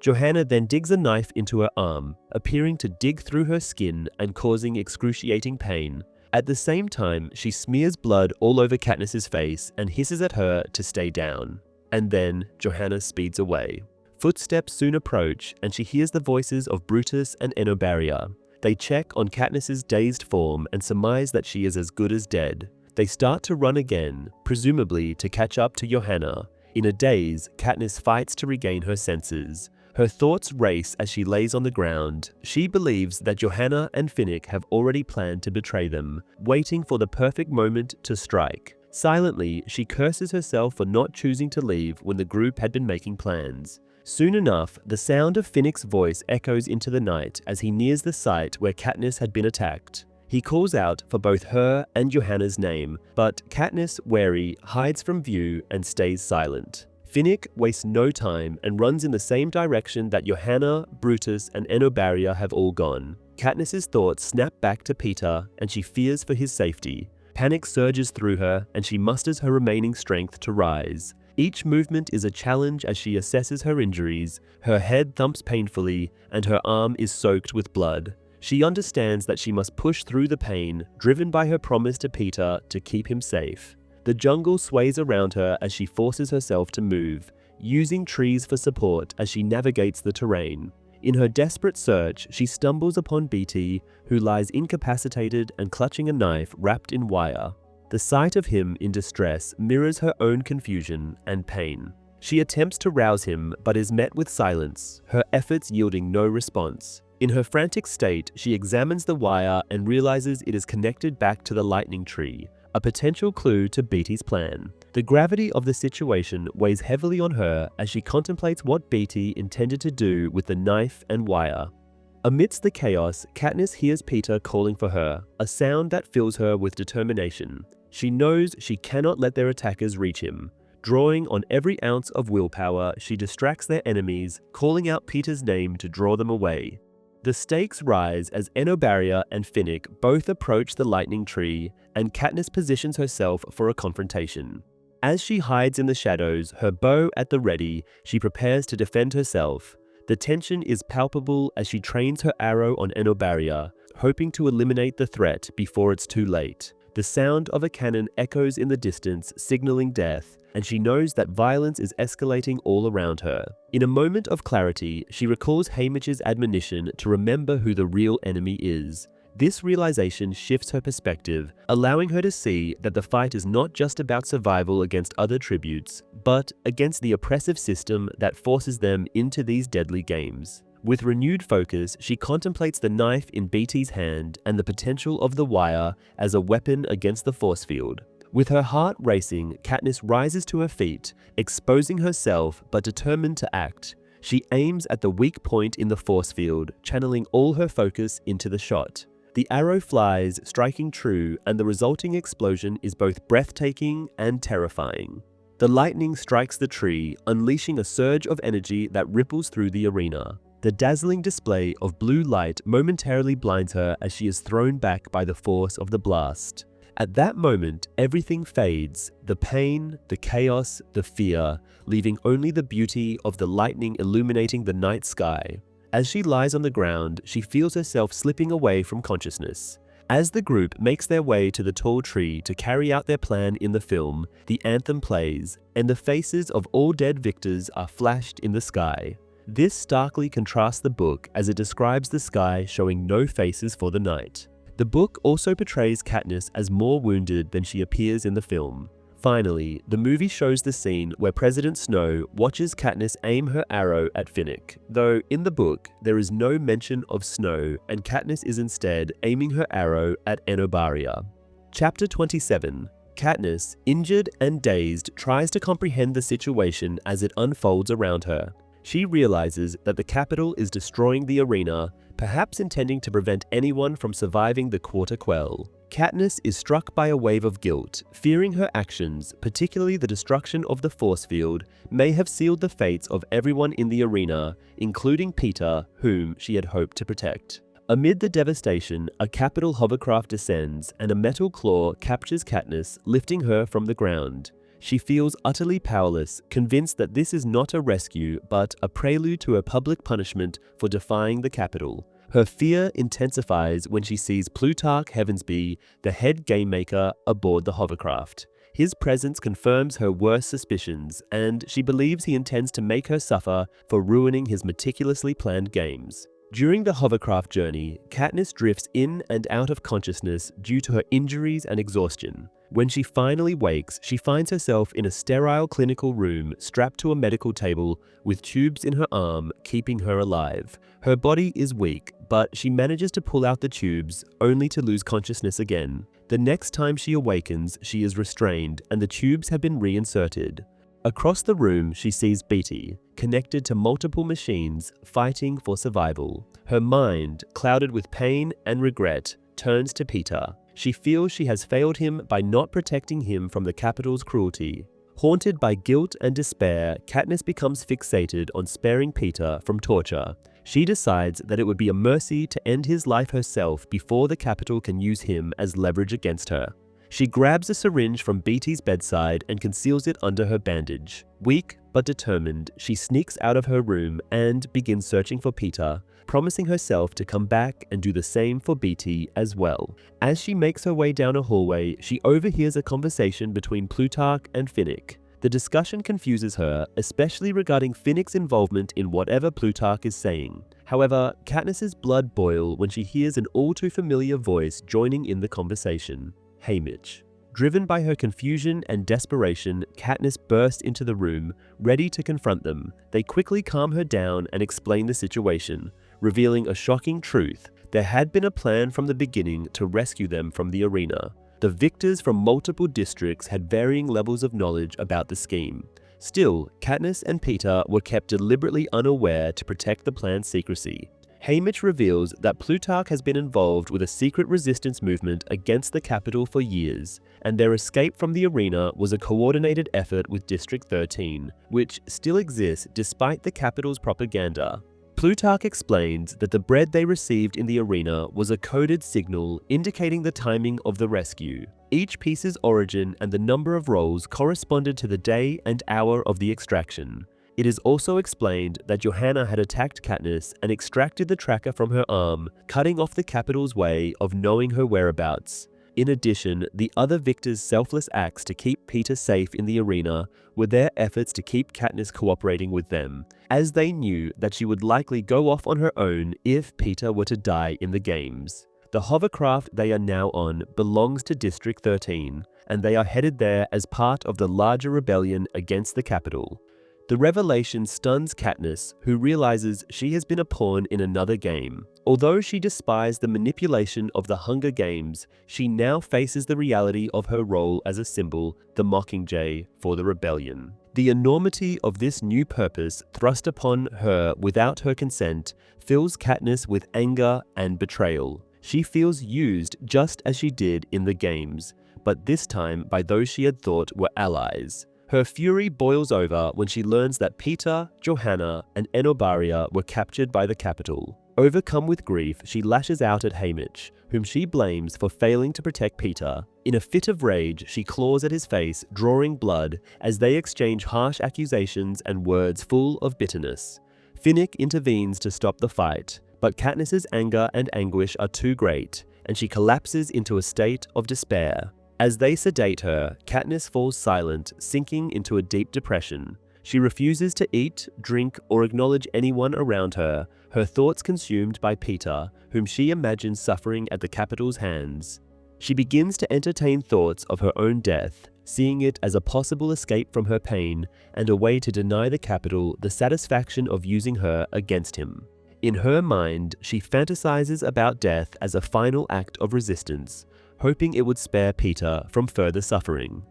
Johanna then digs a knife into her arm, appearing to dig through her skin and causing excruciating pain. At the same time, she smears blood all over Katniss's face and hisses at her to stay down. And then Johanna speeds away. Footsteps soon approach, and she hears the voices of Brutus and Enobaria. They check on Katniss's dazed form and surmise that she is as good as dead. They start to run again, presumably to catch up to Johanna. In a daze, Katniss fights to regain her senses. Her thoughts race as she lays on the ground. She believes that Johanna and Finnick have already planned to betray them, waiting for the perfect moment to strike. Silently, she curses herself for not choosing to leave when the group had been making plans. Soon enough, the sound of Finnick's voice echoes into the night as he nears the site where Katniss had been attacked. He calls out for both her and Johanna's name, but Katniss, wary, hides from view and stays silent. Finnick wastes no time and runs in the same direction that Johanna, Brutus, and Enobaria have all gone. Katniss's thoughts snap back to Peeta, and she fears for his safety. Panic surges through her, and she musters her remaining strength to rise. Each movement is a challenge as she assesses her injuries. Her head thumps painfully, and her arm is soaked with blood. She understands that she must push through the pain, driven by her promise to Peeta to keep him safe. The jungle sways around her as she forces herself to move, using trees for support as she navigates the terrain. In her desperate search, she stumbles upon BT, who lies incapacitated and clutching a knife wrapped in wire. The sight of him in distress mirrors her own confusion and pain. She attempts to rouse him, but is met with silence, her efforts yielding no response. In her frantic state, she examines the wire and realizes it is connected back to the lightning tree, a potential clue to BT's plan. The gravity of the situation weighs heavily on her as she contemplates what BT intended to do with the knife and wire. Amidst the chaos, Katniss hears Peeta calling for her, a sound that fills her with determination. She knows she cannot let their attackers reach him. Drawing on every ounce of willpower, she distracts their enemies, calling out Peter's name to draw them away. The stakes rise as Enobaria and Finnick both approach the lightning tree, and Katniss positions herself for a confrontation. As she hides in the shadows, her bow at the ready, she prepares to defend herself. The tension is palpable as she trains her arrow on Enobaria, hoping to eliminate the threat before it's too late. The sound of a cannon echoes in the distance, signaling death, and she knows that violence is escalating all around her. In a moment of clarity, she recalls Haymitch's admonition to remember who the real enemy is. This realization shifts her perspective, allowing her to see that the fight is not just about survival against other tributes, but against the oppressive system that forces them into these deadly games. With renewed focus, she contemplates the knife in Beatty's hand and the potential of the wire as a weapon against the force field. With her heart racing, Katniss rises to her feet, exposing herself but determined to act. She aims at the weak point in the force field, channeling all her focus into the shot. The arrow flies, striking true, and the resulting explosion is both breathtaking and terrifying. The lightning strikes the tree, unleashing a surge of energy that ripples through the arena. The dazzling display of blue light momentarily blinds her as she is thrown back by the force of the blast. At that moment, everything fades, the pain, the chaos, the fear, leaving only the beauty of the lightning illuminating the night sky. As she lies on the ground, she feels herself slipping away from consciousness. As the group makes their way to the tall tree to carry out their plan in the film, the anthem plays, and the faces of all dead victors are flashed in the sky. This starkly contrasts the book as it describes the sky showing no faces for the night. The book also portrays Katniss as more wounded than she appears in the film. Finally, the movie shows the scene where President Snow watches Katniss aim her arrow at Finnick, though in the book there is no mention of Snow and Katniss is instead aiming her arrow at Enobaria. Chapter 27. Katniss, injured and dazed, tries to comprehend the situation as it unfolds around her. She realizes that the Capitol is destroying the arena, perhaps intending to prevent anyone from surviving the Quarter Quell. Katniss is struck by a wave of guilt, fearing her actions, particularly the destruction of the force field, may have sealed the fates of everyone in the arena, including Peter, whom she had hoped to protect. Amid the devastation, a Capitol hovercraft descends, and a metal claw captures Katniss, lifting her from the ground. She feels utterly powerless, convinced that this is not a rescue, but a prelude to a public punishment for defying the Capitol. Her fear intensifies when she sees Plutarch Heavensbee, the head game maker, aboard the hovercraft. His presence confirms her worst suspicions, and she believes he intends to make her suffer for ruining his meticulously planned games. During the hovercraft journey, Katniss drifts in and out of consciousness due to her injuries and exhaustion. When she finally wakes, she finds herself in a sterile clinical room strapped to a medical table with tubes in her arm, keeping her alive. Her body is weak, but she manages to pull out the tubes, only to lose consciousness again. The next time she awakens, she is restrained, and the tubes have been reinserted. Across the room, she sees Beatty, connected to multiple machines, fighting for survival. Her mind, clouded with pain and regret, turns to Peter. She feels she has failed him by not protecting him from the Capitol's cruelty. Haunted by guilt and despair, Katniss becomes fixated on sparing Peter from torture. She decides that it would be a mercy to end his life herself before the Capitol can use him as leverage against her. She grabs a syringe from Beatty's bedside and conceals it under her bandage. Weak but determined, she sneaks out of her room and begins searching for Peter, promising herself to come back and do the same for Beatty as well. As she makes her way down a hallway, she overhears a conversation between Plutarch and Finnick. The discussion confuses her, especially regarding Finnick's involvement in whatever Plutarch is saying. However, Katniss's blood boils when she hears an all-too-familiar voice joining in the conversation. Haymitch. Driven by her confusion and desperation, Katniss bursts into the room, ready to confront them. They quickly calm her down and explain the situation, revealing a shocking truth. There had been a plan from the beginning to rescue them from the arena. The victors from multiple districts had varying levels of knowledge about the scheme. Still, Katniss and Peter were kept deliberately unaware to protect the plan's secrecy. Haymitch reveals that Plutarch has been involved with a secret resistance movement against the Capitol for years, and their escape from the arena was a coordinated effort with District 13, which still exists despite the capital's propaganda. Plutarch explains that the bread they received in the arena was a coded signal indicating the timing of the rescue. Each piece's origin and the number of rolls corresponded to the day and hour of the extraction. It is also explained that Johanna had attacked Katniss and extracted the tracker from her arm, cutting off the capital's way of knowing her whereabouts. In addition, the other victors' selfless acts to keep Peeta safe in the arena were their efforts to keep Katniss cooperating with them, as they knew that she would likely go off on her own if Peeta were to die in the games. The hovercraft they are now on belongs to District 13, and they are headed there as part of the larger rebellion against the capital. The revelation stuns Katniss, who realizes she has been a pawn in another game. Although she despised the manipulation of the Hunger Games, she now faces the reality of her role as a symbol, the Mockingjay, for the rebellion. The enormity of this new purpose thrust upon her without her consent fills Katniss with anger and betrayal. She feels used just as she did in the games, but this time by those she had thought were allies. Her fury boils over when she learns that Peeta, Johanna, and Enobaria were captured by the capital. Overcome with grief, she lashes out at Haymitch, whom she blames for failing to protect Peeta. In a fit of rage, she claws at his face, drawing blood, as they exchange harsh accusations and words full of bitterness. Finnick intervenes to stop the fight, but Katniss's anger and anguish are too great, and she collapses into a state of despair. As they sedate her, Katniss falls silent, sinking into a deep depression. She refuses to eat, drink, or acknowledge anyone around her, her thoughts consumed by Peeta, whom she imagines suffering at the capital's hands. She begins to entertain thoughts of her own death, seeing it as a possible escape from her pain and a way to deny the capital the satisfaction of using her against him. In her mind, she fantasizes about death as a final act of resistance, hoping it would spare Peeta from further suffering.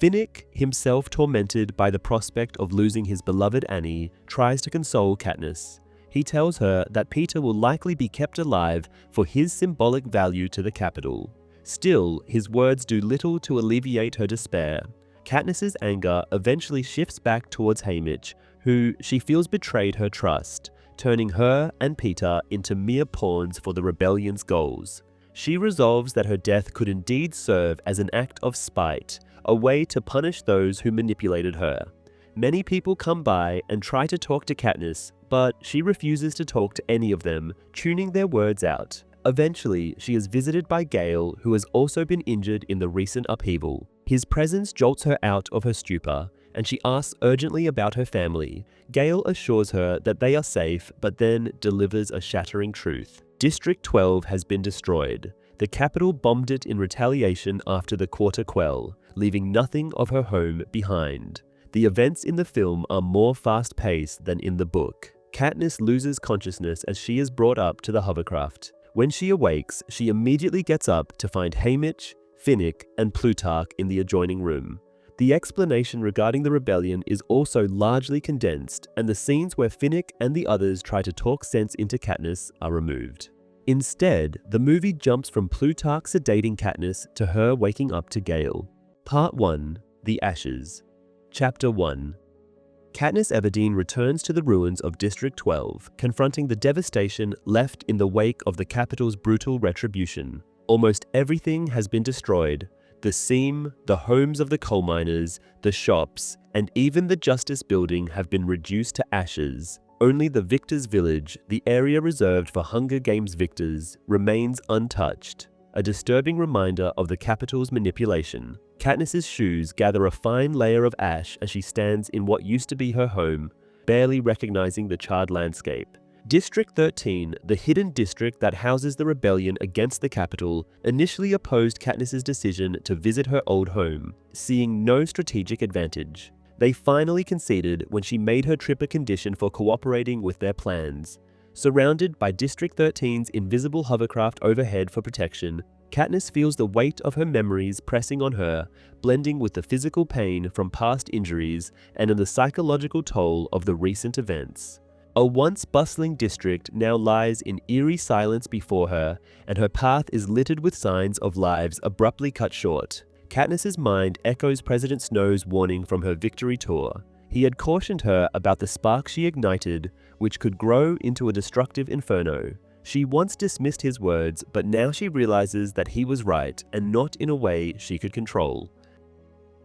Finnick, himself tormented by the prospect of losing his beloved Annie, tries to console Katniss. He tells her that Peeta will likely be kept alive for his symbolic value to the capital. Still, his words do little to alleviate her despair. Katniss's anger eventually shifts back towards Haymitch, who she feels betrayed her trust, turning her and Peeta into mere pawns for the rebellion's goals. She resolves that her death could indeed serve as an act of spite, a way to punish those who manipulated her. Many people come by and try to talk to Katniss, but she refuses to talk to any of them, tuning their words out. Eventually, she is visited by Gale, who has also been injured in the recent upheaval. His presence jolts her out of her stupor, and she asks urgently about her family. Gale assures her that they are safe, but then delivers a shattering truth. District 12 has been destroyed. The capital bombed it in retaliation after the Quarter Quell, leaving nothing of her home behind. The events in the film are more fast-paced than in the book. Katniss loses consciousness as she is brought up to the hovercraft. When she awakes, she immediately gets up to find Haymitch, Finnick, and Plutarch in the adjoining room. The explanation regarding the rebellion is also largely condensed, and the scenes where Finnick and the others try to talk sense into Katniss are removed. Instead, the movie jumps from Plutarch sedating Katniss to her waking up to Gale. Part 1. The Ashes. Chapter 1. Katniss Everdeen returns to the ruins of District 12, confronting the devastation left in the wake of the capital's brutal retribution. Almost everything has been destroyed. The seam, the homes of the coal miners, the shops, and even the Justice Building have been reduced to ashes. Only the Victors' Village, the area reserved for Hunger Games victors, remains untouched. A disturbing reminder of the capital's manipulation. Katniss's shoes gather a fine layer of ash as she stands in what used to be her home, barely recognizing the charred landscape. District 13, the hidden district that houses the rebellion against the capital, initially opposed Katniss's decision to visit her old home, seeing no strategic advantage. They finally conceded when she made her trip a condition for cooperating with their plans. Surrounded by District 13's invisible hovercraft overhead for protection, Katniss feels the weight of her memories pressing on her, blending with the physical pain from past injuries and the psychological toll of the recent events. A once bustling district now lies in eerie silence before her, and her path is littered with signs of lives abruptly cut short. Katniss's mind echoes President Snow's warning from her victory tour. He had cautioned her about the spark she ignited, which could grow into a destructive inferno. She once dismissed his words, but now she realizes that he was right and not in a way she could control.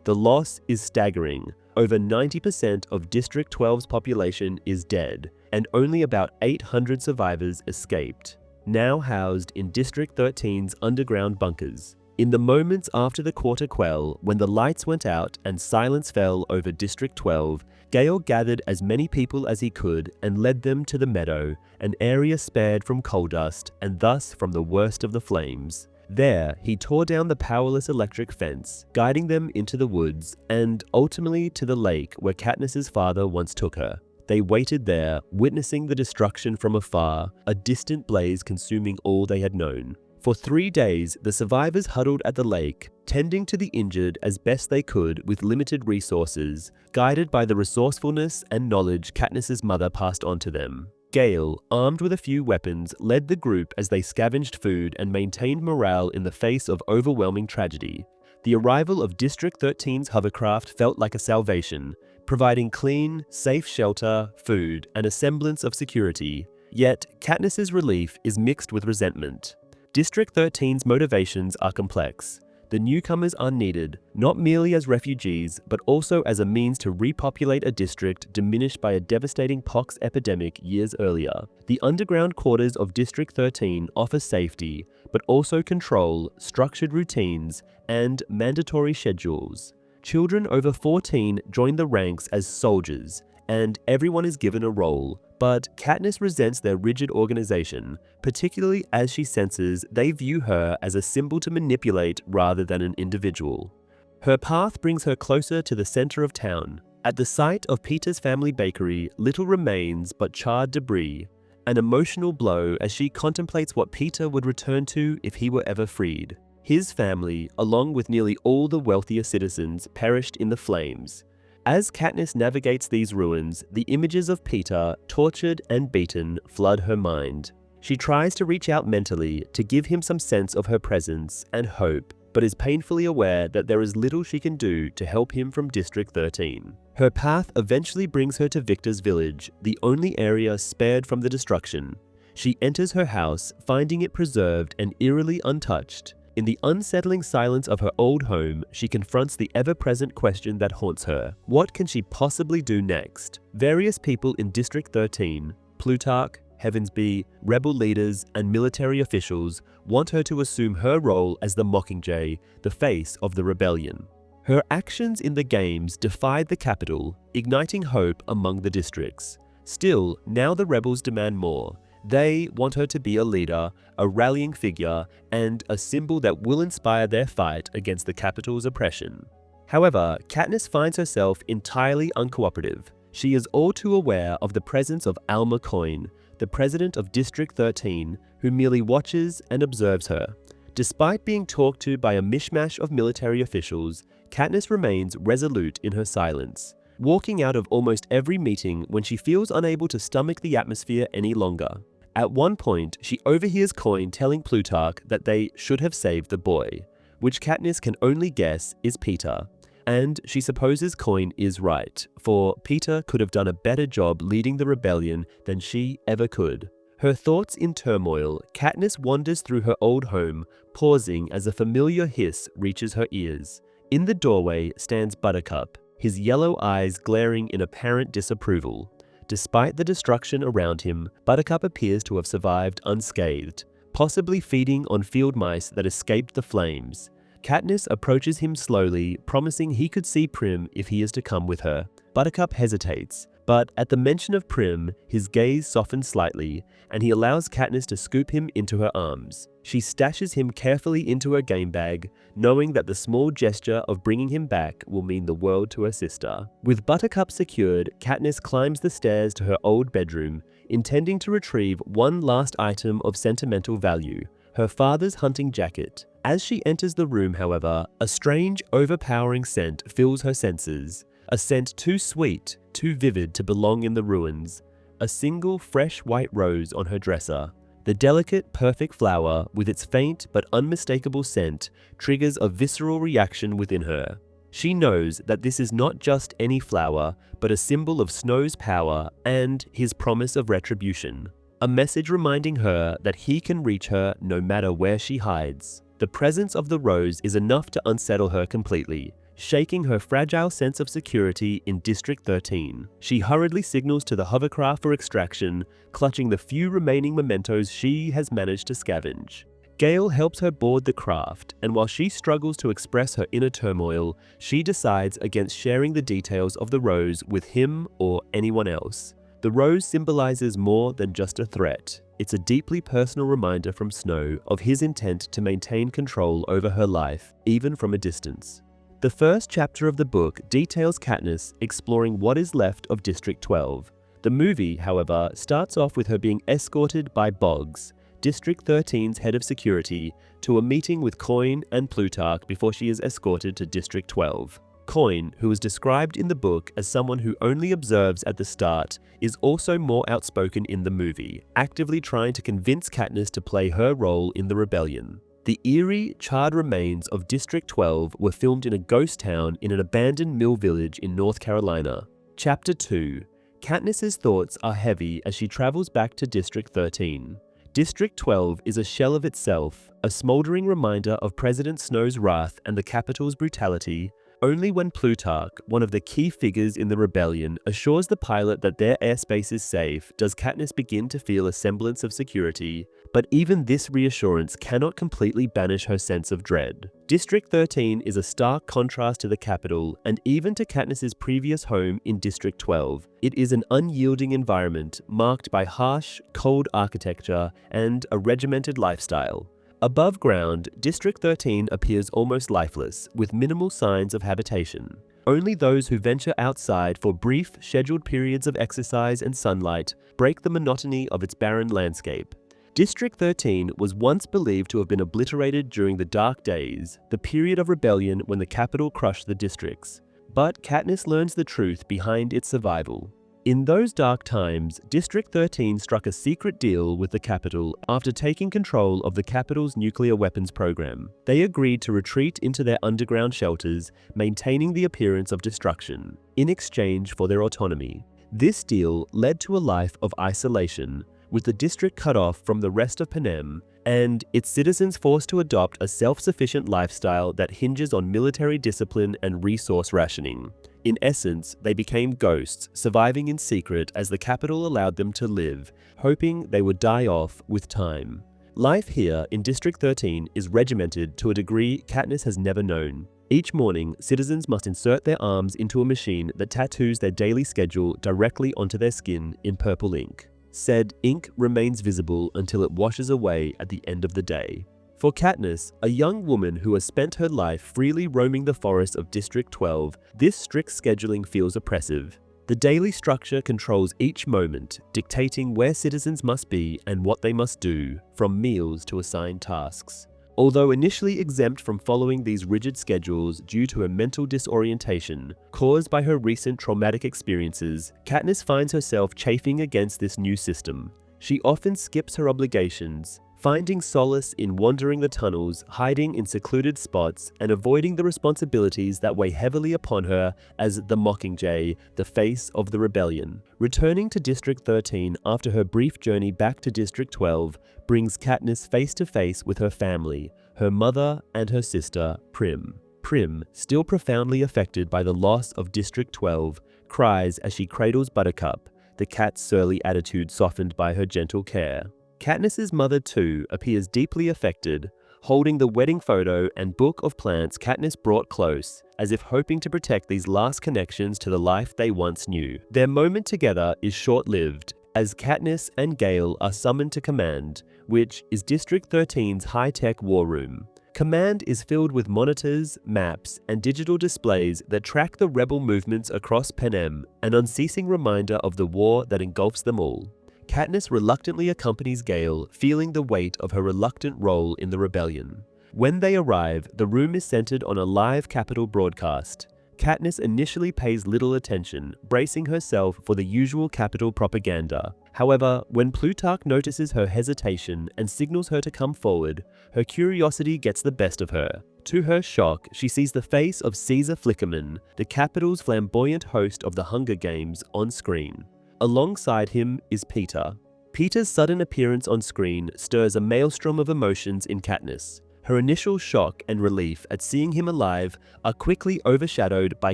The loss is staggering. Over 90% of District 12's population is dead, and only about 800 survivors escaped, now housed in District 13's underground bunkers. In the moments after the quarter quell, when the lights went out and silence fell over District 12, Gale gathered as many people as he could and led them to the meadow, an area spared from coal dust and thus from the worst of the flames. There, he tore down the powerless electric fence, guiding them into the woods and ultimately to the lake where Katniss's father once took her. They waited there, witnessing the destruction from afar, a distant blaze consuming all they had known. For 3 days, the survivors huddled at the lake, tending to the injured as best they could with limited resources, guided by the resourcefulness and knowledge Katniss's mother passed on to them. Gale, armed with a few weapons, led the group as they scavenged food and maintained morale in the face of overwhelming tragedy. The arrival of District 13's hovercraft felt like a salvation, providing clean, safe shelter, food, and a semblance of security. Yet, Katniss's relief is mixed with resentment. District 13's motivations are complex. The newcomers are needed, not merely as refugees, but also as a means to repopulate a district diminished by a devastating pox epidemic years earlier. The underground quarters of District 13 offer safety, but also control, structured routines, and mandatory schedules. Children over 14 join the ranks as soldiers, and everyone is given a role. But Katniss resents their rigid organization, particularly as she senses they view her as a symbol to manipulate rather than an individual. Her path brings her closer to the center of town. At the site of Peter's family bakery, little remains but charred debris, an emotional blow as she contemplates what Peter would return to if he were ever freed. His family, along with nearly all the wealthier citizens, perished in the flames. As Katniss navigates these ruins, the images of Peter, tortured and beaten, flood her mind. She tries to reach out mentally to give him some sense of her presence and hope, but is painfully aware that there is little she can do to help him from District 13. Her path eventually brings her to Victor's village, the only area spared from the destruction. She enters her house, finding it preserved and eerily untouched. In the unsettling silence of her old home, she confronts the ever-present question that haunts her. What can she possibly do next? Various people in District 13, Plutarch, Heavensby, rebel leaders, and military officials want her to assume her role as the Mockingjay, the face of the rebellion. Her actions in the games defied the capital, igniting hope among the districts. Still, now the rebels demand more. They want her to be a leader, a rallying figure, and a symbol that will inspire their fight against the capital's oppression. However, Katniss finds herself entirely uncooperative. She is all too aware of the presence of Alma Coyne, the president of District 13, who merely watches and observes her. Despite being talked to by a mishmash of military officials, Katniss remains resolute in her silence, walking out of almost every meeting when she feels unable to stomach the atmosphere any longer. At one point, she overhears Coyne telling Plutarch that they should have saved the boy, which Katniss can only guess is Peter. And she supposes Coyne is right, for Peter could have done a better job leading the rebellion than she ever could. Her thoughts in turmoil, Katniss wanders through her old home, pausing as a familiar hiss reaches her ears. In the doorway stands Buttercup, his yellow eyes glaring in apparent disapproval. Despite the destruction around him, Buttercup appears to have survived unscathed, possibly feeding on field mice that escaped the flames. Katniss approaches him slowly, promising he could see Prim if he is to come with her. Buttercup hesitates, but at the mention of Prim, his gaze softens slightly, and he allows Katniss to scoop him into her arms. She stashes him carefully into her game bag, knowing that the small gesture of bringing him back will mean the world to her sister. With Buttercup secured, Katniss climbs the stairs to her old bedroom, intending to retrieve one last item of sentimental value, her father's hunting jacket. As she enters the room, however, a strange, overpowering scent fills her senses. A scent too sweet, too vivid to belong in the ruins. A single fresh white rose on her dresser. The delicate, perfect flower, with its faint but unmistakable scent, triggers a visceral reaction within her. She knows that this is not just any flower, but a symbol of Snow's power and his promise of retribution. A message reminding her that he can reach her no matter where she hides. The presence of the rose is enough to unsettle her completely, shaking her fragile sense of security in District 13. She hurriedly signals to the hovercraft for extraction, clutching the few remaining mementos she has managed to scavenge. Gale helps her board the craft, and while she struggles to express her inner turmoil, she decides against sharing the details of the rose with him or anyone else. The rose symbolizes more than just a threat. It's a deeply personal reminder from Snow of his intent to maintain control over her life, even from a distance. The first chapter of the book details Katniss exploring what is left of District 12. The movie, however, starts off with her being escorted by Boggs, District 13's head of security, to a meeting with Coin and Plutarch before she is escorted to District 12. Coin, who is described in the book as someone who only observes at the start, is also more outspoken in the movie, actively trying to convince Katniss to play her role in the rebellion. The eerie, charred remains of District 12 were filmed in a ghost town in an abandoned mill village in North Carolina. Chapter 2. Katniss's thoughts are heavy as she travels back to District 13. District 12 is a shell of itself, a smoldering reminder of President Snow's wrath and the Capitol's brutality. Only when Plutarch, one of the key figures in the rebellion, assures the pilot that their airspace is safe, does Katniss begin to feel a semblance of security. But even this reassurance cannot completely banish her sense of dread. District 13 is a stark contrast to the Capitol, and even to Katniss's previous home in District 12. It is an unyielding environment, marked by harsh, cold architecture and a regimented lifestyle. Above ground, District 13 appears almost lifeless, with minimal signs of habitation. Only those who venture outside for brief, scheduled periods of exercise and sunlight break the monotony of its barren landscape. District 13 was once believed to have been obliterated during the Dark Days, the period of rebellion when the Capitol crushed the districts. But Katniss learns the truth behind its survival. In those dark times, District 13 struck a secret deal with the Capitol after taking control of the Capitol's nuclear weapons program. They agreed to retreat into their underground shelters, maintaining the appearance of destruction, in exchange for their autonomy. This deal led to a life of isolation, with the district cut off from the rest of Panem, and its citizens forced to adopt a self-sufficient lifestyle that hinges on military discipline and resource rationing. In essence, they became ghosts, surviving in secret as the Capitol allowed them to live, hoping they would die off with time. Life here in District 13 is regimented to a degree Katniss has never known. Each morning, citizens must insert their arms into a machine that tattoos their daily schedule directly onto their skin in purple ink. Said ink remains visible until it washes away at the end of the day. For Katniss, a young woman who has spent her life freely roaming the forests of District 12, this strict scheduling feels oppressive. The daily structure controls each moment, dictating where citizens must be and what they must do, from meals to assigned tasks. Although initially exempt from following these rigid schedules due to a mental disorientation caused by her recent traumatic experiences, Katniss finds herself chafing against this new system. She often skips her obligations, finding solace in wandering the tunnels, hiding in secluded spots, and avoiding the responsibilities that weigh heavily upon her as the Mockingjay, the face of the rebellion. Returning to District 13 after her brief journey back to District 12 brings Katniss face to face with her family, her mother and her sister, Prim. Prim, still profoundly affected by the loss of District 12, cries as she cradles Buttercup, the cat's surly attitude softened by her gentle care. Katniss's mother too appears deeply affected, holding the wedding photo and book of plants Katniss brought close, as if hoping to protect these last connections to the life they once knew. Their moment together is short-lived, as Katniss and Gale are summoned to Command, which is District 13's high-tech war room. Command is filled with monitors, maps, and digital displays that track the rebel movements across Panem, an unceasing reminder of the war that engulfs them all. Katniss reluctantly accompanies Gale, feeling the weight of her reluctant role in the rebellion. When they arrive, the room is centered on a live Capitol broadcast. Katniss initially pays little attention, bracing herself for the usual Capitol propaganda. However, when Plutarch notices her hesitation and signals her to come forward, her curiosity gets the best of her. To her shock, she sees the face of Caesar Flickerman, the capital's flamboyant host of the Hunger Games, on screen. Alongside him is Peter. Peter's sudden appearance on screen stirs a maelstrom of emotions in Katniss. Her initial shock and relief at seeing him alive are quickly overshadowed by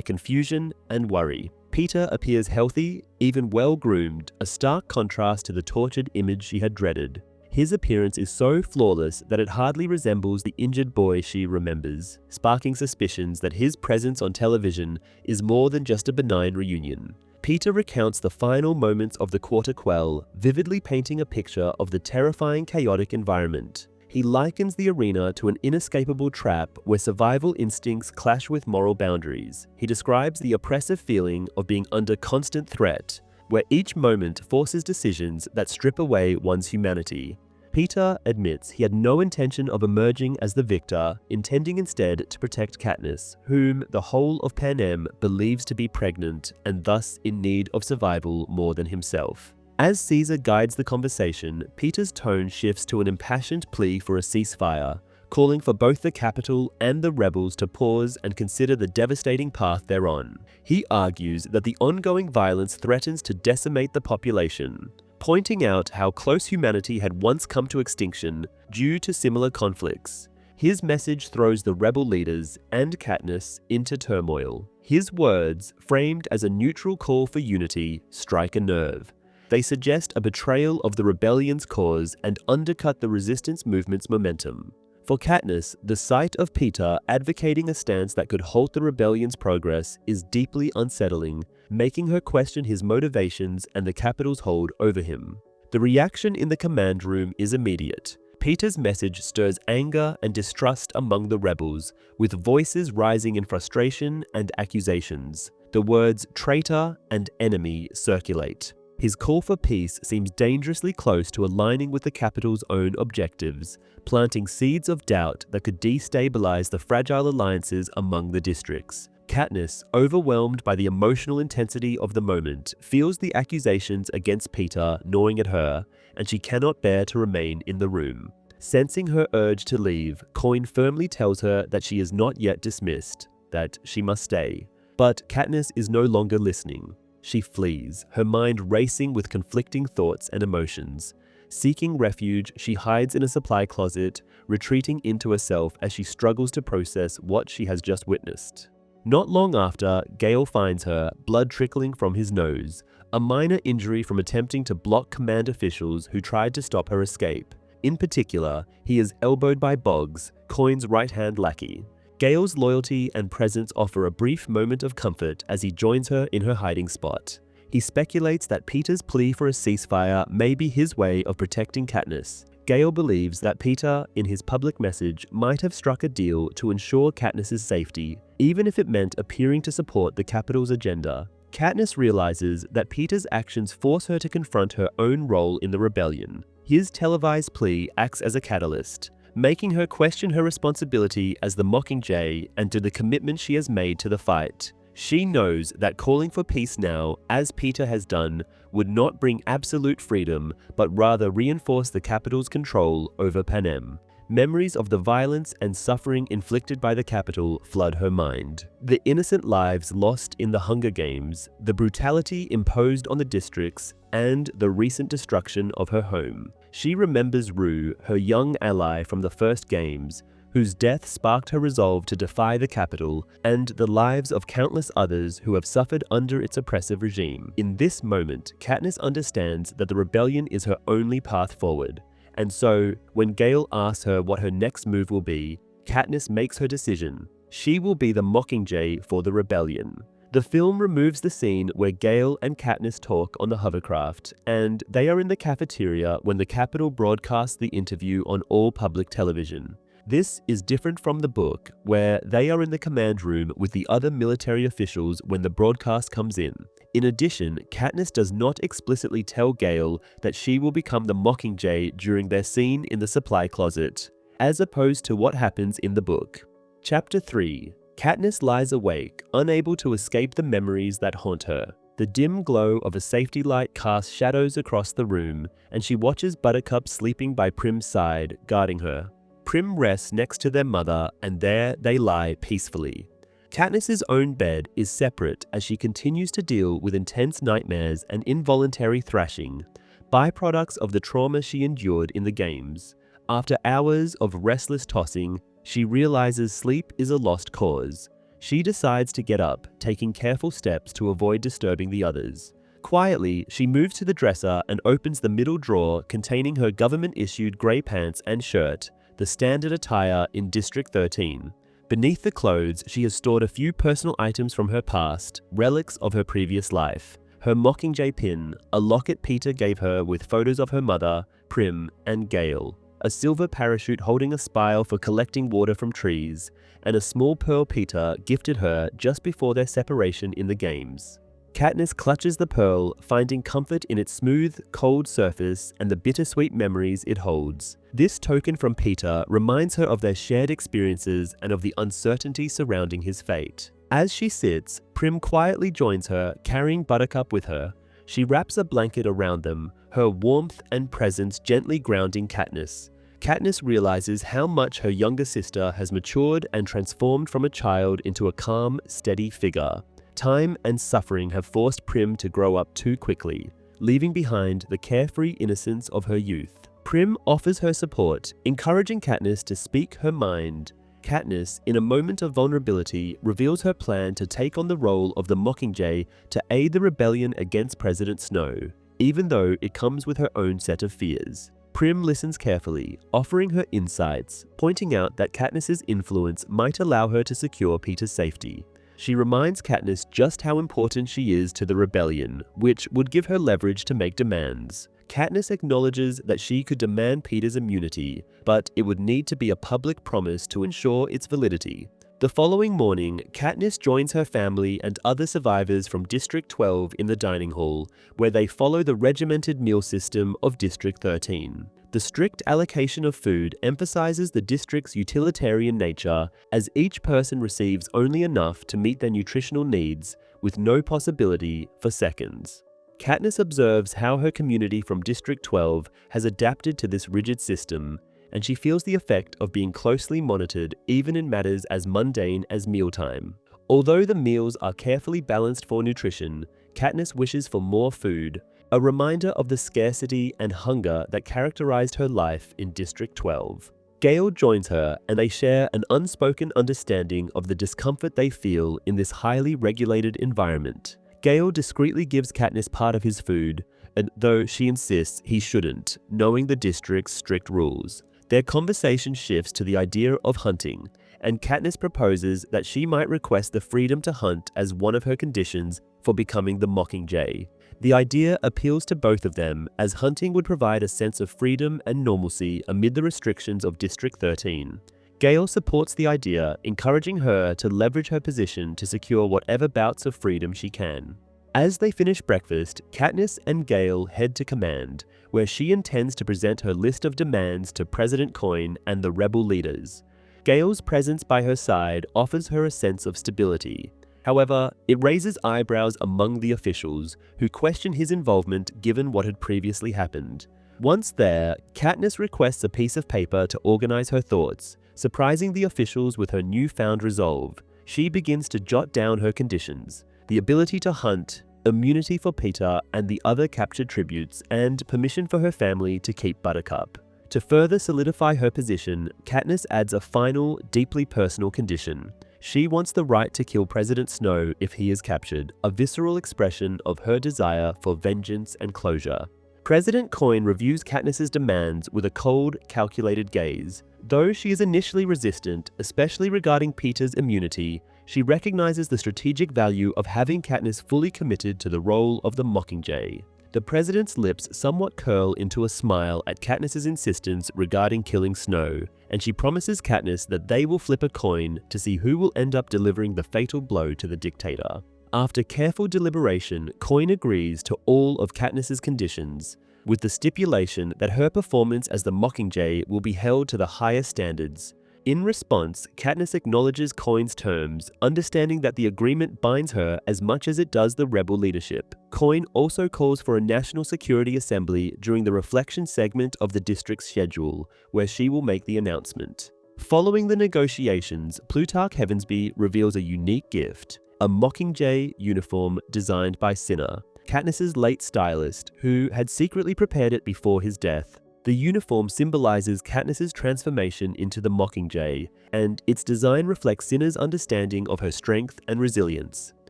confusion and worry. Peter appears healthy, even well-groomed, a stark contrast to the tortured image she had dreaded. His appearance is so flawless that it hardly resembles the injured boy she remembers, sparking suspicions that his presence on television is more than just a benign reunion. Peter recounts the final moments of the Quarter Quell, vividly painting a picture of the terrifying, chaotic environment. He likens the arena to an inescapable trap where survival instincts clash with moral boundaries. He describes the oppressive feeling of being under constant threat, where each moment forces decisions that strip away one's humanity. Peter admits he had no intention of emerging as the victor, intending instead to protect Katniss, whom the whole of Panem believes to be pregnant and thus in need of survival more than himself. As Caesar guides the conversation, Peter's tone shifts to an impassioned plea for a ceasefire, calling for both the capital and the rebels to pause and consider the devastating path they're on. He argues that the ongoing violence threatens to decimate the population, pointing out how close humanity had once come to extinction due to similar conflicts. His message throws the rebel leaders and Katniss into turmoil. His words, framed as a neutral call for unity, strike a nerve. They suggest a betrayal of the rebellion's cause and undercut the resistance movement's momentum. For Katniss, the sight of Peter advocating a stance that could halt the rebellion's progress is deeply unsettling, making her question his motivations and the capital's hold over him. The reaction in the command room is immediate. Peter's message stirs anger and distrust among the rebels, with voices rising in frustration and accusations. The words traitor and enemy circulate. His call for peace seems dangerously close to aligning with the capital's own objectives, planting seeds of doubt that could destabilize the fragile alliances among the districts. Katniss, overwhelmed by the emotional intensity of the moment, feels the accusations against Peter gnawing at her, and she cannot bear to remain in the room. Sensing her urge to leave, Coin firmly tells her that she is not yet dismissed, that she must stay. But Katniss is no longer listening. She flees, her mind racing with conflicting thoughts and emotions. Seeking refuge, she hides in a supply closet, retreating into herself as she struggles to process what she has just witnessed. Not long after, Gale finds her, blood trickling from his nose, a minor injury from attempting to block command officials who tried to stop her escape. In particular, he is elbowed by Boggs, Coin's right-hand lackey. Gale's loyalty and presence offer a brief moment of comfort as he joins her in her hiding spot. He speculates that Peter's plea for a ceasefire may be his way of protecting Katniss. Gale believes that Peter, in his public message, might have struck a deal to ensure Katniss's safety, even if it meant appearing to support the capital's agenda. Katniss realizes that Peter's actions force her to confront her own role in the rebellion. His televised plea acts as a catalyst, making her question her responsibility as the Mockingjay and to the commitment she has made to the fight. She knows that calling for peace now, as Peter has done, would not bring absolute freedom, but rather reinforce the capital's control over Panem. Memories of the violence and suffering inflicted by the capital flood her mind. The innocent lives lost in the Hunger Games, the brutality imposed on the districts, and the recent destruction of her home. She remembers Rue, her young ally from the first games, whose death sparked her resolve to defy the capital, and the lives of countless others who have suffered under its oppressive regime. In this moment, Katniss understands that the rebellion is her only path forward. And so, when Gale asks her what her next move will be, Katniss makes her decision. She will be the Mockingjay for the rebellion. The film removes the scene where Gale and Katniss talk on the hovercraft, and they are in the cafeteria when the capital broadcasts the interview on all public television. This is different from the book, where they are in the command room with the other military officials when the broadcast comes in. In addition, Katniss does not explicitly tell Gale that she will become the Mockingjay during their scene in the supply closet, as opposed to what happens in the book. Chapter 3. Katniss lies awake, unable to escape the memories that haunt her. The dim glow of a safety light casts shadows across the room, and she watches Buttercup sleeping by Prim's side, guarding her. Prim rests next to their mother, and there they lie peacefully. Katniss's own bed is separate as she continues to deal with intense nightmares and involuntary thrashing, byproducts of the trauma she endured in the games. After hours of restless tossing, she realizes sleep is a lost cause. She decides to get up, taking careful steps to avoid disturbing the others. Quietly, she moves to the dresser and opens the middle drawer containing her government-issued grey pants and shirt, the standard attire in District 13. Beneath the clothes, she has stored a few personal items from her past, relics of her previous life. Her Mockingjay pin, a locket Peter gave her with photos of her mother, Prim, and Gale, a silver parachute holding a spile for collecting water from trees, and a small pearl Peter gifted her just before their separation in the games. Katniss clutches the pearl, finding comfort in its smooth, cold surface and the bittersweet memories it holds. This token from Peter reminds her of their shared experiences and of the uncertainty surrounding his fate. As she sits, Prim quietly joins her, carrying Buttercup with her. She wraps a blanket around them, her warmth and presence gently grounding Katniss. Katniss realizes how much her younger sister has matured and transformed from a child into a calm, steady figure. Time and suffering have forced Prim to grow up too quickly, leaving behind the carefree innocence of her youth. Prim offers her support, encouraging Katniss to speak her mind. Katniss, in a moment of vulnerability, reveals her plan to take on the role of the Mockingjay to aid the rebellion against President Snow, even though it comes with her own set of fears. Prim listens carefully, offering her insights, pointing out that Katniss's influence might allow her to secure Peter's safety. She reminds Katniss just how important she is to the rebellion, which would give her leverage to make demands. Katniss acknowledges that she could demand Peter's immunity, but it would need to be a public promise to ensure its validity. The following morning, Katniss joins her family and other survivors from District 12 in the dining hall, where they follow the regimented meal system of District 13. The strict allocation of food emphasizes the district's utilitarian nature, as each person receives only enough to meet their nutritional needs, with no possibility for seconds. Katniss observes how her community from District 12 has adapted to this rigid system, and she feels the effect of being closely monitored even in matters as mundane as mealtime. Although the meals are carefully balanced for nutrition, Katniss wishes for more food, a reminder of the scarcity and hunger that characterized her life in District 12. Gale joins her, and they share an unspoken understanding of the discomfort they feel in this highly regulated environment. Gale discreetly gives Katniss part of his food, and though she insists he shouldn't, knowing the district's strict rules. Their conversation shifts to the idea of hunting, and Katniss proposes that she might request the freedom to hunt as one of her conditions for becoming the Mockingjay. The idea appeals to both of them, as hunting would provide a sense of freedom and normalcy amid the restrictions of District 13. Gale supports the idea, encouraging her to leverage her position to secure whatever bouts of freedom she can. As they finish breakfast, Katniss and Gale head to Command, where she intends to present her list of demands to President Coin and the rebel leaders. Gale's presence by her side offers her a sense of stability. However, it raises eyebrows among the officials, who question his involvement given what had previously happened. Once there, Katniss requests a piece of paper to organize her thoughts, surprising the officials with her newfound resolve. She begins to jot down her conditions: the ability to hunt, immunity for Peter and the other captured tributes, and permission for her family to keep Buttercup. To further solidify her position, Katniss adds a final, deeply personal condition. She wants the right to kill President Snow if he is captured, a visceral expression of her desire for vengeance and closure. President Coin reviews Katniss's demands with a cold, calculated gaze. Though she is initially resistant, especially regarding Peter's immunity, she recognizes the strategic value of having Katniss fully committed to the role of the Mockingjay. The president's lips somewhat curl into a smile at Katniss's insistence regarding killing Snow, and she promises Katniss that they will flip a coin to see who will end up delivering the fatal blow to the dictator. After careful deliberation, Coin agrees to all of Katniss's conditions, with the stipulation that her performance as the Mockingjay will be held to the highest standards. In response, Katniss acknowledges Coin's terms, understanding that the agreement binds her as much as it does the rebel leadership. Coin also calls for a National Security Assembly during the reflection segment of the district's schedule, where she will make the announcement. Following the negotiations, Plutarch Heavensbee reveals a unique gift, a Mockingjay uniform designed by Cinna, Katniss's late stylist, who had secretly prepared it before his death. The uniform symbolizes Katniss's transformation into the Mockingjay, and its design reflects Cinna's understanding of her strength and resilience.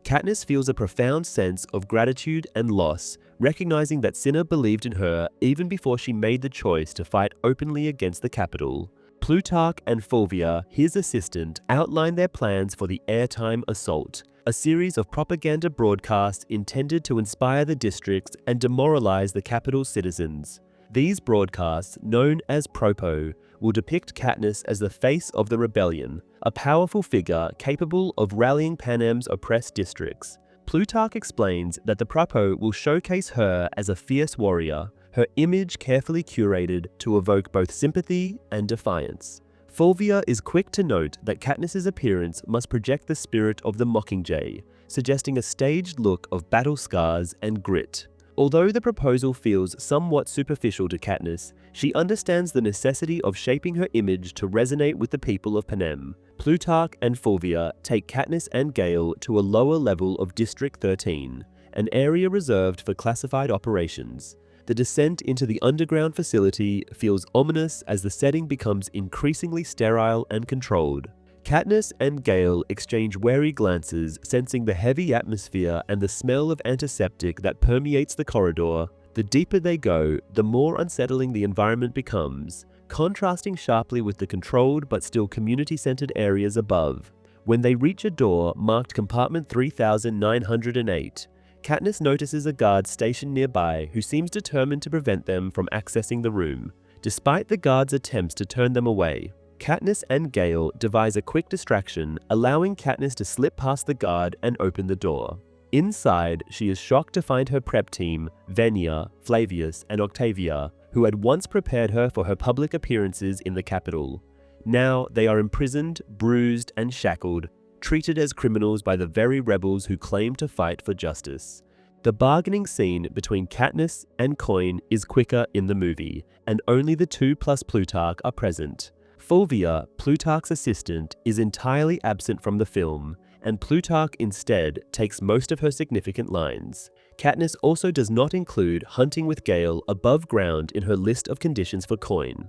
Katniss feels a profound sense of gratitude and loss, recognizing that Cinna believed in her even before she made the choice to fight openly against the Capitol. Plutarch and Fulvia, his assistant, outline their plans for the airtime assault, a series of propaganda broadcasts intended to inspire the districts and demoralize the Capitol's citizens. These broadcasts, known as Propo, will depict Katniss as the face of the rebellion, a powerful figure capable of rallying Panem's oppressed districts. Plutarch explains that the Propo will showcase her as a fierce warrior, her image carefully curated to evoke both sympathy and defiance. Fulvia is quick to note that Katniss's appearance must project the spirit of the Mockingjay, suggesting a staged look of battle scars and grit. Although the proposal feels somewhat superficial to Katniss, she understands the necessity of shaping her image to resonate with the people of Panem. Plutarch and Fulvia take Katniss and Gale to a lower level of District 13, an area reserved for classified operations. The descent into the underground facility feels ominous as the setting becomes increasingly sterile and controlled. Katniss and Gale exchange wary glances, sensing the heavy atmosphere and the smell of antiseptic that permeates the corridor. The deeper they go, the more unsettling the environment becomes, contrasting sharply with the controlled but still community-centered areas above. When they reach a door marked Compartment 3908, Katniss notices a guard stationed nearby who seems determined to prevent them from accessing the room, despite the guard's attempts to turn them away. Katniss and Gale devise a quick distraction, allowing Katniss to slip past the guard and open the door. Inside, she is shocked to find her prep team, Venia, Flavius, and Octavia, who had once prepared her for her public appearances in the Capitol. Now they are imprisoned, bruised, and shackled, treated as criminals by the very rebels who claim to fight for justice. The bargaining scene between Katniss and Coin is quicker in the movie, and only the two plus Plutarch are present. Fulvia, Plutarch's assistant, is entirely absent from the film, and Plutarch instead takes most of her significant lines. Katniss also does not include hunting with Gale above ground in her list of conditions for Coin.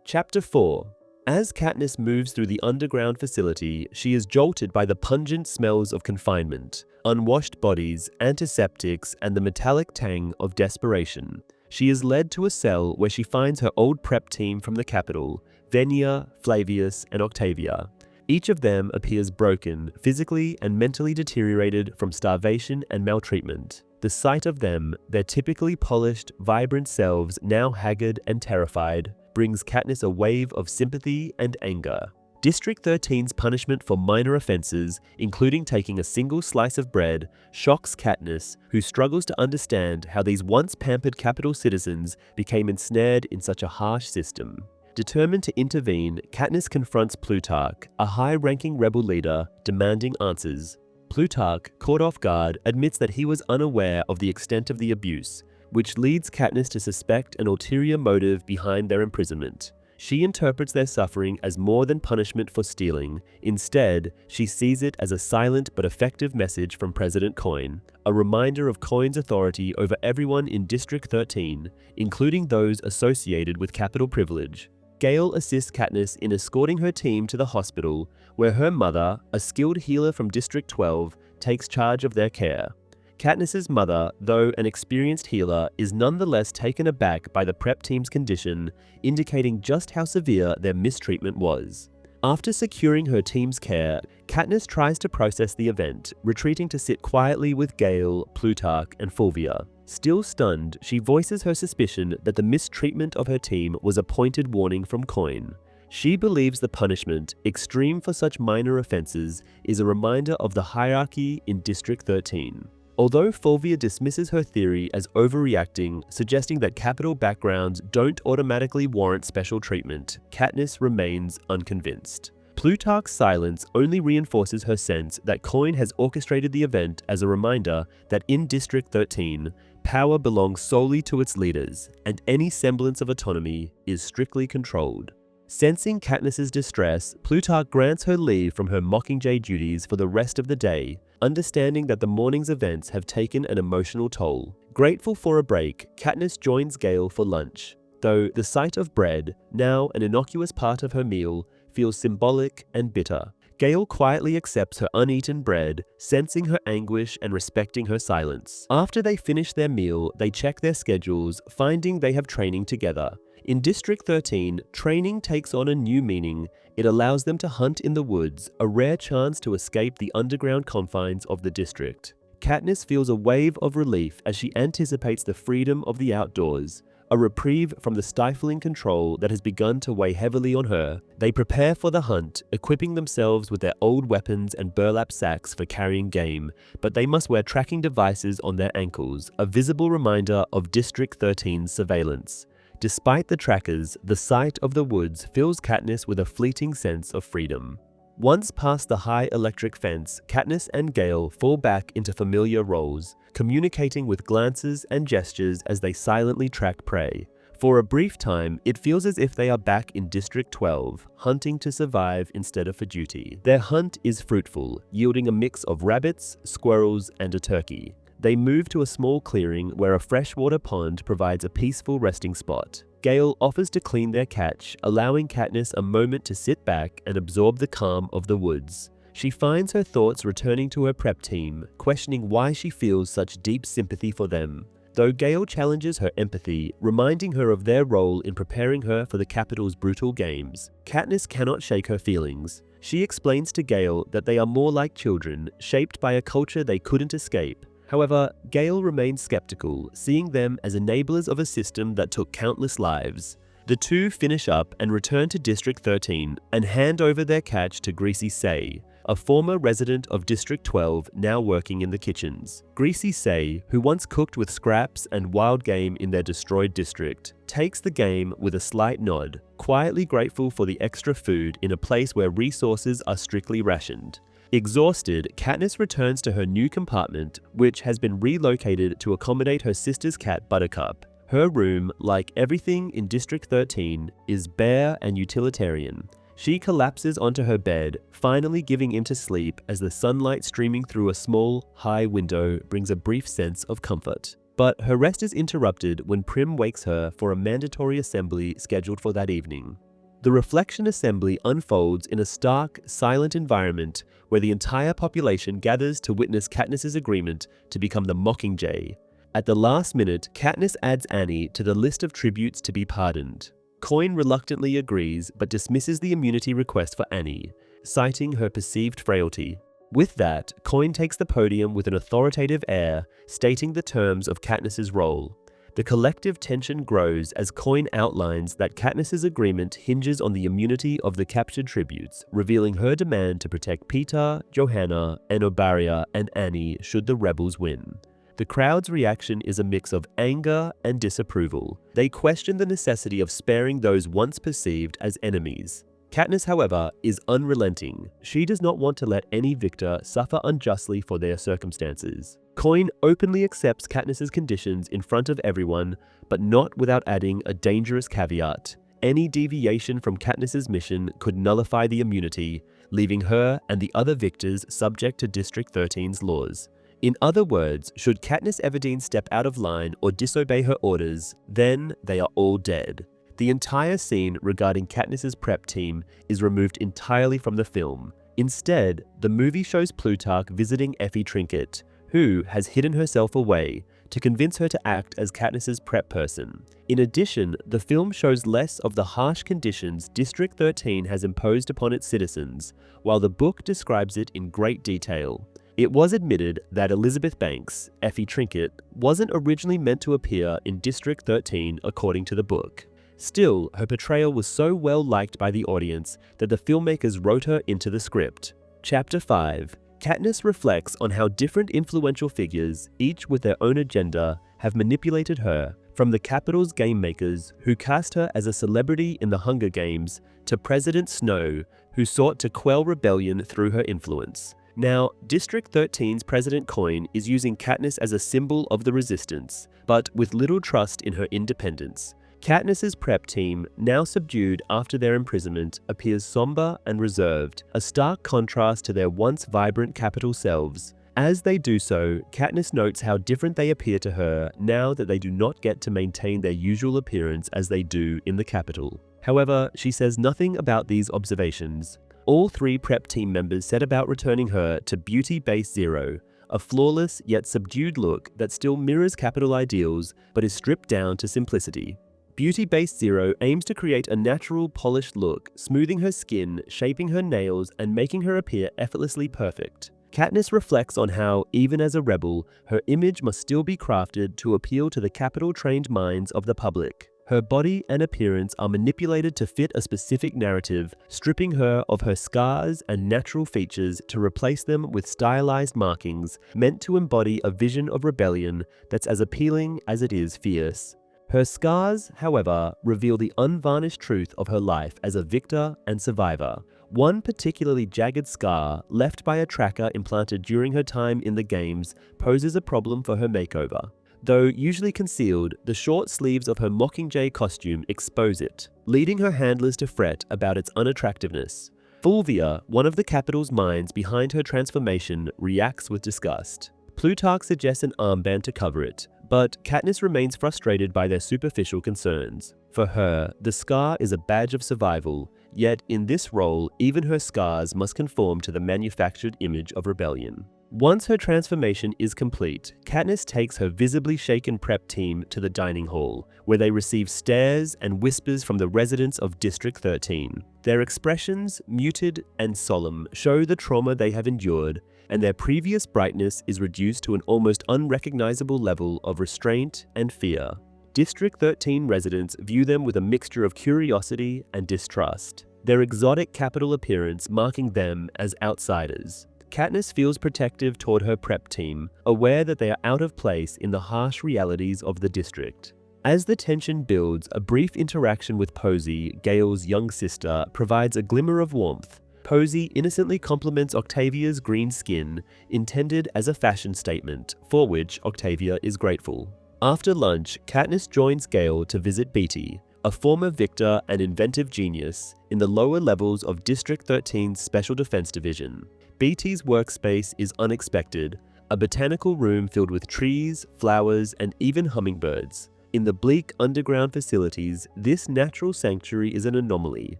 Chapter 4. As Katniss moves through the underground facility, she is jolted by the pungent smells of confinement, unwashed bodies, antiseptics, and the metallic tang of desperation. She is led to a cell where she finds her old prep team from the Capitol, Venia, Flavius, and Octavia. Each of them appears broken, physically and mentally deteriorated from starvation and maltreatment. The sight of them, their typically polished, vibrant selves now haggard and terrified, brings Katniss a wave of sympathy and anger. District 13's punishment for minor offenses, including taking a single slice of bread, shocks Katniss, who struggles to understand how these once pampered Capitol citizens became ensnared in such a harsh system. Determined to intervene, Katniss confronts Plutarch, a high-ranking rebel leader, demanding answers. Plutarch, caught off guard, admits that he was unaware of the extent of the abuse, which leads Katniss to suspect an ulterior motive behind their imprisonment. She interprets their suffering as more than punishment for stealing. Instead, she sees it as a silent but effective message from President Coin, a reminder of Coin's authority over everyone in District 13, including those associated with Capitol privilege. Gale assists Katniss in escorting her team to the hospital, where her mother, a skilled healer from District 12, takes charge of their care. Katniss's mother, though an experienced healer, is nonetheless taken aback by the prep team's condition, indicating just how severe their mistreatment was. After securing her team's care, Katniss tries to process the event, retreating to sit quietly with Gale, Plutarch, and Fulvia. Still stunned, she voices her suspicion that the mistreatment of her team was a pointed warning from Coin. She believes the punishment, extreme for such minor offenses, is a reminder of the hierarchy in District 13. Although Fulvia dismisses her theory as overreacting, suggesting that capital backgrounds don't automatically warrant special treatment, Katniss remains unconvinced. Plutarch's silence only reinforces her sense that Coin has orchestrated the event as a reminder that in District 13, power belongs solely to its leaders, and any semblance of autonomy is strictly controlled. Sensing Katniss's distress, Plutarch grants her leave from her Mockingjay duties for the rest of the day, understanding that the morning's events have taken an emotional toll. Grateful for a break, Katniss joins Gale for lunch, though the sight of bread, now an innocuous part of her meal, feels symbolic and bitter. Gale quietly accepts her uneaten bread, sensing her anguish and respecting her silence. After they finish their meal, they check their schedules, finding they have training together. In District 13, training takes on a new meaning. It allows them to hunt in the woods, a rare chance to escape the underground confines of the district. Katniss feels a wave of relief as she anticipates the freedom of the outdoors, a reprieve from the stifling control that has begun to weigh heavily on her. They prepare for the hunt, equipping themselves with their old weapons and burlap sacks for carrying game, but they must wear tracking devices on their ankles, a visible reminder of District 13's surveillance. Despite the trackers, the sight of the woods fills Katniss with a fleeting sense of freedom. Once past the high electric fence, Katniss and Gale fall back into familiar roles, communicating with glances and gestures as they silently track prey. For a brief time, it feels as if they are back in District 12, hunting to survive instead of for duty. Their hunt is fruitful, yielding a mix of rabbits, squirrels, and a turkey. They move to a small clearing where a freshwater pond provides a peaceful resting spot. Gale offers to clean their catch, allowing Katniss a moment to sit back and absorb the calm of the woods. She finds her thoughts returning to her prep team, questioning why she feels such deep sympathy for them. Though Gale challenges her empathy, reminding her of their role in preparing her for the capital's brutal games, Katniss cannot shake her feelings. She explains to Gale that they are more like children, shaped by a culture they couldn't escape. However, Gale remains skeptical, seeing them as enablers of a system that took countless lives. The two finish up and return to District 13 and hand over their catch to Greasy Say, a former resident of District 12 now working in the kitchens. Greasy Say, who once cooked with scraps and wild game in their destroyed district, takes the game with a slight nod, quietly grateful for the extra food in a place where resources are strictly rationed. Exhausted, Katniss returns to her new compartment, which has been relocated to accommodate her sister's cat Buttercup. Her room, like everything in District 13, is bare and utilitarian. She collapses onto her bed, finally giving in to sleep as the sunlight streaming through a small, high window brings a brief sense of comfort. But her rest is interrupted when Prim wakes her for a mandatory assembly scheduled for that evening. The reflection assembly unfolds in a stark, silent environment where the entire population gathers to witness Katniss's agreement to become the Mockingjay. At the last minute, Katniss adds Annie to the list of tributes to be pardoned. Coin reluctantly agrees but dismisses the immunity request for Annie, citing her perceived frailty. With that, Coin takes the podium with an authoritative air, stating the terms of Katniss's role. The collective tension grows as Coin outlines that Katniss's agreement hinges on the immunity of the captured tributes, revealing her demand to protect Peeta, Johanna, Enobaria, and Annie should the rebels win. The crowd's reaction is a mix of anger and disapproval. They question the necessity of sparing those once perceived as enemies. Katniss, however, is unrelenting. She does not want to let any victor suffer unjustly for their circumstances. Coin openly accepts Katniss's conditions in front of everyone, but not without adding a dangerous caveat. Any deviation from Katniss's mission could nullify the immunity, leaving her and the other victors subject to District 13's laws. In other words, should Katniss Everdeen step out of line or disobey her orders, then they are all dead. The entire scene regarding Katniss's prep team is removed entirely from the film. Instead, the movie shows Plutarch visiting Effie Trinket, who has hidden herself away, to convince her to act as Katniss's prep person. In addition, the film shows less of the harsh conditions District 13 has imposed upon its citizens, while the book describes it in great detail. It was admitted that Elizabeth Banks, Effie Trinket, wasn't originally meant to appear in District 13 according to the book. Still, her portrayal was so well liked by the audience that the filmmakers wrote her into the script. Chapter 5. Katniss reflects on how different influential figures, each with their own agenda, have manipulated her, from the Capitol's game makers who cast her as a celebrity in the Hunger Games to President Snow, who sought to quell rebellion through her influence. Now, District 13's President Coin is using Katniss as a symbol of the resistance, but with little trust in her independence. Katniss's prep team, now subdued after their imprisonment, appears somber and reserved, a stark contrast to their once vibrant Capitol selves. As they do so, Katniss notes how different they appear to her now that they do not get to maintain their usual appearance as they do in the Capitol. However, she says nothing about these observations. All three prep team members set about returning her to Beauty Base Zero, a flawless yet subdued look that still mirrors Capitol ideals but is stripped down to simplicity. Beauty Base Zero aims to create a natural, polished look, smoothing her skin, shaping her nails, and making her appear effortlessly perfect. Katniss reflects on how, even as a rebel, her image must still be crafted to appeal to the Capitol-trained minds of the public. Her body and appearance are manipulated to fit a specific narrative, stripping her of her scars and natural features to replace them with stylized markings meant to embody a vision of rebellion that's as appealing as it is fierce. Her scars, however, reveal the unvarnished truth of her life as a victor and survivor. One particularly jagged scar, left by a tracker implanted during her time in the games, poses a problem for her makeover. Though usually concealed, the short sleeves of her Mockingjay costume expose it, leading her handlers to fret about its unattractiveness. Fulvia, one of the Capitol's minds behind her transformation, reacts with disgust. Plutarch suggests an armband to cover it, but Katniss remains frustrated by their superficial concerns. For her, the scar is a badge of survival, yet in this role, even her scars must conform to the manufactured image of rebellion. Once her transformation is complete, Katniss takes her visibly shaken prep team to the dining hall, where they receive stares and whispers from the residents of District 13. Their expressions, muted and solemn, show the trauma they have endured, and their previous brightness is reduced to an almost unrecognizable level of restraint and fear. District 13 residents view them with a mixture of curiosity and distrust, their exotic Capitol appearance marking them as outsiders. Katniss feels protective toward her prep team, aware that they are out of place in the harsh realities of the district. As the tension builds, a brief interaction with Posey, Gale's young sister, provides a glimmer of warmth. Posey innocently compliments Octavia's green skin, intended as a fashion statement, for which Octavia is grateful. After lunch, Katniss joins Gale to visit Beetee, a former victor and inventive genius, in the lower levels of District 13's Special Defense Division. Beetee's workspace is unexpected, a botanical room filled with trees, flowers, and even hummingbirds. In the bleak underground facilities, this natural sanctuary is an anomaly,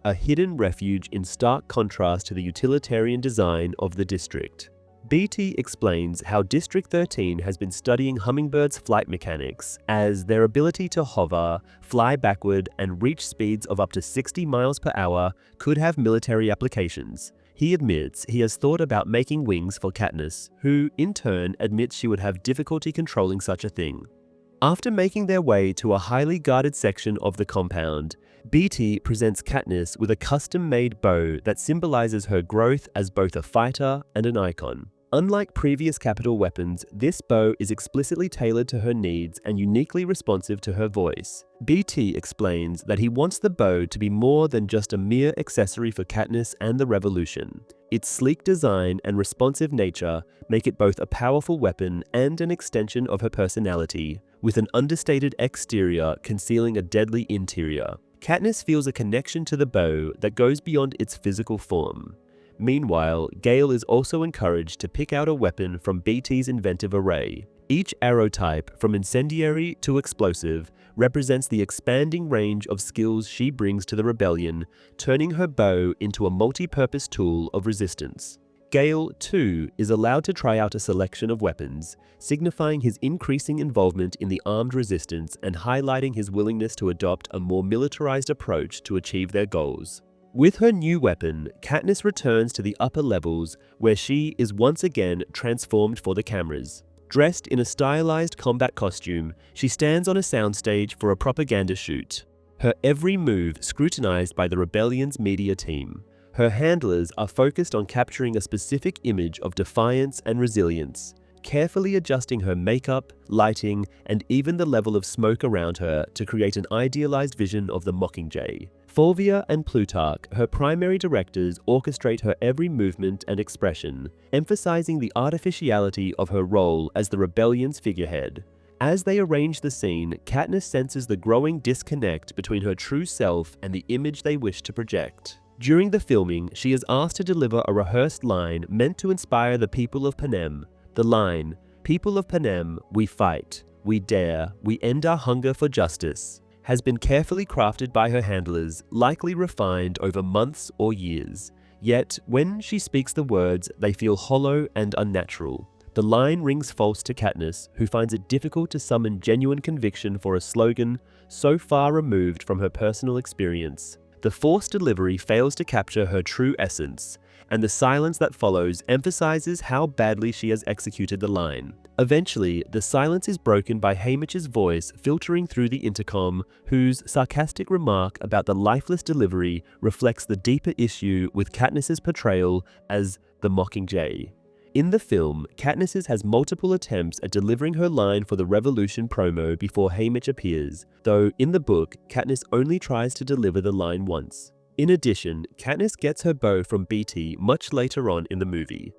a hidden refuge in stark contrast to the utilitarian design of the district. Beetee explains how District 13 has been studying hummingbirds' flight mechanics, as their ability to hover, fly backward, and reach speeds of up to 60 miles per hour could have military applications. He admits he has thought about making wings for Katniss, who, in turn, admits she would have difficulty controlling such a thing. After making their way to a highly guarded section of the compound, Beetee presents Katniss with a custom-made bow that symbolizes her growth as both a fighter and an icon. Unlike previous Capitol weapons, this bow is explicitly tailored to her needs and uniquely responsive to her voice. Beetee explains that he wants the bow to be more than just a mere accessory for Katniss and the Revolution. Its sleek design and responsive nature make it both a powerful weapon and an extension of her personality, with an understated exterior concealing a deadly interior. Katniss feels a connection to the bow that goes beyond its physical form. Meanwhile, Gale is also encouraged to pick out a weapon from Beetee's inventive array. Each arrow type, from incendiary to explosive, represents the expanding range of skills she brings to the rebellion, turning her bow into a multi-purpose tool of resistance. Gale, too, is allowed to try out a selection of weapons, signifying his increasing involvement in the armed resistance and highlighting his willingness to adopt a more militarized approach to achieve their goals. With her new weapon, Katniss returns to the upper levels, where she is once again transformed for the cameras. Dressed in a stylized combat costume, she stands on a soundstage for a propaganda shoot, her every move scrutinized by the rebellion's media team. Her handlers are focused on capturing a specific image of defiance and resilience, carefully adjusting her makeup, lighting, and even the level of smoke around her to create an idealized vision of the Mockingjay. Fulvia and Plutarch, her primary directors, orchestrate her every movement and expression, emphasizing the artificiality of her role as the rebellion's figurehead. As they arrange the scene, Katniss senses the growing disconnect between her true self and the image they wish to project. During the filming, she is asked to deliver a rehearsed line meant to inspire the people of Panem. The line, "People of Panem, we fight, we dare, we end our hunger for justice," has been carefully crafted by her handlers, likely refined over months or years. Yet, when she speaks the words, they feel hollow and unnatural. The line rings false to Katniss, who finds it difficult to summon genuine conviction for a slogan so far removed from her personal experience. The forced delivery fails to capture her true essence, and the silence that follows emphasizes how badly she has executed the line. Eventually, the silence is broken by Haymitch's voice filtering through the intercom, whose sarcastic remark about the lifeless delivery reflects the deeper issue with Katniss's portrayal as the Mockingjay. In the film, Katniss has multiple attempts at delivering her line for the Revolution promo before Haymitch appears, though in the book, Katniss only tries to deliver the line once. In addition, Katniss gets her bow from Beetee much later on in the movie.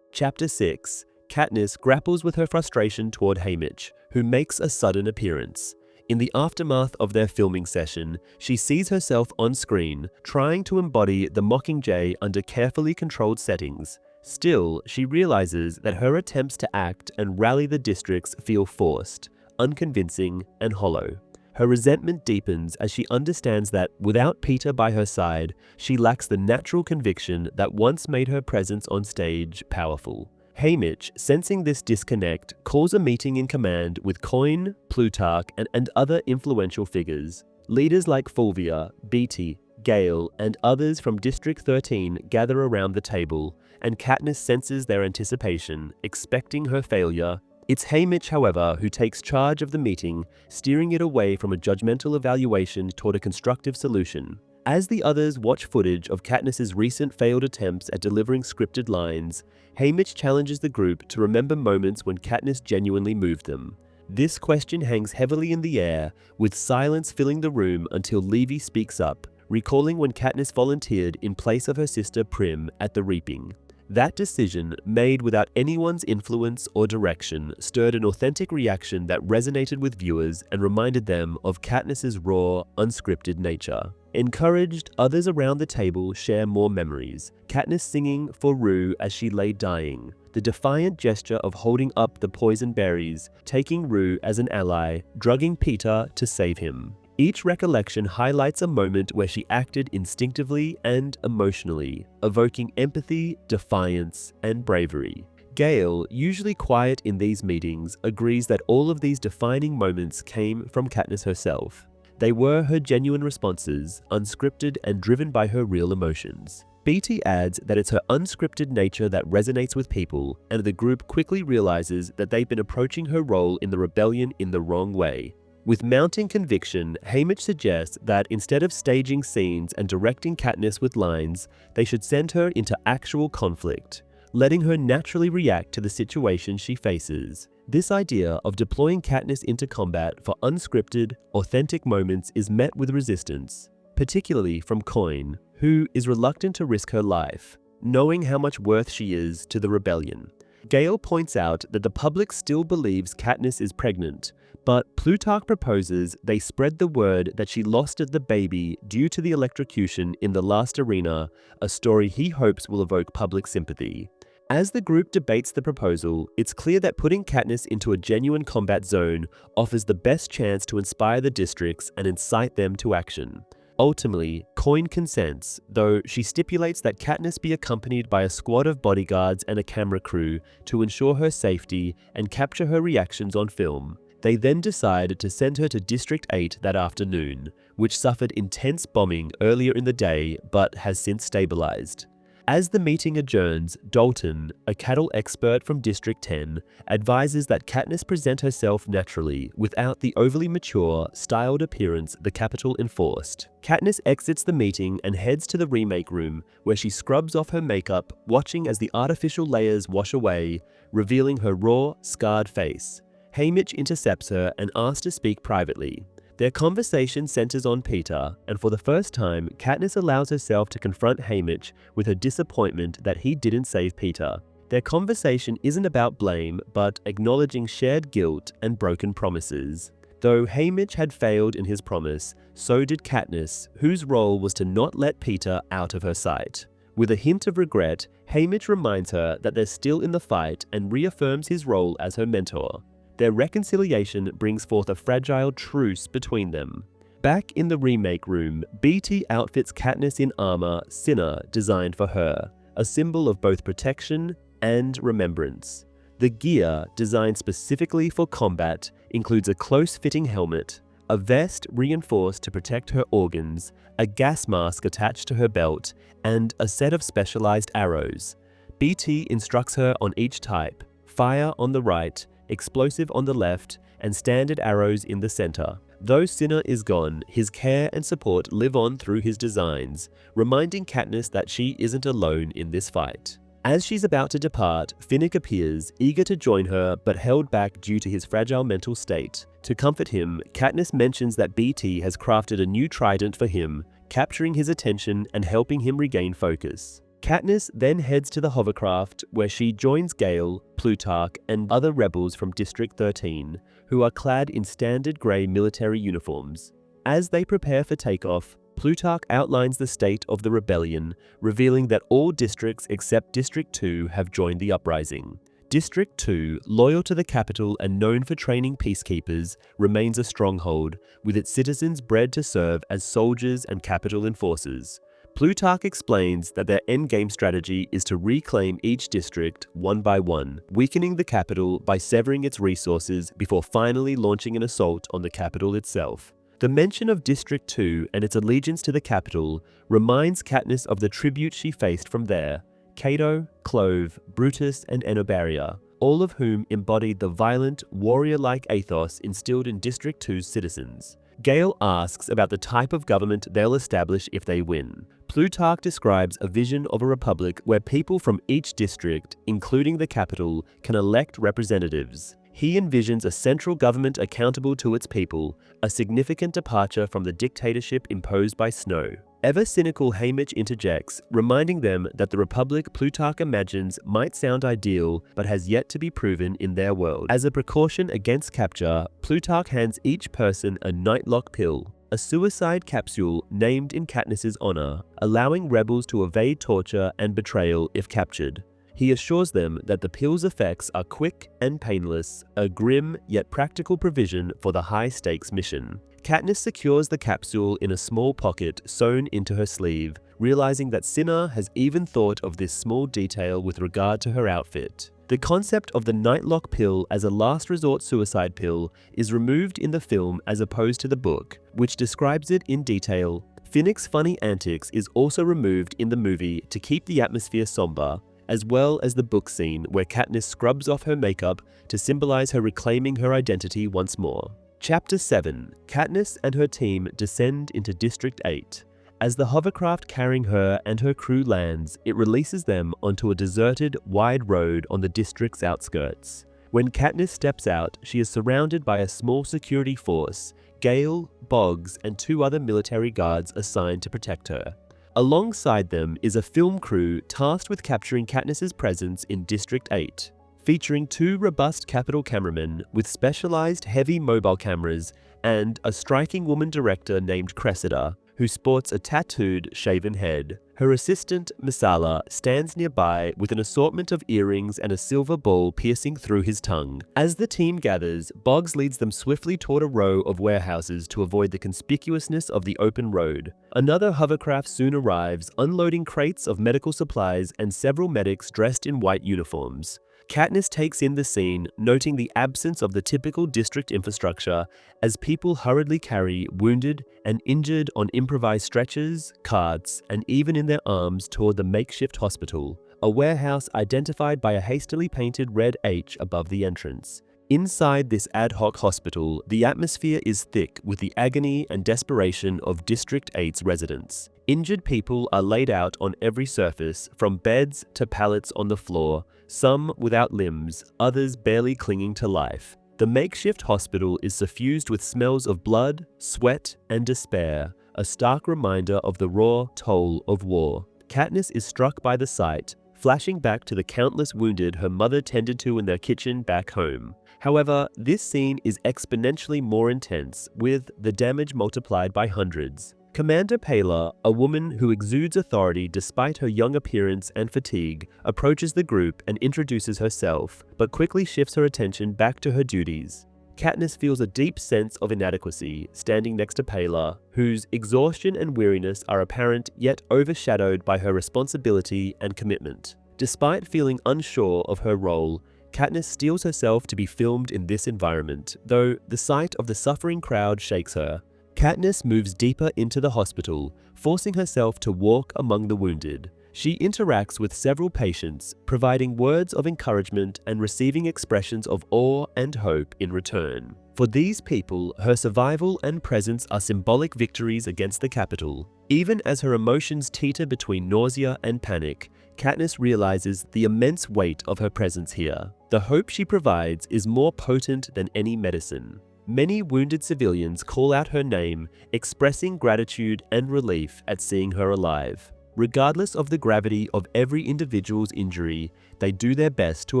Chapter 6. Katniss grapples with her frustration toward Haymitch, who makes a sudden appearance. In the aftermath of their filming session, she sees herself on screen, trying to embody the Mockingjay under carefully controlled settings. Still, she realizes that her attempts to act and rally the districts feel forced, unconvincing, and hollow. Her resentment deepens as she understands that, without Peeta by her side, she lacks the natural conviction that once made her presence on stage powerful. Haymitch, sensing this disconnect, calls a meeting in command with Coin, Plutarch, and other influential figures. Leaders like Fulvia, Beetee, Gale, and others from District 13 gather around the table, and Katniss senses their anticipation, expecting her failure. It's Haymitch, however, who takes charge of the meeting, steering it away from a judgmental evaluation toward a constructive solution. As the others watch footage of Katniss's recent failed attempts at delivering scripted lines, Haymitch challenges the group to remember moments when Katniss genuinely moved them. This question hangs heavily in the air, with silence filling the room until Levy speaks up, recalling when Katniss volunteered in place of her sister Prim at the Reaping. That decision, made without anyone's influence or direction, stirred an authentic reaction that resonated with viewers and reminded them of Katniss's raw, unscripted nature. Encouraged, others around the table share more memories. Katniss singing for Rue as she lay dying, the defiant gesture of holding up the poison berries, taking Rue as an ally, drugging Peeta to save him. Each recollection highlights a moment where she acted instinctively and emotionally, evoking empathy, defiance, and bravery. Gale, usually quiet in these meetings, agrees that all of these defining moments came from Katniss herself. They were her genuine responses, unscripted and driven by her real emotions. Beetee adds that it's her unscripted nature that resonates with people, and the group quickly realizes that they've been approaching her role in the rebellion in the wrong way. With mounting conviction, Haymitch suggests that instead of staging scenes and directing Katniss with lines, they should send her into actual conflict, letting her naturally react to the situation she faces. This idea of deploying Katniss into combat for unscripted, authentic moments is met with resistance, particularly from Coin, who is reluctant to risk her life, knowing how much worth she is to the rebellion. Gale points out that the public still believes Katniss is pregnant, but Plutarch proposes they spread the word that she lost the baby due to the electrocution in the last arena, a story he hopes will evoke public sympathy. As the group debates the proposal, it's clear that putting Katniss into a genuine combat zone offers the best chance to inspire the districts and incite them to action. Ultimately, Coin consents, though she stipulates that Katniss be accompanied by a squad of bodyguards and a camera crew to ensure her safety and capture her reactions on film. They then decide to send her to District 8 that afternoon, which suffered intense bombing earlier in the day but has since stabilized. As the meeting adjourns, Dalton, a cattle expert from District 10, advises that Katniss present herself naturally without the overly mature, styled appearance the Capitol enforced. Katniss exits the meeting and heads to the remake room, where she scrubs off her makeup, watching as the artificial layers wash away, revealing her raw, scarred face. Haymitch intercepts her and asks to speak privately. Their conversation centers on Peter, and for the first time, Katniss allows herself to confront Haymitch with her disappointment that he didn't save Peter. Their conversation isn't about blame, but acknowledging shared guilt and broken promises. Though Haymitch had failed in his promise, so did Katniss, whose role was to not let Peter out of her sight. With a hint of regret, Haymitch reminds her that they're still in the fight and reaffirms his role as her mentor. Their reconciliation brings forth a fragile truce between them. Back in the remake room, BT outfits Katniss in armor Cinna designed for her, a symbol of both protection and remembrance. The gear, designed specifically for combat, includes a close-fitting helmet, a vest reinforced to protect her organs, a gas mask attached to her belt, and a set of specialized arrows. BT instructs her on each type: fire on the right, explosive on the left, and standard arrows in the center. Though Cinna is gone, his care and support live on through his designs, reminding Katniss that she isn't alone in this fight. As she's about to depart, Finnick appears, eager to join her but held back due to his fragile mental state. To comfort him, Katniss mentions that BT has crafted a new trident for him, capturing his attention and helping him regain focus. Katniss then heads to the hovercraft, where she joins Gale, Plutarch, and other rebels from District 13, who are clad in standard grey military uniforms. As they prepare for takeoff, Plutarch outlines the state of the rebellion, revealing that all districts except District 2 have joined the uprising. District 2, loyal to the capital and known for training peacekeepers, remains a stronghold, with its citizens bred to serve as soldiers and capital enforcers. Plutarch explains that their endgame strategy is to reclaim each district one by one, weakening the capital by severing its resources before finally launching an assault on the capital itself. The mention of District 2 and its allegiance to the capital reminds Katniss of the tribute she faced from there: Cato, Clove, Brutus, and Enobaria, all of whom embodied the violent, warrior-like ethos instilled in District 2's citizens. Gale asks about the type of government they'll establish if they win. Plutarch describes a vision of a republic where people from each district, including the capital, can elect representatives. He envisions a central government accountable to its people, a significant departure from the dictatorship imposed by Snow. Ever cynical Haymitch interjects, reminding them that the republic Plutarch imagines might sound ideal but has yet to be proven in their world. As a precaution against capture, Plutarch hands each person a nightlock pill, a suicide capsule named in Katniss's honor, allowing rebels to evade torture and betrayal if captured. He assures them that the pill's effects are quick and painless, a grim yet practical provision for the high-stakes mission. Katniss secures the capsule in a small pocket sewn into her sleeve, realizing that Cinna has even thought of this small detail with regard to her outfit. The concept of the nightlock pill as a last resort suicide pill is removed in the film as opposed to the book, which describes it in detail. Finnick's funny antics is also removed in the movie to keep the atmosphere somber, as well as the book scene where Katniss scrubs off her makeup to symbolize her reclaiming her identity once more. Chapter 7. Katniss and her team descend into District 8. As the hovercraft carrying her and her crew lands, it releases them onto a deserted, wide road on the district's outskirts. When Katniss steps out, she is surrounded by a small security force, Gale, Boggs, and 2 other military guards assigned to protect her. Alongside them is a film crew tasked with capturing Katniss's presence in District 8. Featuring 2 robust Capitol cameramen with specialized heavy mobile cameras and a striking woman director named Cressida, who sports a tattooed, shaven head. Her assistant, Missala, stands nearby with an assortment of earrings and a silver ball piercing through his tongue. As the team gathers, Boggs leads them swiftly toward a row of warehouses to avoid the conspicuousness of the open road. Another hovercraft soon arrives, unloading crates of medical supplies and several medics dressed in white uniforms. Katniss takes in the scene, noting the absence of the typical district infrastructure as people hurriedly carry wounded and injured on improvised stretchers, carts, and even in their arms toward the makeshift hospital, a warehouse identified by a hastily painted red H above the entrance. Inside this ad hoc hospital, the atmosphere is thick with the agony and desperation of District 8's residents. Injured people are laid out on every surface, from beds to pallets on the floor, some without limbs, others barely clinging to life. The makeshift hospital is suffused with smells of blood, sweat, and despair, a stark reminder of the raw toll of war. Katniss is struck by the sight, flashing back to the countless wounded her mother tended to in their kitchen back home. However, this scene is exponentially more intense, with the damage multiplied by hundreds. Commander Paler, a woman who exudes authority despite her young appearance and fatigue, approaches the group and introduces herself, but quickly shifts her attention back to her duties. Katniss feels a deep sense of inadequacy standing next to Paler, whose exhaustion and weariness are apparent yet overshadowed by her responsibility and commitment. Despite feeling unsure of her role, Katniss steels herself to be filmed in this environment, though the sight of the suffering crowd shakes her. Katniss moves deeper into the hospital, forcing herself to walk among the wounded. She interacts with several patients, providing words of encouragement and receiving expressions of awe and hope in return. For these people, her survival and presence are symbolic victories against the Capitol. Even as her emotions teeter between nausea and panic, Katniss realizes the immense weight of her presence here. The hope she provides is more potent than any medicine. Many wounded civilians call out her name, expressing gratitude and relief at seeing her alive. Regardless of the gravity of every individual's injury, they do their best to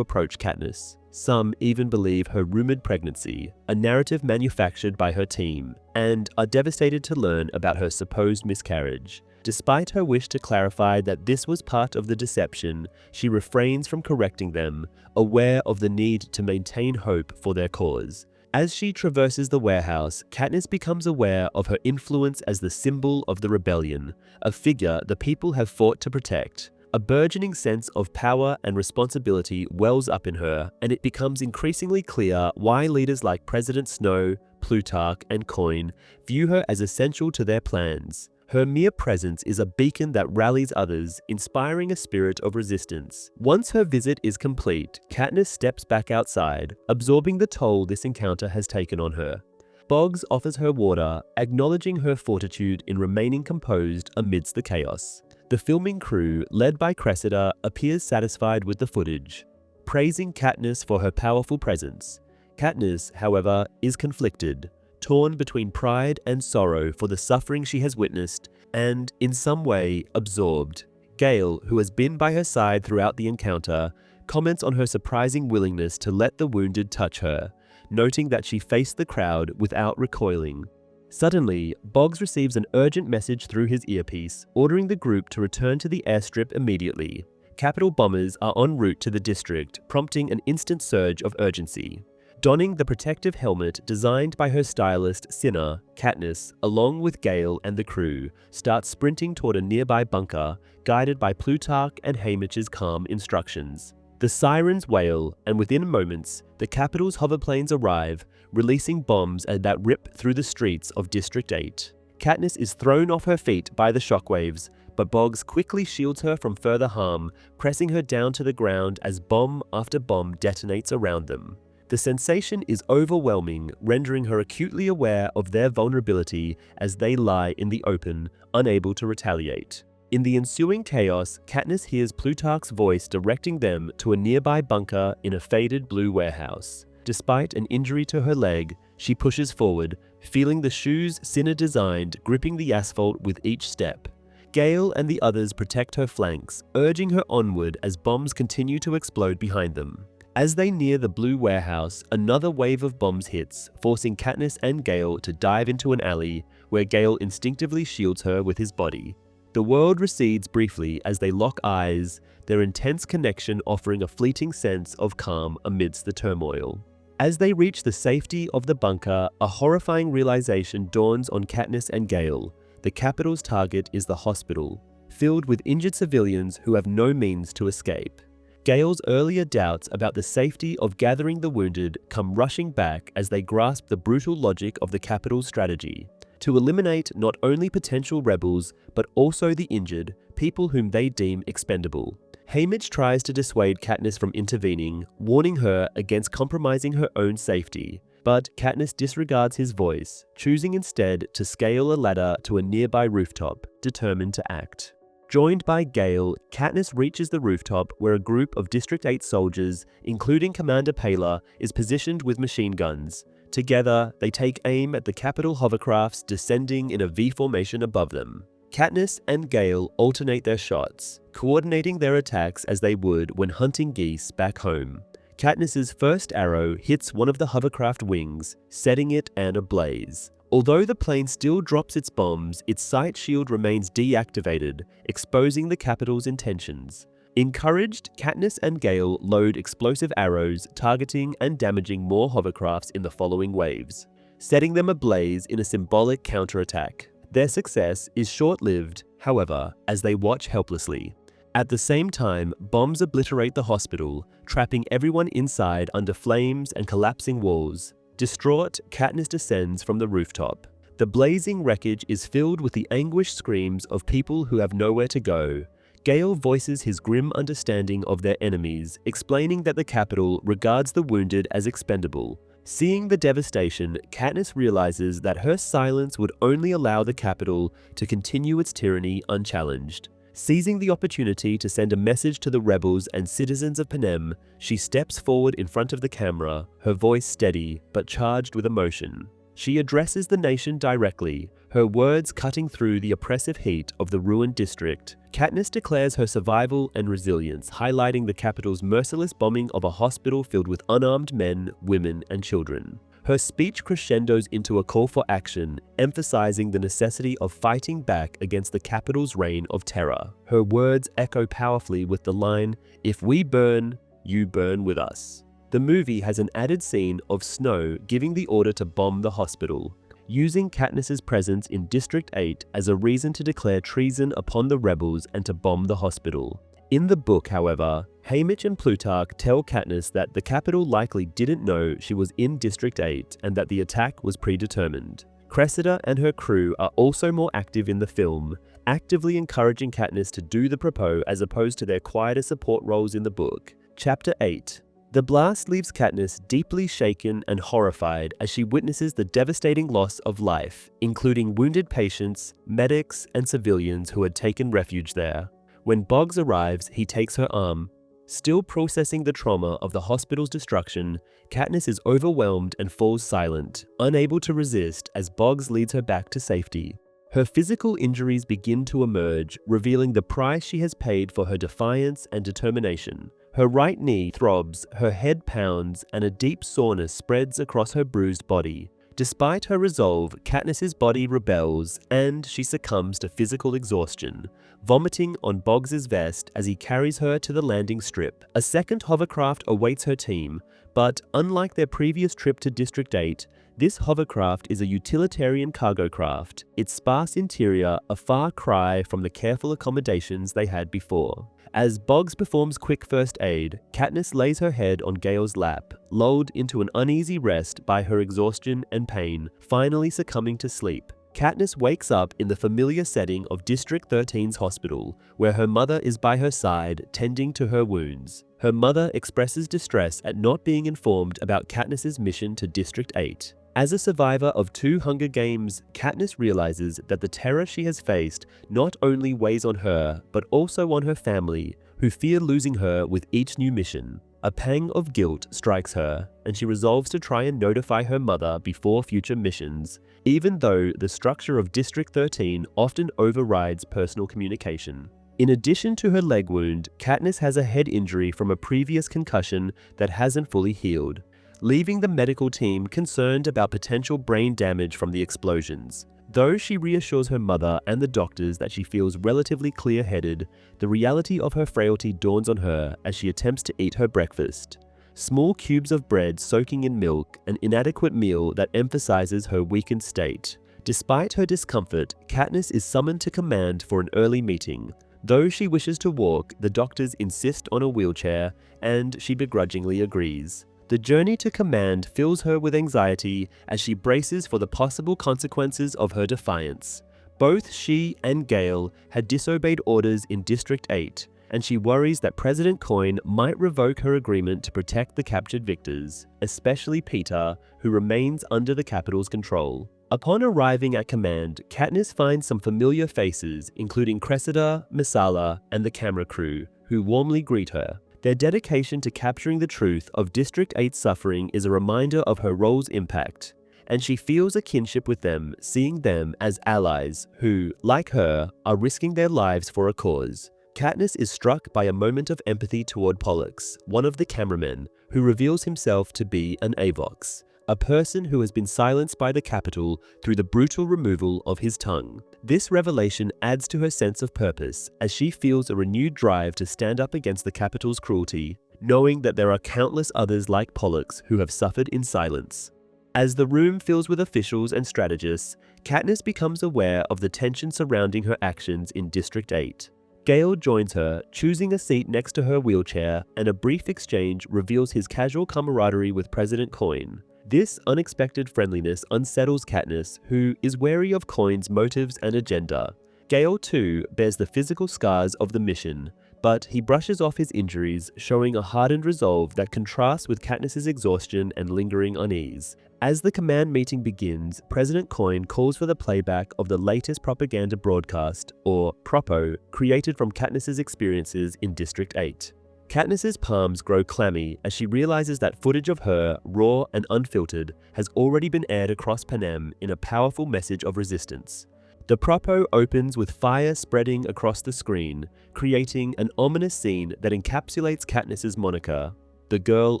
approach Katniss. Some even believe her rumored pregnancy, a narrative manufactured by her team, and are devastated to learn about her supposed miscarriage. Despite her wish to clarify that this was part of the deception, she refrains from correcting them, aware of the need to maintain hope for their cause. As she traverses the warehouse, Katniss becomes aware of her influence as the symbol of the rebellion, a figure the people have fought to protect. A burgeoning sense of power and responsibility wells up in her, and it becomes increasingly clear why leaders like President Snow, Plutarch, and Coin view her as essential to their plans. Her mere presence is a beacon that rallies others, inspiring a spirit of resistance. Once her visit is complete, Katniss steps back outside, absorbing the toll this encounter has taken on her. Boggs offers her water, acknowledging her fortitude in remaining composed amidst the chaos. The filming crew, led by Cressida, appears satisfied with the footage, praising Katniss for her powerful presence. Katniss, however, is conflicted, torn between pride and sorrow for the suffering she has witnessed, and, in some way, absorbed. Gale, who has been by her side throughout the encounter, comments on her surprising willingness to let the wounded touch her, noting that she faced the crowd without recoiling. Suddenly, Boggs receives an urgent message through his earpiece, ordering the group to return to the airstrip immediately. Capitol bombers are en route to the district, prompting an instant surge of urgency. Donning the protective helmet designed by her stylist Cinna, Katniss, along with Gale and the crew, starts sprinting toward a nearby bunker, guided by Plutarch and Haymitch's calm instructions. The sirens wail, and within moments, the Capitol's hoverplanes arrive, releasing bombs that rip through the streets of District 8. Katniss is thrown off her feet by the shockwaves, but Boggs quickly shields her from further harm, pressing her down to the ground as bomb after bomb detonates around them. The sensation is overwhelming, rendering her acutely aware of their vulnerability as they lie in the open, unable to retaliate. In the ensuing chaos, Katniss hears Plutarch's voice directing them to a nearby bunker in a faded blue warehouse. Despite an injury to her leg, she pushes forward, feeling the shoes Cinna designed gripping the asphalt with each step. Gale and the others protect her flanks, urging her onward as bombs continue to explode behind them. As they near the blue warehouse, another wave of bombs hits, forcing Katniss and Gale to dive into an alley, where Gale instinctively shields her with his body. The world recedes briefly as they lock eyes, their intense connection offering a fleeting sense of calm amidst the turmoil. As they reach the safety of the bunker, a horrifying realization dawns on Katniss and Gale. The Capitol's target is the hospital, filled with injured civilians who have no means to escape. Gale's earlier doubts about the safety of gathering the wounded come rushing back as they grasp the brutal logic of the Capitol's strategy to eliminate not only potential rebels, but also the injured, people whom they deem expendable. Haymitch tries to dissuade Katniss from intervening, warning her against compromising her own safety, but Katniss disregards his voice, choosing instead to scale a ladder to a nearby rooftop, determined to act. Joined by Gale, Katniss reaches the rooftop where a group of District 8 soldiers, including Commander Paler, is positioned with machine guns. Together, they take aim at the Capitol hovercrafts descending in a V formation above them. Katniss and Gale alternate their shots, coordinating their attacks as they would when hunting geese back home. Katniss's first arrow hits one of the hovercraft wings, setting it and ablaze. Although the plane still drops its bombs, its sight shield remains deactivated, exposing the Capitol's intentions. Encouraged, Katniss and Gale load explosive arrows, targeting and damaging more hovercrafts in the following waves, setting them ablaze in a symbolic counterattack. Their success is short-lived, however, as they watch helplessly. At the same time, bombs obliterate the hospital, trapping everyone inside under flames and collapsing walls. Distraught, Katniss descends from the rooftop. The blazing wreckage is filled with the anguished screams of people who have nowhere to go. Gale voices his grim understanding of their enemies, explaining that the Capitol regards the wounded as expendable. Seeing the devastation, Katniss realizes that her silence would only allow the Capitol to continue its tyranny unchallenged. Seizing the opportunity to send a message to the rebels and citizens of Panem, she steps forward in front of the camera, her voice steady but charged with emotion. She addresses the nation directly, her words cutting through the oppressive heat of the ruined district. Katniss declares her survival and resilience, highlighting the Capitol's merciless bombing of a hospital filled with unarmed men, women, and children. Her speech crescendos into a call for action, emphasizing the necessity of fighting back against the Capitol's reign of terror. Her words echo powerfully with the line, "If we burn, you burn with us." The movie has an added scene of Snow giving the order to bomb the hospital, using Katniss's presence in District 8 as a reason to declare treason upon the rebels and to bomb the hospital. In the book, however, Haymitch and Plutarch tell Katniss that the Capitol likely didn't know she was in District 8 and that the attack was predetermined. Cressida and her crew are also more active in the film, actively encouraging Katniss to do the propos as opposed to their quieter support roles in the book. Chapter 8. The blast leaves Katniss deeply shaken and horrified as she witnesses the devastating loss of life, including wounded patients, medics, and civilians who had taken refuge there. When Boggs arrives, he takes her arm. Still processing the trauma of the hospital's destruction, Katniss is overwhelmed and falls silent, unable to resist as Boggs leads her back to safety. Her physical injuries begin to emerge, revealing the price she has paid for her defiance and determination. Her right knee throbs, her head pounds, and a deep soreness spreads across her bruised body. Despite her resolve, Katniss's body rebels, and she succumbs to physical exhaustion, vomiting on Boggs's vest as he carries her to the landing strip. A second hovercraft awaits her team, but unlike their previous trip to District 8, this hovercraft is a utilitarian cargo craft, its sparse interior a far cry from the careful accommodations they had before. As Boggs performs quick first aid, Katniss lays her head on Gale's lap, lulled into an uneasy rest by her exhaustion and pain, finally succumbing to sleep. Katniss wakes up in the familiar setting of District 13's hospital, where her mother is by her side, tending to her wounds. Her mother expresses distress at not being informed about Katniss's mission to District 8. As a survivor of 2 Hunger Games, Katniss realizes that the terror she has faced not only weighs on her, but also on her family, who fear losing her with each new mission. A pang of guilt strikes her, and she resolves to try and notify her mother before future missions, even though the structure of District 13 often overrides personal communication. In addition to her leg wound, Katniss has a head injury from a previous concussion that hasn't fully healed, leaving the medical team concerned about potential brain damage from the explosions. Though she reassures her mother and the doctors that she feels relatively clear-headed, the reality of her frailty dawns on her as she attempts to eat her breakfast. Small cubes of bread soaking in milk, an inadequate meal that emphasizes her weakened state. Despite her discomfort, Katniss is summoned to command for an early meeting. Though she wishes to walk, the doctors insist on a wheelchair, and she begrudgingly agrees. The journey to command fills her with anxiety as she braces for the possible consequences of her defiance. Both she and Gale had disobeyed orders in District 8, and she worries that President Coin might revoke her agreement to protect the captured victors, especially Peter, who remains under the Capitol's control. Upon arriving at command, Katniss finds some familiar faces, including Cressida, Missala, and the camera crew, who warmly greet her. Their dedication to capturing the truth of District 8's suffering is a reminder of her role's impact, and she feels a kinship with them, seeing them as allies who, like her, are risking their lives for a cause. Katniss is struck by a moment of empathy toward Pollux, one of the cameramen, who reveals himself to be an Avox, a person who has been silenced by the Capitol through the brutal removal of his tongue. This revelation adds to her sense of purpose as she feels a renewed drive to stand up against the Capitol's cruelty, knowing that there are countless others like Pollux who have suffered in silence. As the room fills with officials and strategists, Katniss becomes aware of the tension surrounding her actions in District 8. Gale joins her, choosing a seat next to her wheelchair, and a brief exchange reveals his casual camaraderie with President Coin. This unexpected friendliness unsettles Katniss, who is wary of Coin's motives and agenda. Gale, too, bears the physical scars of the mission, but he brushes off his injuries, showing a hardened resolve that contrasts with Katniss's exhaustion and lingering unease. As the command meeting begins, President Coin calls for the playback of the latest propaganda broadcast, or Propo, created from Katniss's experiences in District 8. Katniss's palms grow clammy as she realizes that footage of her, raw and unfiltered, has already been aired across Panem in a powerful message of resistance. The Propo opens with fire spreading across the screen, creating an ominous scene that encapsulates Katniss's moniker, the Girl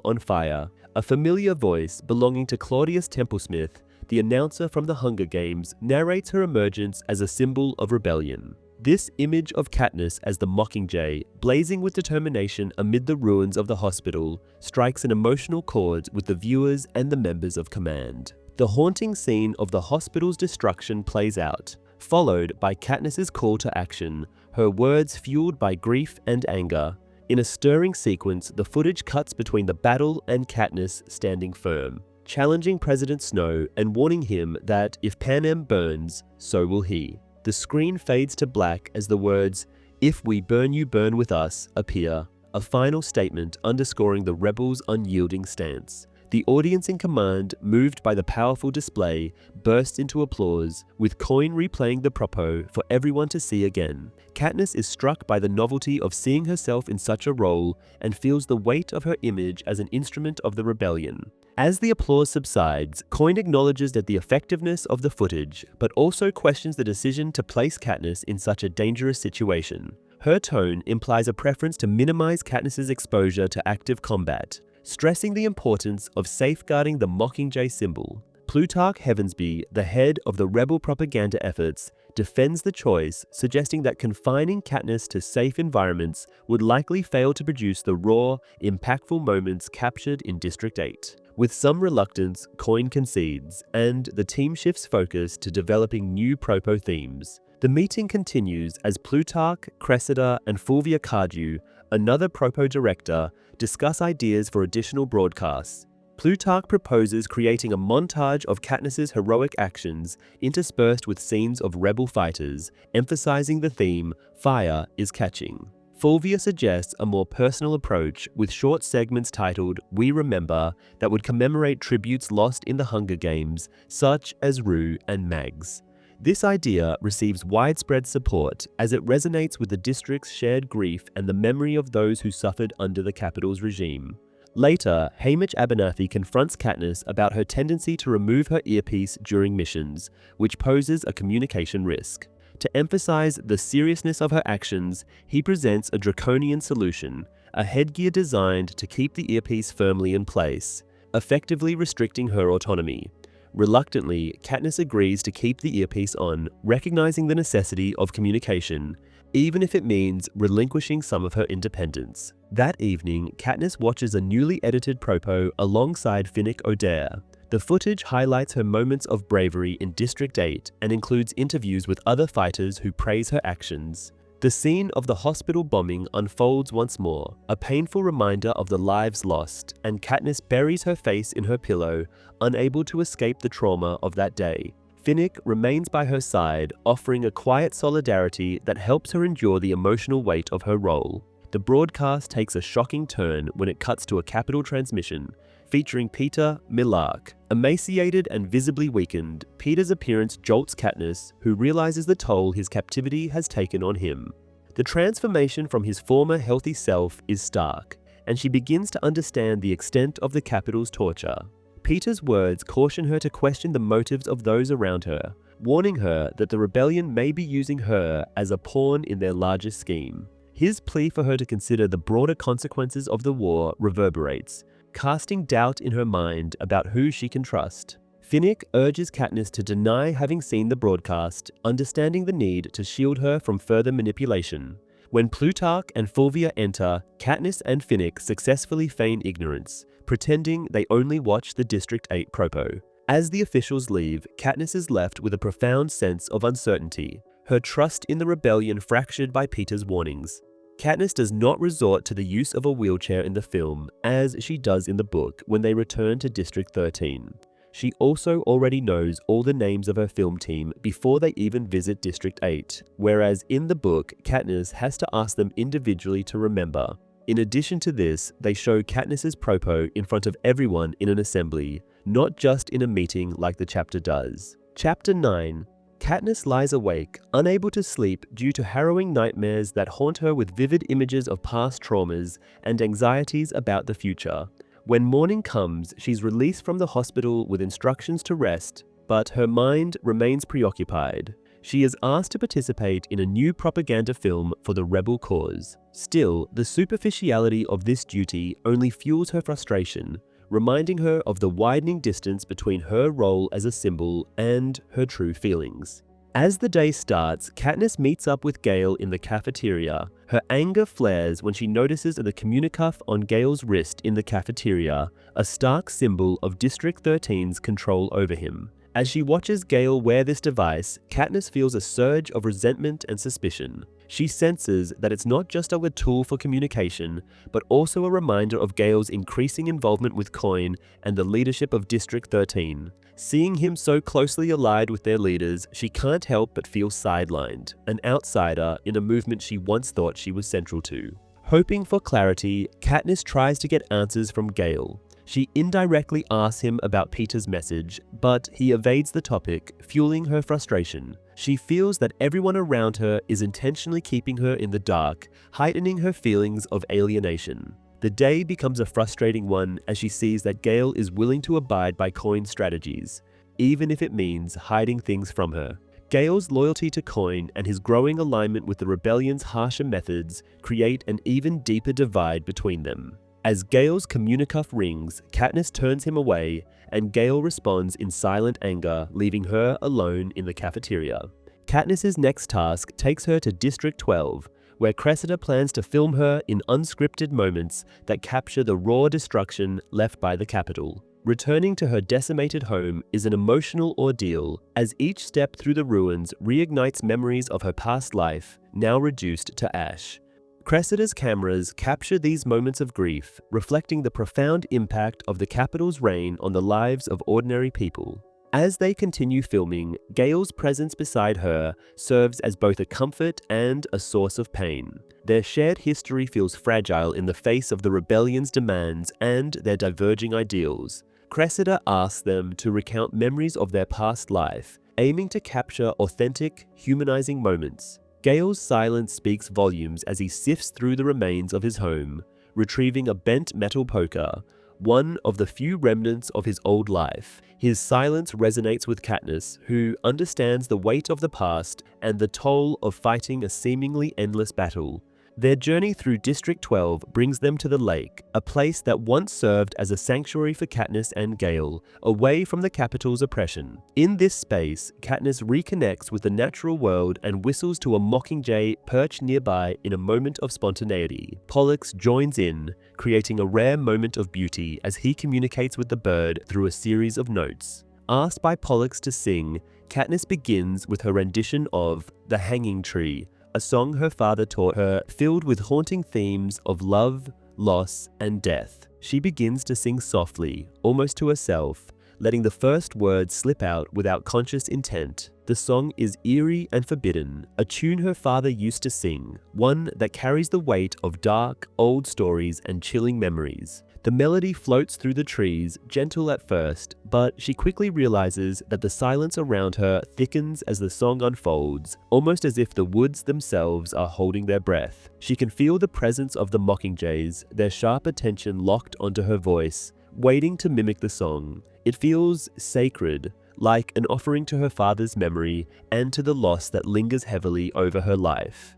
on Fire. A familiar voice belonging to Claudius Templesmith, the announcer from the Hunger Games, narrates her emergence as a symbol of rebellion. This image of Katniss as the Mockingjay, blazing with determination amid the ruins of the hospital, strikes an emotional chord with the viewers and the members of command. The haunting scene of the hospital's destruction plays out, followed by Katniss's call to action, her words fueled by grief and anger. In a stirring sequence, the footage cuts between the battle and Katniss standing firm, challenging President Snow and warning him that if Panem burns, so will he. The screen fades to black as the words, "If we burn you burn with us," appear, a final statement underscoring the rebels' unyielding stance. The audience in command, moved by the powerful display, burst into applause, with Coin replaying the Propo for everyone to see again. Katniss is struck by the novelty of seeing herself in such a role and feels the weight of her image as an instrument of the rebellion. As the applause subsides, Coin acknowledges that the effectiveness of the footage, but also questions the decision to place Katniss in such a dangerous situation. Her tone implies a preference to minimize Katniss's exposure to active combat, stressing the importance of safeguarding the Mockingjay symbol. Plutarch Heavensby, the head of the rebel propaganda efforts, defends the choice, suggesting that confining Katniss to safe environments would likely fail to produce the raw, impactful moments captured in District 8. With some reluctance, Coin concedes, and the team shifts focus to developing new Propo themes. The meeting continues as Plutarch, Cressida, and Fulvia Cardew, another Propo director, discuss ideas for additional broadcasts. Plutarch proposes creating a montage of Katniss's heroic actions interspersed with scenes of rebel fighters, emphasizing the theme, "Fire is catching." Fulvia suggests a more personal approach with short segments titled "We Remember" that would commemorate tributes lost in the Hunger Games, such as Rue and Mags. This idea receives widespread support as it resonates with the district's shared grief and the memory of those who suffered under the Capitol's regime. Later, Haymitch Abernathy confronts Katniss about her tendency to remove her earpiece during missions, which poses a communication risk. To emphasize the seriousness of her actions, he presents a draconian solution, a headgear designed to keep the earpiece firmly in place, effectively restricting her autonomy. Reluctantly, Katniss agrees to keep the earpiece on, recognizing the necessity of communication, even if it means relinquishing some of her independence. That evening, Katniss watches a newly edited Propo alongside Finnick Odair. The footage highlights her moments of bravery in District 8 and includes interviews with other fighters who praise her actions. The scene of the hospital bombing unfolds once more, a painful reminder of the lives lost, and Katniss buries her face in her pillow, unable to escape the trauma of that day. Finnick remains by her side, offering a quiet solidarity that helps her endure the emotional weight of her role. The broadcast takes a shocking turn when it cuts to a Capitol transmission, featuring Peter Millark. Emaciated and visibly weakened, Peter's appearance jolts Katniss, who realizes the toll his captivity has taken on him. The transformation from his former healthy self is stark, and she begins to understand the extent of the Capitol's torture. Peter's words caution her to question the motives of those around her, warning her that the rebellion may be using her as a pawn in their larger scheme. His plea for her to consider the broader consequences of the war reverberates, casting doubt in her mind about who she can trust. Finnick urges Katniss to deny having seen the broadcast, understanding the need to shield her from further manipulation. When Plutarch and Fulvia enter, Katniss and Finnick successfully feign ignorance, pretending they only watch the District 8 propo. As the officials leave, Katniss is left with a profound sense of uncertainty, her trust in the rebellion fractured by Peter's warnings. Katniss does not resort to the use of a wheelchair in the film, as she does in the book when they return to District 13. She also already knows all the names of her film team before they even visit District 8, whereas in the book, Katniss has to ask them individually to remember. In addition to this, they show Katniss's propo in front of everyone in an assembly, not just in a meeting like the chapter does. Chapter 9. Katniss lies awake, unable to sleep due to harrowing nightmares that haunt her with vivid images of past traumas and anxieties about the future. When morning comes, she's released from the hospital with instructions to rest, but her mind remains preoccupied. She is asked to participate in a new propaganda film for the rebel cause. Still, the superficiality of this duty only fuels her frustration, reminding her of the widening distance between her role as a symbol and her true feelings. As the day starts, Katniss meets up with Gale in the cafeteria. Her anger flares when she notices the communicuff on Gale's wrist in the cafeteria, a stark symbol of District 13's control over him. As she watches Gale wear this device, Katniss feels a surge of resentment and suspicion. She senses that it's not just a tool for communication, but also a reminder of Gale's increasing involvement with Coin and the leadership of District 13. Seeing him so closely allied with their leaders, she can't help but feel sidelined, an outsider in a movement she once thought she was central to. Hoping for clarity, Katniss tries to get answers from Gale. She indirectly asks him about Peter's message, but he evades the topic, fueling her frustration. She feels that everyone around her is intentionally keeping her in the dark, heightening her feelings of alienation. The day becomes a frustrating one as she sees that Gale is willing to abide by Coin's strategies, even if it means hiding things from her. Gale's loyalty to Coin and his growing alignment with the rebellion's harsher methods create an even deeper divide between them. As Gale's communicuff rings, Katniss turns him away, and Gale responds in silent anger, leaving her alone in the cafeteria. Katniss's next task takes her to District 12, where Cressida plans to film her in unscripted moments that capture the raw destruction left by the Capitol. Returning to her decimated home is an emotional ordeal, as each step through the ruins reignites memories of her past life, now reduced to ash. Cressida's cameras capture these moments of grief, reflecting the profound impact of the Capitol's reign on the lives of ordinary people. As they continue filming, Gale's presence beside her serves as both a comfort and a source of pain. Their shared history feels fragile in the face of the rebellion's demands and their diverging ideals. Cressida asks them to recount memories of their past life, aiming to capture authentic, humanizing moments. Gale's silence speaks volumes as he sifts through the remains of his home, retrieving a bent metal poker, one of the few remnants of his old life. His silence resonates with Katniss, who understands the weight of the past and the toll of fighting a seemingly endless battle. Their journey through District 12 brings them to the lake, a place that once served as a sanctuary for Katniss and Gale, away from the Capitol's oppression. In this space, Katniss reconnects with the natural world and whistles to a mockingjay perched nearby in a moment of spontaneity. Pollux joins in, creating a rare moment of beauty as he communicates with the bird through a series of notes. Asked by Pollux to sing, Katniss begins with her rendition of The Hanging Tree, a song her father taught her filled with haunting themes of love, loss, and death. She begins to sing softly, almost to herself, letting the first words slip out without conscious intent. The song is eerie and forbidden, a tune her father used to sing, one that carries the weight of dark, old stories and chilling memories. The melody floats through the trees, gentle at first, but she quickly realizes that the silence around her thickens as the song unfolds, almost as if the woods themselves are holding their breath. She can feel the presence of the Mockingjays, their sharp attention locked onto her voice, waiting to mimic the song. It feels sacred, like an offering to her father's memory and to the loss that lingers heavily over her life.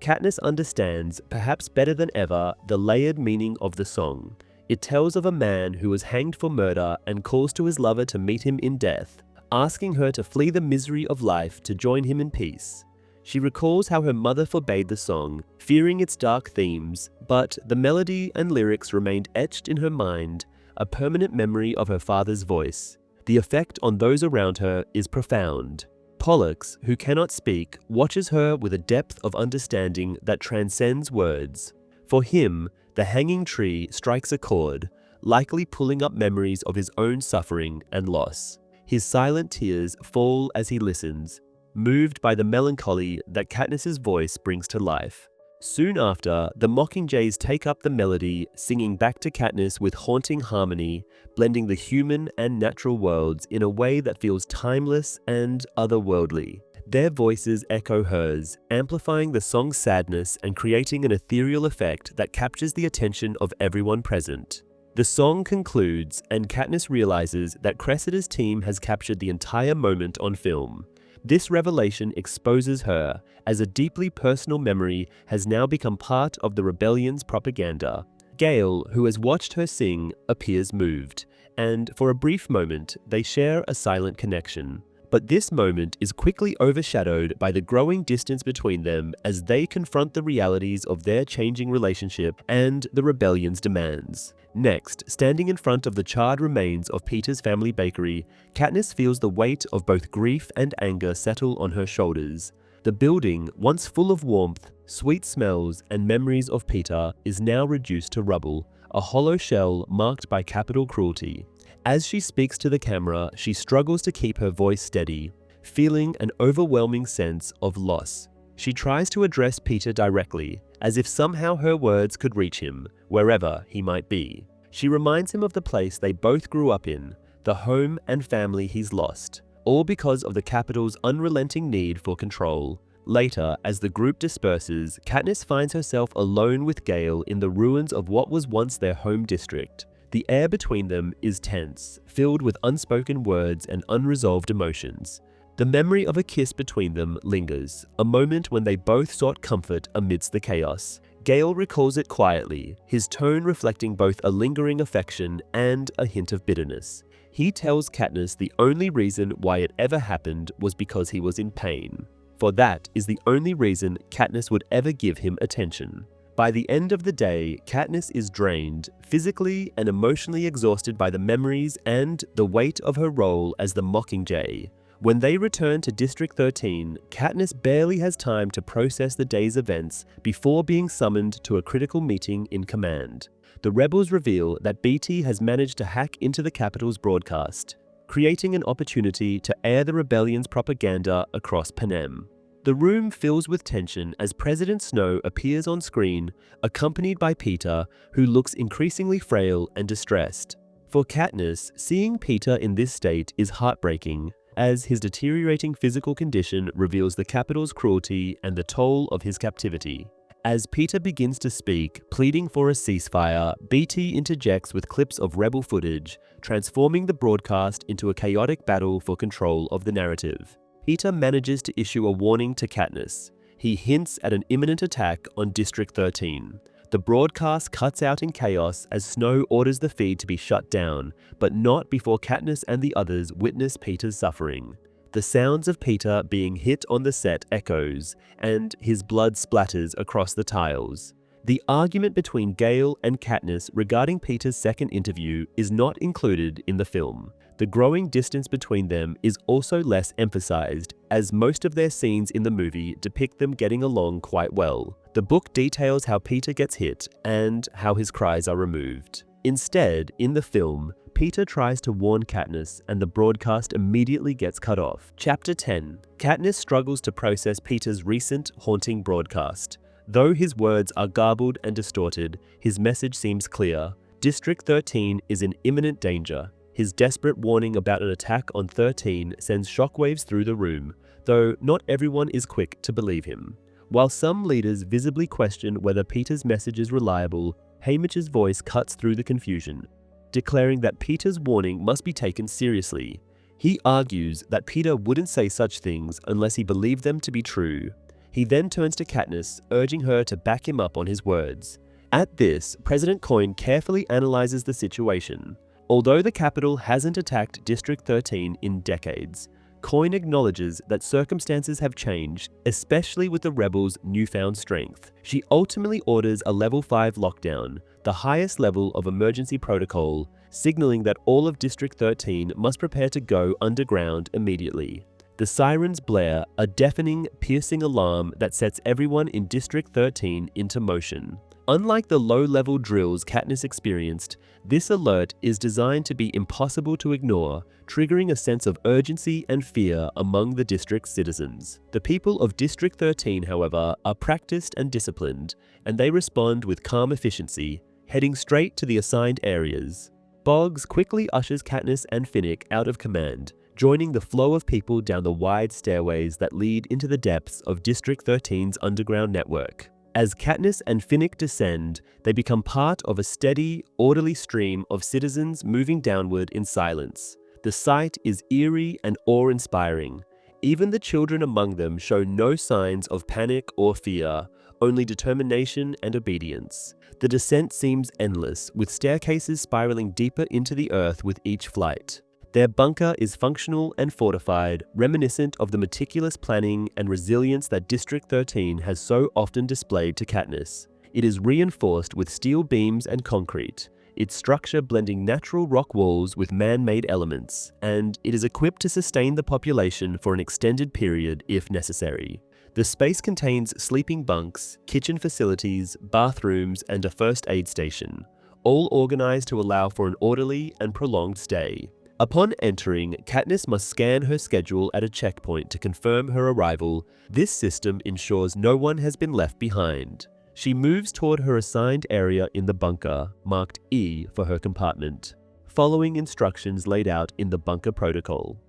Katniss understands, perhaps better than ever, the layered meaning of the song. It tells of a man who was hanged for murder and calls to his lover to meet him in death, asking her to flee the misery of life to join him in peace. She recalls how her mother forbade the song, fearing its dark themes, but the melody and lyrics remained etched in her mind, a permanent memory of her father's voice. The effect on those around her is profound. Pollux, who cannot speak, watches her with a depth of understanding that transcends words. For him, the hanging tree strikes a chord, likely pulling up memories of his own suffering and loss. His silent tears fall as he listens, moved by the melancholy that Katniss's voice brings to life. Soon after, the Mockingjays take up the melody, singing back to Katniss with haunting harmony, blending the human and natural worlds in a way that feels timeless and otherworldly. Their voices echo hers, amplifying the song's sadness and creating an ethereal effect that captures the attention of everyone present. The song concludes, and Katniss realizes that Cressida's team has captured the entire moment on film. This revelation exposes her, as a deeply personal memory has now become part of the rebellion's propaganda. Gale, who has watched her sing, appears moved, and for a brief moment, they share a silent connection. But this moment is quickly overshadowed by the growing distance between them as they confront the realities of their changing relationship and the rebellion's demands. Next, standing in front of the charred remains of Peter's family bakery, Katniss feels the weight of both grief and anger settle on her shoulders. The building, once full of warmth, sweet smells, and memories of Peter, is now reduced to rubble, a hollow shell marked by capital cruelty. As she speaks to the camera, she struggles to keep her voice steady, feeling an overwhelming sense of loss. She tries to address Peter directly, as if somehow her words could reach him, wherever he might be. She reminds him of the place they both grew up in, the home and family he's lost, all because of the capital's unrelenting need for control. Later, as the group disperses, Katniss finds herself alone with Gale in the ruins of what was once their home district. The air between them is tense, filled with unspoken words and unresolved emotions. The memory of a kiss between them lingers, a moment when they both sought comfort amidst the chaos. Gale recalls it quietly, his tone reflecting both a lingering affection and a hint of bitterness. He tells Katniss the only reason why it ever happened was because he was in pain. For that is the only reason Katniss would ever give him attention. By the end of the day, Katniss is drained, physically and emotionally exhausted by the memories and the weight of her role as the Mockingjay. When they return to District 13, Katniss barely has time to process the day's events before being summoned to a critical meeting in command. The rebels reveal that BT has managed to hack into the capital's broadcast, creating an opportunity to air the rebellion's propaganda across Panem. The room fills with tension as President Snow appears on screen, accompanied by Peter, who looks increasingly frail and distressed. For Katniss, seeing Peter in this state is heartbreaking, as his deteriorating physical condition reveals the capital's cruelty and the toll of his captivity. As Peter begins to speak, pleading for a ceasefire, BT interjects with clips of rebel footage, transforming the broadcast into a chaotic battle for control of the narrative. Peter manages to issue a warning to Katniss. He hints at an imminent attack on District 13. The broadcast cuts out in chaos as Snow orders the feed to be shut down, but not before Katniss and the others witness Peter's suffering. The sounds of Peter being hit on the set echoes, and his blood splatters across the tiles. The argument between Gale and Katniss regarding Peter's second interview is not included in the film. The growing distance between them is also less emphasized, as most of their scenes in the movie depict them getting along quite well. The book details how Peter gets hit and how his cries are removed. Instead, in the film, Peter tries to warn Katniss and the broadcast immediately gets cut off. Chapter 10. Katniss struggles to process Peter's recent haunting broadcast. Though his words are garbled and distorted, his message seems clear. District 13 is in imminent danger. His desperate warning about an attack on 13 sends shockwaves through the room, though not everyone is quick to believe him. While some leaders visibly question whether Peter's message is reliable, Haymitch's voice cuts through the confusion, declaring that Peter's warning must be taken seriously. He argues that Peter wouldn't say such things unless he believed them to be true. He then turns to Katniss, urging her to back him up on his words. At this, President Coin carefully analyzes the situation. Although the Capitol hasn't attacked District 13 in decades, Coin acknowledges that circumstances have changed, especially with the rebels' newfound strength. She ultimately orders a Level 5 lockdown, the highest level of emergency protocol, signaling that all of District 13 must prepare to go underground immediately. The sirens blare, a deafening, piercing alarm that sets everyone in District 13 into motion. Unlike the low-level drills Katniss experienced, this alert is designed to be impossible to ignore, triggering a sense of urgency and fear among the district's citizens. The people of District 13, however, are practiced and disciplined, and they respond with calm efficiency, heading straight to the assigned areas. Boggs quickly ushers Katniss and Finnick out of command, joining the flow of people down the wide stairways that lead into the depths of District 13's underground network. As Katniss and Finnick descend, they become part of a steady, orderly stream of citizens moving downward in silence. The sight is eerie and awe-inspiring. Even the children among them show no signs of panic or fear, only determination and obedience. The descent seems endless, with staircases spiraling deeper into the earth with each flight. Their bunker is functional and fortified, reminiscent of the meticulous planning and resilience that District 13 has so often displayed to Katniss. It is reinforced with steel beams and concrete, its structure blending natural rock walls with man-made elements, and it is equipped to sustain the population for an extended period if necessary. The space contains sleeping bunks, kitchen facilities, bathrooms, and a first aid station, all organized to allow for an orderly and prolonged stay. Upon entering, Katniss must scan her schedule at a checkpoint to confirm her arrival. This system ensures no one has been left behind. She moves toward her assigned area in the bunker, marked E for her compartment, following instructions laid out in the bunker protocol.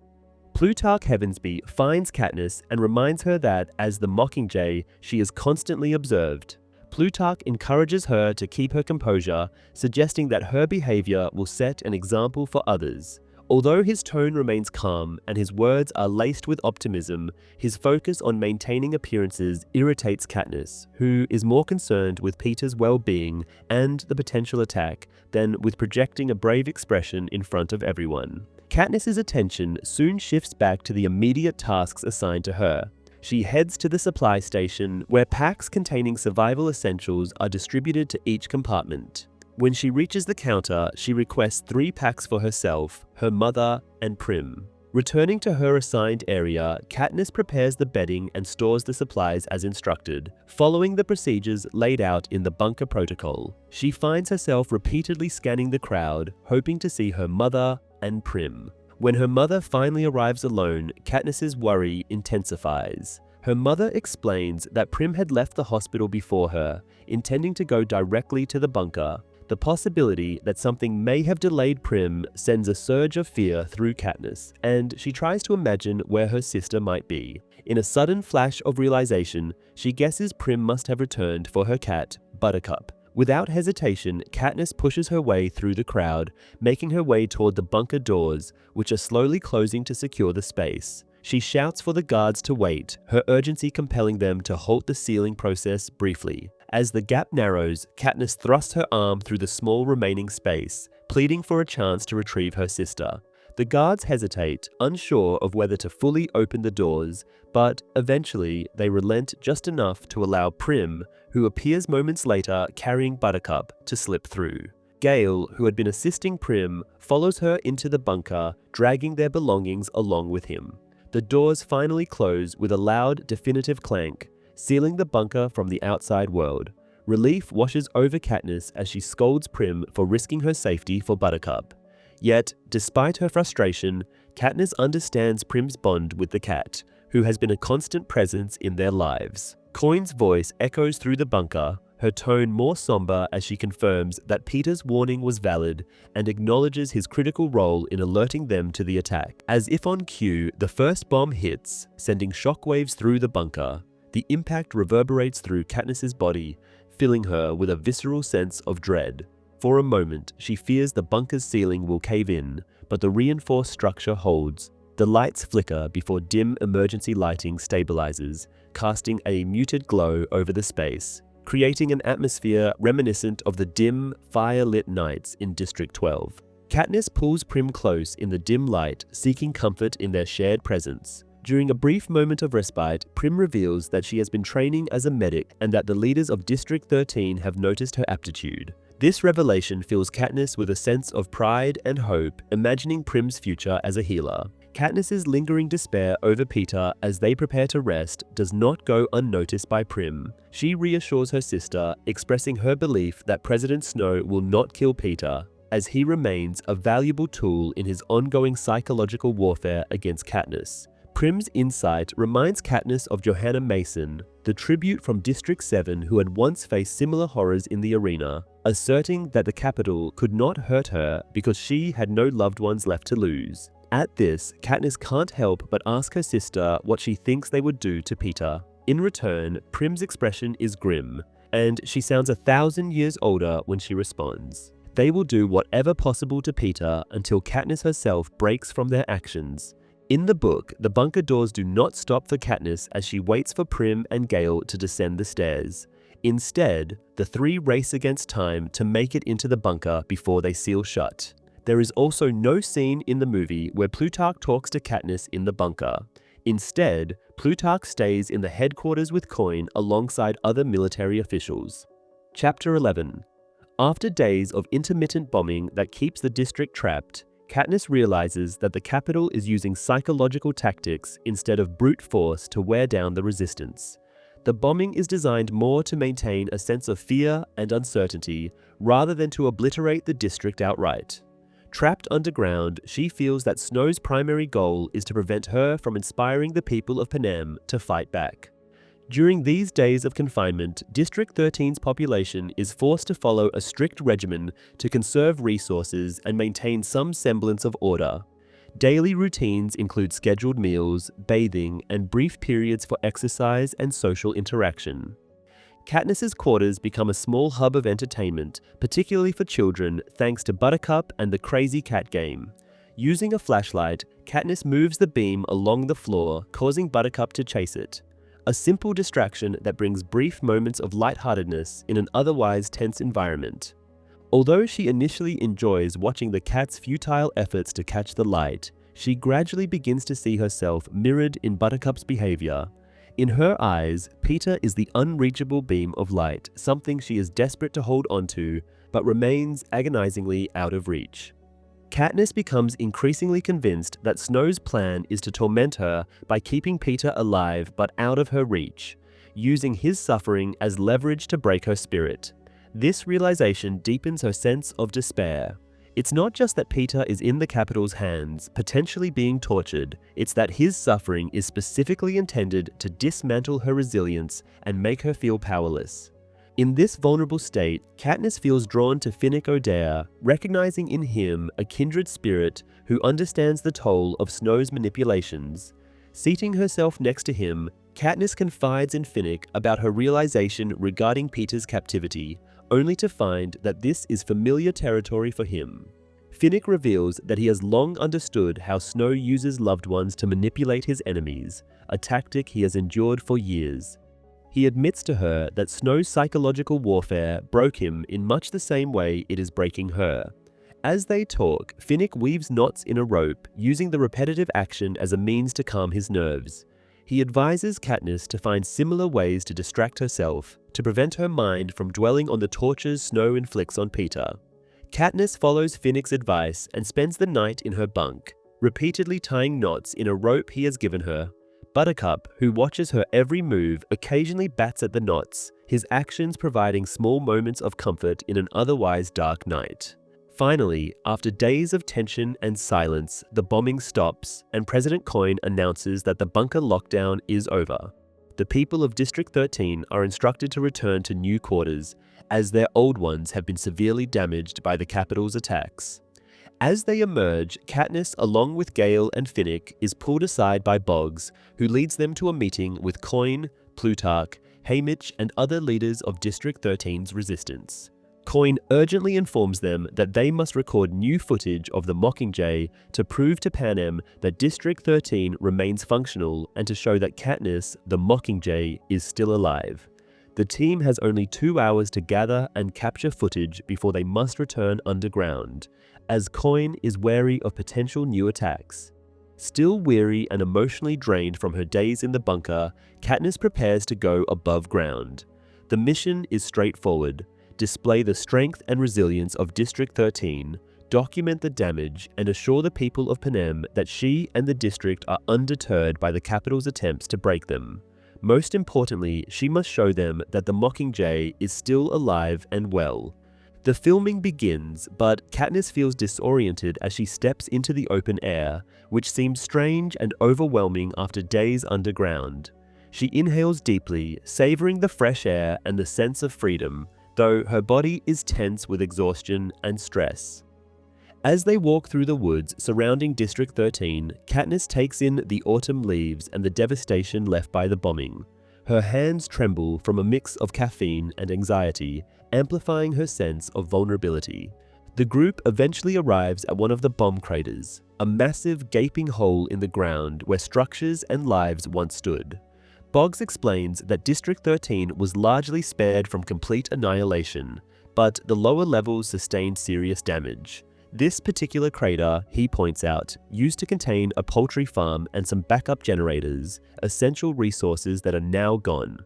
Plutarch Heavensby finds Katniss and reminds her that, as the Mockingjay, she is constantly observed. Plutarch encourages her to keep her composure, suggesting that her behavior will set an example for others. Although his tone remains calm and his words are laced with optimism, his focus on maintaining appearances irritates Katniss, who is more concerned with Peter's well-being and the potential attack than with projecting a brave expression in front of everyone. Katniss's attention soon shifts back to the immediate tasks assigned to her. She heads to the supply station, where packs containing survival essentials are distributed to each compartment. When she reaches the counter, she requests 3 packs for herself, her mother, and Prim. Returning to her assigned area, Katniss prepares the bedding and stores the supplies as instructed, following the procedures laid out in the bunker protocol. She finds herself repeatedly scanning the crowd, hoping to see her mother and Prim. When her mother finally arrives alone, Katniss's worry intensifies. Her mother explains that Prim had left the hospital before her, intending to go directly to the bunker. The possibility that something may have delayed Prim sends a surge of fear through Katniss, and she tries to imagine where her sister might be. In a sudden flash of realization, she guesses Prim must have returned for her cat, Buttercup. Without hesitation, Katniss pushes her way through the crowd, making her way toward the bunker doors, which are slowly closing to secure the space. She shouts for the guards to wait, her urgency compelling them to halt the sealing process briefly. As the gap narrows, Katniss thrusts her arm through the small remaining space, pleading for a chance to retrieve her sister. The guards hesitate, unsure of whether to fully open the doors, but eventually they relent just enough to allow Prim, who appears moments later carrying Buttercup, to slip through. Gale, who had been assisting Prim, follows her into the bunker, dragging their belongings along with him. The doors finally close with a loud, definitive clank, sealing the bunker from the outside world. Relief washes over Katniss as she scolds Prim for risking her safety for Buttercup. Yet, despite her frustration, Katniss understands Prim's bond with the cat, who has been a constant presence in their lives. Coin's voice echoes through the bunker, her tone more somber as she confirms that Peter's warning was valid and acknowledges his critical role in alerting them to the attack. As if on cue, the first bomb hits, sending shockwaves through the bunker. The impact reverberates through Katniss's body, filling her with a visceral sense of dread. For a moment, she fears the bunker's ceiling will cave in, but the reinforced structure holds. The lights flicker before dim emergency lighting stabilizes, casting a muted glow over the space, creating an atmosphere reminiscent of the dim, fire-lit nights in District 12. Katniss pulls Prim close in the dim light, seeking comfort in their shared presence. During a brief moment of respite, Prim reveals that she has been training as a medic and that the leaders of District 13 have noticed her aptitude. This revelation fills Katniss with a sense of pride and hope, imagining Prim's future as a healer. Katniss's lingering despair over Peter as they prepare to rest does not go unnoticed by Prim. She reassures her sister, expressing her belief that President Snow will not kill Peter, as he remains a valuable tool in his ongoing psychological warfare against Katniss. Prim's insight reminds Katniss of Johanna Mason, the tribute from District 7 who had once faced similar horrors in the arena, asserting that the Capitol could not hurt her because she had no loved ones left to lose. At this, Katniss can't help but ask her sister what she thinks they would do to Peter. In return, Prim's expression is grim, and she sounds 1,000 years older when she responds. They will do whatever possible to Peter until Katniss herself breaks from their actions. In the book, the bunker doors do not stop for Katniss as she waits for Prim and Gale to descend the stairs. Instead, the three race against time to make it into the bunker before they seal shut. There is also no scene in the movie where Plutarch talks to Katniss in the bunker. Instead, Plutarch stays in the headquarters with Coin alongside other military officials. Chapter 11. After days of intermittent bombing that keeps the district trapped, Katniss realizes that the Capitol is using psychological tactics instead of brute force to wear down the resistance. The bombing is designed more to maintain a sense of fear and uncertainty rather than to obliterate the district outright. Trapped underground, she feels that Snow's primary goal is to prevent her from inspiring the people of Panem to fight back. During these days of confinement, District 13's population is forced to follow a strict regimen to conserve resources and maintain some semblance of order. Daily routines include scheduled meals, bathing, and brief periods for exercise and social interaction. Katniss's quarters become a small hub of entertainment, particularly for children, thanks to Buttercup and the Crazy Cat game. Using a flashlight, Katniss moves the beam along the floor, causing Buttercup to chase it. A simple distraction that brings brief moments of lightheartedness in an otherwise tense environment. Although she initially enjoys watching the cat's futile efforts to catch the light, she gradually begins to see herself mirrored in Buttercup's behavior. In her eyes, Peter is the unreachable beam of light, something she is desperate to hold onto, but remains agonizingly out of reach. Katniss becomes increasingly convinced that Snow's plan is to torment her by keeping Peter alive but out of her reach, using his suffering as leverage to break her spirit. This realization deepens her sense of despair. It's not just that Peter is in the Capitol's hands, potentially being tortured, it's that his suffering is specifically intended to dismantle her resilience and make her feel powerless. In this vulnerable state, Katniss feels drawn to Finnick Odair, recognizing in him a kindred spirit who understands the toll of Snow's manipulations. Seating herself next to him, Katniss confides in Finnick about her realization regarding Peter's captivity, only to find that this is familiar territory for him. Finnick reveals that he has long understood how Snow uses loved ones to manipulate his enemies, a tactic he has endured for years. He admits to her that Snow's psychological warfare broke him in much the same way it is breaking her. As they talk, Finnick weaves knots in a rope, using the repetitive action as a means to calm his nerves. He advises Katniss to find similar ways to distract herself, to prevent her mind from dwelling on the tortures Snow inflicts on Peter. Katniss follows Finnick's advice and spends the night in her bunk, repeatedly tying knots in a rope he has given her. Buttercup, who watches her every move, occasionally bats at the knots, his actions providing small moments of comfort in an otherwise dark night. Finally, after days of tension and silence, the bombing stops, and President Coin announces that the bunker lockdown is over. The people of District 13 are instructed to return to new quarters, as their old ones have been severely damaged by the Capitol's attacks. As they emerge, Katniss, along with Gale and Finnick, is pulled aside by Boggs, who leads them to a meeting with Coin, Plutarch, Haymitch, and other leaders of District 13's resistance. Coin urgently informs them that they must record new footage of the Mockingjay to prove to Panem that District 13 remains functional and to show that Katniss, the Mockingjay, is still alive. The team has only 2 hours to gather and capture footage before they must return underground, as Coin is wary of potential new attacks. Still weary and emotionally drained from her days in the bunker, Katniss prepares to go above ground. The mission is straightforward: display the strength and resilience of District 13, document the damage, and assure the people of Panem that she and the district are undeterred by the Capitol's attempts to break them. Most importantly, she must show them that the Mockingjay is still alive and well. The filming begins, but Katniss feels disoriented as she steps into the open air, which seems strange and overwhelming after days underground. She inhales deeply, savoring the fresh air and the sense of freedom, though her body is tense with exhaustion and stress. As they walk through the woods surrounding District 13, Katniss takes in the autumn leaves and the devastation left by the bombing. Her hands tremble from a mix of caffeine and anxiety, amplifying her sense of vulnerability. The group eventually arrives at one of the bomb craters, a massive gaping hole in the ground where structures and lives once stood. Boggs explains that District 13 was largely spared from complete annihilation, but the lower levels sustained serious damage. This particular crater, he points out, used to contain a poultry farm and some backup generators, essential resources that are now gone.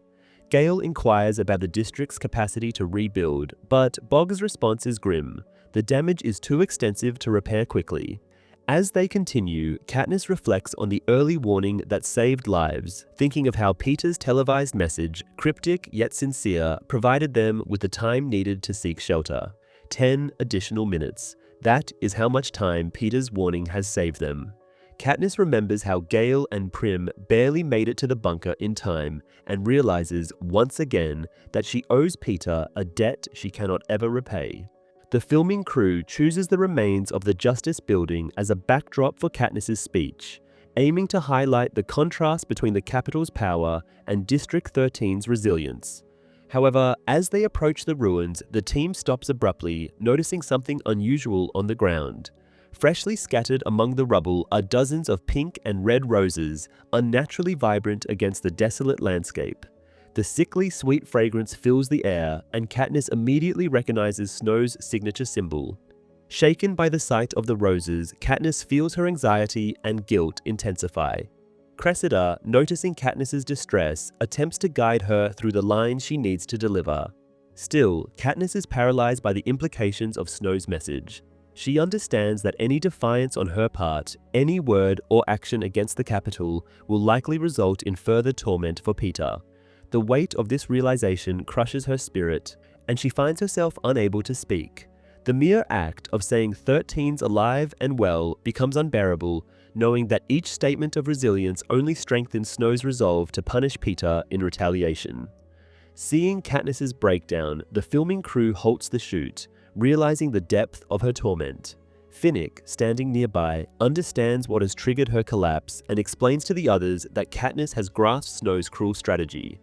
Gale inquires about the district's capacity to rebuild, but Boggs' response is grim. The damage is too extensive to repair quickly. As they continue, Katniss reflects on the early warning that saved lives, thinking of how Peter's televised message, cryptic yet sincere, provided them with the time needed to seek shelter. 10 additional minutes. That is how much time Peter's warning has saved them. Katniss remembers how Gale and Prim barely made it to the bunker in time and realizes once again that she owes Peter a debt she cannot ever repay. The filming crew chooses the remains of the Justice Building as a backdrop for Katniss's speech, aiming to highlight the contrast between the Capitol's power and District 13's resilience. However, as they approach the ruins, the team stops abruptly, noticing something unusual on the ground. Freshly scattered among the rubble are dozens of pink and red roses, unnaturally vibrant against the desolate landscape. The sickly sweet fragrance fills the air, and Katniss immediately recognizes Snow's signature symbol. Shaken by the sight of the roses, Katniss feels her anxiety and guilt intensify. Cressida, noticing Katniss's distress, attempts to guide her through the lines she needs to deliver. Still, Katniss is paralyzed by the implications of Snow's message. She understands that any defiance on her part, any word or action against the Capitol, will likely result in further torment for Peter. The weight of this realization crushes her spirit, and she finds herself unable to speak. The mere act of saying 13's alive and well becomes unbearable, knowing that each statement of resilience only strengthens Snow's resolve to punish Peter in retaliation. Seeing Katniss's breakdown, the filming crew halts the shoot, realizing the depth of her torment. Finnick, standing nearby, understands what has triggered her collapse and explains to the others that Katniss has grasped Snow's cruel strategy.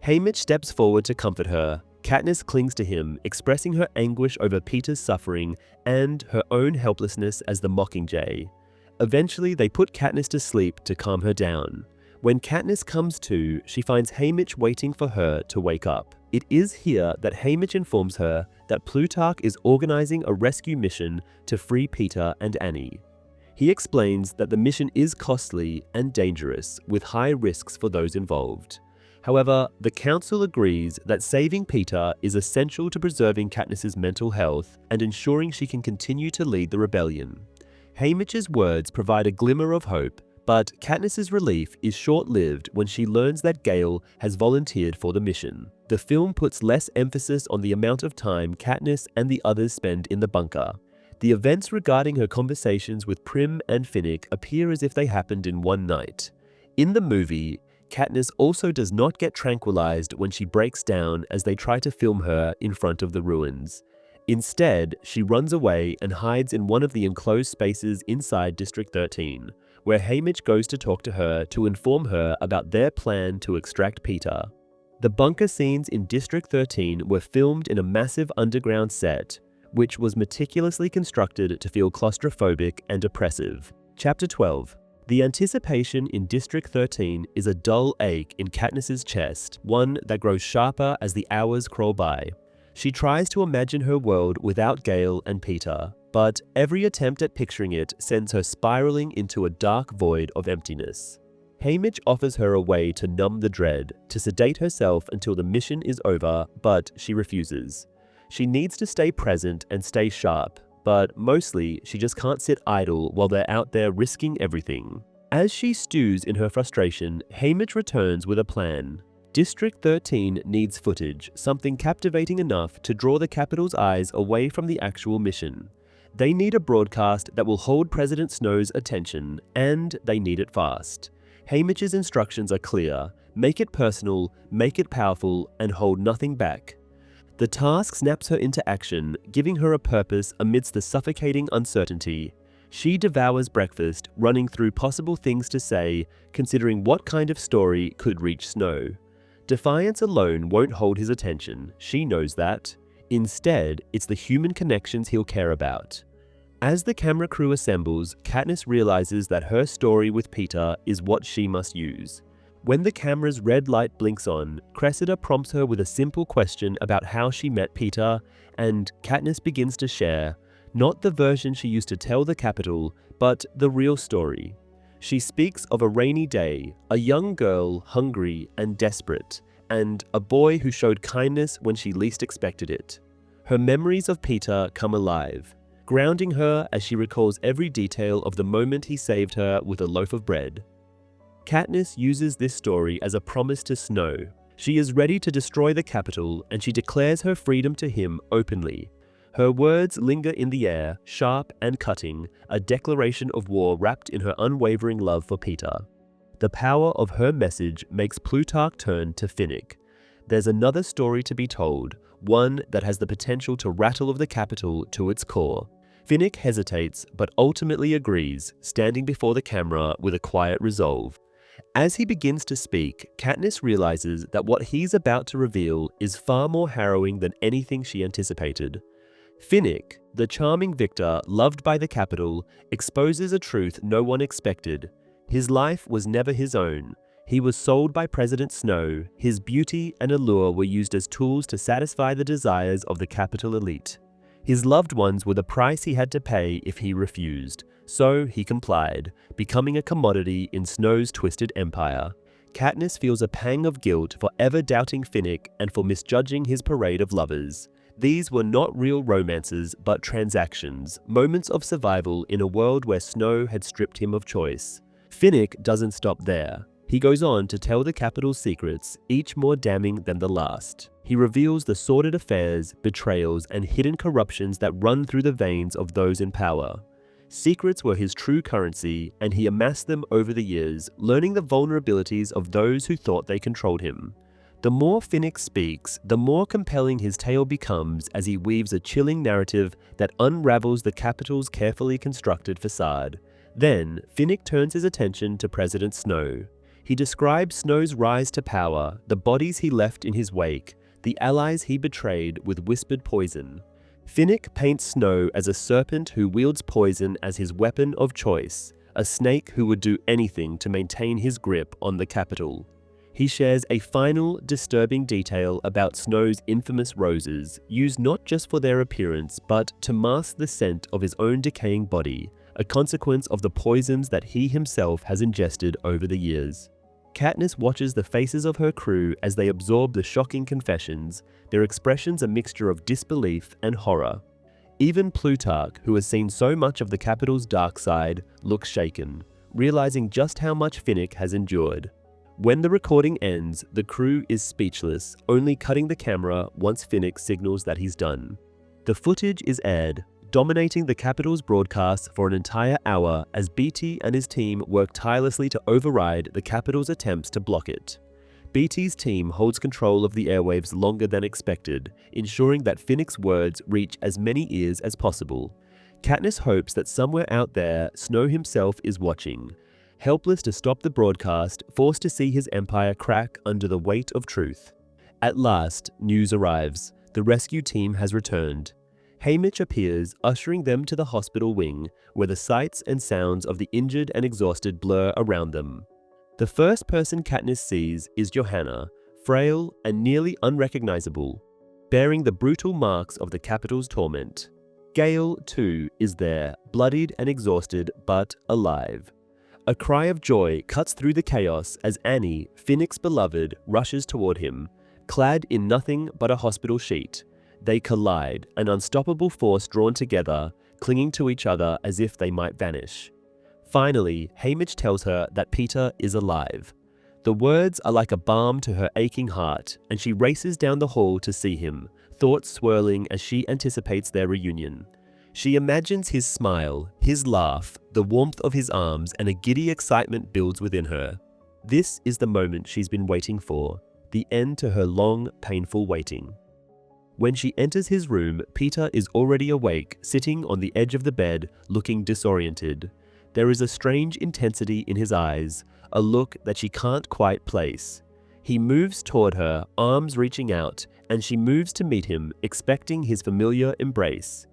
Haymitch steps forward to comfort her. Katniss clings to him, expressing her anguish over Peter's suffering and her own helplessness as the Mockingjay. Eventually, they put Katniss to sleep to calm her down. When Katniss comes to, she finds Haymitch waiting for her to wake up. It is here that Haymitch informs her that Plutarch is organizing a rescue mission to free Peter and Annie. He explains that the mission is costly and dangerous, with high risks for those involved. However, the council agrees that saving Peter is essential to preserving Katniss's mental health and ensuring she can continue to lead the rebellion. Haymitch's words provide a glimmer of hope, but Katniss's relief is short-lived when she learns that Gale has volunteered for the mission. The film puts less emphasis on the amount of time Katniss and the others spend in the bunker. The events regarding her conversations with Prim and Finnick appear as if they happened in one night. In the movie, Katniss also does not get tranquilized when she breaks down as they try to film her in front of the ruins. Instead, she runs away and hides in one of the enclosed spaces inside District 13, where Haymitch goes to talk to her to inform her about their plan to extract Peter. The bunker scenes in District 13 were filmed in a massive underground set, which was meticulously constructed to feel claustrophobic and oppressive. Chapter 12. The anticipation in District 13 is a dull ache in Katniss's chest, one that grows sharper as the hours crawl by. She tries to imagine her world without Gale and Peter, but every attempt at picturing it sends her spiraling into a dark void of emptiness. Haymitch offers her a way to numb the dread, to sedate herself until the mission is over, but she refuses. She needs to stay present and stay sharp, but mostly she just can't sit idle while they're out there risking everything. As she stews in her frustration, Haymitch returns with a plan. District 13 needs footage, something captivating enough to draw the Capitol's eyes away from the actual mission. They need a broadcast that will hold President Snow's attention, and they need it fast. Haymitch's instructions are clear: make it personal, make it powerful, and hold nothing back. The task snaps her into action, giving her a purpose amidst the suffocating uncertainty. She devours breakfast, running through possible things to say, considering what kind of story could reach Snow. Defiance alone won't hold his attention, she knows that. Instead, it's the human connections he'll care about. As the camera crew assembles, Katniss realizes that her story with Peter is what she must use. When the camera's red light blinks on, Cressida prompts her with a simple question about how she met Peter, and Katniss begins to share, not the version she used to tell the Capitol, but the real story. She speaks of a rainy day, a young girl hungry and desperate, and a boy who showed kindness when she least expected it. Her memories of Peter come alive, grounding her as she recalls every detail of the moment he saved her with a loaf of bread. Katniss uses this story as a promise to Snow. She is ready to destroy the Capitol, and she declares her freedom to him openly. Her words linger in the air, sharp and cutting, a declaration of war wrapped in her unwavering love for Peter. The power of her message makes Plutarch turn to Finnick. There's another story to be told, one that has the potential to rattle the Capitol to its core. Finnick hesitates, but ultimately agrees, standing before the camera with a quiet resolve. As he begins to speak, Katniss realizes that what he's about to reveal is far more harrowing than anything she anticipated. Finnick, the charming victor loved by the Capitol, exposes a truth no one expected. His life was never his own. He was sold by President Snow. His beauty and allure were used as tools to satisfy the desires of the Capitol elite. His loved ones were the price he had to pay if he refused. So he complied, becoming a commodity in Snow's twisted empire. Katniss feels a pang of guilt for ever doubting Finnick and for misjudging his parade of lovers. These were not real romances, but transactions, moments of survival in a world where Snow had stripped him of choice. Finnick doesn't stop there. He goes on to tell the Capitol's secrets, each more damning than the last. He reveals the sordid affairs, betrayals, and hidden corruptions that run through the veins of those in power. Secrets were his true currency, and he amassed them over the years, learning the vulnerabilities of those who thought they controlled him. The more Finnick speaks, the more compelling his tale becomes as he weaves a chilling narrative that unravels the Capitol's carefully constructed facade. Then, Finnick turns his attention to President Snow. He describes Snow's rise to power, the bodies he left in his wake, the allies he betrayed with whispered poison. Finnick paints Snow as a serpent who wields poison as his weapon of choice, a snake who would do anything to maintain his grip on the Capitol. He shares a final, disturbing detail about Snow's infamous roses, used not just for their appearance, but to mask the scent of his own decaying body, a consequence of the poisons that he himself has ingested over the years. Katniss watches the faces of her crew as they absorb the shocking confessions, their expressions a mixture of disbelief and horror. Even Plutarch, who has seen so much of the Capitol's dark side, looks shaken, realizing just how much Finnick has endured. When the recording ends, the crew is speechless, only cutting the camera once Finnick signals that he's done. The footage is aired, dominating the Capitol's broadcast for an entire hour as Beatty and his team work tirelessly to override the Capitol's attempts to block it. Beatty's team holds control of the airwaves longer than expected, ensuring that Finnick's words reach as many ears as possible. Katniss hopes that somewhere out there, Snow himself is watching, helpless to stop the broadcast, forced to see his empire crack under the weight of truth. At last, news arrives. The rescue team has returned. Haymitch appears, ushering them to the hospital wing, where the sights and sounds of the injured and exhausted blur around them. The first person Katniss sees is Johanna, frail and nearly unrecognizable, bearing the brutal marks of the Capitol's torment. Gale, too, is there, bloodied and exhausted, but alive. A cry of joy cuts through the chaos as Annie, Finnick's beloved, rushes toward him, clad in nothing but a hospital sheet. They collide, an unstoppable force drawn together, clinging to each other as if they might vanish. Finally, Haymitch tells her that Peter is alive. The words are like a balm to her aching heart, and she races down the hall to see him, thoughts swirling as she anticipates their reunion. She imagines his smile, his laugh, the warmth of his arms, and a giddy excitement builds within her. This is the moment she's been waiting for, the end to her long, painful waiting. When she enters his room, Peter is already awake, sitting on the edge of the bed, looking disoriented. There is a strange intensity in his eyes, a look that she can't quite place. He moves toward her, arms reaching out, and she moves to meet him, expecting his familiar embrace.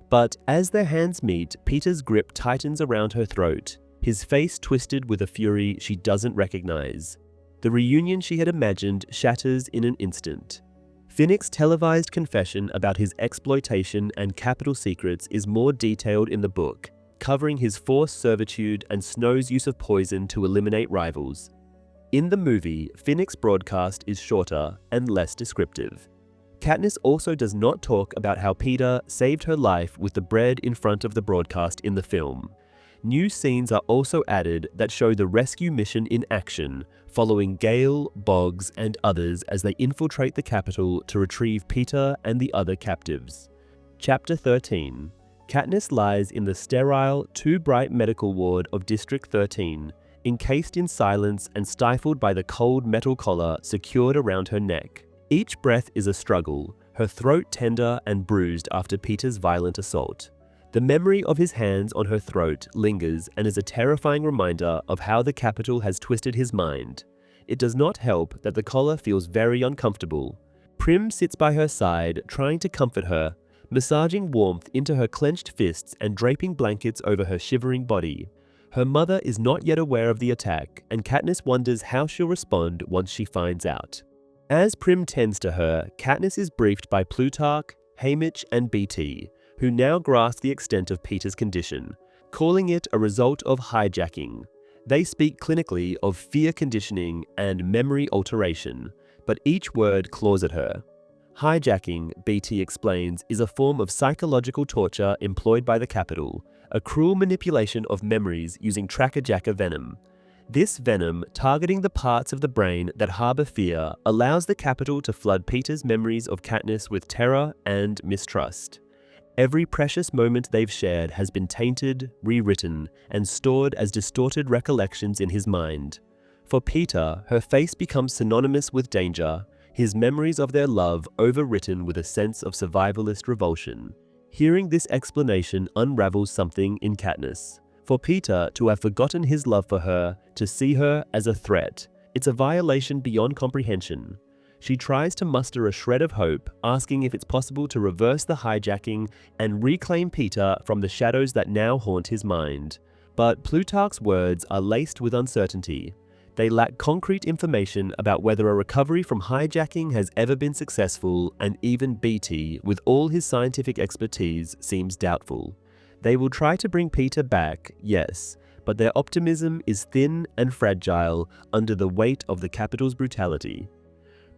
But as their hands meet, Peter's grip tightens around her throat, his face twisted with a fury she doesn't recognize. The reunion she had imagined shatters in an instant. Finnick's televised confession about his exploitation and capital secrets is more detailed in the book, covering his forced servitude and Snow's use of poison to eliminate rivals. In the movie, Finnick's broadcast is shorter and less descriptive. Katniss also does not talk about how Peter saved her life with the bread in front of the broadcast in the film. New scenes are also added that show the rescue mission in action, following Gale, Boggs, and others as they infiltrate the Capitol to retrieve Peter and the other captives. Chapter 13. Katniss lies in the sterile, too bright medical ward of District 13, encased in silence and stifled by the cold metal collar secured around her neck. Each breath is a struggle, her throat tender and bruised after Peter's violent assault. The memory of his hands on her throat lingers and is a terrifying reminder of how the Capitol has twisted his mind. It does not help that the collar feels very uncomfortable. Prim sits by her side, trying to comfort her, massaging warmth into her clenched fists and draping blankets over her shivering body. Her mother is not yet aware of the attack, and Katniss wonders how she'll respond once she finds out. As Prim tends to her, Katniss is briefed by Plutarch, Haymitch, and Beatty, who now grasp the extent of Peter's condition, calling it a result of hijacking. They speak clinically of fear conditioning and memory alteration, but each word claws at her. Hijacking, Beatty explains, is a form of psychological torture employed by the Capitol, a cruel manipulation of memories using Tracker-Jacker venom. This venom, targeting the parts of the brain that harbor fear, allows the Capitol to flood Peter's memories of Katniss with terror and mistrust. Every precious moment they've shared has been tainted, rewritten, and stored as distorted recollections in his mind. For Peter, her face becomes synonymous with danger, his memories of their love overwritten with a sense of survivalist revulsion. Hearing this explanation unravels something in Katniss. For Peter to have forgotten his love for her, to see her as a threat, it's a violation beyond comprehension. She tries to muster a shred of hope, asking if it's possible to reverse the hijacking and reclaim Peter from the shadows that now haunt his mind. But Plutarch's words are laced with uncertainty. They lack concrete information about whether a recovery from hijacking has ever been successful, and even Beatty, with all his scientific expertise, seems doubtful. They will try to bring Peter back, yes, but their optimism is thin and fragile under the weight of the capital's brutality.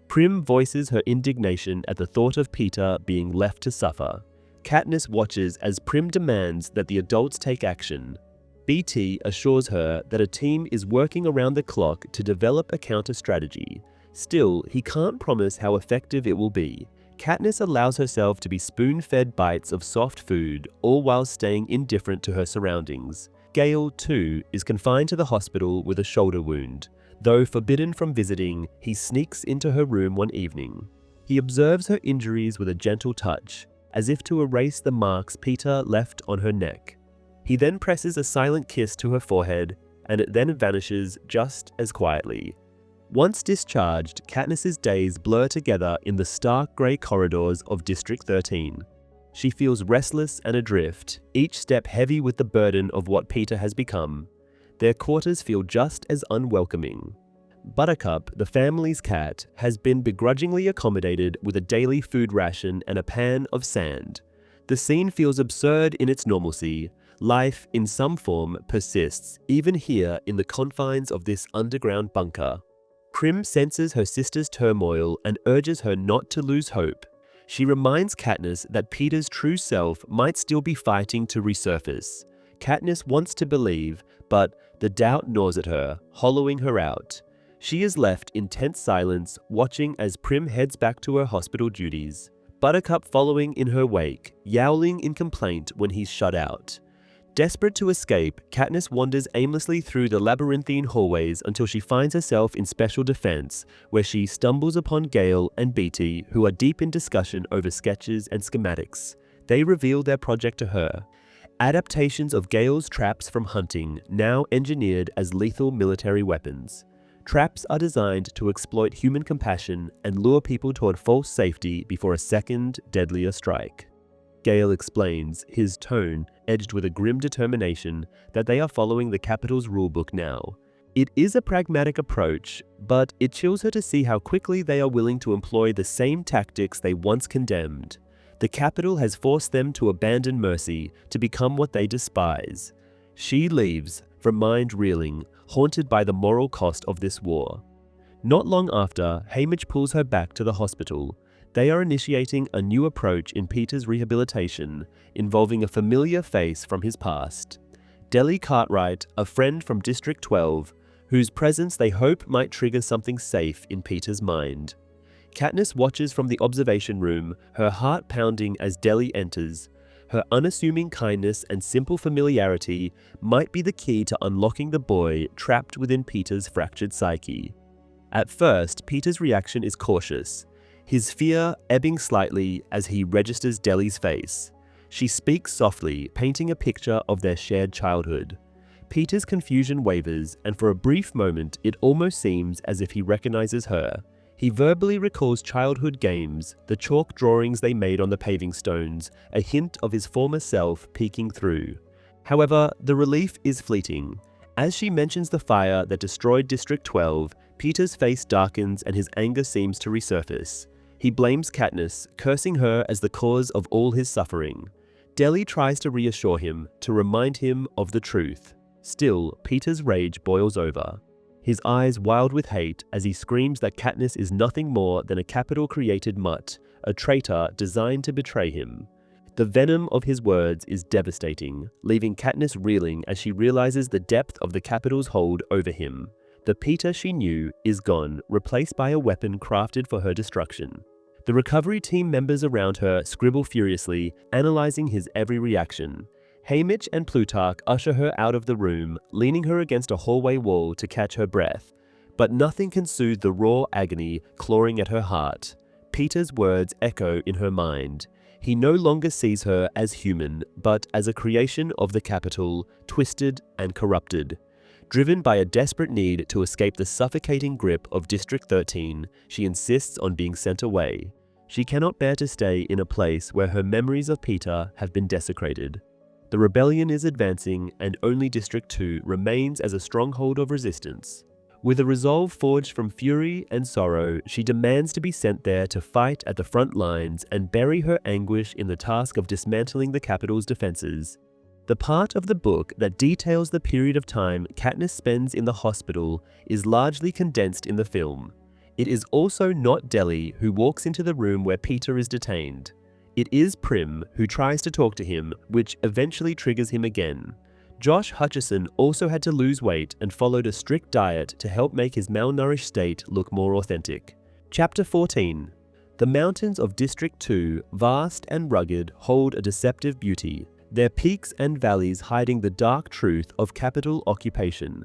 Prim voices her indignation at the thought of Peter being left to suffer. Katniss watches as Prim demands that the adults take action. BT assures her that a team is working around the clock to develop a counter-strategy. Still, he can't promise how effective it will be. Katniss allows herself to be spoon-fed bites of soft food, all while staying indifferent to her surroundings. Gale, too, is confined to the hospital with a shoulder wound. Though forbidden from visiting, he sneaks into her room one evening. He observes her injuries with a gentle touch, as if to erase the marks Peter left on her neck. He then presses a silent kiss to her forehead, and it then vanishes just as quietly. Once discharged, Katniss's days blur together in the stark grey corridors of District 13. She feels restless and adrift, each step heavy with the burden of what Peter has become. Their quarters feel just as unwelcoming. Buttercup, the family's cat, has been begrudgingly accommodated with a daily food ration and a pan of sand. The scene feels absurd in its normalcy. Life, in some form, persists, even here in the confines of this underground bunker. Prim senses her sister's turmoil and urges her not to lose hope. She reminds Katniss that Peter's true self might still be fighting to resurface. Katniss wants to believe, but the doubt gnaws at her, hollowing her out. She is left in tense silence, watching as Prim heads back to her hospital duties. Buttercup following in her wake, yowling in complaint when he's shut out. Desperate to escape, Katniss wanders aimlessly through the labyrinthine hallways until she finds herself in Special Defense, where she stumbles upon Gale and Beatty, who are deep in discussion over sketches and schematics. They reveal their project to her. Adaptations of Gale's traps from hunting, now engineered as lethal military weapons. Traps are designed to exploit human compassion and lure people toward false safety before a second, deadlier strike. Gale explains, his tone edged with a grim determination, that they are following the Capitol's rulebook now. It is a pragmatic approach, but it chills her to see how quickly they are willing to employ the same tactics they once condemned. The Capitol has forced them to abandon mercy, to become what they despise. She leaves, from mind reeling, haunted by the moral cost of this war. Not long after, Haymitch pulls her back to the hospital. They are initiating a new approach in Peter's rehabilitation, involving a familiar face from his past. Deli Cartwright, a friend from District 12, whose presence they hope might trigger something safe in Peter's mind. Katniss watches from the observation room, her heart pounding as Deli enters. Her unassuming kindness and simple familiarity might be the key to unlocking the boy trapped within Peter's fractured psyche. At first, Peter's reaction is cautious, his fear ebbing slightly as he registers Deli's face. She speaks softly, painting a picture of their shared childhood. Peter's confusion wavers, and for a brief moment it almost seems as if he recognizes her. He verbally recalls childhood games, the chalk drawings they made on the paving stones, a hint of his former self peeking through. However, the relief is fleeting. As she mentions the fire that destroyed District 12, Peter's face darkens and his anger seems to resurface. He blames Katniss, cursing her as the cause of all his suffering. Deli tries to reassure him, to remind him of the truth. Still, Peter's rage boils over. His eyes wild with hate as he screams that Katniss is nothing more than a Capitol-created mutt, a traitor designed to betray him. The venom of his words is devastating, leaving Katniss reeling as she realizes the depth of the Capitol's hold over him. The Peter she knew is gone, replaced by a weapon crafted for her destruction. The recovery team members around her scribble furiously, analyzing his every reaction. Haymitch and Plutarch usher her out of the room, leaning her against a hallway wall to catch her breath. But nothing can soothe the raw agony clawing at her heart. Peter's words echo in her mind. He no longer sees her as human, but as a creation of the Capitol, twisted and corrupted. Driven by a desperate need to escape the suffocating grip of District 13, she insists on being sent away. She cannot bear to stay in a place where her memories of Peter have been desecrated. The rebellion is advancing, and only District 2 remains as a stronghold of resistance. With a resolve forged from fury and sorrow, she demands to be sent there to fight at the front lines and bury her anguish in the task of dismantling the Capitol's defenses. The part of the book that details the period of time Katniss spends in the hospital is largely condensed in the film. It is also not Deli who walks into the room where Peter is detained. It is Prim who tries to talk to him, which eventually triggers him again. Josh Hutcherson also had to lose weight and followed a strict diet to help make his malnourished state look more authentic. Chapter 14. The mountains of District 2, vast and rugged, hold a deceptive beauty, their peaks and valleys hiding the dark truth of capital occupation.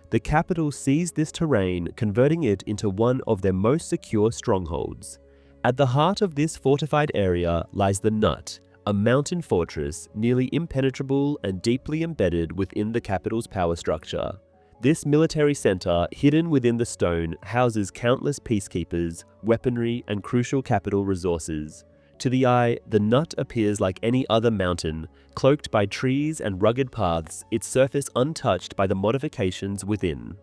The capital seized this terrain, converting it into one of their most secure strongholds. At the heart of this fortified area lies the Nut, a mountain fortress nearly impenetrable and deeply embedded within the capital's power structure. This military center, hidden within the stone, houses countless peacekeepers, weaponry, and crucial capital resources. To the eye, the Nut appears like any other mountain, cloaked by trees and rugged paths, its surface untouched by the modifications within.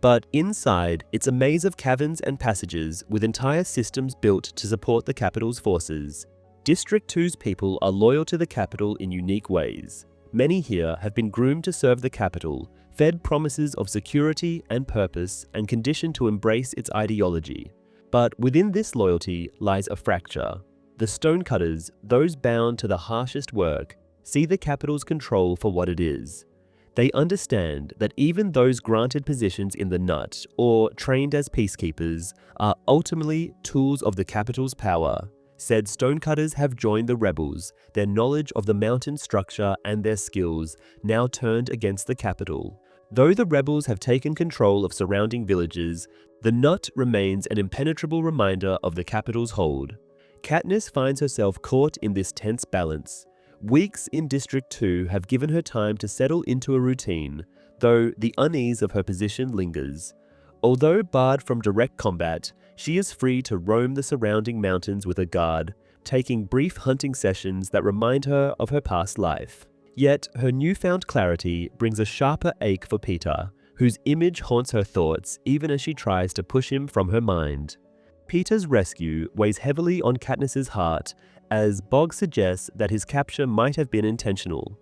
But inside, it's a maze of caverns and passages with entire systems built to support the capital's forces. District 2's people are loyal to the capital in unique ways. Many here have been groomed to serve the capital, fed promises of security and purpose, and conditioned to embrace its ideology. But within this loyalty lies a fracture. The stonecutters, those bound to the harshest work, see the capital's control for what it is. They understand that even those granted positions in the Nut, or trained as peacekeepers, are ultimately tools of the capital's power. Said stonecutters have joined the rebels, their knowledge of the mountain structure and their skills now turned against the capital. Though the rebels have taken control of surrounding villages, the Nut remains an impenetrable reminder of the capital's hold. Katniss finds herself caught in this tense balance. Weeks in District 2 have given her time to settle into a routine, though the unease of her position lingers. Although barred from direct combat, she is free to roam the surrounding mountains with a guard, taking brief hunting sessions that remind her of her past life. Yet, her newfound clarity brings a sharper ache for Peter, whose image haunts her thoughts even as she tries to push him from her mind. Peter's rescue weighs heavily on Katniss's heart, as Boggs suggests that his capture might have been intentional.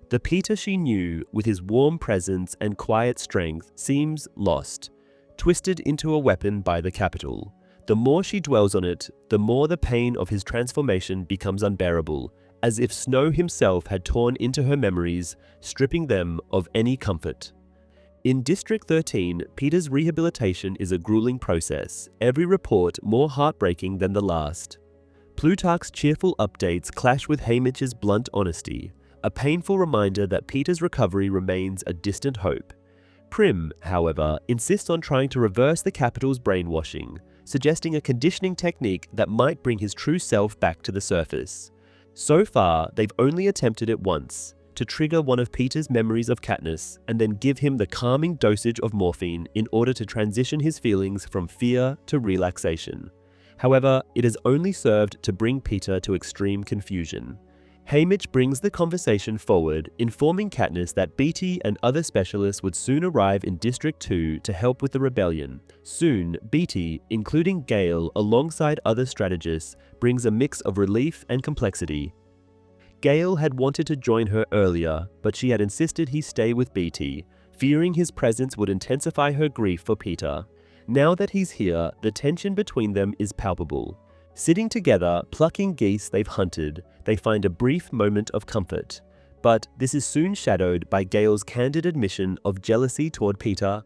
The Peter she knew, with his warm presence and quiet strength, seems lost, twisted into a weapon by the capital. The more she dwells on it, the more the pain of his transformation becomes unbearable, as if Snow himself had torn into her memories, stripping them of any comfort. In District 13, Peter's rehabilitation is a grueling process, every report more heartbreaking than the last. Plutarch's cheerful updates clash with Haymitch's blunt honesty, a painful reminder that Peter's recovery remains a distant hope. Prim, however, insists on trying to reverse the capital's brainwashing, suggesting a conditioning technique that might bring his true self back to the surface. So far, they've only attempted it once, to trigger one of Peter's memories of Katniss and then give him the calming dosage of morphine in order to transition his feelings from fear to relaxation. However, it has only served to bring Peter to extreme confusion. Haymitch brings the conversation forward, informing Katniss that Beetee and other specialists would soon arrive in District 2 to help with the rebellion. Soon, Beetee, including Gale alongside other strategists, brings a mix of relief and complexity. Gale had wanted to join her earlier, but she had insisted he stay with Beetee, fearing his presence would intensify her grief for Peter. Now that he's here, the tension between them is palpable. Sitting together, plucking geese they've hunted, they find a brief moment of comfort. But this is soon shadowed by Gale's candid admission of jealousy toward Peter.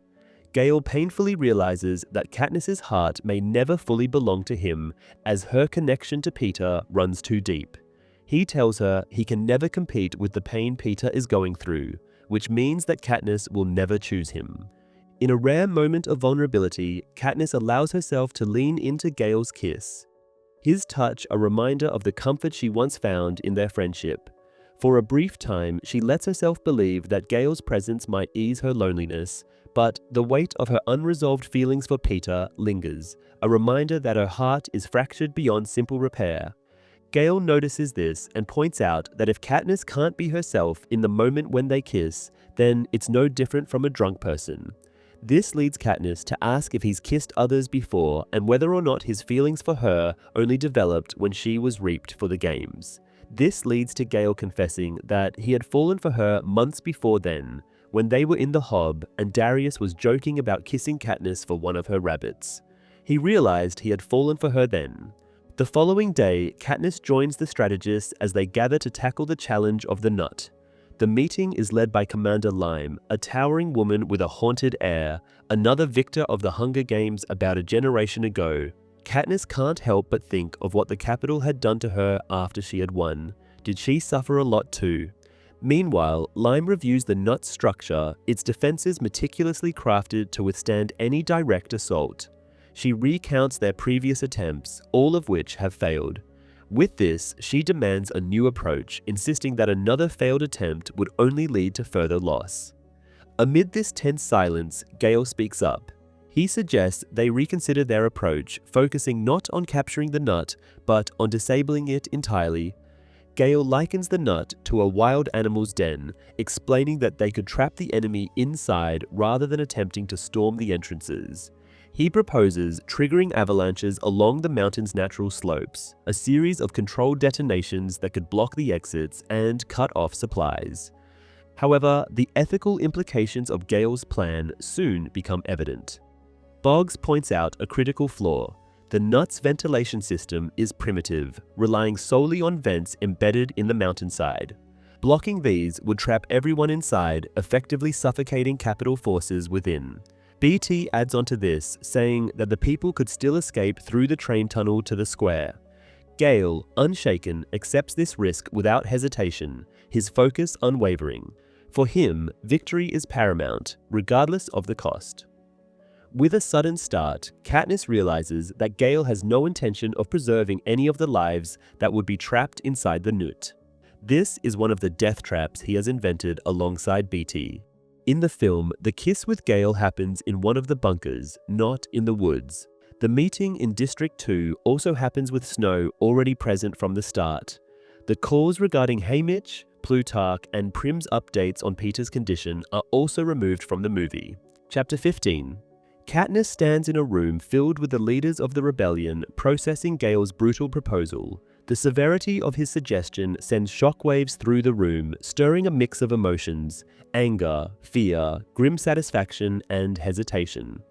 Gale painfully realizes that Katniss's heart may never fully belong to him, as her connection to Peter runs too deep. He tells her he can never compete with the pain Peter is going through, which means that Katniss will never choose him. In a rare moment of vulnerability, Katniss allows herself to lean into Gale's kiss. His touch a reminder of the comfort she once found in their friendship. For a brief time, she lets herself believe that Gale's presence might ease her loneliness, but the weight of her unresolved feelings for Peter lingers, a reminder that her heart is fractured beyond simple repair. Gale notices this and points out that if Katniss can't be herself in the moment when they kiss, then it's no different from a drunk person. This leads Katniss to ask if he's kissed others before and whether or not his feelings for her only developed when she was reaped for the games. This leads to Gale confessing that he had fallen for her months before then, when they were in the hob and Darius was joking about kissing Katniss for one of her rabbits. He realized he had fallen for her then. The following day, Katniss joins the strategists as they gather to tackle the challenge of the nut. The meeting is led by Commander Lime, a towering woman with a haunted air, another victor of the Hunger Games about a generation ago. Katniss can't help but think of what the Capitol had done to her after she had won. Did she suffer a lot too? Meanwhile, Lime reviews the nut's structure, its defenses meticulously crafted to withstand any direct assault. She recounts their previous attempts, all of which have failed. With this, she demands a new approach, insisting that another failed attempt would only lead to further loss. Amid this tense silence, Gale speaks up. He suggests they reconsider their approach, focusing not on capturing the nut, but on disabling it entirely. Gale likens the nut to a wild animal's den, explaining that they could trap the enemy inside rather than attempting to storm the entrances. He proposes triggering avalanches along the mountain's natural slopes, a series of controlled detonations that could block the exits and cut off supplies. However, the ethical implications of Gale's plan soon become evident. Boggs points out a critical flaw. The nut's ventilation system is primitive, relying solely on vents embedded in the mountainside. Blocking these would trap everyone inside, effectively suffocating Capitol forces within. BT adds onto this, saying that the people could still escape through the train tunnel to the square. Gale, unshaken, accepts this risk without hesitation, his focus unwavering. For him, victory is paramount, regardless of the cost. With a sudden start, Katniss realizes that Gale has no intention of preserving any of the lives that would be trapped inside the nut. This is one of the death traps he has invented alongside BT. In the film, the kiss with Gale happens in one of the bunkers, not in the woods. The meeting in District 2 also happens with snow already present from the start. The calls regarding Haymitch, Plutarch, and Prim's updates on Peter's condition are also removed from the movie. Chapter 15. Katniss stands in a room filled with the leaders of the rebellion processing Gale's brutal proposal. The severity of his suggestion sends shockwaves through the room, stirring a mix of emotions: anger, fear, grim satisfaction, and hesitation.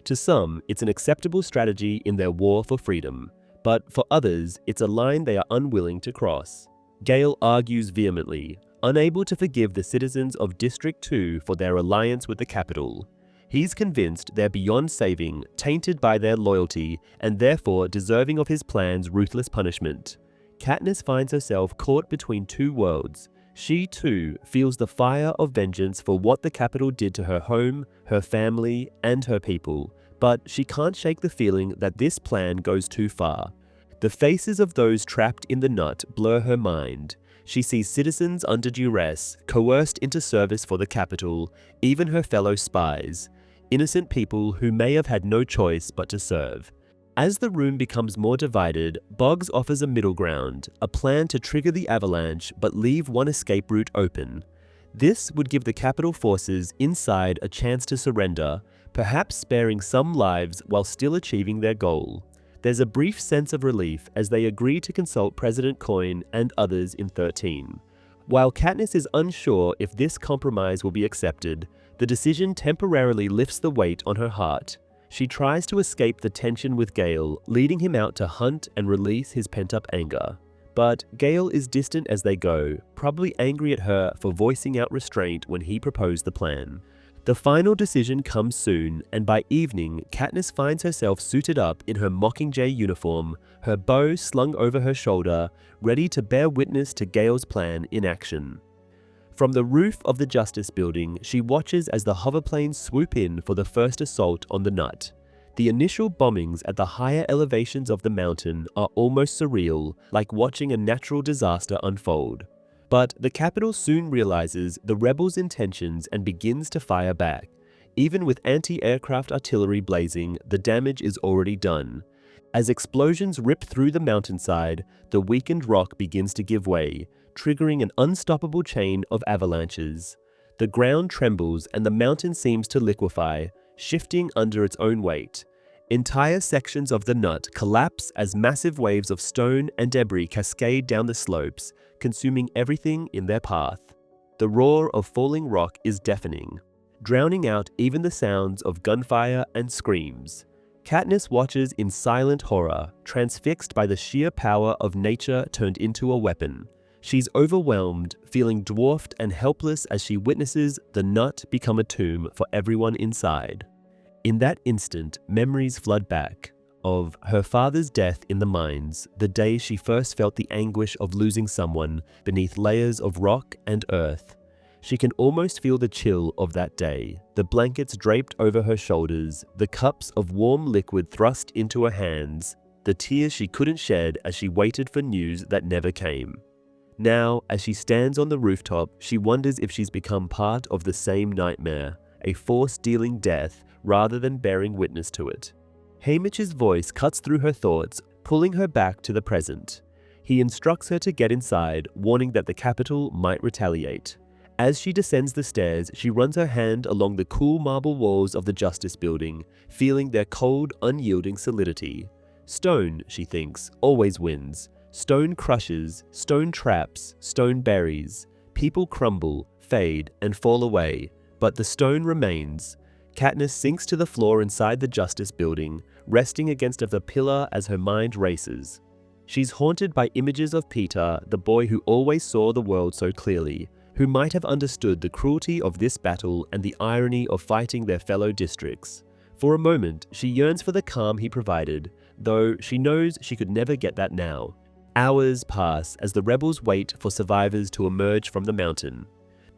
To some, it's an acceptable strategy in their war for freedom, but for others, it's a line they are unwilling to cross. Gale argues vehemently, unable to forgive the citizens of District 2 for their alliance with the Capitol. He's convinced they're beyond saving, tainted by their loyalty, and therefore deserving of his plan's ruthless punishment. Katniss finds herself caught between two worlds. She, too, feels the fire of vengeance for what the Capitol did to her home, her family, and her people, but she can't shake the feeling that this plan goes too far. The faces of those trapped in the nut blur her mind. She sees citizens under duress, coerced into service for the Capitol, even her fellow spies. Innocent people who may have had no choice but to serve. As the room becomes more divided, Boggs offers a middle ground, a plan to trigger the avalanche but leave one escape route open. This would give the Capitol forces inside a chance to surrender, perhaps sparing some lives while still achieving their goal. There's a brief sense of relief as they agree to consult President Coin and others in 13. While Katniss is unsure if this compromise will be accepted, the decision temporarily lifts the weight on her heart. She tries to escape the tension with Gale, leading him out to hunt and release his pent-up anger. But Gale is distant as they go, probably angry at her for voicing out restraint when he proposed the plan. The final decision comes soon, and by evening, Katniss finds herself suited up in her Mockingjay uniform, her bow slung over her shoulder, ready to bear witness to Gale's plan in action. From the roof of the Justice Building, she watches as the hoverplanes swoop in for the first assault on the nut. The initial bombings at the higher elevations of the mountain are almost surreal, like watching a natural disaster unfold. But the Capitol soon realizes the rebels' intentions and begins to fire back. Even with anti-aircraft artillery blazing, the damage is already done. As explosions rip through the mountainside, the weakened rock begins to give way, triggering an unstoppable chain of avalanches. The ground trembles and the mountain seems to liquefy, shifting under its own weight. Entire sections of the nut collapse as massive waves of stone and debris cascade down the slopes, consuming everything in their path. The roar of falling rock is deafening, drowning out even the sounds of gunfire and screams. Katniss watches in silent horror, transfixed by the sheer power of nature turned into a weapon. She's overwhelmed, feeling dwarfed and helpless as she witnesses the nut become a tomb for everyone inside. In that instant, memories flood back of her father's death in the mines, the day she first felt the anguish of losing someone beneath layers of rock and earth. She can almost feel the chill of that day, the blankets draped over her shoulders, the cups of warm liquid thrust into her hands, the tears she couldn't shed as she waited for news that never came. Now, as she stands on the rooftop, she wonders if she's become part of the same nightmare, a force dealing death rather than bearing witness to it. Haymitch's voice cuts through her thoughts, pulling her back to the present. He instructs her to get inside, warning that the Capitol might retaliate. As she descends the stairs, she runs her hand along the cool marble walls of the Justice Building, feeling their cold, unyielding solidity. Stone, she thinks, always wins. Stone crushes, stone traps, stone buries. People crumble, fade, and fall away, but the stone remains. Katniss sinks to the floor inside the Justice Building, resting against the pillar as her mind races. She's haunted by images of Peter, the boy who always saw the world so clearly, who might have understood the cruelty of this battle and the irony of fighting their fellow districts. For a moment, she yearns for the calm he provided, though she knows she could never get that now. Hours pass as the rebels wait for survivors to emerge from the mountain.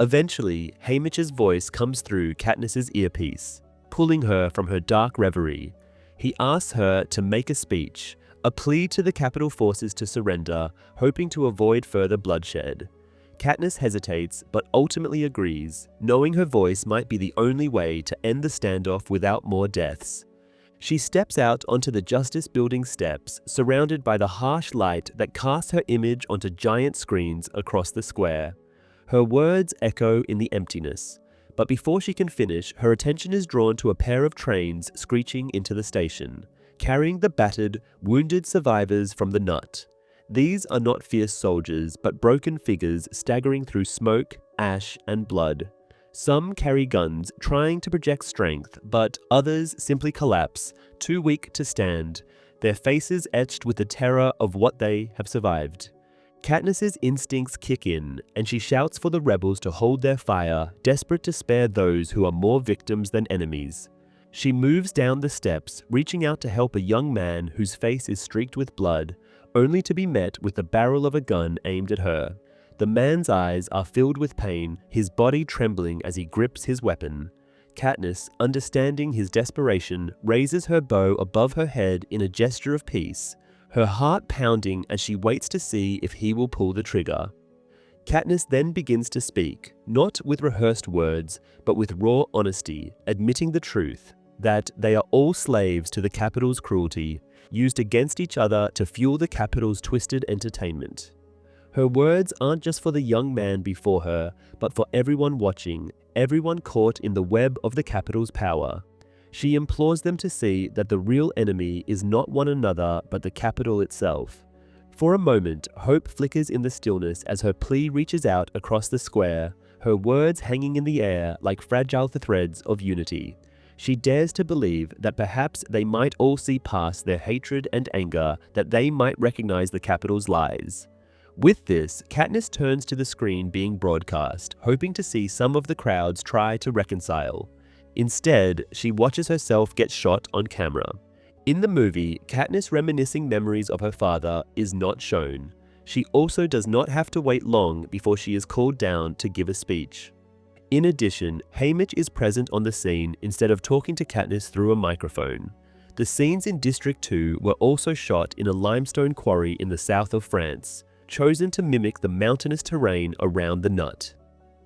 Eventually, Haymitch's voice comes through Katniss's earpiece, pulling her from her dark reverie. He asks her to make a speech, a plea to the Capitol forces to surrender, hoping to avoid further bloodshed. Katniss hesitates, but ultimately agrees, knowing her voice might be the only way to end the standoff without more deaths. She steps out onto the Justice Building steps, surrounded by the harsh light that casts her image onto giant screens across the square. Her words echo in the emptiness, but before she can finish, her attention is drawn to a pair of trains screeching into the station, carrying the battered, wounded survivors from the nut. These are not fierce soldiers, but broken figures staggering through smoke, ash, and blood. Some carry guns, trying to project strength, but others simply collapse, too weak to stand, their faces etched with the terror of what they have survived. Katniss's instincts kick in, and she shouts for the rebels to hold their fire, desperate to spare those who are more victims than enemies. She moves down the steps, reaching out to help a young man whose face is streaked with blood, only to be met with the barrel of a gun aimed at her. The man's eyes are filled with pain, his body trembling as he grips his weapon. Katniss, understanding his desperation, raises her bow above her head in a gesture of peace, her heart pounding as she waits to see if he will pull the trigger. Katniss then begins to speak, not with rehearsed words, but with raw honesty, admitting the truth, that they are all slaves to the Capitol's cruelty, used against each other to fuel the Capitol's twisted entertainment. Her words aren't just for the young man before her, but for everyone watching, everyone caught in the web of the Capitol's power. She implores them to see that the real enemy is not one another, but the Capitol itself. For a moment, hope flickers in the stillness as her plea reaches out across the square, her words hanging in the air like fragile threads of unity. She dares to believe that perhaps they might all see past their hatred and anger, that they might recognize the Capitol's lies. With this, Katniss turns to the screen being broadcast, hoping to see some of the crowds try to reconcile. Instead, she watches herself get shot on camera. In the movie, Katniss reminiscing memories of her father is not shown. She also does not have to wait long before she is called down to give a speech. In addition, Haymitch is present on the scene instead of talking to Katniss through a microphone. The scenes in District 2 were also shot in a limestone quarry in the south of France, chosen to mimic the mountainous terrain around the nut.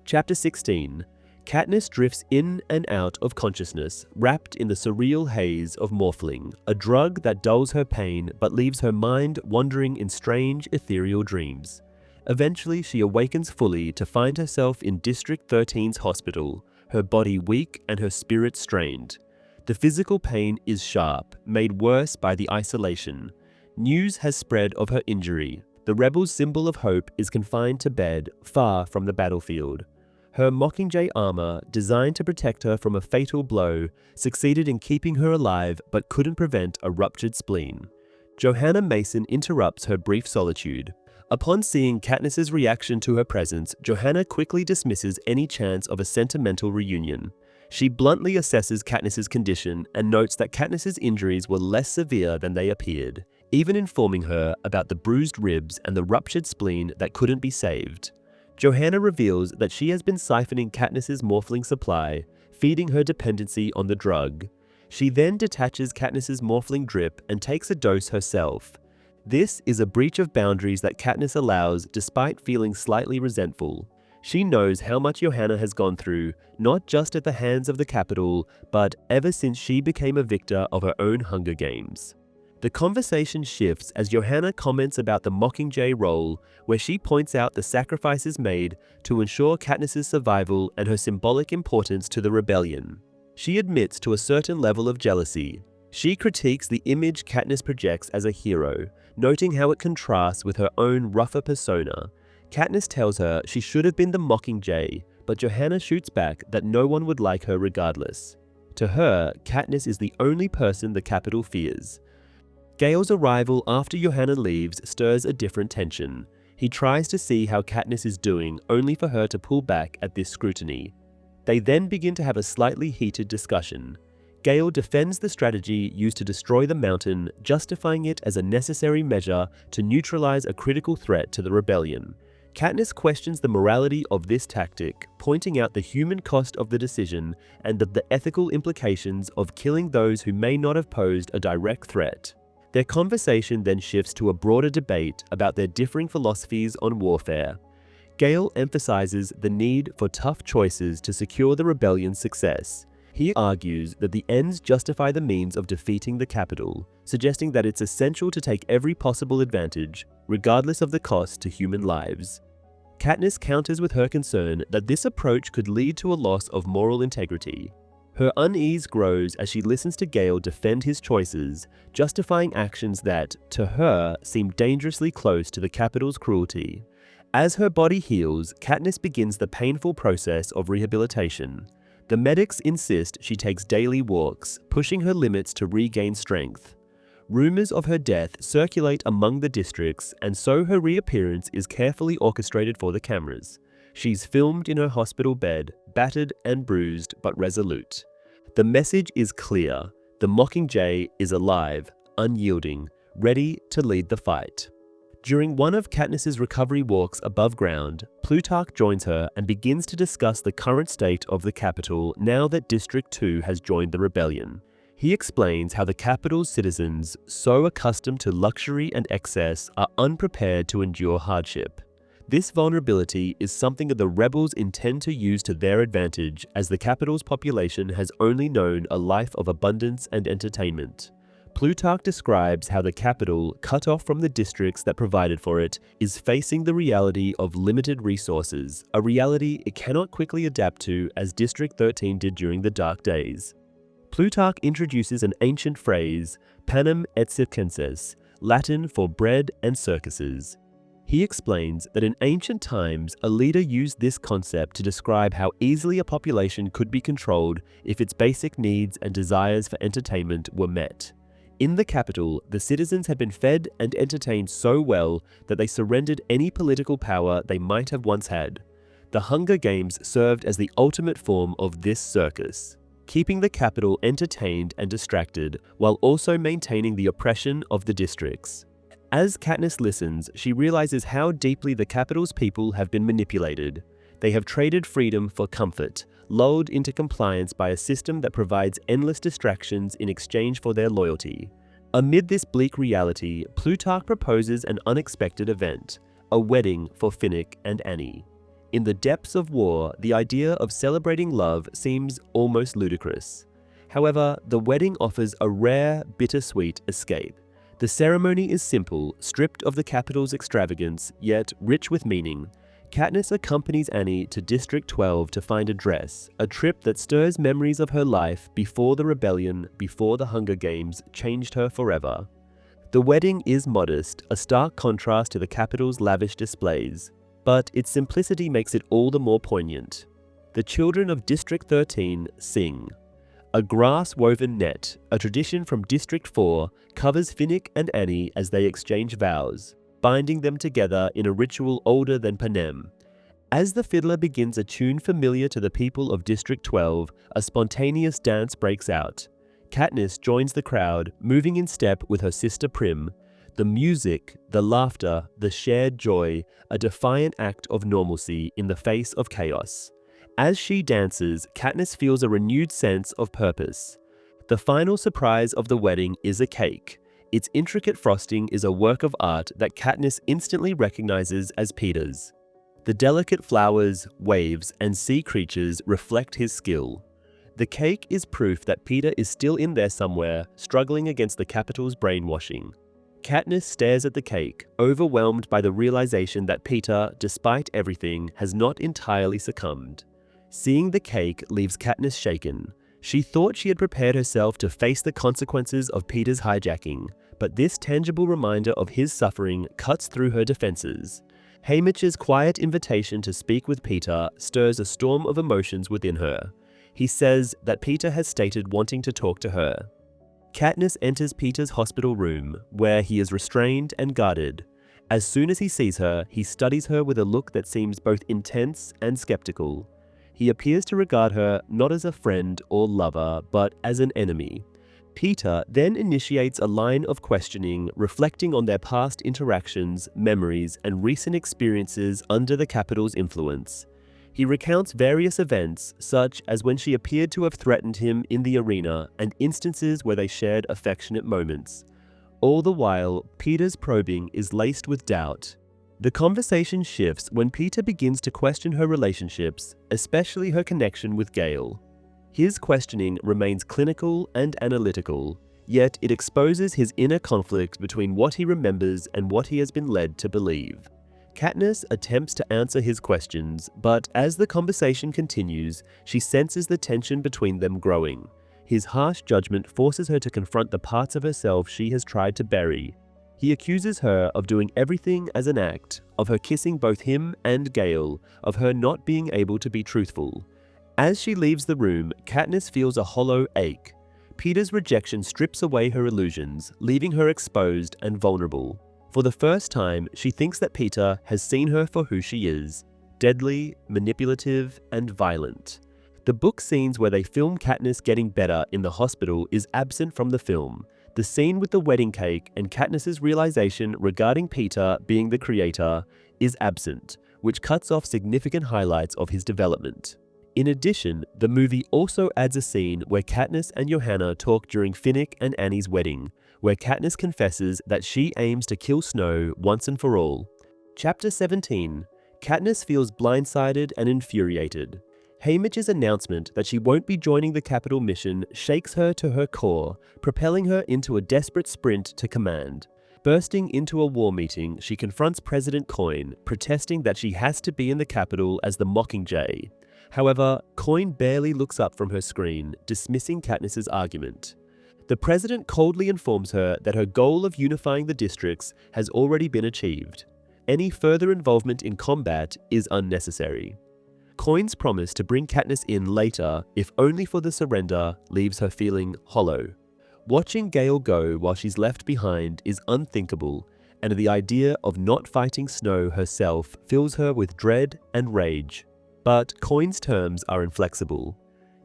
Chapter 16. Katniss drifts in and out of consciousness, wrapped in the surreal haze of morphling, a drug that dulls her pain but leaves her mind wandering in strange, ethereal dreams. Eventually, she awakens fully to find herself in District 13's hospital, her body weak and her spirit strained. The physical pain is sharp, made worse by the isolation. News has spread of her injury, The rebel's symbol of hope is confined to bed, far from the battlefield. Her Mockingjay armor, designed to protect her from a fatal blow, succeeded in keeping her alive but couldn't prevent a ruptured spleen. Johanna Mason interrupts her brief solitude. Upon seeing Katniss's reaction to her presence, Johanna quickly dismisses any chance of a sentimental reunion. She bluntly assesses Katniss's condition and notes that Katniss's injuries were less severe than they appeared, even informing her about the bruised ribs and the ruptured spleen that couldn't be saved. Johanna reveals that she has been siphoning Katniss's morphling supply, feeding her dependency on the drug. She then detaches Katniss's morphling drip and takes a dose herself. This is a breach of boundaries that Katniss allows despite feeling slightly resentful. She knows how much Johanna has gone through, not just at the hands of the Capitol, but ever since she became a victor of her own Hunger Games. The conversation shifts as Johanna comments about the Mockingjay role, where she points out the sacrifices made to ensure Katniss's survival and her symbolic importance to the rebellion. She admits to a certain level of jealousy. She critiques the image Katniss projects as a hero, noting how it contrasts with her own rougher persona. Katniss tells her she should have been the Mockingjay, but Johanna shoots back that no one would like her regardless. To her, Katniss is the only person the Capitol fears. Gale's arrival after Johanna leaves stirs a different tension. He tries to see how Katniss is doing, only for her to pull back at this scrutiny. They then begin to have a slightly heated discussion. Gale defends the strategy used to destroy the mountain, justifying it as a necessary measure to neutralize a critical threat to the rebellion. Katniss questions the morality of this tactic, pointing out the human cost of the decision and of the ethical implications of killing those who may not have posed a direct threat. Their conversation then shifts to a broader debate about their differing philosophies on warfare. Gale emphasizes the need for tough choices to secure the rebellion's success. He argues that the ends justify the means of defeating the Capitol, suggesting that it's essential to take every possible advantage, regardless of the cost to human lives. Katniss counters with her concern that this approach could lead to a loss of moral integrity. Her unease grows as she listens to Gale defend his choices, justifying actions that, to her, seem dangerously close to the Capitol's cruelty. As her body heals, Katniss begins the painful process of rehabilitation. The medics insist she takes daily walks, pushing her limits to regain strength. Rumors of her death circulate among the districts, and so her reappearance is carefully orchestrated for the cameras. She's filmed in her hospital bed, battered and bruised, but resolute. The message is clear. The Mockingjay is alive, unyielding, ready to lead the fight. During one of Katniss's recovery walks above ground, Plutarch joins her and begins to discuss the current state of the Capitol now that District 2 has joined the rebellion. He explains how the Capitol's citizens, so accustomed to luxury and excess, are unprepared to endure hardship. This vulnerability is something that the rebels intend to use to their advantage, as the Capitol's population has only known a life of abundance and entertainment. Plutarch describes how the Capitol, cut off from the districts that provided for it, is facing the reality of limited resources, a reality it cannot quickly adapt to as District 13 did during the Dark Days. Plutarch introduces an ancient phrase, panem et circenses, Latin for bread and circuses. He explains that in ancient times, a leader used this concept to describe how easily a population could be controlled if its basic needs and desires for entertainment were met. In the Capitol, the citizens had been fed and entertained so well that they surrendered any political power they might have once had. The Hunger Games served as the ultimate form of this circus, keeping the Capitol entertained and distracted while also maintaining the oppression of the districts. As Katniss listens, she realizes how deeply the Capitol's people have been manipulated. They have traded freedom for comfort, lulled into compliance by a system that provides endless distractions in exchange for their loyalty. Amid this bleak reality, Plutarch proposes an unexpected event, a wedding for Finnick and Annie. In the depths of war, the idea of celebrating love seems almost ludicrous. However, the wedding offers a rare, bittersweet escape. The ceremony is simple, stripped of the Capitol's extravagance, yet rich with meaning. Katniss accompanies Annie to District 12 to find a dress, a trip that stirs memories of her life before the rebellion, before the Hunger Games, changed her forever. The wedding is modest, a stark contrast to the capital's lavish displays, but its simplicity makes it all the more poignant. The children of District 13 sing. A grass-woven net, a tradition from District 4, covers Finnick and Annie as they exchange vows, binding them together in a ritual older than Panem. As the fiddler begins a tune familiar to the people of District 12, a spontaneous dance breaks out. Katniss joins the crowd, moving in step with her sister Prim. The music, the laughter, the shared joy, a defiant act of normalcy in the face of chaos. As she dances, Katniss feels a renewed sense of purpose. The final surprise of the wedding is a cake. Its intricate frosting is a work of art that Katniss instantly recognizes as Peter's. The delicate flowers, waves, and sea creatures reflect his skill. The cake is proof that Peter is still in there somewhere, struggling against the capital's brainwashing. Katniss stares at the cake, overwhelmed by the realization that Peter, despite everything, has not entirely succumbed. Seeing the cake leaves Katniss shaken. She thought she had prepared herself to face the consequences of Peter's hijacking, but this tangible reminder of his suffering cuts through her defenses. Haymitch's quiet invitation to speak with Peter stirs a storm of emotions within her. He says that Peter has stated wanting to talk to her. Katniss enters Peter's hospital room, where he is restrained and guarded. As soon as he sees her, he studies her with a look that seems both intense and skeptical. He appears to regard her not as a friend or lover, but as an enemy. Peter then initiates a line of questioning, reflecting on their past interactions, memories, and recent experiences under the capital's influence. He recounts various events, such as when she appeared to have threatened him in the arena and instances where they shared affectionate moments. All the while, Peter's probing is laced with doubt. The conversation shifts when Peter begins to question her relationships, especially her connection with Gale. His questioning remains clinical and analytical, yet it exposes his inner conflict between what he remembers and what he has been led to believe. Katniss attempts to answer his questions, but as the conversation continues, she senses the tension between them growing. His harsh judgment forces her to confront the parts of herself she has tried to bury. He accuses her of doing everything as an act, of her kissing both him and Gale, of her not being able to be truthful. As she leaves the room, Katniss feels a hollow ache. Peter's rejection strips away her illusions, leaving her exposed and vulnerable. For the first time, she thinks that Peter has seen her for who she is: deadly, manipulative, and violent. The book scenes where they film Katniss getting better in the hospital is absent from the film. The scene with the wedding cake and Katniss's realization regarding Peter being the creator is absent, which cuts off significant highlights of his development. In addition, the movie also adds a scene where Katniss and Johanna talk during Finnick and Annie's wedding, where Katniss confesses that she aims to kill Snow once and for all. Chapter 17. Katniss feels blindsided and infuriated. Haymitch's announcement that she won't be joining the capital mission shakes her to her core, propelling her into a desperate sprint to command. Bursting into a war meeting, she confronts President Coin, protesting that she has to be in the capital as the Mockingjay. However, Coin barely looks up from her screen, dismissing Katniss's argument. The president coldly informs her that her goal of unifying the districts has already been achieved. Any further involvement in combat is unnecessary. Coin's promise to bring Katniss in later, if only for the surrender, leaves her feeling hollow. Watching Gale go while she's left behind is unthinkable, and the idea of not fighting Snow herself fills her with dread and rage. But Coin's terms are inflexible.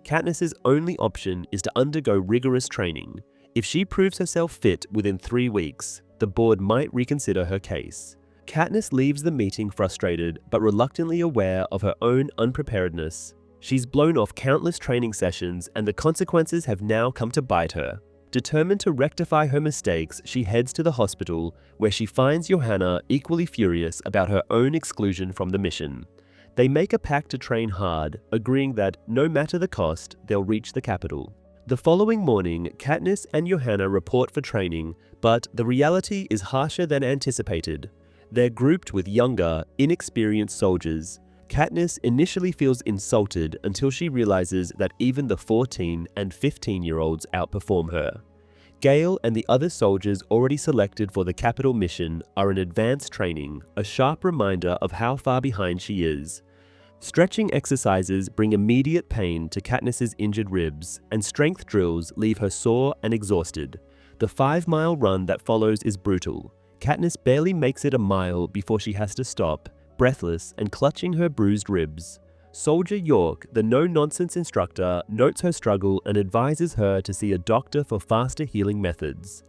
Katniss's only option is to undergo rigorous training. If she proves herself fit within 3 weeks, the board might reconsider her case. Katniss leaves the meeting frustrated but reluctantly aware of her own unpreparedness. She's blown off countless training sessions and the consequences have now come to bite her. Determined to rectify her mistakes, she heads to the hospital, where she finds Johanna equally furious about her own exclusion from the mission. They make a pact to train hard, agreeing that, no matter the cost, they'll reach the capital. The following morning, Katniss and Johanna report for training, but the reality is harsher than anticipated. They're grouped with younger, inexperienced soldiers. Katniss initially feels insulted until she realizes that even the 14 and 15-year-olds outperform her. Gale and the other soldiers already selected for the capital mission are in advanced training, a sharp reminder of how far behind she is. Stretching exercises bring immediate pain to Katniss's injured ribs, and strength drills leave her sore and exhausted. The 5-mile run that follows is brutal. Katniss barely makes it a mile before she has to stop, breathless and clutching her bruised ribs. Soldier York, the no-nonsense instructor, notes her struggle and advises her to see a doctor for faster healing methods.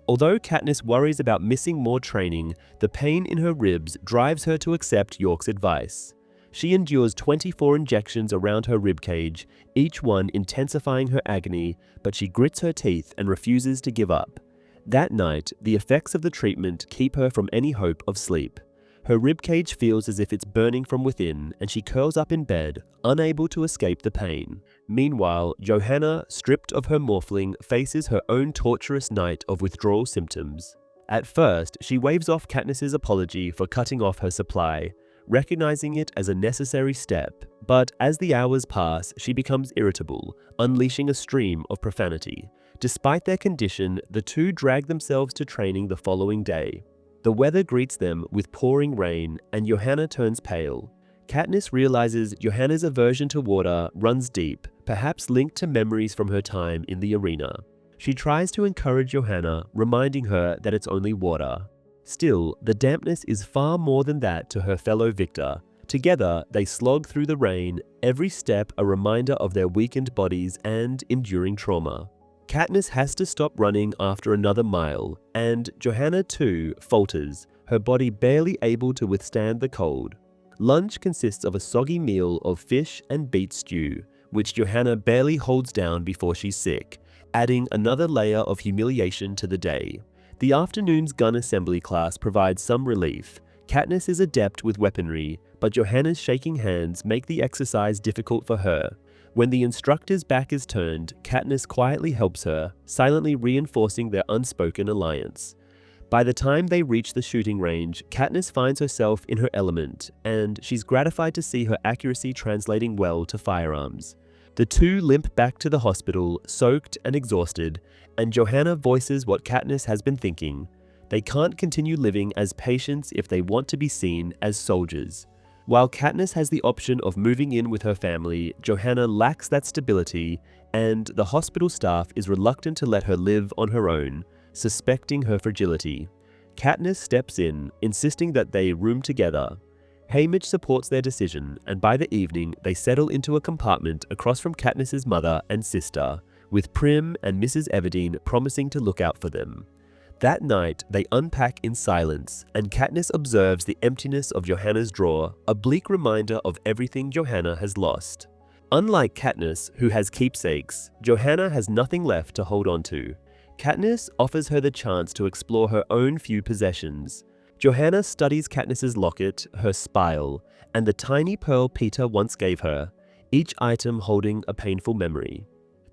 Although Katniss worries about missing more training, the pain in her ribs drives her to accept York's advice. She endures 24 injections around her ribcage, each one intensifying her agony, but she grits her teeth and refuses to give up. That night, the effects of the treatment keep her from any hope of sleep. Her ribcage feels as if it's burning from within, and she curls up in bed, unable to escape the pain. Meanwhile, Johanna, stripped of her morphling, faces her own torturous night of withdrawal symptoms. At first, she waves off Katniss's apology for cutting off her supply, recognizing it as a necessary step, but as the hours pass, she becomes irritable, unleashing a stream of profanity. Despite their condition, the two drag themselves to training the following day. The weather greets them with pouring rain, and Johanna turns pale. Katniss realizes Johanna's aversion to water runs deep, perhaps linked to memories from her time in the arena. She tries to encourage Johanna, reminding her that it's only water. Still, the dampness is far more than that to her fellow victor. Together, they slog through the rain, every step a reminder of their weakened bodies and enduring trauma. Katniss has to stop running after another mile, and Johanna too falters, her body barely able to withstand the cold. Lunch consists of a soggy meal of fish and beet stew, which Johanna barely holds down before she's sick, adding another layer of humiliation to the day. The afternoon's gun assembly class provides some relief. Katniss is adept with weaponry, but Johanna's shaking hands make the exercise difficult for her. When the instructor's back is turned, Katniss quietly helps her, silently reinforcing their unspoken alliance. By the time they reach the shooting range, Katniss finds herself in her element, and she's gratified to see her accuracy translating well to firearms. The two limp back to the hospital, soaked and exhausted, and Johanna voices what Katniss has been thinking. They can't continue living as patients if they want to be seen as soldiers. While Katniss has the option of moving in with her family, Johanna lacks that stability, and the hospital staff is reluctant to let her live on her own, suspecting her fragility. Katniss steps in, insisting that they room together. Haymitch supports their decision, and by the evening they settle into a compartment across from Katniss's mother and sister, with Prim and Mrs. Everdeen promising to look out for them. That night, they unpack in silence, and Katniss observes the emptiness of Johanna's drawer, a bleak reminder of everything Johanna has lost. Unlike Katniss, who has keepsakes, Johanna has nothing left to hold on to. Katniss offers her the chance to explore her own few possessions. Johanna studies Katniss's locket, her spile, and the tiny pearl Peeta once gave her, each item holding a painful memory.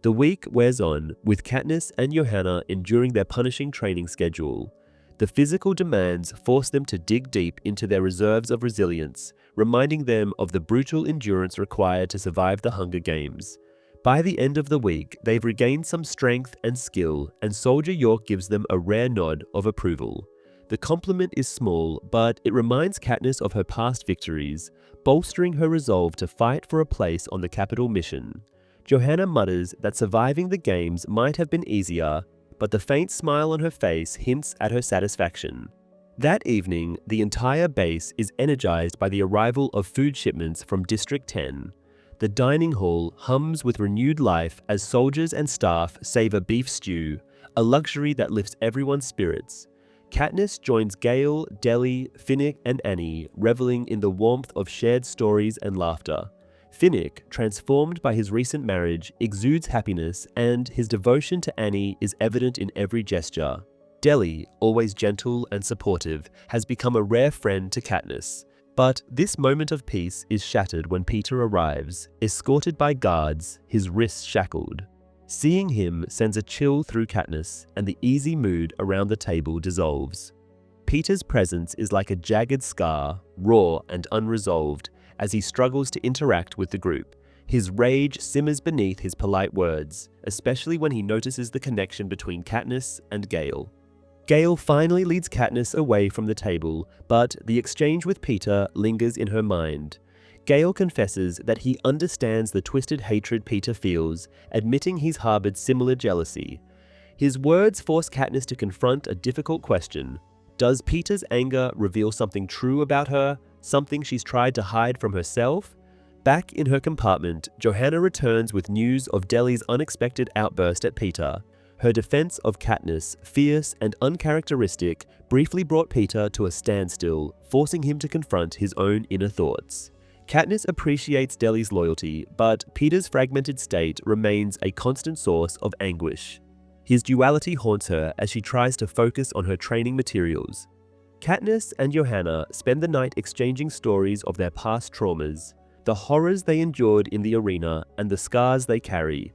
The week wears on, with Katniss and Johanna enduring their punishing training schedule. The physical demands force them to dig deep into their reserves of resilience, reminding them of the brutal endurance required to survive the Hunger Games. By the end of the week, they've regained some strength and skill, and Soldier York gives them a rare nod of approval. The compliment is small, but it reminds Katniss of her past victories, bolstering her resolve to fight for a place on the capital mission. Johanna mutters that surviving the games might have been easier, but the faint smile on her face hints at her satisfaction. That evening, the entire base is energized by the arrival of food shipments from District 10. The dining hall hums with renewed life as soldiers and staff savor beef stew, a luxury that lifts everyone's spirits. Katniss joins Gale, Deli, Finnick, and Annie, reveling in the warmth of shared stories and laughter. Finnick, transformed by his recent marriage, exudes happiness, and his devotion to Annie is evident in every gesture. Deli, always gentle and supportive, has become a rare friend to Katniss. But this moment of peace is shattered when Peeta arrives, escorted by guards, his wrists shackled. Seeing him sends a chill through Katniss, and the easy mood around the table dissolves. Peeta's presence is like a jagged scar, raw and unresolved, as he struggles to interact with the group. His rage simmers beneath his polite words, especially when he notices the connection between Katniss and Gale. Gale finally leads Katniss away from the table, but the exchange with Peter lingers in her mind. Gale confesses that he understands the twisted hatred Peter feels, admitting he's harbored similar jealousy. His words force Katniss to confront a difficult question. Does Peter's anger reveal something true about her, something she's tried to hide from herself? Back in her compartment, Johanna returns with news of Deli's unexpected outburst at Peter. Her defense of Katniss, fierce and uncharacteristic, briefly brought Peter to a standstill, forcing him to confront his own inner thoughts. Katniss appreciates Deli's loyalty, but Peter's fragmented state remains a constant source of anguish. His duality haunts her as she tries to focus on her training materials. Katniss and Johanna spend the night exchanging stories of their past traumas, the horrors they endured in the arena, and the scars they carry.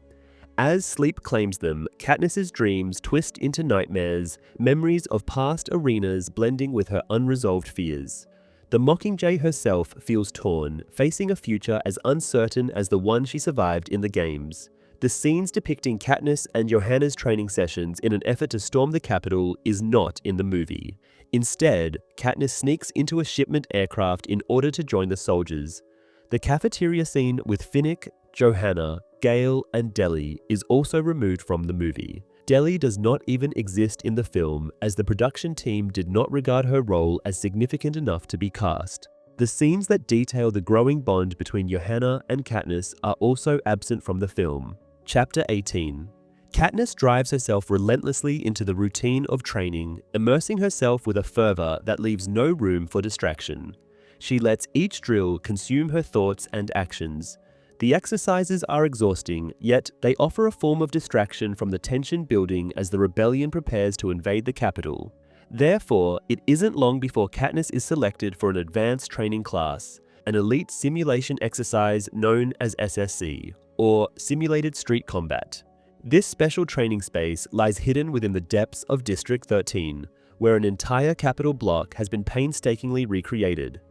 As sleep claims them, Katniss's dreams twist into nightmares, memories of past arenas blending with her unresolved fears. The Mockingjay herself feels torn, facing a future as uncertain as the one she survived in the games. The scenes depicting Katniss and Johanna's training sessions in an effort to storm the Capitol is not in the movie. Instead, Katniss sneaks into a shipment aircraft in order to join the soldiers. The cafeteria scene with Finnick, Johanna, Gale, and Deli is also removed from the movie. Deli does not even exist in the film, as the production team did not regard her role as significant enough to be cast. The scenes that detail the growing bond between Johanna and Katniss are also absent from the film. Chapter 18. Katniss drives herself relentlessly into the routine of training, immersing herself with a fervor that leaves no room for distraction. She lets each drill consume her thoughts and actions. The exercises are exhausting, yet they offer a form of distraction from the tension building as the rebellion prepares to invade the capital. Therefore, it isn't long before Katniss is selected for an advanced training class, an elite simulation exercise known as SSC, or Simulated Street Combat. This special training space lies hidden within the depths of District 13, where an entire capital block has been painstakingly recreated.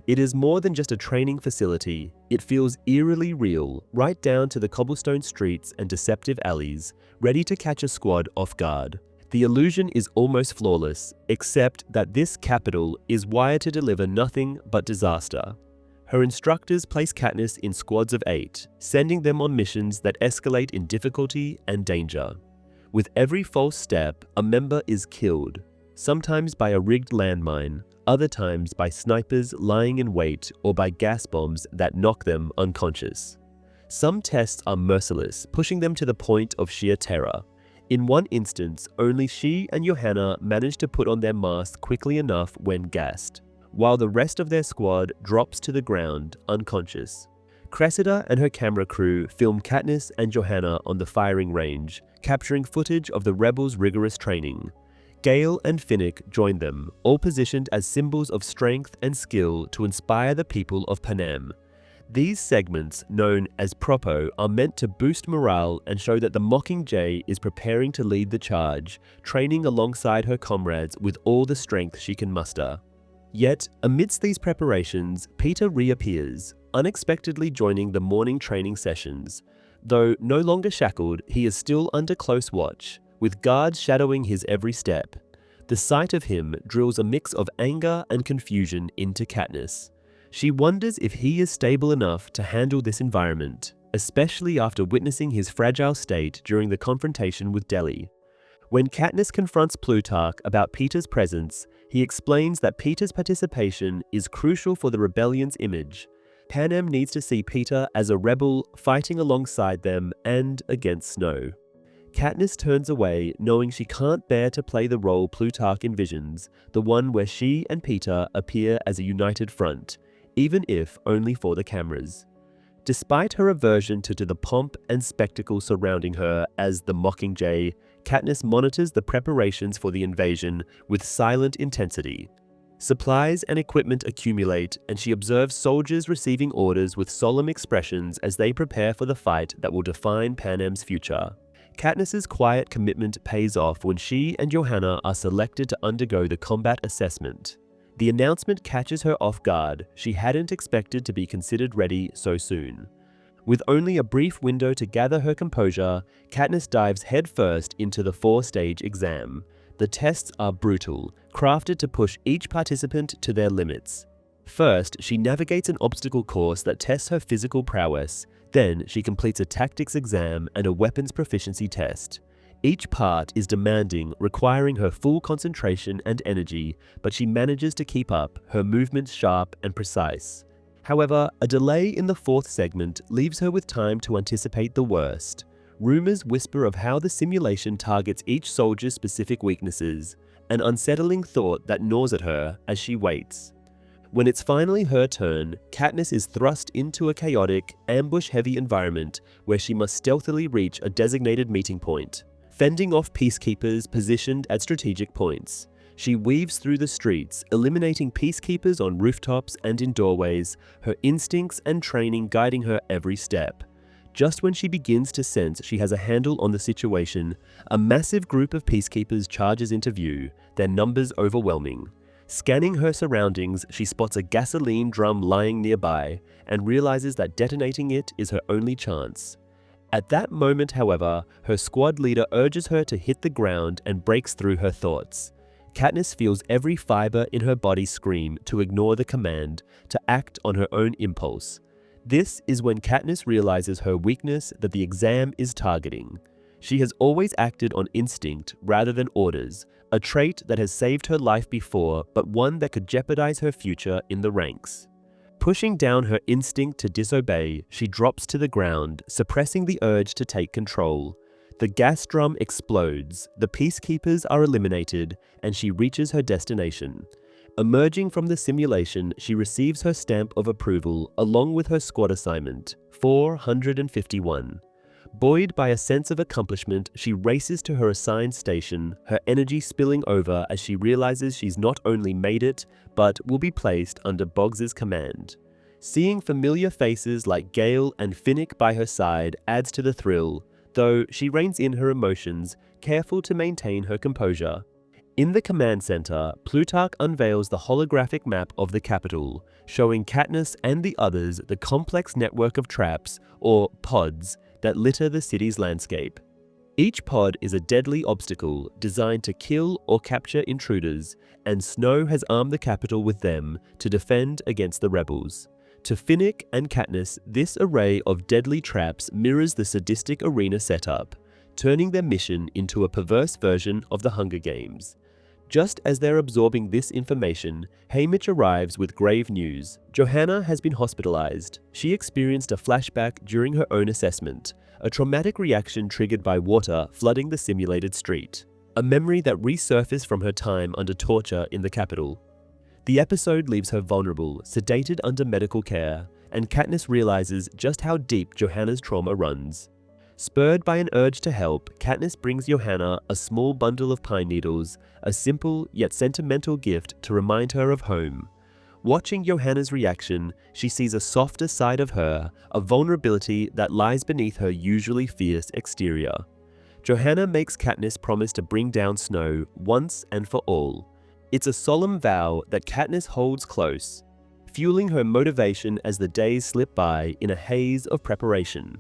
It is more than just a training facility, it feels eerily real, right down to the cobblestone streets and deceptive alleys, ready to catch a squad off guard. The illusion is almost flawless, except that this capital is wired to deliver nothing but disaster. Her instructors place Katniss in squads of 8, sending them on missions that escalate in difficulty and danger. With every false step, a member is killed, sometimes by a rigged landmine, other times by snipers lying in wait or by gas bombs that knock them unconscious. Some tests are merciless, pushing them to the point of sheer terror. In one instance, only she and Johanna manage to put on their mask quickly enough when gassed, while the rest of their squad drops to the ground unconscious. Cressida and her camera crew film Katniss and Johanna on the firing range, capturing footage of the rebels' rigorous training. Gale and Finnick join them, all positioned as symbols of strength and skill to inspire the people of Panem. These segments, known as propo, are meant to boost morale and show that the Mockingjay is preparing to lead the charge, training alongside her comrades with all the strength she can muster. Yet, amidst these preparations, Peter reappears, unexpectedly joining the morning training sessions. Though no longer shackled, he is still under close watch, with guards shadowing his every step. The sight of him drills a mix of anger and confusion into Katniss. She wonders if he is stable enough to handle this environment, especially after witnessing his fragile state during the confrontation with Deli. When Katniss confronts Plutarch about Peter's presence, he explains that Peter's participation is crucial for the rebellion's image. Panem needs to see Peter as a rebel fighting alongside them and against Snow. Katniss turns away, knowing she can't bear to play the role Plutarch envisions, the one where she and Peter appear as a united front, even if only for the cameras. Despite her aversion to the pomp and spectacle surrounding her as the Mockingjay, Katniss monitors the preparations for the invasion with silent intensity. Supplies and equipment accumulate, and she observes soldiers receiving orders with solemn expressions as they prepare for the fight that will define Panem's future. Katniss's quiet commitment pays off when she and Johanna are selected to undergo the combat assessment. The announcement catches her off guard. She hadn't expected to be considered ready so soon. With only a brief window to gather her composure, Katniss dives headfirst into the 4-stage exam. The tests are brutal, crafted to push each participant to their limits. First, she navigates an obstacle course that tests her physical prowess. Then, she completes a tactics exam and a weapons proficiency test. Each part is demanding, requiring her full concentration and energy, but she manages to keep up, her movements sharp and precise. However, a delay in the 4th segment leaves her with time to anticipate the worst. Rumors whisper of how the simulation targets each soldier's specific weaknesses, an unsettling thought that gnaws at her as she waits. When it's finally her turn, Katniss is thrust into a chaotic, ambush-heavy environment where she must stealthily reach a designated meeting point, fending off peacekeepers positioned at strategic points. She weaves through the streets, eliminating peacekeepers on rooftops and in doorways, her instincts and training guiding her every step. Just when she begins to sense she has a handle on the situation, a massive group of peacekeepers charges into view, their numbers overwhelming. Scanning her surroundings, she spots a gasoline drum lying nearby and realizes that detonating it is her only chance. At that moment, however, her squad leader urges her to hit the ground and breaks through her thoughts. Katniss feels every fiber in her body scream to ignore the command, to act on her own impulse. This is when Katniss realizes her weakness that the exam is targeting. She has always acted on instinct rather than orders, a trait that has saved her life before, but one that could jeopardize her future in the ranks. Pushing down her instinct to disobey, she drops to the ground, suppressing the urge to take control. The gas drum explodes, the peacekeepers are eliminated, and she reaches her destination. Emerging from the simulation, she receives her stamp of approval along with her squad assignment, 451. Buoyed by a sense of accomplishment, she races to her assigned station, her energy spilling over as she realizes she's not only made it, but will be placed under Boggs's command. Seeing familiar faces like Gale and Finnick by her side adds to the thrill, though she reins in her emotions, careful to maintain her composure. In the command center, Plutarch unveils the holographic map of the capital, showing Katniss and the others the complex network of traps, or pods, that litter the city's landscape. Each pod is a deadly obstacle designed to kill or capture intruders, and Snow has armed the capital with them to defend against the rebels. To Finnick and Katniss, this array of deadly traps mirrors the sadistic arena setup, turning their mission into a perverse version of the Hunger Games. Just as they're absorbing this information, Haymitch arrives with grave news. Johanna has been hospitalized. She experienced a flashback during her own assessment, a traumatic reaction triggered by water flooding the simulated street, a memory that resurfaced from her time under torture in the capital. The episode leaves her vulnerable, sedated under medical care, and Katniss realizes just how deep Johanna's trauma runs. Spurred by an urge to help, Katniss brings Johanna a small bundle of pine needles, a simple yet sentimental gift to remind her of home. Watching Johanna's reaction, she sees a softer side of her, a vulnerability that lies beneath her usually fierce exterior. Johanna makes Katniss promise to bring down Snow once and for all. It's a solemn vow that Katniss holds close, fueling her motivation as the days slip by in a haze of preparation.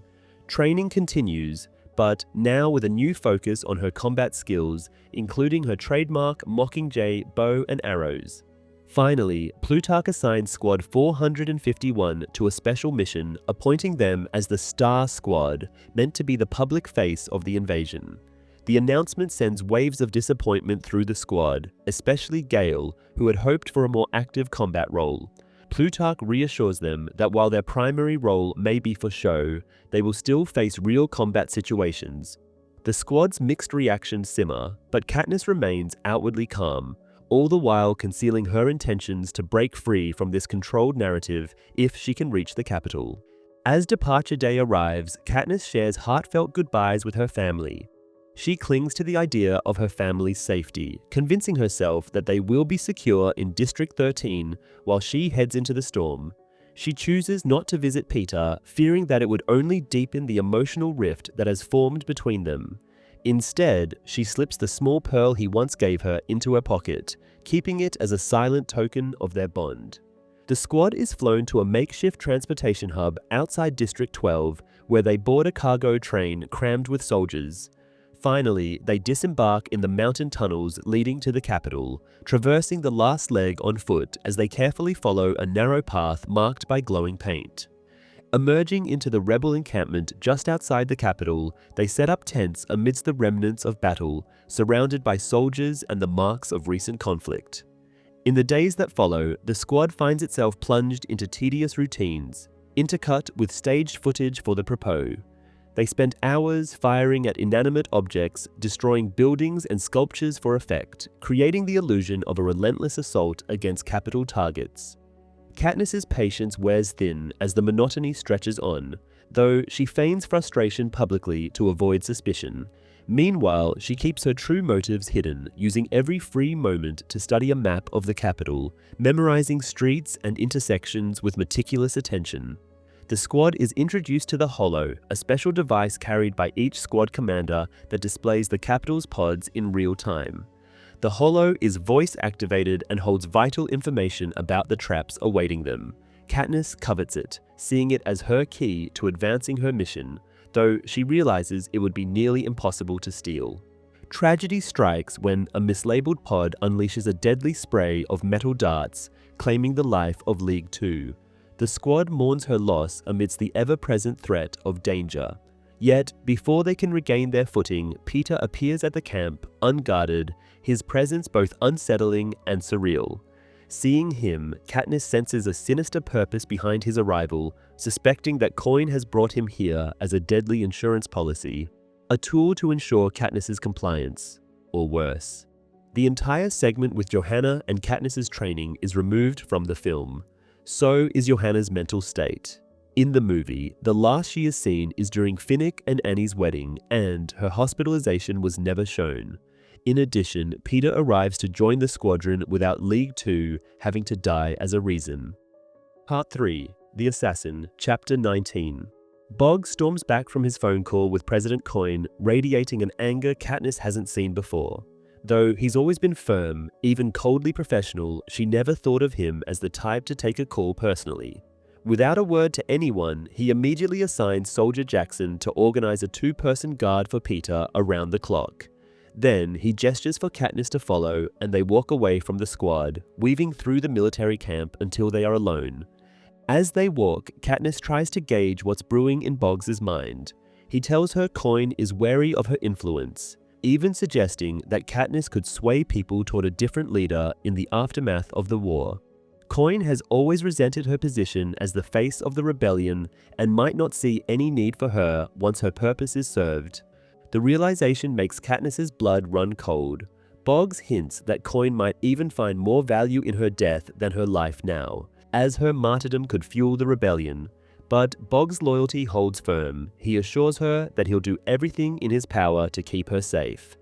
Training continues, but now with a new focus on her combat skills, including her trademark Mockingjay bow and arrows. Finally, Plutarch assigns Squad 451 to a special mission, appointing them as the Star Squad, meant to be the public face of the invasion. The announcement sends waves of disappointment through the squad, especially Gale, who had hoped for a more active combat role. Plutarch reassures them that while their primary role may be for show, they will still face real combat situations. The squad's mixed reactions simmer, but Katniss remains outwardly calm, all the while concealing her intentions to break free from this controlled narrative if she can reach the capital. As departure day arrives, Katniss shares heartfelt goodbyes with her family. She clings to the idea of her family's safety, convincing herself that they will be secure in District 13 while she heads into the storm. She chooses not to visit Peter, fearing that it would only deepen the emotional rift that has formed between them. Instead, she slips the small pearl he once gave her into her pocket, keeping it as a silent token of their bond. The squad is flown to a makeshift transportation hub outside District 12, where they board a cargo train crammed with soldiers. Finally, they disembark in the mountain tunnels leading to the capital, traversing the last leg on foot as they carefully follow a narrow path marked by glowing paint. Emerging into the rebel encampment just outside the capital, they set up tents amidst the remnants of battle, surrounded by soldiers and the marks of recent conflict. In the days that follow, the squad finds itself plunged into tedious routines, intercut with staged footage for the propos. They spent hours firing at inanimate objects, destroying buildings and sculptures for effect, creating the illusion of a relentless assault against capital targets. Katniss's patience wears thin as the monotony stretches on, though she feigns frustration publicly to avoid suspicion. Meanwhile, she keeps her true motives hidden, using every free moment to study a map of the capital, memorizing streets and intersections with meticulous attention. The squad is introduced to the Holo, a special device carried by each squad commander that displays the capital's pods in real time. The Holo is voice-activated and holds vital information about the traps awaiting them. Katniss covets it, seeing it as her key to advancing her mission, though she realizes it would be nearly impossible to steal. Tragedy strikes when a mislabeled pod unleashes a deadly spray of metal darts, claiming the life of League 2. The squad mourns her loss amidst the ever-present threat of danger. Yet, before they can regain their footing, Peter appears at the camp, unguarded, his presence both unsettling and surreal. Seeing him, Katniss senses a sinister purpose behind his arrival, suspecting that Coin has brought him here as a deadly insurance policy, a tool to ensure Katniss's compliance, or worse. The entire segment with Johanna and Katniss's training is removed from the film. So is Johanna's mental state. In the movie, the last she is seen is during Finnick and Annie's wedding, and her hospitalization was never shown. In addition, Peter arrives to join the squadron without League 2 having to die as a reason. Part 3. The Assassin, Chapter 19. Boggs storms back from his phone call with President Coin, radiating an anger Katniss hasn't seen before. Though he's always been firm, even coldly professional, she never thought of him as the type to take a call personally. Without a word to anyone, he immediately assigns Soldier Jackson to organize a two-person guard for Peter around the clock. Then he gestures for Katniss to follow, and they walk away from the squad, weaving through the military camp until they are alone. As they walk, Katniss tries to gauge what's brewing in Boggs' mind. He tells her Coin is wary of her influence, even suggesting that Katniss could sway people toward a different leader in the aftermath of the war. Coin has always resented her position as the face of the rebellion and might not see any need for her once her purpose is served. The realization makes Katniss's blood run cold. Boggs hints that Coin might even find more value in her death than her life now, as her martyrdom could fuel the rebellion. But Boggs' loyalty holds firm. He assures her that he'll do everything in his power to keep her safe.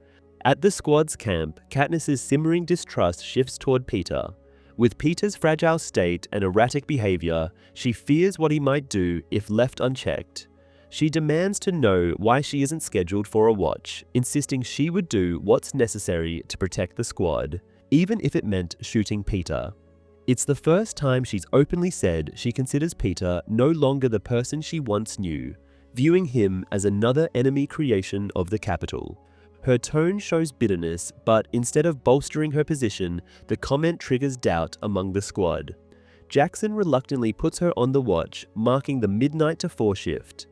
At the squad's camp, Katniss's simmering distrust shifts toward Peter. With Peter's fragile state and erratic behavior, she fears what he might do if left unchecked. She demands to know why she isn't scheduled for a watch, insisting she would do what's necessary to protect the squad, even if it meant shooting Peter. It's the first time she's openly said she considers Peter no longer the person she once knew, viewing him as another enemy creation of the capital. Her tone shows bitterness, but instead of bolstering her position, the comment triggers doubt among the squad. Jackson reluctantly puts her on the watch, marking the midnight to 4 shift.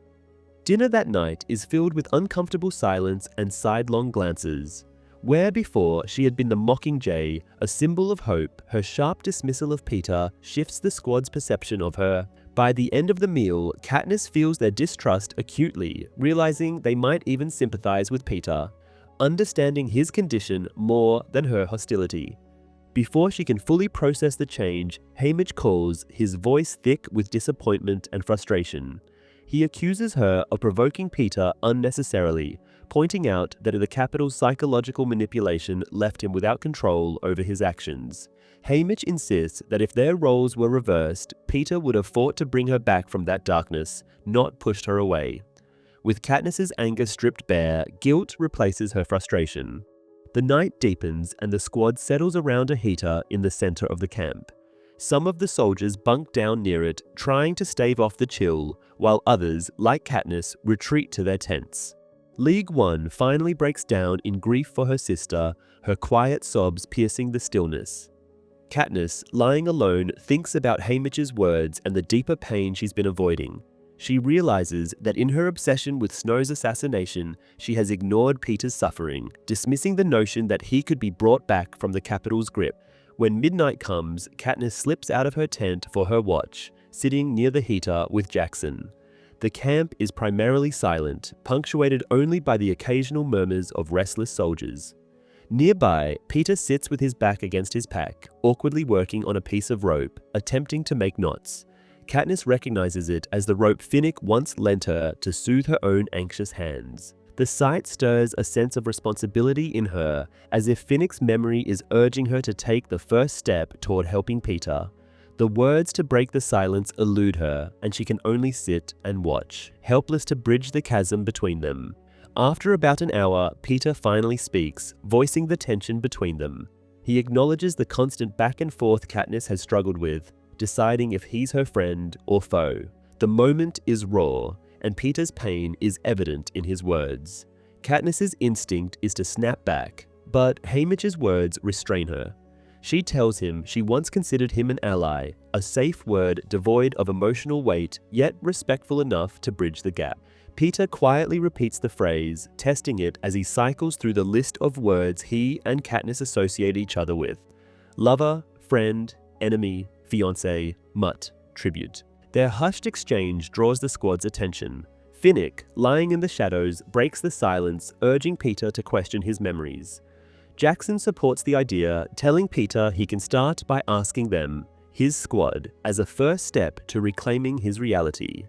Dinner that night is filled with uncomfortable silence and sidelong glances. Where before she had been the Mockingjay, a symbol of hope, her sharp dismissal of Peter shifts the squad's perception of her. By the end of the meal, Katniss feels their distrust acutely, realizing they might even sympathize with Peter, understanding his condition more than her hostility. Before she can fully process the change, Haymitch calls, his voice thick with disappointment and frustration. He accuses her of provoking Peter unnecessarily, pointing out that the capital's psychological manipulation left him without control over his actions. Haymitch insists that if their roles were reversed, Peter would have fought to bring her back from that darkness, not pushed her away. With Katniss's anger stripped bare, guilt replaces her frustration. The night deepens and the squad settles around a heater in the center of the camp. Some of the soldiers bunk down near it, trying to stave off the chill, while others, like Katniss, retreat to their tents. League One finally breaks down in grief for her sister, her quiet sobs piercing the stillness. Katniss, lying alone, thinks about Haymitch's words and the deeper pain she's been avoiding. She realizes that in her obsession with Snow's assassination, she has ignored Peter's suffering, dismissing the notion that he could be brought back from the Capitol's grip. When midnight comes, Katniss slips out of her tent for her watch, sitting near the heater with Jackson. The camp is primarily silent, punctuated only by the occasional murmurs of restless soldiers. Nearby, Peter sits with his back against his pack, awkwardly working on a piece of rope, attempting to make knots. Katniss recognizes it as the rope Finnick once lent her to soothe her own anxious hands. The sight stirs a sense of responsibility in her, as if Finnick's memory is urging her to take the first step toward helping Peter. The words to break the silence elude her, and she can only sit and watch, helpless to bridge the chasm between them. After about an hour, Peter finally speaks, voicing the tension between them. He acknowledges the constant back and forth Katniss has struggled with, deciding if he's her friend or foe. The moment is raw, and Peter's pain is evident in his words. Katniss's instinct is to snap back, but Haymitch's words restrain her. She tells him she once considered him an ally, a safe word devoid of emotional weight, yet respectful enough to bridge the gap. Peter quietly repeats the phrase, testing it as he cycles through the list of words he and Katniss associate each other with. Lover, friend, enemy, fiancé, mutt, tribute. Their hushed exchange draws the squad's attention. Finnick, lying in the shadows, breaks the silence, urging Peter to question his memories. Jackson supports the idea, telling Peter he can start by asking them, his squad, as a first step to reclaiming his reality.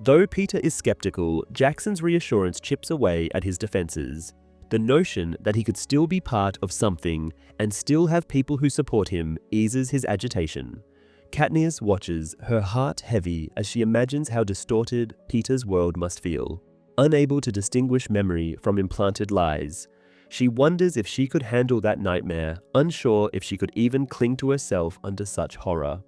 Though Peter is skeptical, Jackson's reassurance chips away at his defenses. The notion that he could still be part of something and still have people who support him eases his agitation. Katniss watches, her heart heavy as she imagines how distorted Peter's world must feel. Unable to distinguish memory from implanted lies, she wonders if she could handle that nightmare, unsure if she could even cling to herself under such horror.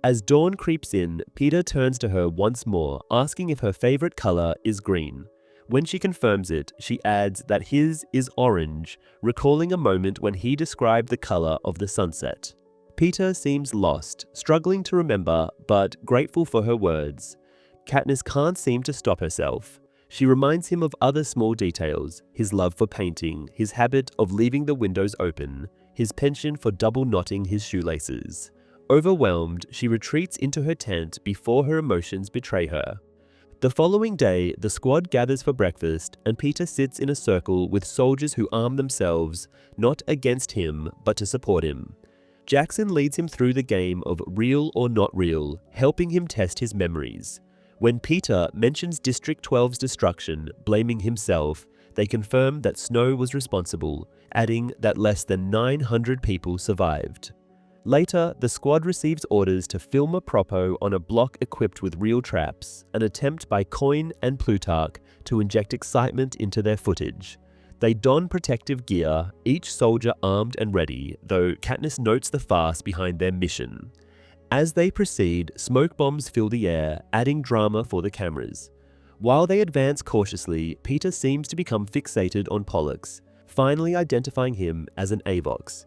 As dawn creeps in, Peter turns to her once more, asking if her favorite color is green. When she confirms it, she adds that his is orange, recalling a moment when he described the color of the sunset. Peter seems lost, struggling to remember, but grateful for her words. Katniss can't seem to stop herself. She reminds him of other small details, his love for painting, his habit of leaving the windows open, his penchant for double knotting his shoelaces. Overwhelmed, she retreats into her tent before her emotions betray her. The following day, the squad gathers for breakfast, and Peter sits in a circle with soldiers who arm themselves, not against him, but to support him. Jackson leads him through the game of real or not real, helping him test his memories. When Peter mentions District 12's destruction, blaming himself, they confirm that Snow was responsible, adding that less than 900 people survived. Later, the squad receives orders to film a propo on a block equipped with real traps, an attempt by Coin and Plutarch to inject excitement into their footage. They don protective gear, each soldier armed and ready, though Katniss notes the farce behind their mission. As they proceed, smoke bombs fill the air, adding drama for the cameras. While they advance cautiously, Peter seems to become fixated on Pollux, finally identifying him as an Avox.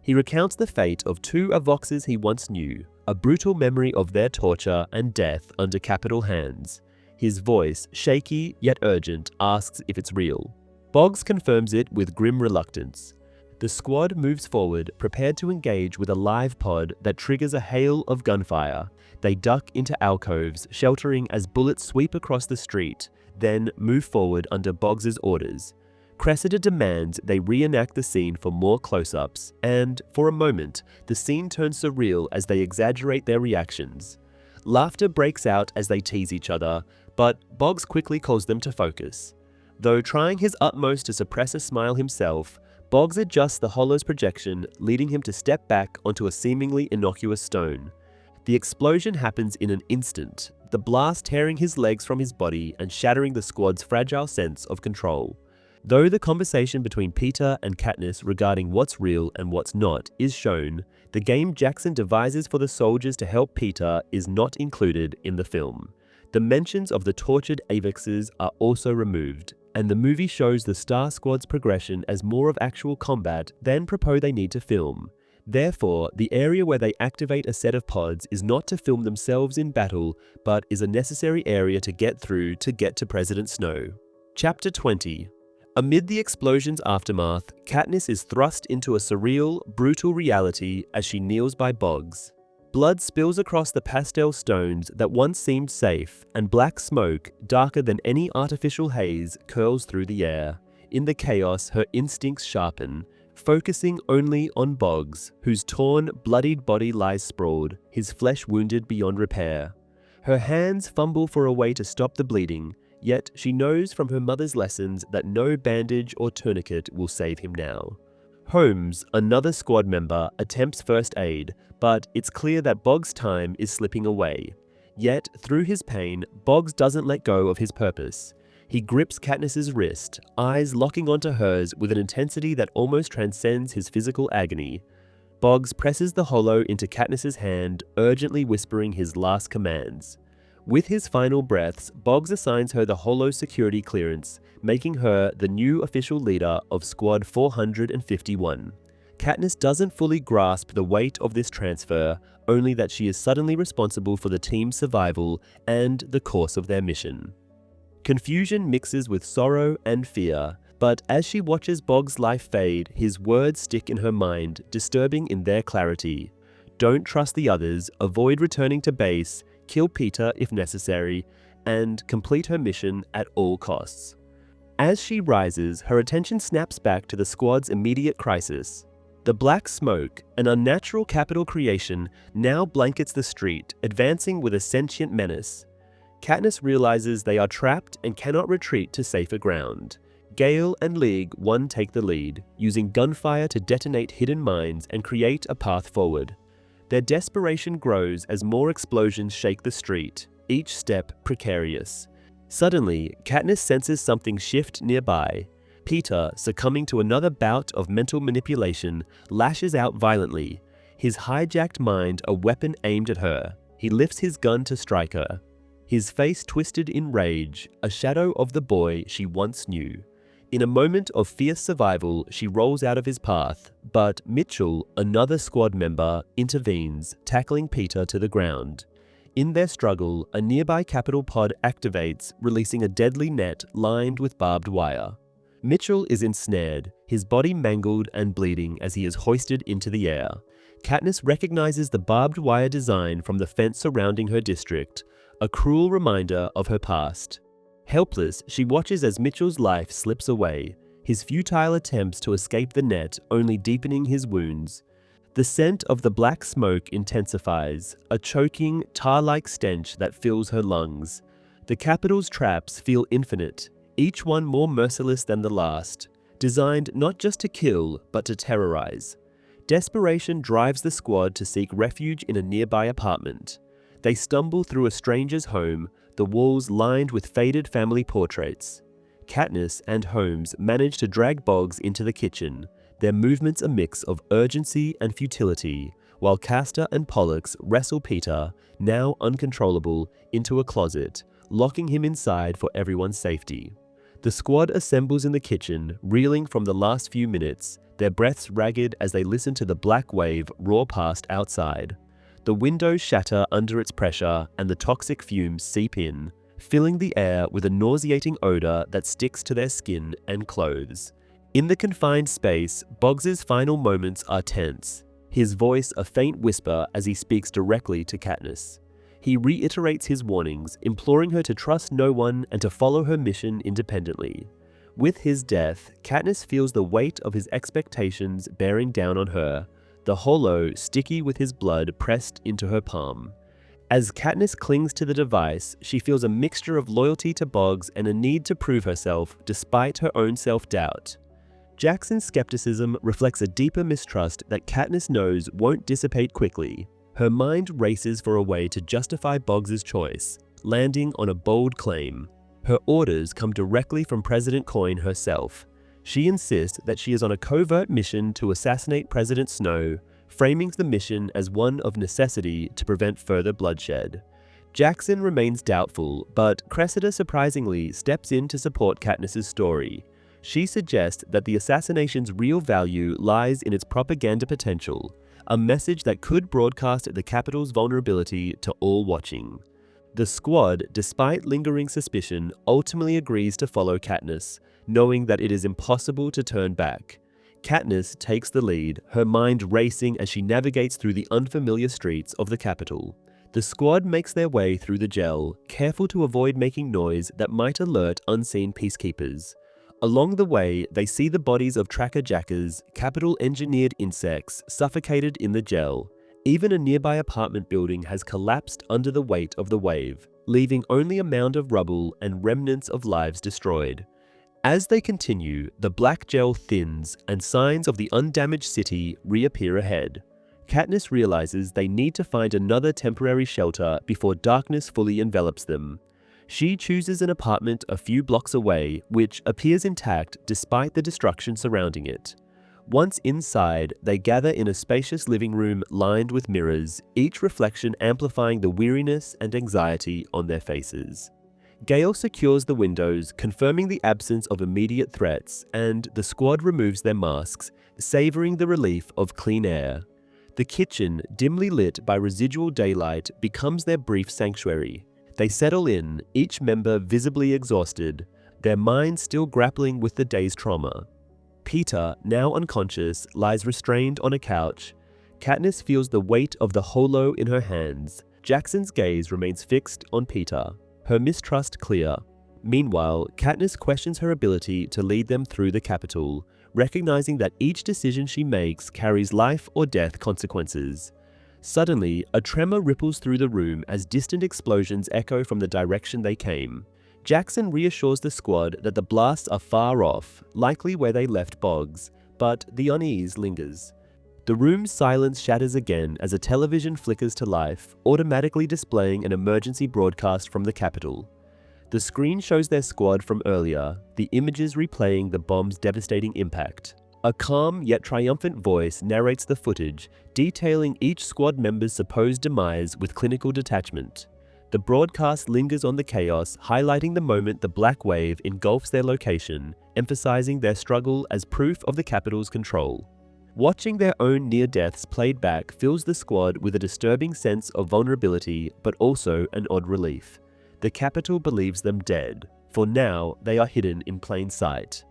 He recounts the fate of two Avoxes he once knew, a brutal memory of their torture and death under Capitol hands. His voice, shaky yet urgent, asks if it's real. Boggs confirms it with grim reluctance. The squad moves forward, prepared to engage with a live pod that triggers a hail of gunfire. They duck into alcoves, sheltering as bullets sweep across the street, then move forward under Boggs's orders. Cressida demands they reenact the scene for more close-ups, and, for a moment, the scene turns surreal as they exaggerate their reactions. Laughter breaks out as they tease each other, but Boggs quickly calls them to focus. Though trying his utmost to suppress a smile himself, Boggs adjusts the hollow's projection, leading him to step back onto a seemingly innocuous stone. The explosion happens in an instant, the blast tearing his legs from his body and shattering the squad's fragile sense of control. Though the conversation between Peter and Katniss regarding what's real and what's not is shown, the game Jackson devises for the soldiers to help Peter is not included in the film. The mentions of the tortured Avexes are also removed, and the movie shows the Star Squad's progression as more of actual combat than propos they need to film. Therefore, the area where they activate a set of pods is not to film themselves in battle, but is a necessary area to get through to get to President Snow. Chapter 20. Amid the explosion's aftermath, Katniss is thrust into a surreal, brutal reality as she kneels by Boggs. Blood spills across the pastel stones that once seemed safe, and black smoke, darker than any artificial haze, curls through the air. In the chaos, her instincts sharpen, focusing only on Boggs, whose torn, bloodied body lies sprawled, his flesh wounded beyond repair. Her hands fumble for a way to stop the bleeding, yet she knows from her mother's lessons that no bandage or tourniquet will save him now. Holmes, another squad member, attempts first aid, but it's clear that Boggs' time is slipping away. Yet, through his pain, Boggs doesn't let go of his purpose. He grips Katniss's wrist, eyes locking onto hers with an intensity that almost transcends his physical agony. Boggs presses the holo into Katniss's hand, urgently whispering his last commands. With his final breaths, Boggs assigns her the holo security clearance, making her the new official leader of Squad 451. Katniss doesn't fully grasp the weight of this transfer, only that she is suddenly responsible for the team's survival and the course of their mission. Confusion mixes with sorrow and fear, but as she watches Boggs' life fade, his words stick in her mind, disturbing in their clarity. Don't trust the others, avoid returning to base, kill Peter if necessary, and complete her mission at all costs. As she rises, her attention snaps back to the squad's immediate crisis. The black smoke, an unnatural capital creation, now blankets the street, advancing with a sentient menace. Katniss realizes they are trapped and cannot retreat to safer ground. Gale and League one take the lead, using gunfire to detonate hidden mines and create a path forward. Their desperation grows as more explosions shake the street, each step precarious. Suddenly, Katniss senses something shift nearby. Peter, succumbing to another bout of mental manipulation, lashes out violently, his hijacked mind a weapon aimed at her. He lifts his gun to strike her. His face twisted in rage, a shadow of the boy she once knew. In a moment of fierce survival, she rolls out of his path, but Mitchell, another squad member, intervenes, tackling Peter to the ground. In their struggle, a nearby capital pod activates, releasing a deadly net lined with barbed wire. Mitchell is ensnared, his body mangled and bleeding as he is hoisted into the air. Katniss recognizes the barbed wire design from the fence surrounding her district, a cruel reminder of her past. Helpless, she watches as Mitchell's life slips away, his futile attempts to escape the net only deepening his wounds. The scent of the black smoke intensifies, a choking, tar-like stench that fills her lungs. The Capitol's traps feel infinite, each one more merciless than the last, designed not just to kill, but to terrorize. Desperation drives the squad to seek refuge in a nearby apartment. They stumble through a stranger's home, the walls lined with faded family portraits. Katniss and Holmes manage to drag Boggs into the kitchen, their movements a mix of urgency and futility, while Castor and Pollux wrestle Peter, now uncontrollable, into a closet, locking him inside for everyone's safety. The squad assembles in the kitchen, reeling from the last few minutes, their breaths ragged as they listen to the black wave roar past outside. The windows shatter under its pressure and the toxic fumes seep in, filling the air with a nauseating odor that sticks to their skin and clothes. In the confined space, Boggs's final moments are tense, his voice a faint whisper as he speaks directly to Katniss. He reiterates his warnings, imploring her to trust no one and to follow her mission independently. With his death, Katniss feels the weight of his expectations bearing down on her, the holo sticky with his blood pressed into her palm. As Katniss clings to the device, she feels a mixture of loyalty to Boggs and a need to prove herself despite her own self-doubt. Jackson's skepticism reflects a deeper mistrust that Katniss knows won't dissipate quickly. Her mind races for a way to justify Boggs's choice, landing on a bold claim. Her orders come directly from President Coin herself, She insists that she is on a covert mission to assassinate President Snow, framing the mission as one of necessity to prevent further bloodshed. Jackson remains doubtful, but Cressida surprisingly steps in to support Katniss's story. She suggests that the assassination's real value lies in its propaganda potential, a message that could broadcast the capital's vulnerability to all watching. The squad, despite lingering suspicion, ultimately agrees to follow Katniss, knowing that it is impossible to turn back. Katniss takes the lead, her mind racing as she navigates through the unfamiliar streets of the capital. The squad makes their way through the gel, careful to avoid making noise that might alert unseen peacekeepers. Along the way, they see the bodies of tracker jackers, capital-engineered insects, suffocated in the gel. Even a nearby apartment building has collapsed under the weight of the wave, leaving only a mound of rubble and remnants of lives destroyed. As they continue, the black gel thins and signs of the undamaged city reappear ahead. Katniss realizes they need to find another temporary shelter before darkness fully envelops them. She chooses an apartment a few blocks away, which appears intact despite the destruction surrounding it. Once inside, they gather in a spacious living room lined with mirrors, each reflection amplifying the weariness and anxiety on their faces. Gale secures the windows, confirming the absence of immediate threats, and the squad removes their masks, savoring the relief of clean air. The kitchen, dimly lit by residual daylight, becomes their brief sanctuary. They settle in, each member visibly exhausted, their minds still grappling with the day's trauma. Peeta, now unconscious, lies restrained on a couch. Katniss feels the weight of the holo in her hands. Jackson's gaze remains fixed on Peeta, her mistrust clear. Meanwhile, Katniss questions her ability to lead them through the capital, recognizing that each decision she makes carries life or death consequences. Suddenly, a tremor ripples through the room as distant explosions echo from the direction they came. Jackson reassures the squad that the blasts are far off, likely where they left Boggs, but the unease lingers. The room's silence shatters again as a television flickers to life, automatically displaying an emergency broadcast from the capital. The screen shows their squad from earlier, the images replaying the bomb's devastating impact. A calm yet triumphant voice narrates the footage, detailing each squad member's supposed demise with clinical detachment. The broadcast lingers on the chaos, highlighting the moment the black wave engulfs their location, emphasizing their struggle as proof of the capital's control. Watching their own near-deaths played back fills the squad with a disturbing sense of vulnerability, but also an odd relief. The capital believes them dead. For now, they are hidden in plain sight.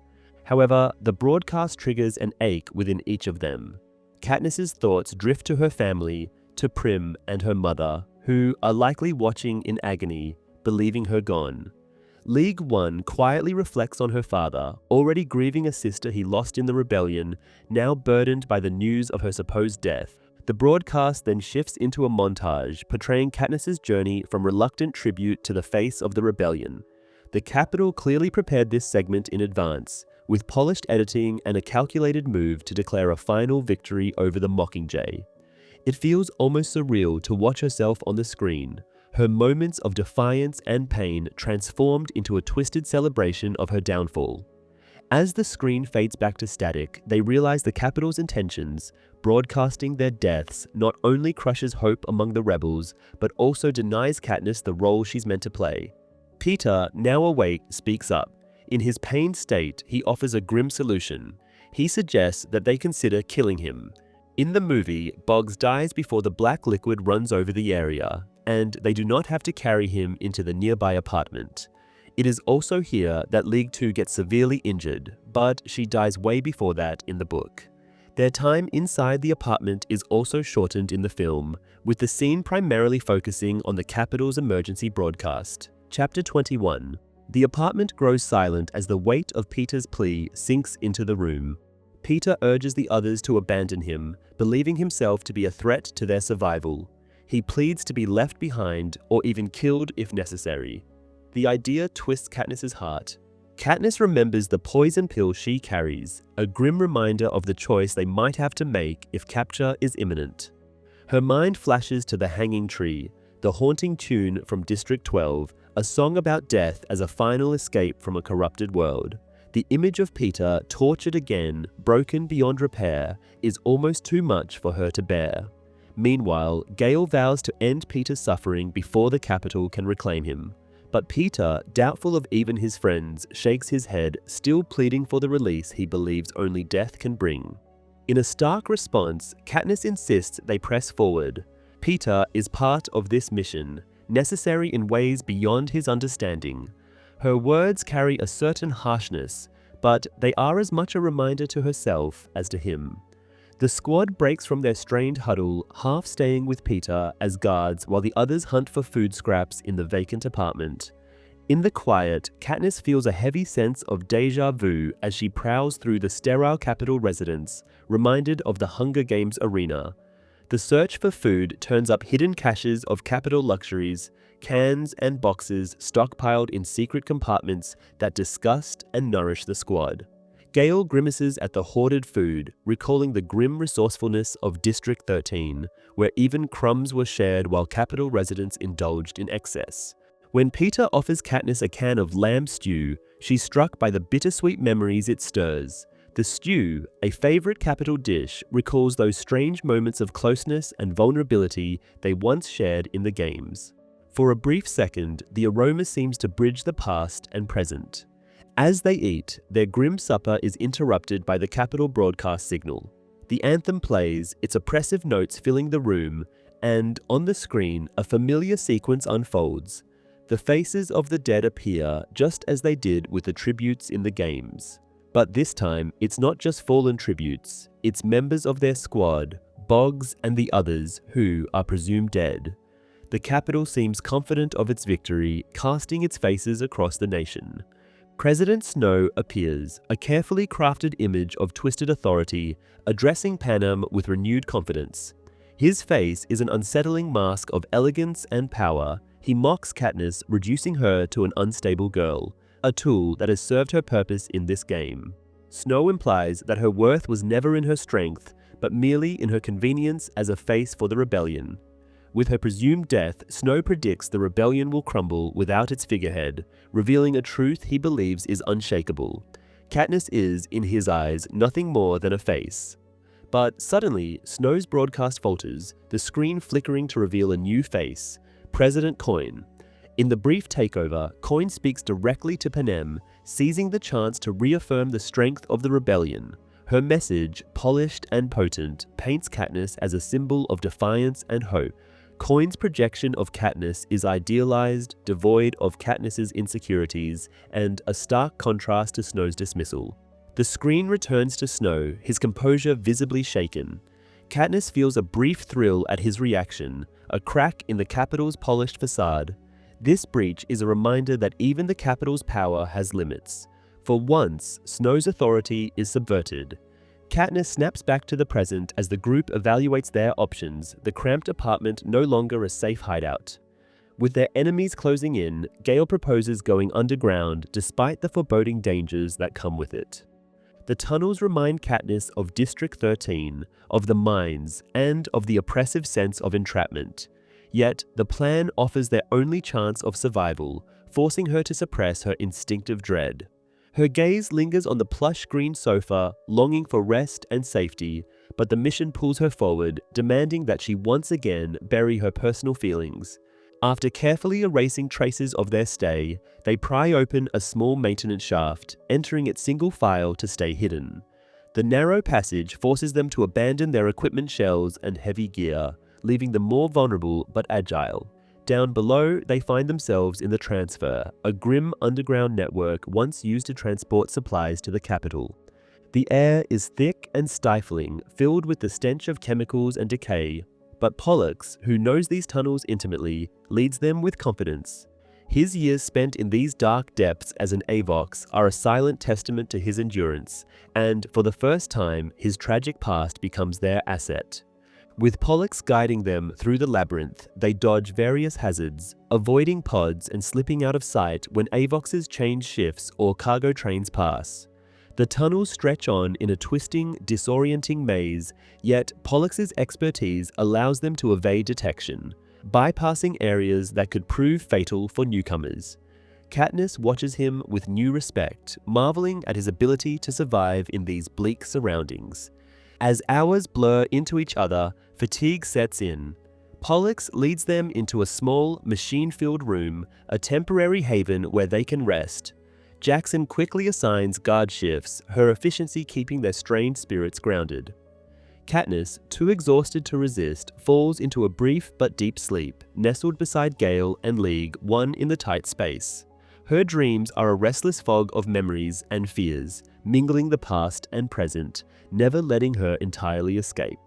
However, the broadcast triggers an ache within each of them. Katniss's thoughts drift to her family, to Prim and her mother, who are likely watching in agony, believing her gone. League One quietly reflects on her father, already grieving a sister he lost in the rebellion, now burdened by the news of her supposed death. The broadcast then shifts into a montage, portraying Katniss's journey from reluctant tribute to the face of the rebellion. The Capitol clearly prepared this segment in advance, with polished editing and a calculated move to declare a final victory over the Mockingjay. It feels almost surreal to watch herself on the screen, her moments of defiance and pain transformed into a twisted celebration of her downfall. As the screen fades back to static, they realize the Capitol's intentions. Broadcasting their deaths not only crushes hope among the rebels, but also denies Katniss the role she's meant to play. Peeta, now awake, speaks up. In his pained state, he offers a grim solution. He suggests that they consider killing him. In the movie, Boggs dies before the black liquid runs over the area, and they do not have to carry him into the nearby apartment. It is also here that League 2 gets severely injured, but she dies way before that in the book. Their time inside the apartment is also shortened in the film, with the scene primarily focusing on the Capitol's emergency broadcast. Chapter 21. The apartment grows silent as the weight of Peeta's plea sinks into the room. Peeta urges the others to abandon him, believing himself to be a threat to their survival. He pleads to be left behind or even killed if necessary. The idea twists Katniss's heart. Katniss remembers the poison pill she carries, a grim reminder of the choice they might have to make if capture is imminent. Her mind flashes to the hanging tree, the haunting tune from District 12, a song about death as a final escape from a corrupted world. The image of Peter, tortured again, broken beyond repair, is almost too much for her to bear. Meanwhile, Gale vows to end Peter's suffering before the capital can reclaim him. But Peter, doubtful of even his friends, shakes his head, still pleading for the release he believes only death can bring. In a stark response, Katniss insists they press forward. Peter is part of this mission, necessary in ways beyond his understanding. Her words carry a certain harshness, but they are as much a reminder to herself as to him. The squad breaks from their strained huddle, half staying with Peter as guards while the others hunt for food scraps in the vacant apartment. In the quiet, Katniss feels a heavy sense of déjà vu as she prowls through the sterile capital residence, reminded of the Hunger Games arena. The search for food turns up hidden caches of capital luxuries, cans and boxes stockpiled in secret compartments that disgust and nourish the squad. Gale grimaces at the hoarded food, recalling the grim resourcefulness of District 13, where even crumbs were shared while capital residents indulged in excess. When Peter offers Katniss a can of lamb stew, she's struck by the bittersweet memories it stirs. The stew, a favorite capital dish, recalls those strange moments of closeness and vulnerability they once shared in the games. For a brief second, the aroma seems to bridge the past and present. As they eat, their grim supper is interrupted by the capital broadcast signal. The anthem plays, its oppressive notes filling the room, and on the screen, a familiar sequence unfolds. The faces of the dead appear just as they did with the tributes in the games. But this time, it's not just fallen tributes, it's members of their squad, Boggs and the others, who are presumed dead. The capital seems confident of its victory, casting its faces across the nation. President Snow appears, a carefully crafted image of twisted authority, addressing Panem with renewed confidence. His face is an unsettling mask of elegance and power. He mocks Katniss, reducing her to an unstable girl, a tool that has served her purpose in this game. Snow implies that her worth was never in her strength, but merely in her convenience as a face for the rebellion. With her presumed death, Snow predicts the rebellion will crumble without its figurehead, revealing a truth he believes is unshakable. Katniss is, in his eyes, nothing more than a face. But suddenly, Snow's broadcast falters, the screen flickering to reveal a new face, President Coin. In the brief takeover, Coin speaks directly to Panem, seizing the chance to reaffirm the strength of the rebellion. Her message, polished and potent, paints Katniss as a symbol of defiance and hope. Coin's projection of Katniss is idealized, devoid of Katniss's insecurities, and a stark contrast to Snow's dismissal. The screen returns to Snow, his composure visibly shaken. Katniss feels a brief thrill at his reaction, a crack in the capital's polished facade. This breach is a reminder that even the capital's power has limits. For once, Snow's authority is subverted. Katniss snaps back to the present as the group evaluates their options, the cramped apartment no longer a safe hideout. With their enemies closing in, Gale proposes going underground despite the foreboding dangers that come with it. The tunnels remind Katniss of District 13, of the mines, and of the oppressive sense of entrapment. Yet, the plan offers their only chance of survival, forcing her to suppress her instinctive dread. Her gaze lingers on the plush green sofa, longing for rest and safety, but the mission pulls her forward, demanding that she once again bury her personal feelings. After carefully erasing traces of their stay, they pry open a small maintenance shaft, entering it single file to stay hidden. The narrow passage forces them to abandon their equipment shells and heavy gear, leaving them more vulnerable but agile. Down below, they find themselves in the transfer, a grim underground network once used to transport supplies to the capital. The air is thick and stifling, filled with the stench of chemicals and decay, but Pollux, who knows these tunnels intimately, leads them with confidence. His years spent in these dark depths as an Avox are a silent testament to his endurance, and for the first time, his tragic past becomes their asset. With Pollux guiding them through the labyrinth, they dodge various hazards, avoiding pods and slipping out of sight when Avoxes change shifts or cargo trains pass. The tunnels stretch on in a twisting, disorienting maze, yet Pollux's expertise allows them to evade detection, bypassing areas that could prove fatal for newcomers. Katniss watches him with new respect, marveling at his ability to survive in these bleak surroundings. As hours blur into each other, fatigue sets in. Pollux leads them into a small, machine-filled room, a temporary haven where they can rest. Jackson quickly assigns guard shifts, her efficiency keeping their strained spirits grounded. Katniss, too exhausted to resist, falls into a brief but deep sleep, nestled beside Gale and League, one in the tight space. Her dreams are a restless fog of memories and fears, mingling the past and present, never letting her entirely escape.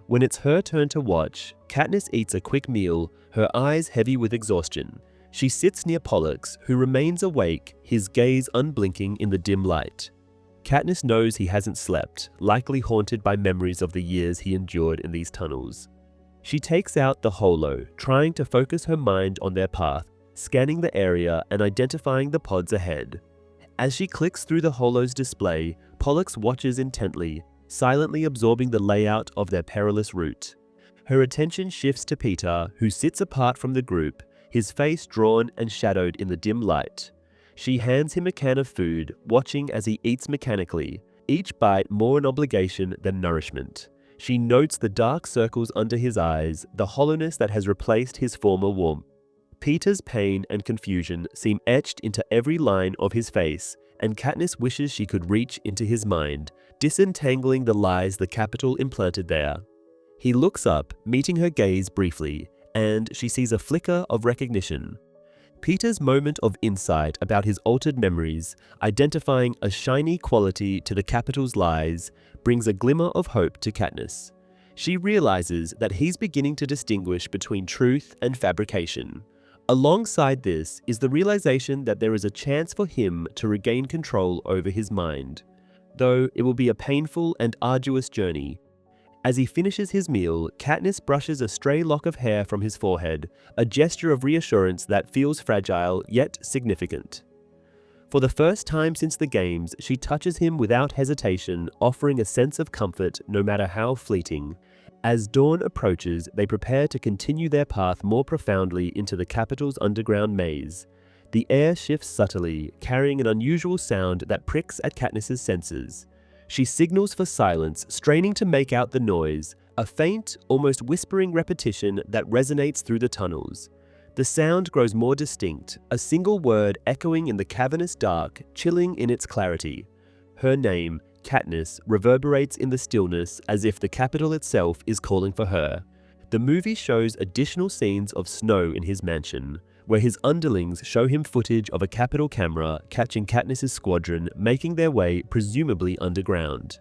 When it's her turn to watch, Katniss eats a quick meal, her eyes heavy with exhaustion. She sits near Pollux, who remains awake, his gaze unblinking in the dim light. Katniss knows he hasn't slept, likely haunted by memories of the years he endured in these tunnels. She takes out the holo, trying to focus her mind on their path, scanning the area and identifying the pods ahead. As she clicks through the holo's display, Pollux watches intently, silently absorbing the layout of their perilous route. Her attention shifts to Peter, who sits apart from the group, his face drawn and shadowed in the dim light. She hands him a can of food, watching as he eats mechanically, each bite more an obligation than nourishment. She notes the dark circles under his eyes, the hollowness that has replaced his former warmth. Peter's pain and confusion seem etched into every line of his face, and Katniss wishes she could reach into his mind, disentangling the lies the Capitol implanted there. He looks up, meeting her gaze briefly, and she sees a flicker of recognition. Peter's moment of insight about his altered memories, identifying a shiny quality to the Capitol's lies, brings a glimmer of hope to Katniss. She realizes that he's beginning to distinguish between truth and fabrication. Alongside this is the realization that there is a chance for him to regain control over his mind, though it will be a painful and arduous journey. As he finishes his meal, Katniss brushes a stray lock of hair from his forehead, a gesture of reassurance that feels fragile yet significant. For the first time since the games, she touches him without hesitation, offering a sense of comfort no matter how fleeting. As dawn approaches, they prepare to continue their path more profoundly into the Capitol's underground maze. The air shifts subtly, carrying an unusual sound that pricks at Katniss's senses. She signals for silence, straining to make out the noise, a faint, almost whispering repetition that resonates through the tunnels. The sound grows more distinct, a single word echoing in the cavernous dark, chilling in its clarity. Her name, Katniss, reverberates in the stillness as if the Capitol itself is calling for her. The movie shows additional scenes of Snow in his mansion, where his underlings show him footage of a Capitol camera catching Katniss's squadron making their way presumably underground.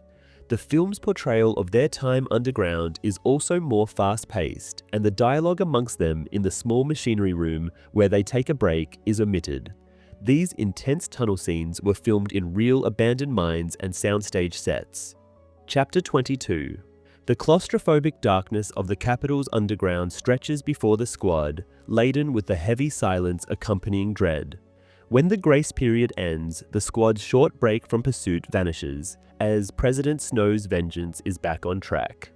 The film's portrayal of their time underground is also more fast-paced, and the dialogue amongst them in the small machinery room where they take a break is omitted. These intense tunnel scenes were filmed in real abandoned mines and soundstage sets. Chapter 22. The claustrophobic darkness of the Capitol's underground stretches before the squad, laden with the heavy silence accompanying dread. When the grace period ends, the squad's short break from pursuit vanishes, as President Snow's vengeance is back on track.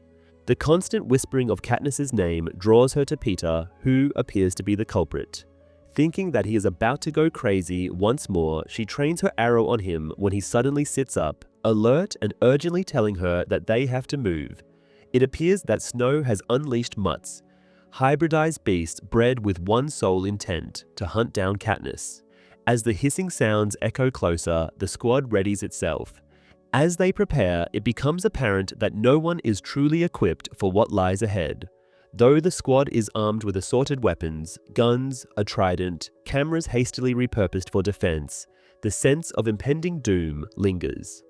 The constant whispering of Katniss's name draws her to Peter, who appears to be the culprit. Thinking that he is about to go crazy once more, she trains her arrow on him when he suddenly sits up, alert and urgently telling her that they have to move. It appears that Snow has unleashed Mutts, hybridized beasts bred with one sole intent, to hunt down Katniss. As the hissing sounds echo closer, the squad readies itself. As they prepare, it becomes apparent that no one is truly equipped for what lies ahead. Though the squad is armed with assorted weapons, guns, a trident, cameras hastily repurposed for defense, the sense of impending doom lingers.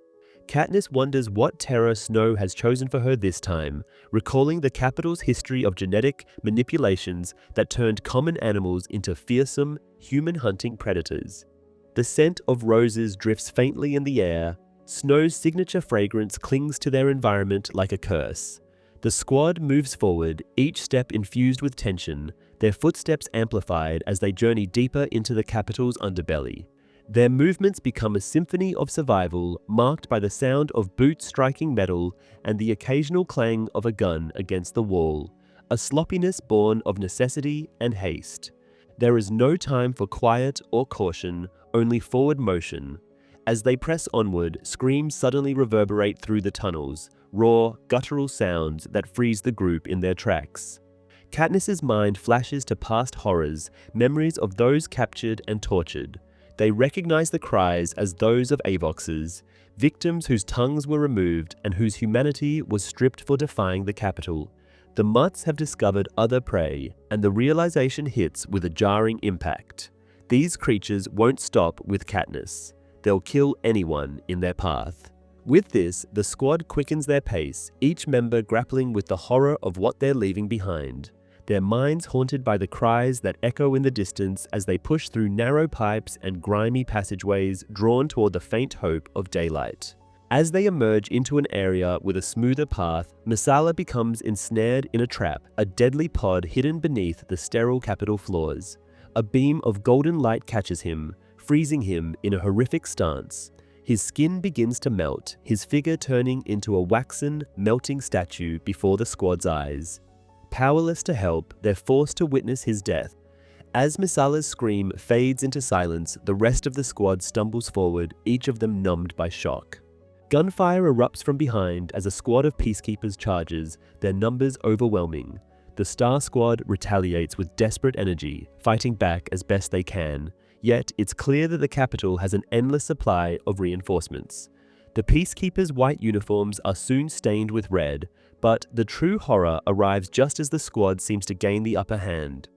Katniss wonders what terror Snow has chosen for her this time, recalling the Capitol's history of genetic manipulations that turned common animals into fearsome, human-hunting predators. The scent of roses drifts faintly in the air. Snow's signature fragrance clings to their environment like a curse. The squad moves forward, each step infused with tension, their footsteps amplified as they journey deeper into the Capitol's underbelly. Their movements become a symphony of survival, marked by the sound of boots striking metal and the occasional clang of a gun against the wall, a sloppiness born of necessity and haste. There is no time for quiet or caution, only forward motion. As they press onward, screams suddenly reverberate through the tunnels, raw, guttural sounds that freeze the group in their tracks. Katniss's mind flashes to past horrors, memories of those captured and tortured. They recognize the cries as those of Avoxes, victims whose tongues were removed and whose humanity was stripped for defying the capital. The Mutts have discovered other prey, and the realization hits with a jarring impact. These creatures won't stop with Katniss. They'll kill anyone in their path. With this, the squad quickens their pace, each member grappling with the horror of what they're leaving behind. Their minds haunted by the cries that echo in the distance as they push through narrow pipes and grimy passageways drawn toward the faint hope of daylight. As they emerge into an area with a smoother path, Messala becomes ensnared in a trap, a deadly pod hidden beneath the sterile capital floors. A beam of golden light catches him, freezing him in a horrific stance. His skin begins to melt, his figure turning into a waxen, melting statue before the squad's eyes. Powerless to help, they're forced to witness his death. As Messala's scream fades into silence, the rest of the squad stumbles forward, each of them numbed by shock. Gunfire erupts from behind as a squad of peacekeepers charges, their numbers overwhelming. The Star Squad retaliates with desperate energy, fighting back as best they can. Yet, it's clear that the capital has an endless supply of reinforcements. The peacekeepers' white uniforms are soon stained with red, but the true horror arrives just as the squad seems to gain the upper hand.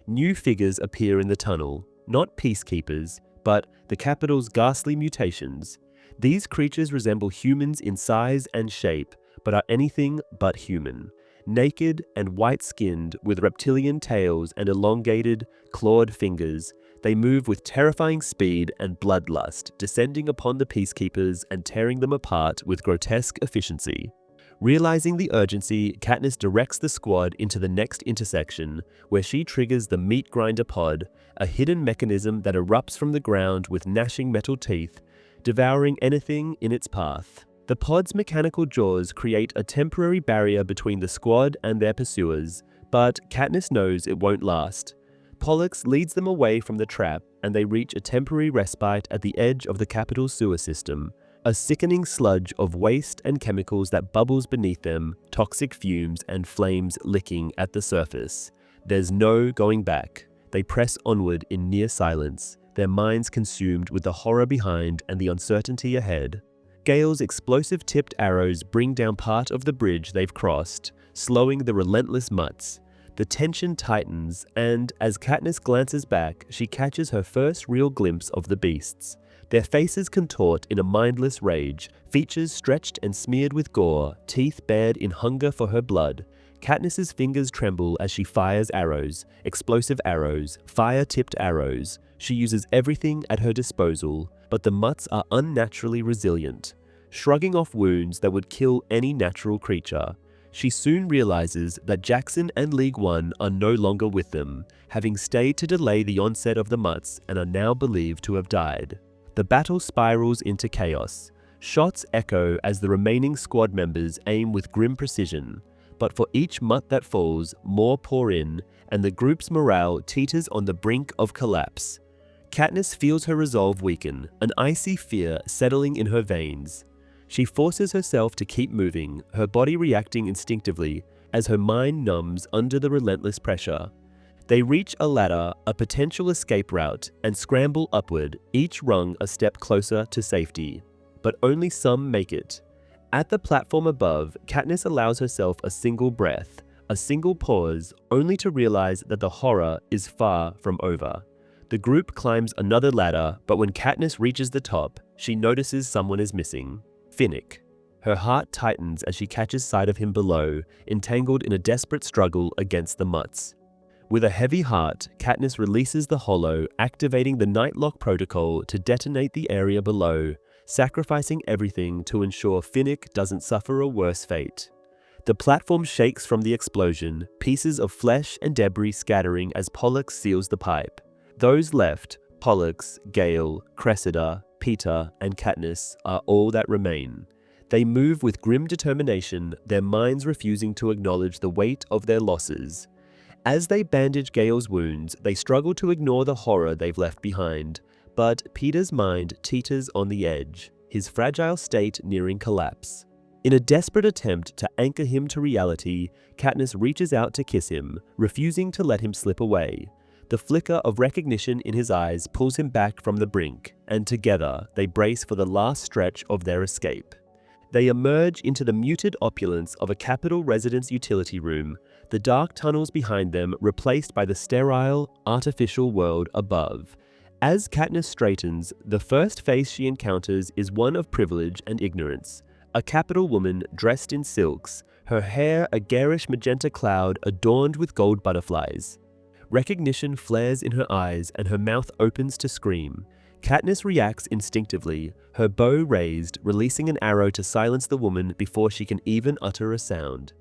New figures appear in the tunnel, not peacekeepers, but the capital's ghastly mutations. These creatures resemble humans in size and shape, but are anything but human. Naked and white-skinned, with reptilian tails and elongated, clawed fingers, they move with terrifying speed and bloodlust, descending upon the peacekeepers and tearing them apart with grotesque efficiency. Realizing the urgency, Katniss directs the squad into the next intersection, where she triggers the meat grinder pod, a hidden mechanism that erupts from the ground with gnashing metal teeth, devouring anything in its path. The pod's mechanical jaws create a temporary barrier between the squad and their pursuers, but Katniss knows it won't last. Pollux leads them away from the trap, and they reach a temporary respite at the edge of the capital's sewer system. A sickening sludge of waste and chemicals that bubbles beneath them, toxic fumes and flames licking at the surface. There's no going back. They press onward in near silence, their minds consumed with the horror behind and the uncertainty ahead. Gale's explosive-tipped arrows bring down part of the bridge they've crossed, slowing the relentless Mutts. The tension tightens, and as Katniss glances back, she catches her first real glimpse of the beasts. Their faces contort in a mindless rage, features stretched and smeared with gore, teeth bared in hunger for her blood. Katniss's fingers tremble as she fires arrows, explosive arrows, fire-tipped arrows. She uses everything at her disposal, but the Mutts are unnaturally resilient, shrugging off wounds that would kill any natural creature. She soon realizes that Jackson and League One are no longer with them, having stayed to delay the onset of the Mutts and are now believed to have died. The battle spirals into chaos. Shots echo as the remaining squad members aim with grim precision, but for each Mutt that falls, more pour in, and the group's morale teeters on the brink of collapse. Katniss feels her resolve weaken, an icy fear settling in her veins. She forces herself to keep moving, her body reacting instinctively as her mind numbs under the relentless pressure. They reach a ladder, a potential escape route, and scramble upward, each rung a step closer to safety. But only some make it. At the platform above, Katniss allows herself a single breath, a single pause, only to realize that the horror is far from over. The group climbs another ladder, but when Katniss reaches the top, she notices someone is missing. Finnick. Her heart tightens as she catches sight of him below, entangled in a desperate struggle against the Mutts. With a heavy heart, Katniss releases the holo, activating the Nightlock protocol to detonate the area below, sacrificing everything to ensure Finnick doesn't suffer a worse fate. The platform shakes from the explosion, pieces of flesh and debris scattering as Pollux seals the pipe. Those left, Pollux, Gale, Cressida, Peeta, and Katniss, are all that remain. They move with grim determination, their minds refusing to acknowledge the weight of their losses. As they bandage Gale's wounds, they struggle to ignore the horror they've left behind, but Peter's mind teeters on the edge, his fragile state nearing collapse. In a desperate attempt to anchor him to reality, Katniss reaches out to kiss him, refusing to let him slip away. The flicker of recognition in his eyes pulls him back from the brink, and together they brace for the last stretch of their escape. They emerge into the muted opulence of a Capitol residence utility room, the dark tunnels behind them replaced by the sterile, artificial world above. As Katniss straightens, the first face she encounters is one of privilege and ignorance. A Capitol woman dressed in silks, her hair a garish magenta cloud adorned with gold butterflies. Recognition flares in her eyes and her mouth opens to scream. Katniss reacts instinctively, her bow raised, releasing an arrow to silence the woman before she can even utter a sound.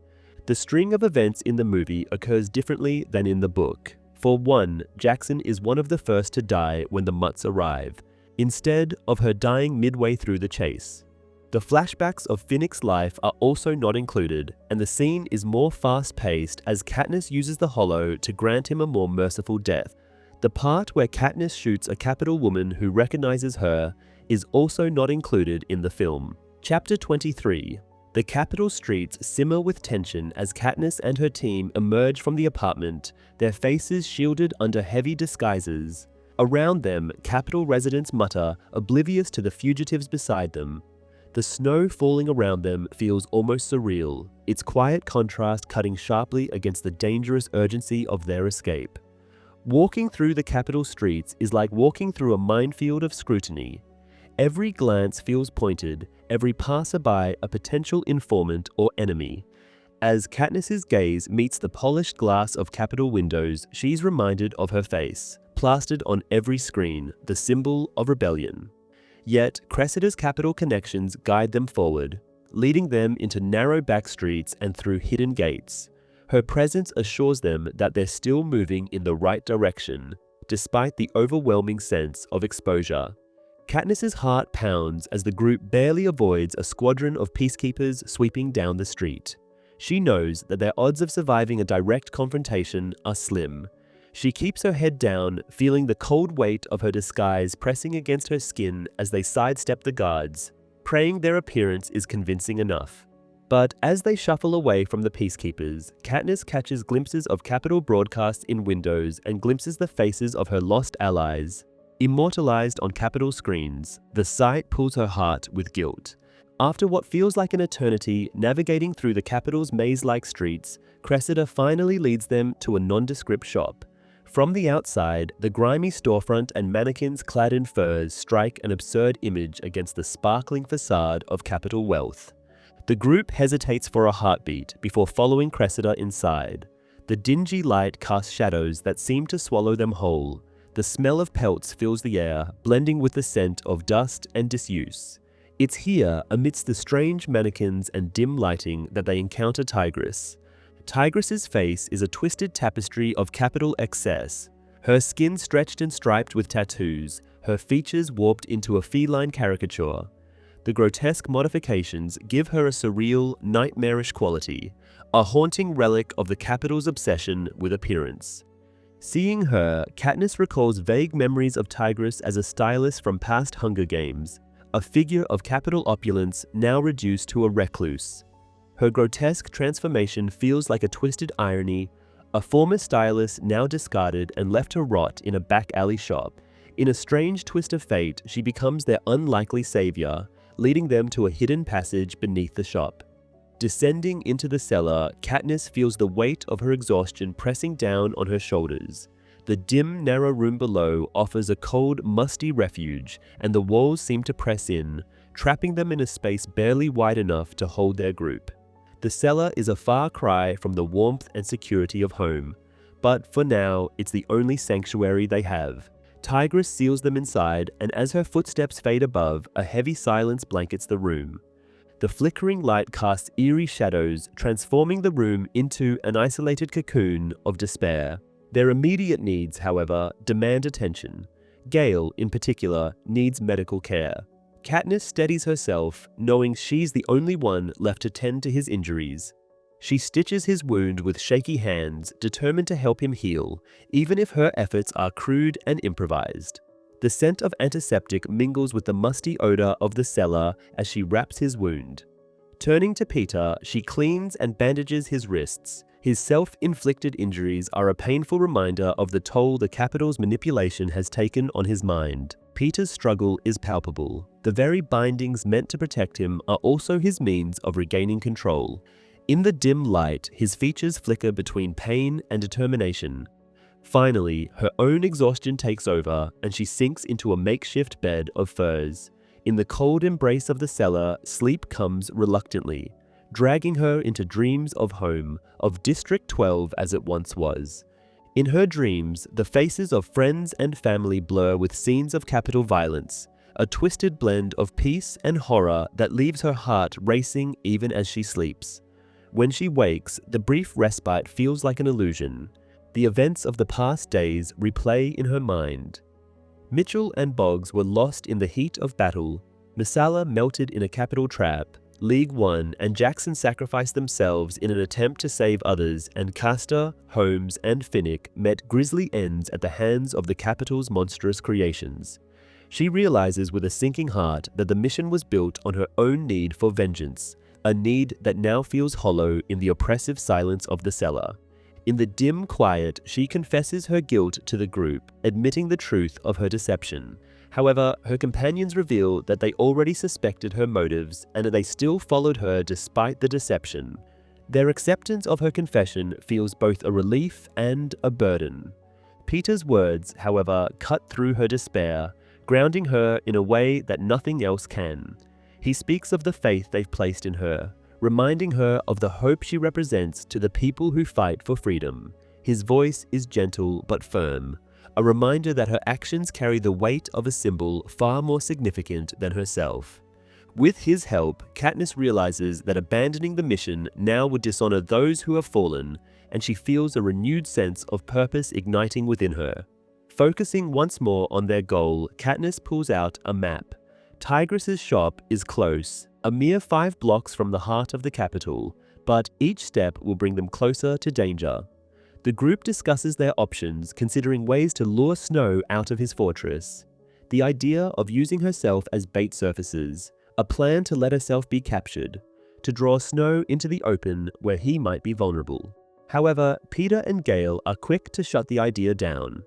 The string of events in the movie occurs differently than in the book. For one, Jackson is one of the first to die when the Mutts arrive, instead of her dying midway through the chase. The flashbacks of Finnick's life are also not included, and the scene is more fast-paced as Katniss uses the Hollow to grant him a more merciful death. The part where Katniss shoots a Capitol woman who recognizes her is also not included in the film. Chapter 23. The Capitol streets simmer with tension as Katniss and her team emerge from the apartment, their faces shielded under heavy disguises. Around them, Capitol residents mutter, oblivious to the fugitives beside them. The snow falling around them feels almost surreal, its quiet contrast cutting sharply against the dangerous urgency of their escape. Walking through the Capitol streets is like walking through a minefield of scrutiny. Every glance feels pointed, every passerby a potential informant or enemy. As Katniss's gaze meets the polished glass of Capitol windows, she's reminded of her face, plastered on every screen, the symbol of rebellion. Yet, Cressida's Capitol connections guide them forward, leading them into narrow back streets and through hidden gates. Her presence assures them that they're still moving in the right direction, despite the overwhelming sense of exposure. Katniss's heart pounds as the group barely avoids a squadron of peacekeepers sweeping down the street. She knows that their odds of surviving a direct confrontation are slim. She keeps her head down, feeling the cold weight of her disguise pressing against her skin as they sidestep the guards, praying their appearance is convincing enough. But as they shuffle away from the peacekeepers, Katniss catches glimpses of Capitol broadcasts in windows and glimpses the faces of her lost allies. Immortalized on Capitol screens, the sight pulls her heart with guilt. After what feels like an eternity navigating through the Capitol's maze-like streets, Cressida finally leads them to a nondescript shop. From the outside, the grimy storefront and mannequins clad in furs strike an absurd image against the sparkling facade of Capitol wealth. The group hesitates for a heartbeat before following Cressida inside. The dingy light casts shadows that seem to swallow them whole. The smell of pelts fills the air, blending with the scent of dust and disuse. It's here, amidst the strange mannequins and dim lighting, that they encounter Tigress. Tigress's face is a twisted tapestry of Capitol excess, her skin stretched and striped with tattoos, her features warped into a feline caricature. The grotesque modifications give her a surreal, nightmarish quality, a haunting relic of the Capitol's obsession with appearance. Seeing her, Katniss recalls vague memories of Tigress as a stylist from past Hunger Games, a figure of Capitol opulence now reduced to a recluse. Her grotesque transformation feels like a twisted irony, a former stylist now discarded and left to rot in a back alley shop. In a strange twist of fate, she becomes their unlikely savior, leading them to a hidden passage beneath the shop. Descending into the cellar, Katniss feels the weight of her exhaustion pressing down on her shoulders. The dim, narrow room below offers a cold, musty refuge, and the walls seem to press in, trapping them in a space barely wide enough to hold their group. The cellar is a far cry from the warmth and security of home, but for now, it's the only sanctuary they have. Tigress seals them inside, and as her footsteps fade above, a heavy silence blankets the room. The flickering light casts eerie shadows, transforming the room into an isolated cocoon of despair. Their immediate needs, however, demand attention. Gale, in particular, needs medical care. Katniss steadies herself, knowing she's the only one left to tend to his injuries. She stitches his wound with shaky hands, determined to help him heal, even if her efforts are crude and improvised. The scent of antiseptic mingles with the musty odor of the cellar as she wraps his wound. Turning to Peter, she cleans and bandages his wrists. His self-inflicted injuries are a painful reminder of the toll the Capitol's manipulation has taken on his mind. Peter's struggle is palpable. The very bindings meant to protect him are also his means of regaining control. In the dim light, his features flicker between pain and determination. Finally, her own exhaustion takes over, and she sinks into a makeshift bed of furs. In the cold embrace of the cellar, sleep comes reluctantly, dragging her into dreams of home, of District 12 as it once was. In her dreams, the faces of friends and family blur with scenes of Capitol violence, a twisted blend of peace and horror that leaves her heart racing even as she sleeps. When she wakes, the brief respite feels like an illusion. The events of the past days replay in her mind. Mitchell and Boggs were lost in the heat of battle. Masala melted in a Capitol trap. League won, and Jackson sacrificed themselves in an attempt to save others, and Castor, Holmes, and Finnick met grisly ends at the hands of the Capitol's monstrous creations. She realizes with a sinking heart that the mission was built on her own need for vengeance, a need that now feels hollow in the oppressive silence of the cellar. In the dim quiet, she confesses her guilt to the group, admitting the truth of her deception. However, her companions reveal that they already suspected her motives and that they still followed her despite the deception. Their acceptance of her confession feels both a relief and a burden. Peter's words, however, cut through her despair, grounding her in a way that nothing else can. He speaks of the faith they've placed in her, reminding her of the hope she represents to the people who fight for freedom. His voice is gentle but firm, a reminder that her actions carry the weight of a symbol far more significant than herself. With his help, Katniss realizes that abandoning the mission now would dishonor those who have fallen, and she feels a renewed sense of purpose igniting within her. Focusing once more on their goal, Katniss pulls out a map. Tigress's shop is close, a mere 5 blocks from the heart of the Capitol, but each step will bring them closer to danger. The group discusses their options, considering ways to lure Snow out of his fortress. The idea of using herself as bait surfaces, a plan to let herself be captured, to draw Snow into the open where he might be vulnerable. However, Peter and Gale are quick to shut the idea down.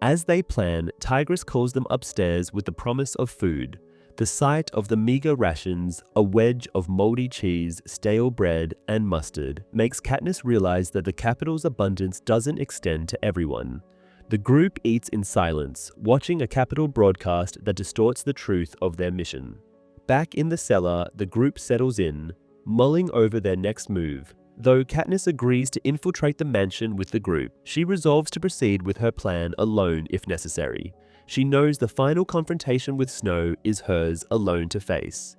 As they plan, Tigress calls them upstairs with the promise of food. The sight of the meager rations, a wedge of moldy cheese, stale bread, and mustard, makes Katniss realize that the Capitol's abundance doesn't extend to everyone. The group eats in silence, watching a Capitol broadcast that distorts the truth of their mission. Back in the cellar, the group settles in, mulling over their next move. Though Katniss agrees to infiltrate the mansion with the group, she resolves to proceed with her plan alone if necessary. She knows the final confrontation with Snow is hers alone to face.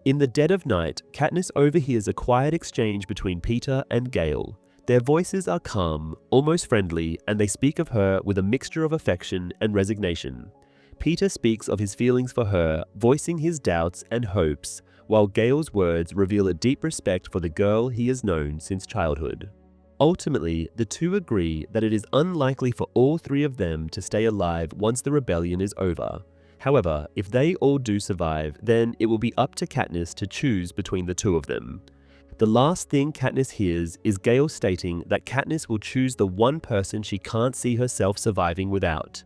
In the dead of night, Katniss overhears a quiet exchange between Peter and Gale. Their voices are calm, almost friendly, and they speak of her with a mixture of affection and resignation. Peter speaks of his feelings for her, voicing his doubts and hopes, while Gale's words reveal a deep respect for the girl he has known since childhood. Ultimately, the two agree that it is unlikely for all 3 of them to stay alive once the rebellion is over. However, if they all do survive, then it will be up to Katniss to choose between the 2 of them. The last thing Katniss hears is Gale stating that Katniss will choose the one person she can't see herself surviving without.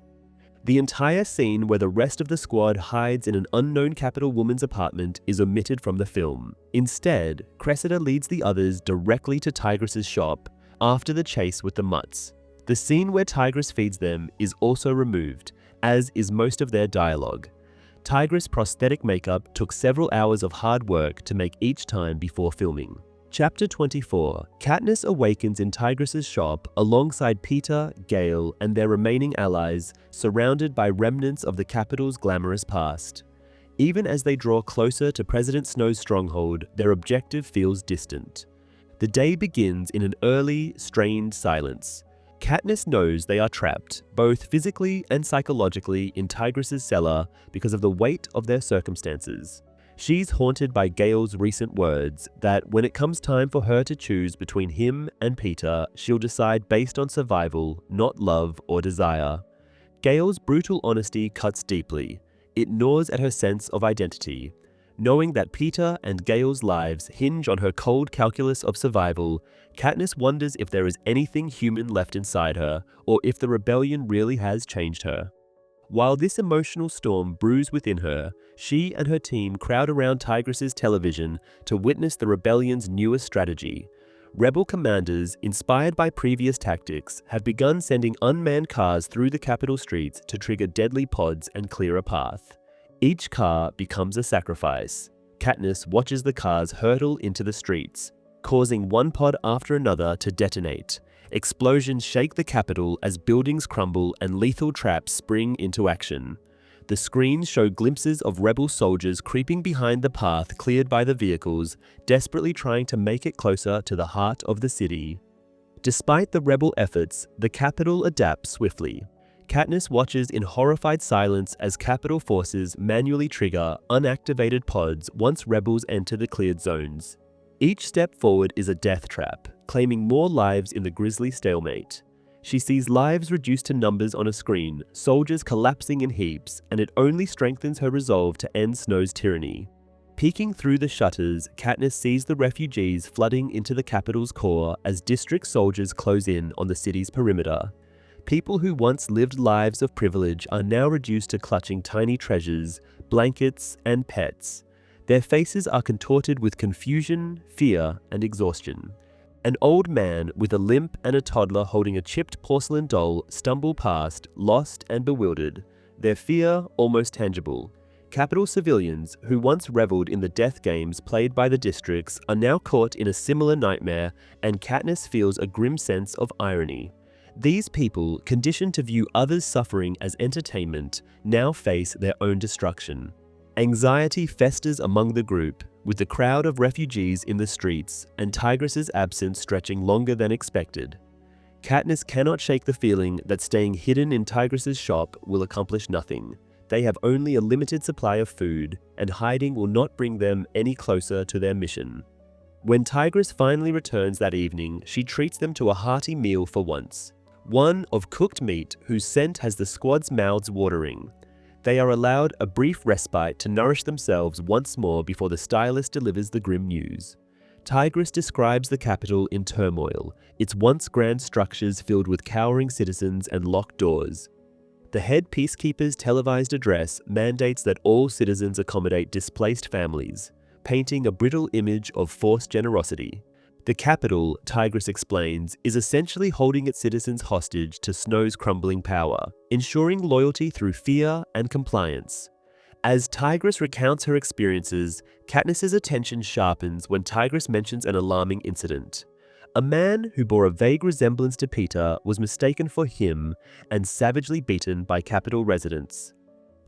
The entire scene where the rest of the squad hides in an unknown Capitol woman's apartment is omitted from the film. Instead, Cressida leads the others directly to Tigress's shop, after the chase with the mutts. The scene where Tigress feeds them is also removed, as is most of their dialogue. Tigress' prosthetic makeup took several hours of hard work to make each time before filming. Chapter 24. Katniss awakens in Tigress's shop alongside Peter, Gale, and their remaining allies, surrounded by remnants of the Capitol's glamorous past. Even as they draw closer to President Snow's stronghold, their objective feels distant. The day begins in an early, strained silence. Katniss knows they are trapped, both physically and psychologically, in Tigress's cellar because of the weight of their circumstances. She's haunted by Gale's recent words that when it comes time for her to choose between him and Peter, she'll decide based on survival, not love or desire. Gale's brutal honesty cuts deeply. It gnaws at her sense of identity. Knowing that Peter and Gale's lives hinge on her cold calculus of survival, Katniss wonders if there is anything human left inside her, or if the rebellion really has changed her. While this emotional storm brews within her, she and her team crowd around Tigris's television to witness the rebellion's newest strategy. Rebel commanders, inspired by previous tactics, have begun sending unmanned cars through the capital streets to trigger deadly pods and clear a path. Each car becomes a sacrifice. Katniss watches the cars hurtle into the streets, causing one pod after another to detonate. Explosions shake the capital as buildings crumble and lethal traps spring into action. The screens show glimpses of rebel soldiers creeping behind the path cleared by the vehicles, desperately trying to make it closer to the heart of the city. Despite the rebel efforts, the capital adapts swiftly. Katniss watches in horrified silence as Capitol forces manually trigger unactivated pods once rebels enter the cleared zones. Each step forward is a death trap, claiming more lives in the grisly stalemate. She sees lives reduced to numbers on a screen, soldiers collapsing in heaps, and it only strengthens her resolve to end Snow's tyranny. Peeking through the shutters, Katniss sees the refugees flooding into the Capitol's core as district soldiers close in on the city's perimeter. People who once lived lives of privilege are now reduced to clutching tiny treasures, blankets, and pets. Their faces are contorted with confusion, fear, and exhaustion. An old man with a limp and a toddler holding a chipped porcelain doll stumble past, lost and bewildered, their fear almost tangible. Capitol civilians, who once reveled in the death games played by the districts, are now caught in a similar nightmare, and Katniss feels a grim sense of irony. These people, conditioned to view others' suffering as entertainment, now face their own destruction. Anxiety festers among the group, with the crowd of refugees in the streets and Tigris's absence stretching longer than expected. Katniss cannot shake the feeling that staying hidden in Tigris's shop will accomplish nothing. They have only a limited supply of food, and hiding will not bring them any closer to their mission. When Tigris finally returns that evening, she treats them to a hearty meal for once. One of cooked meat whose scent has the squad's mouths watering. They are allowed a brief respite to nourish themselves once more before the stylist delivers the grim news. Tigris describes the capital in turmoil, its once grand structures filled with cowering citizens and locked doors. The head peacekeeper's televised address mandates that all citizens accommodate displaced families, painting a brittle image of forced generosity. The capital, Tigris explains, is essentially holding its citizens hostage to Snow's crumbling power, ensuring loyalty through fear and compliance. As Tigris recounts her experiences, Katniss's attention sharpens when Tigris mentions an alarming incident. A man who bore a vague resemblance to Peter was mistaken for him and savagely beaten by Capitol residents.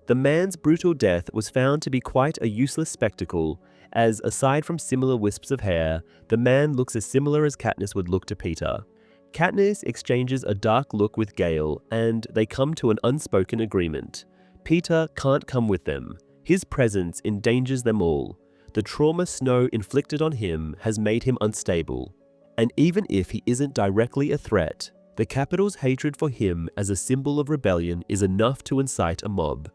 The man's brutal death was found to be quite a useless spectacle, as aside from similar wisps of hair, the man looks as similar as Katniss would look to Peter. Katniss exchanges a dark look with Gale, and they come to an unspoken agreement. Peter can't come with them. His presence endangers them all. The trauma Snow inflicted on him has made him unstable. And even if he isn't directly a threat, the Capitol's hatred for him as a symbol of rebellion is enough to incite a mob.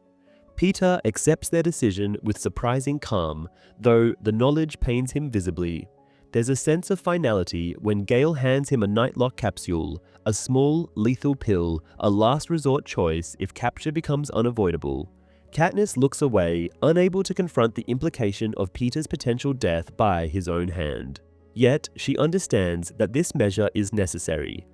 Peter accepts their decision with surprising calm, though the knowledge pains him visibly. There's a sense of finality when Gale hands him a nightlock capsule, a small, lethal pill, a last resort choice if capture becomes unavoidable. Katniss looks away, unable to confront the implication of Peter's potential death by his own hand. Yet, she understands that this measure is necessary.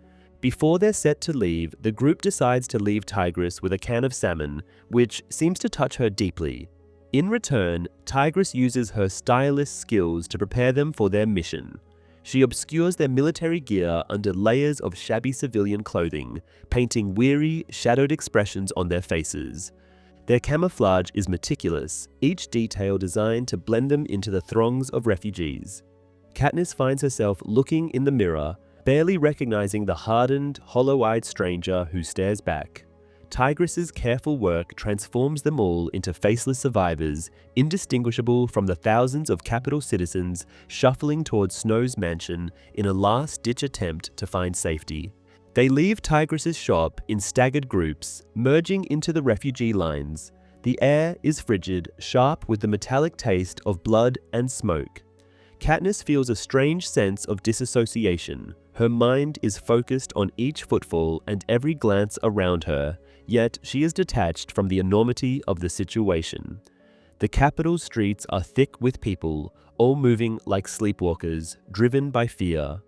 Before they're set to leave, the group decides to leave Tigris with a can of salmon, which seems to touch her deeply. In return, Tigris uses her stylist skills to prepare them for their mission. She obscures their military gear under layers of shabby civilian clothing, painting weary, shadowed expressions on their faces. Their camouflage is meticulous, each detail designed to blend them into the throngs of refugees. Katniss finds herself looking in the mirror, barely recognizing the hardened, hollow-eyed stranger who stares back. Tigress's careful work transforms them all into faceless survivors, indistinguishable from the thousands of capital citizens shuffling towards Snow's mansion in a last-ditch attempt to find safety. They leave Tigress's shop in staggered groups, merging into the refugee lines. The air is frigid, sharp with the metallic taste of blood and smoke. Katniss feels a strange sense of disassociation. Her mind is focused on each footfall and every glance around her, yet she is detached from the enormity of the situation. The capital's streets are thick with people, all moving like sleepwalkers, driven by fear.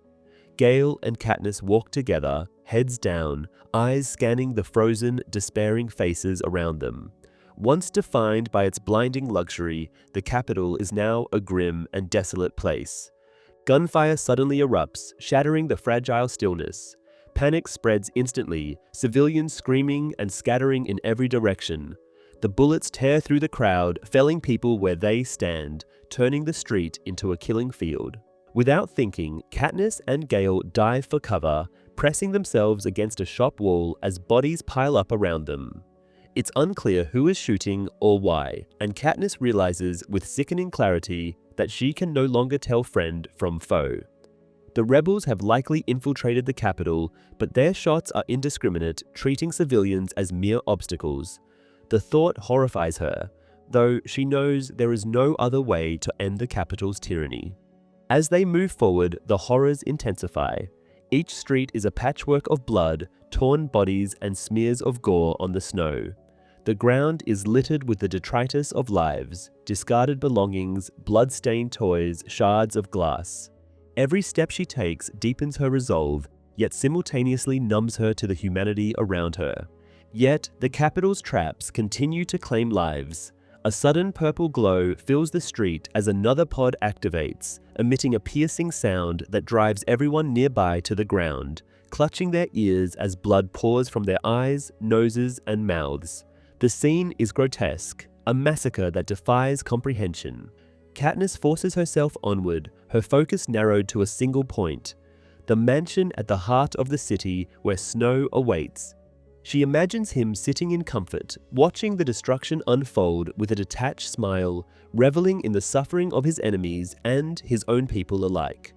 Gale and Katniss walk together, heads down, eyes scanning the frozen, despairing faces around them. Once defined by its blinding luxury, the capital is now a grim and desolate place. Gunfire suddenly erupts, shattering the fragile stillness. Panic spreads instantly, civilians screaming and scattering in every direction. The bullets tear through the crowd, felling people where they stand, turning the street into a killing field. Without thinking, Katniss and Gale dive for cover, pressing themselves against a shop wall as bodies pile up around them. It's unclear who is shooting or why, and Katniss realizes with sickening clarity that she can no longer tell friend from foe. The rebels have likely infiltrated the capital, but their shots are indiscriminate, treating civilians as mere obstacles. The thought horrifies her, though she knows there is no other way to end the capital's tyranny. As they move forward, the horrors intensify. Each street is a patchwork of blood, torn bodies, and smears of gore on the snow. The ground is littered with the detritus of lives, discarded belongings, blood-stained toys, shards of glass. Every step she takes deepens her resolve, yet simultaneously numbs her to the humanity around her. Yet, the capital's traps continue to claim lives. A sudden purple glow fills the street as another pod activates, emitting a piercing sound that drives everyone nearby to the ground, clutching their ears as blood pours from their eyes, noses, and mouths. The scene is grotesque, a massacre that defies comprehension. Katniss forces herself onward, her focus narrowed to a single point: the mansion at the heart of the city where Snow awaits. She imagines him sitting in comfort, watching the destruction unfold with a detached smile, reveling in the suffering of his enemies and his own people alike.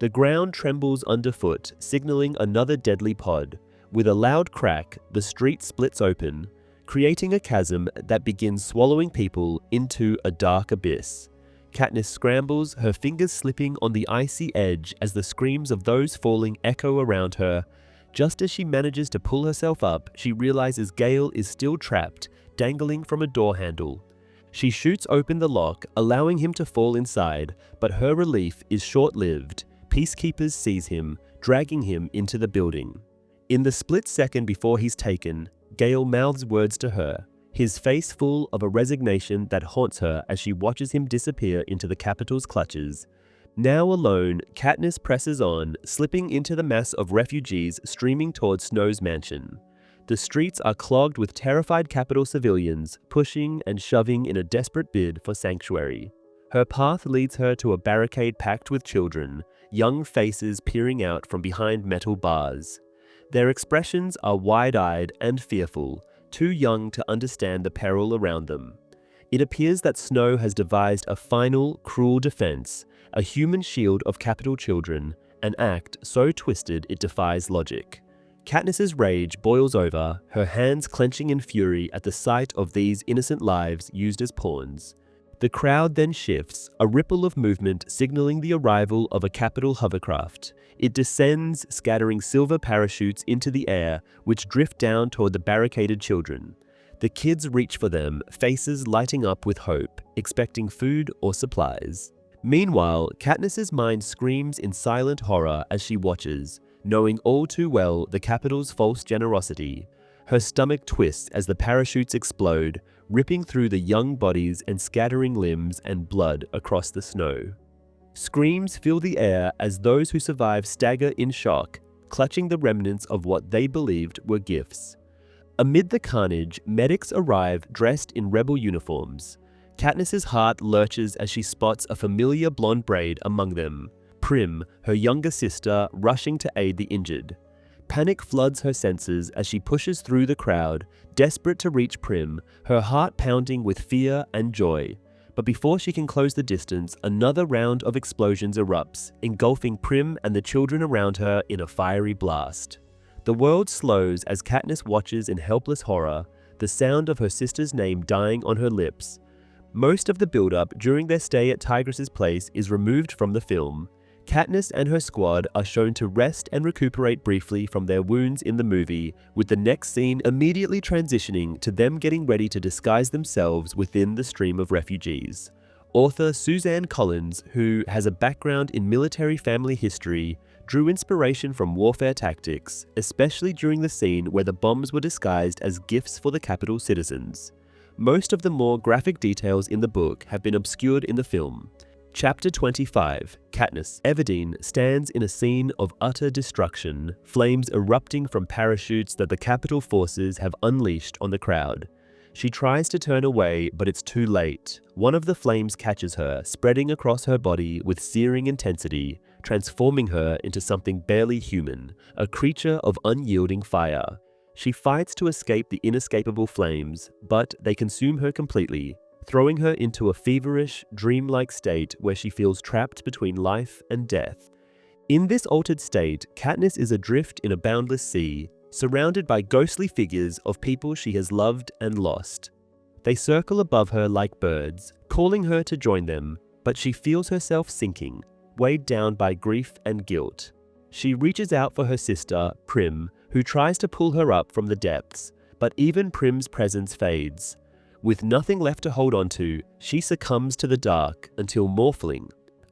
The ground trembles underfoot, signaling another deadly pod. With a loud crack, the street splits open, creating a chasm that begins swallowing people into a dark abyss. Katniss scrambles, her fingers slipping on the icy edge as the screams of those falling echo around her. Just as she manages to pull herself up, she realizes Gale is still trapped, dangling from a door handle. She shoots open the lock, allowing him to fall inside, but her relief is short-lived. Peacekeepers seize him, dragging him into the building. In the split second before he's taken, Gale mouths words to her, his face full of a resignation that haunts her as she watches him disappear into the capital's clutches. Now alone, Katniss presses on, slipping into the mass of refugees streaming towards Snow's mansion. The streets are clogged with terrified capital civilians, pushing and shoving in a desperate bid for sanctuary. Her path leads her to a barricade packed with children, young faces peering out from behind metal bars. Their expressions are wide-eyed and fearful, too young to understand the peril around them. It appears that Snow has devised a final, cruel defense, a human shield of capital children, an act so twisted it defies logic. Katniss's rage boils over, her hands clenching in fury at the sight of these innocent lives used as pawns. The crowd then shifts, a ripple of movement signaling the arrival of a capital hovercraft. It descends, scattering silver parachutes into the air, which drift down toward the barricaded children. The kids reach for them, faces lighting up with hope, expecting food or supplies. Meanwhile, Katniss's mind screams in silent horror as she watches, knowing all too well the capital's false generosity. Her stomach twists as the parachutes explode, ripping through the young bodies and scattering limbs and blood across the snow. Screams fill the air as those who survive stagger in shock, clutching the remnants of what they believed were gifts. Amid the carnage, medics arrive dressed in rebel uniforms. Katniss's heart lurches as she spots a familiar blonde braid among them, Prim, her younger sister, rushing to aid the injured. Panic floods her senses as she pushes through the crowd, desperate to reach Prim, her heart pounding with fear and joy. But before she can close the distance, another round of explosions erupts, engulfing Prim and the children around her in a fiery blast. The world slows as Katniss watches in helpless horror, the sound of her sister's name dying on her lips. Most of the build-up during their stay at Tigress's place is removed from the film. Katniss and her squad are shown to rest and recuperate briefly from their wounds in the movie, with the next scene immediately transitioning to them getting ready to disguise themselves within the stream of refugees. Author Suzanne Collins, who has a background in military family history, drew inspiration from warfare tactics, especially during the scene where the bombs were disguised as gifts for the capital citizens. Most of the more graphic details in the book have been obscured in the film. Chapter 25, Katniss. Everdeen stands in a scene of utter destruction, flames erupting from parachutes that the capital forces have unleashed on the crowd. She tries to turn away, but it's too late. One of the flames catches her, spreading across her body with searing intensity, transforming her into something barely human, a creature of unyielding fire. She fights to escape the inescapable flames, but they consume her completely, throwing her into a feverish, dreamlike state where she feels trapped between life and death. In this altered state, Katniss is adrift in a boundless sea, surrounded by ghostly figures of people she has loved and lost. They circle above her like birds, calling her to join them, but she feels herself sinking, weighed down by grief and guilt. She reaches out for her sister, Prim, who tries to pull her up from the depths, but even Prim's presence fades. With nothing left to hold on to, she succumbs to the dark until Morphling,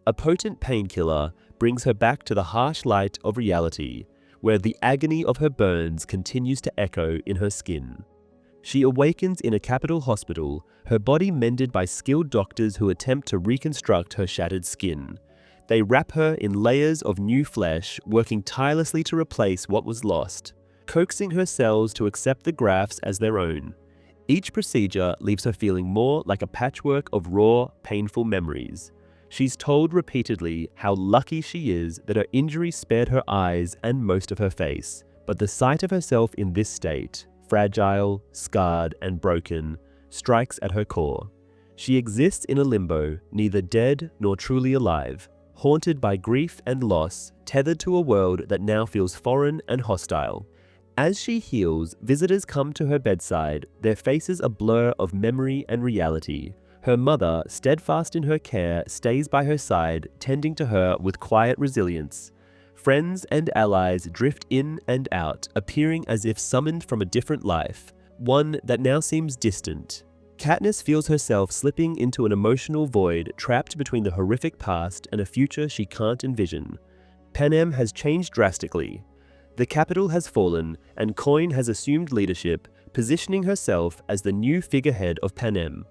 a potent painkiller, brings her back to the harsh light of reality, where the agony of her burns continues to echo in her skin. She awakens in a capital hospital, her body mended by skilled doctors who attempt to reconstruct her shattered skin. They wrap her in layers of new flesh, working tirelessly to replace what was lost, coaxing her cells to accept the grafts as their own. Each procedure leaves her feeling more like a patchwork of raw, painful memories. She's told repeatedly how lucky she is that her injury spared her eyes and most of her face, but the sight of herself in this state, fragile, scarred, and broken, strikes at her core. She exists in a limbo, neither dead nor truly alive, haunted by grief and loss, tethered to a world that now feels foreign and hostile. As she heals, visitors come to her bedside, their faces a blur of memory and reality. Her mother, steadfast in her care, stays by her side, tending to her with quiet resilience. Friends and allies drift in and out, appearing as if summoned from a different life, one that now seems distant. Katniss feels herself slipping into an emotional void, trapped between the horrific past and a future she can't envision. Panem has changed drastically. The capital has fallen, and Coin has assumed leadership, positioning herself as the new figurehead of Panem.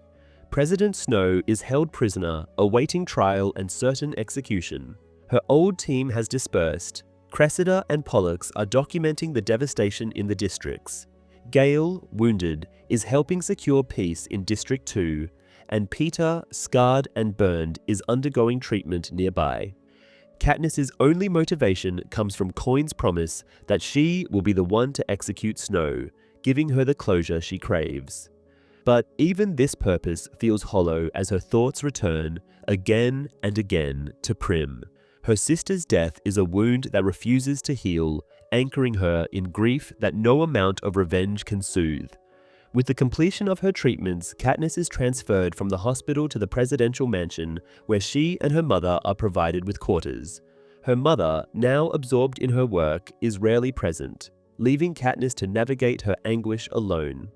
President Snow is held prisoner, awaiting trial and certain execution. Her old team has dispersed. Cressida and Pollux are documenting the devastation in the districts. Gale, wounded, is helping secure peace in District 2, and Peter, scarred and burned, is undergoing treatment nearby. Katniss's only motivation comes from Coin's promise that she will be the one to execute Snow, giving her the closure she craves. But even this purpose feels hollow as her thoughts return, again and again, to Prim. Her sister's death is a wound that refuses to heal, anchoring her in grief that no amount of revenge can soothe. With the completion of her treatments, Katniss is transferred from the hospital to the presidential mansion, where she and her mother are provided with quarters. Her mother, now absorbed in her work, is rarely present, leaving Katniss to navigate her anguish alone.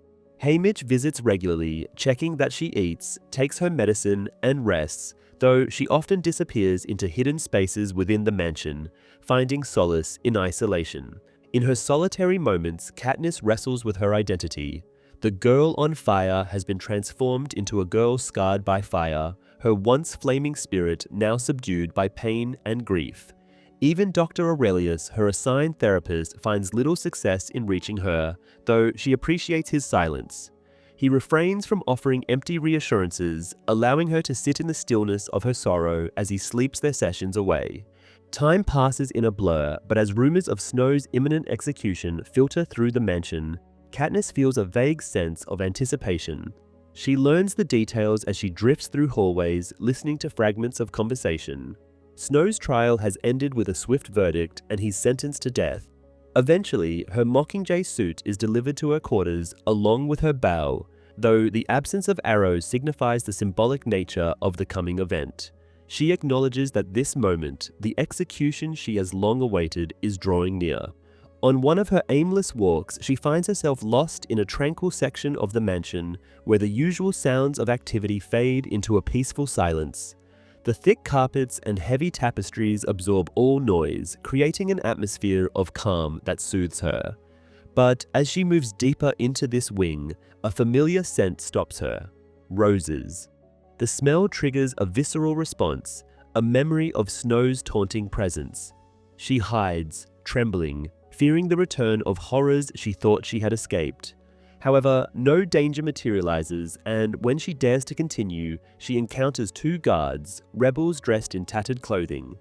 Haymitch visits regularly, checking that she eats, takes her medicine, and rests, though she often disappears into hidden spaces within the mansion, finding solace in isolation. In her solitary moments, Katniss wrestles with her identity. The girl on fire has been transformed into a girl scarred by fire, her once flaming spirit now subdued by pain and grief. Even Dr. Aurelius, her assigned therapist, finds little success in reaching her, though she appreciates his silence. He refrains from offering empty reassurances, allowing her to sit in the stillness of her sorrow as he sleeps their sessions away. Time passes in a blur, but as rumors of Snow's imminent execution filter through the mansion, Katniss feels a vague sense of anticipation. She learns the details as she drifts through hallways, listening to fragments of conversation. Snow's trial has ended with a swift verdict, and he's sentenced to death. Eventually, her Mockingjay suit is delivered to her quarters along with her bow, though the absence of arrows signifies the symbolic nature of the coming event. She acknowledges that this moment, the execution she has long awaited, is drawing near. On one of her aimless walks, she finds herself lost in a tranquil section of the mansion where the usual sounds of activity fade into a peaceful silence. The thick carpets and heavy tapestries absorb all noise, creating an atmosphere of calm that soothes her. But as she moves deeper into this wing, a familiar scent stops her: roses. The smell triggers a visceral response, a memory of Snow's taunting presence. She hides, trembling, fearing the return of horrors she thought she had escaped. However, no danger materializes, and when she dares to continue, she encounters two guards, rebels dressed in tattered clothing.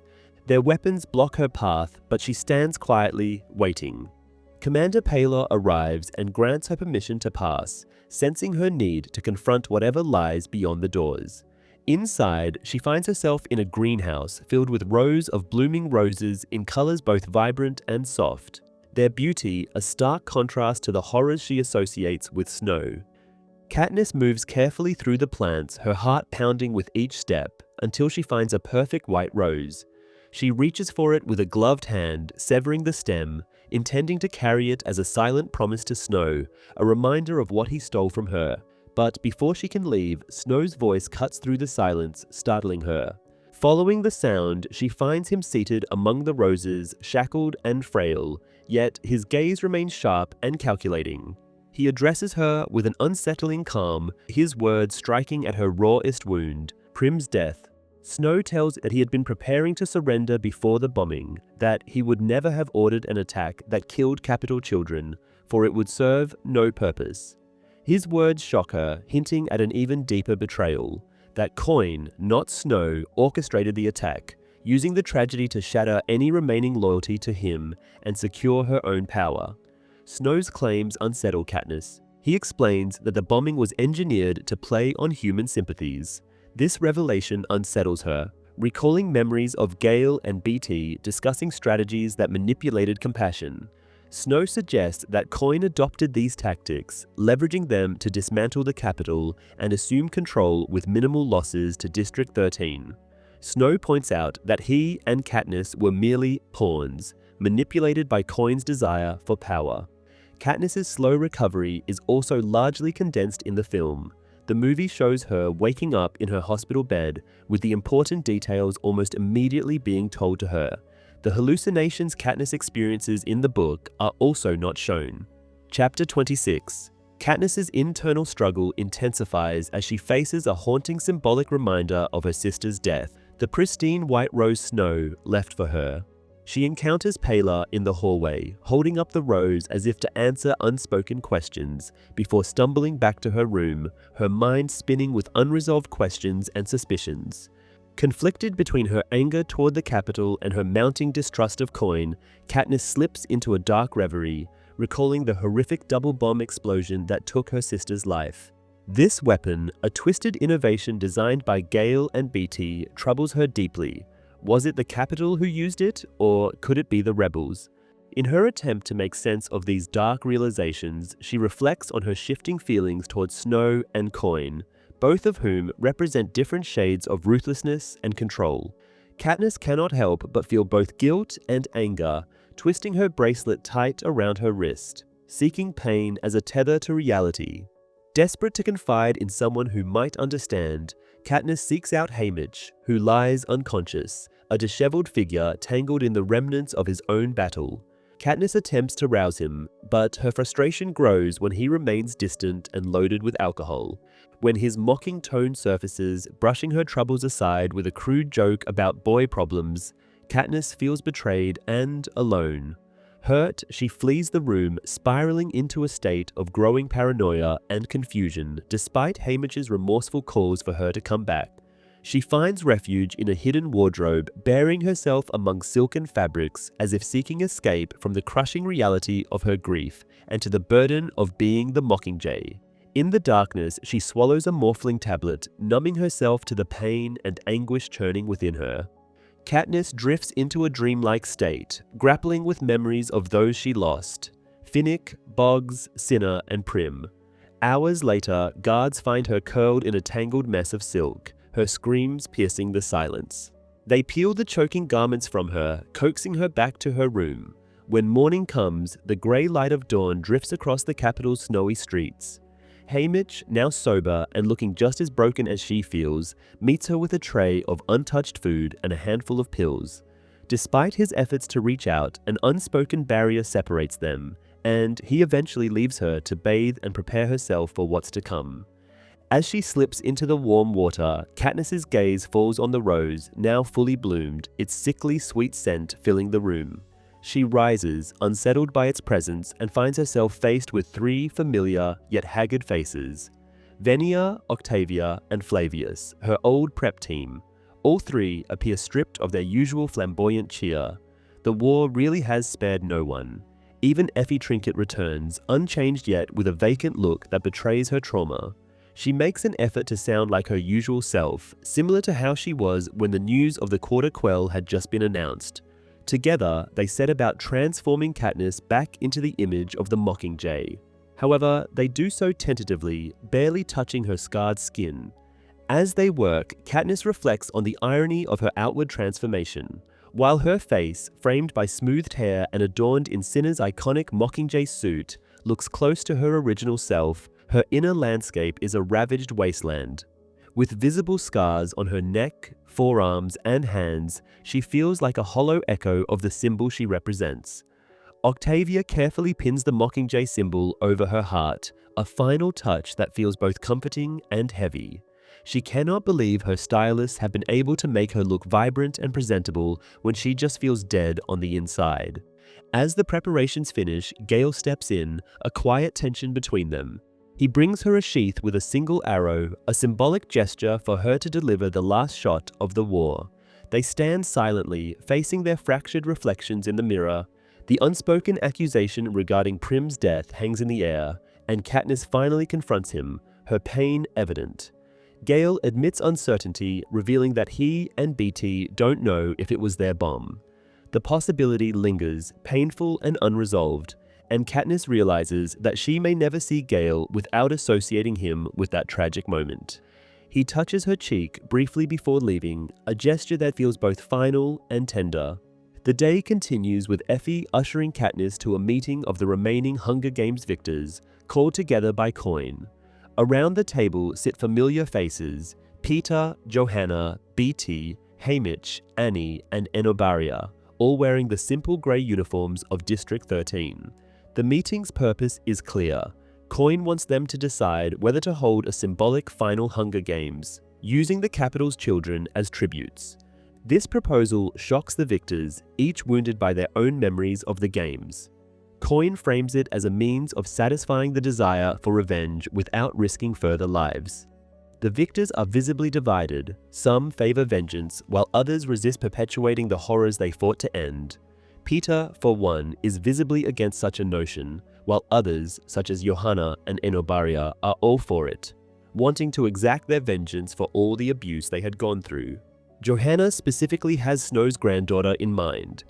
Their weapons block her path, but she stands quietly, waiting. Commander Paylor arrives and grants her permission to pass, sensing her need to confront whatever lies beyond the doors. Inside, she finds herself in a greenhouse filled with rows of blooming roses in colors both vibrant and soft. Their beauty a stark contrast to the horrors she associates with Snow. Katniss moves carefully through the plants, her heart pounding with each step, until she finds a perfect white rose. She reaches for it with a gloved hand, severing the stem, intending to carry it as a silent promise to Snow, a reminder of what he stole from her. But before she can leave, Snow's voice cuts through the silence, startling her. Following the sound, she finds him seated among the roses, shackled and frail, yet his gaze remains sharp and calculating. He addresses her with an unsettling calm, his words striking at her rawest wound, Prim's death. Snow tells that he had been preparing to surrender before the bombing, that he would never have ordered an attack that killed Capitol children, for it would serve no purpose. His words shock her, hinting at an even deeper betrayal, that Coin, not Snow, orchestrated the attack, using the tragedy to shatter any remaining loyalty to him and secure her own power. Snow's claims unsettle Katniss. He explains that the bombing was engineered to play on human sympathies. This revelation unsettles her, recalling memories of Gale and BT discussing strategies that manipulated compassion. Snow suggests that Coin adopted these tactics, leveraging them to dismantle the Capitol and assume control with minimal losses to District 13. Snow points out that he and Katniss were merely pawns, manipulated by Coin's desire for power. Katniss's slow recovery is also largely condensed in the film. The movie shows her waking up in her hospital bed, with the important details almost immediately being told to her. The hallucinations Katniss experiences in the book are also not shown. Chapter 26. Katniss's internal struggle intensifies as she faces a haunting symbolic reminder of her sister's death, the pristine white rose Snow left for her. She encounters Paylor in the hallway, holding up the rose as if to answer unspoken questions, before stumbling back to her room, her mind spinning with unresolved questions and suspicions. Conflicted between her anger toward the Capitol and her mounting distrust of Coin, Katniss slips into a dark reverie, recalling the horrific double bomb explosion that took her sister's life. This weapon, a twisted innovation designed by Gale and BT, troubles her deeply. Was it the Capitol who used it, or could it be the rebels? In her attempt to make sense of these dark realizations, she reflects on her shifting feelings towards Snow and Coin, both of whom represent different shades of ruthlessness and control. Katniss cannot help but feel both guilt and anger, twisting her bracelet tight around her wrist, seeking pain as a tether to reality. Desperate to confide in someone who might understand, Katniss seeks out Haymitch, who lies unconscious, a disheveled figure tangled in the remnants of his own battle. Katniss attempts to rouse him, but her frustration grows when he remains distant and loaded with alcohol. When his mocking tone surfaces, brushing her troubles aside with a crude joke about boy problems, Katniss feels betrayed and alone. Hurt, she flees the room, spiraling into a state of growing paranoia and confusion, despite Haymitch's remorseful calls for her to come back. She finds refuge in a hidden wardrobe, burying herself among silken fabrics as if seeking escape from the crushing reality of her grief and to the burden of being the Mockingjay. In the darkness, she swallows a morphling tablet, numbing herself to the pain and anguish churning within her. Katniss drifts into a dreamlike state, grappling with memories of those she lost: Finnick, Boggs, Cinna, and Prim. Hours later, guards find her curled in a tangled mess of silk, her screams piercing the silence. They peel the choking garments from her, coaxing her back to her room. When morning comes, the grey light of dawn drifts across the capital's snowy streets. Haymitch, now sober and looking just as broken as she feels, meets her with a tray of untouched food and a handful of pills. Despite his efforts to reach out, an unspoken barrier separates them, and he eventually leaves her to bathe and prepare herself for what's to come. As she slips into the warm water, Katniss's gaze falls on the rose, now fully bloomed, its sickly sweet scent filling the room. She rises, unsettled by its presence, and finds herself faced with three familiar yet haggard faces: Venia, Octavia, and Flavius, her old prep team. All three appear stripped of their usual flamboyant cheer. The war really has spared no one. Even Effie Trinket returns, unchanged yet with a vacant look that betrays her trauma. She makes an effort to sound like her usual self, similar to how she was when the news of the Quarter Quell had just been announced. Together, they set about transforming Katniss back into the image of the Mockingjay. However, they do so tentatively, barely touching her scarred skin. As they work, Katniss reflects on the irony of her outward transformation. While her face, framed by smoothed hair and adorned in Cinna's iconic Mockingjay suit, looks close to her original self, her inner landscape is a ravaged wasteland. With visible scars on her neck, forearms, and hands, she feels like a hollow echo of the symbol she represents. Octavia carefully pins the Mockingjay symbol over her heart, a final touch that feels both comforting and heavy. She cannot believe her stylists have been able to make her look vibrant and presentable when she just feels dead on the inside. As the preparations finish, Gale steps in, a quiet tension between them. He brings her a sheath with a single arrow, a symbolic gesture for her to deliver the last shot of the war. They stand silently, facing their fractured reflections in the mirror. The unspoken accusation regarding Prim's death hangs in the air, and Katniss finally confronts him, her pain evident. Gale admits uncertainty, revealing that he and Beetee don't know if it was their bomb. The possibility lingers, painful and unresolved, and Katniss realizes that she may never see Gale without associating him with that tragic moment. He touches her cheek briefly before leaving, a gesture that feels both final and tender. The day continues with Effie ushering Katniss to a meeting of the remaining Hunger Games victors, called together by Coin. Around the table sit familiar faces: Peeta, Johanna, Beetee, Haymitch, Annie, and Enobaria, all wearing the simple grey uniforms of District 13. The meeting's purpose is clear. Coin wants them to decide whether to hold a symbolic final Hunger Games, using the capital's children as tributes. This proposal shocks the victors, each wounded by their own memories of the games. Coin frames it as a means of satisfying the desire for revenge without risking further lives. The victors are visibly divided. Some favor vengeance, while others resist perpetuating the horrors they fought to end. Peeta, for one, is visibly against such a notion, while others, such as Johanna and Enobaria, are all for it, wanting to exact their vengeance for all the abuse they had gone through. Johanna specifically has Snow's granddaughter in mind.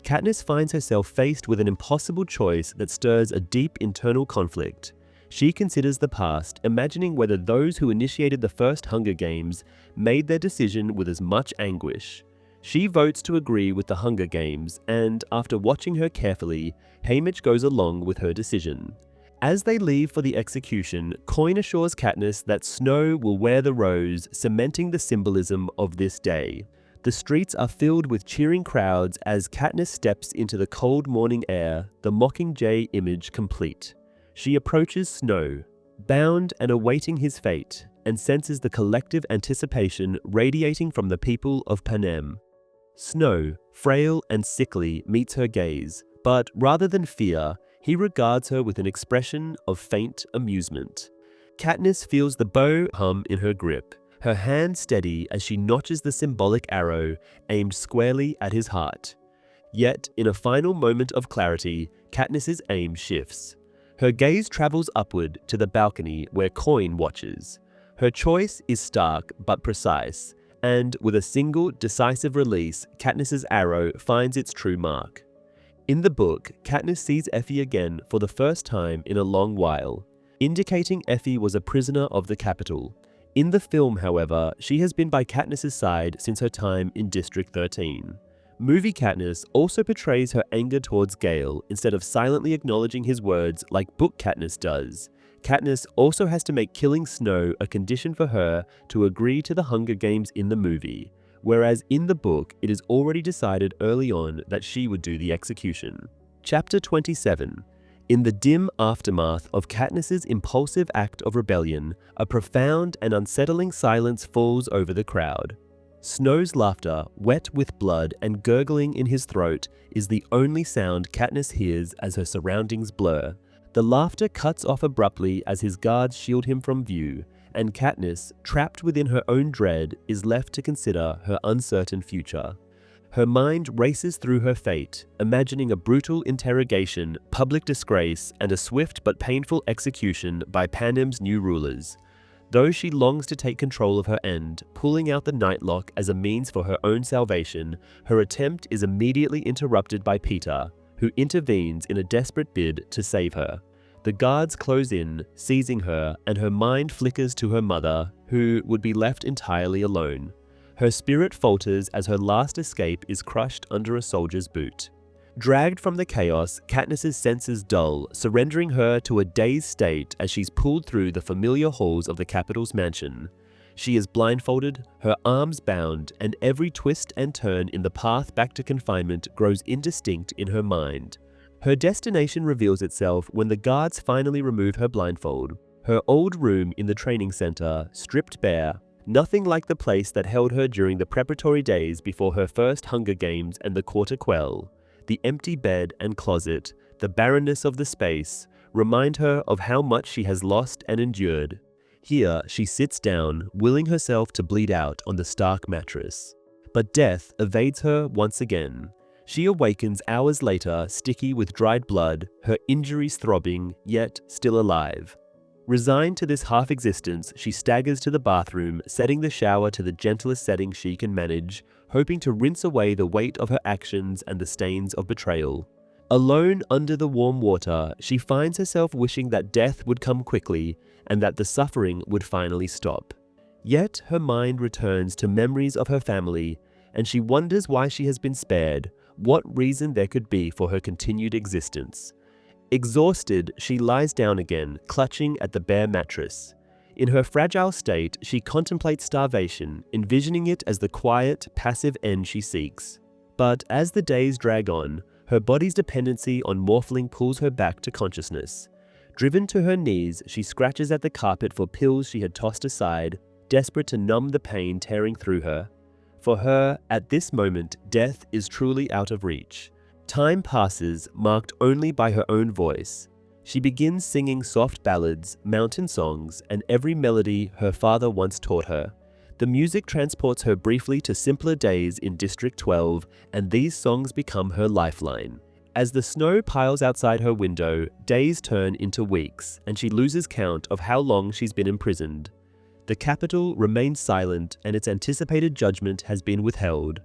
Katniss finds herself faced with an impossible choice that stirs a deep internal conflict. She considers the past, imagining whether those who initiated the first Hunger Games made their decision with as much anguish. She votes to agree with the Hunger Games, and after watching her carefully, Haymitch goes along with her decision. As they leave for the execution, Coin assures Katniss that Snow will wear the rose, cementing the symbolism of this day. The streets are filled with cheering crowds as Katniss steps into the cold morning air, the Mockingjay image complete. She approaches Snow, bound and awaiting his fate, and senses the collective anticipation radiating from the people of Panem. Snow, frail and sickly, meets her gaze, but rather than fear, he regards her with an expression of faint amusement. Katniss feels the bow hum in her grip, her hand steady as she notches the symbolic arrow aimed squarely at his heart. Yet, in a final moment of clarity, Katniss's aim shifts. Her gaze travels upward to the balcony where Coin watches. Her choice is stark but precise, and with a single decisive release, Katniss's arrow finds its true mark. In the book, Katniss sees Effie again for the first time in a long while, indicating Effie was a prisoner of the Capitol. In the film, however, she has been by Katniss's side since her time in District 13. Movie Katniss also portrays her anger towards Gale instead of silently acknowledging his words like book Katniss does. Katniss also has to make killing Snow a condition for her to agree to the Hunger Games in the movie, whereas in the book it is already decided early on that she would do the execution. Chapter 27. In the dim aftermath of Katniss's impulsive act of rebellion, a profound and unsettling silence falls over the crowd. Snow's laughter, wet with blood and gurgling in his throat, is the only sound Katniss hears as her surroundings blur. The laughter cuts off abruptly as his guards shield him from view, and Katniss, trapped within her own dread, is left to consider her uncertain future. Her mind races through her fate, imagining a brutal interrogation, public disgrace, and a swift but painful execution by Panem's new rulers. Though she longs to take control of her end, pulling out the Nightlock as a means for her own salvation, her attempt is immediately interrupted by Peeta, who intervenes in a desperate bid to save her. The guards close in, seizing her, and her mind flickers to her mother, who would be left entirely alone. Her spirit falters as her last escape is crushed under a soldier's boot. Dragged from the chaos, Katniss's senses dull, surrendering her to a dazed state as she's pulled through the familiar halls of the Capitol's mansion. She is blindfolded, her arms bound, and every twist and turn in the path back to confinement grows indistinct in her mind. Her destination reveals itself when the guards finally remove her blindfold. Her old room in the training center, stripped bare, nothing like the place that held her during the preparatory days before her first Hunger Games and the Quarter Quell. The empty bed and closet, the barrenness of the space, remind her of how much she has lost and endured. Here, she sits down, willing herself to bleed out on the stark mattress. But death evades her once again. She awakens hours later, sticky with dried blood, her injuries throbbing, yet still alive. Resigned to this half-existence, she staggers to the bathroom, setting the shower to the gentlest setting she can manage, hoping to rinse away the weight of her actions and the stains of betrayal. Alone under the warm water, she finds herself wishing that death would come quickly and that the suffering would finally stop. Yet her mind returns to memories of her family, and she wonders why she has been spared, what reason there could be for her continued existence. Exhausted, she lies down again, clutching at the bare mattress. In her fragile state, she contemplates starvation, envisioning it as the quiet, passive end she seeks. But as the days drag on, her body's dependency on morphling pulls her back to consciousness. Driven to her knees, she scratches at the carpet for pills she had tossed aside, desperate to numb the pain tearing through her. For her, at this moment, death is truly out of reach. Time passes, marked only by her own voice. She begins singing soft ballads, mountain songs, and every melody her father once taught her. The music transports her briefly to simpler days in District 12, and these songs become her lifeline. As the snow piles outside her window, days turn into weeks, and she loses count of how long she's been imprisoned. The Capitol remains silent, and its anticipated judgment has been withheld.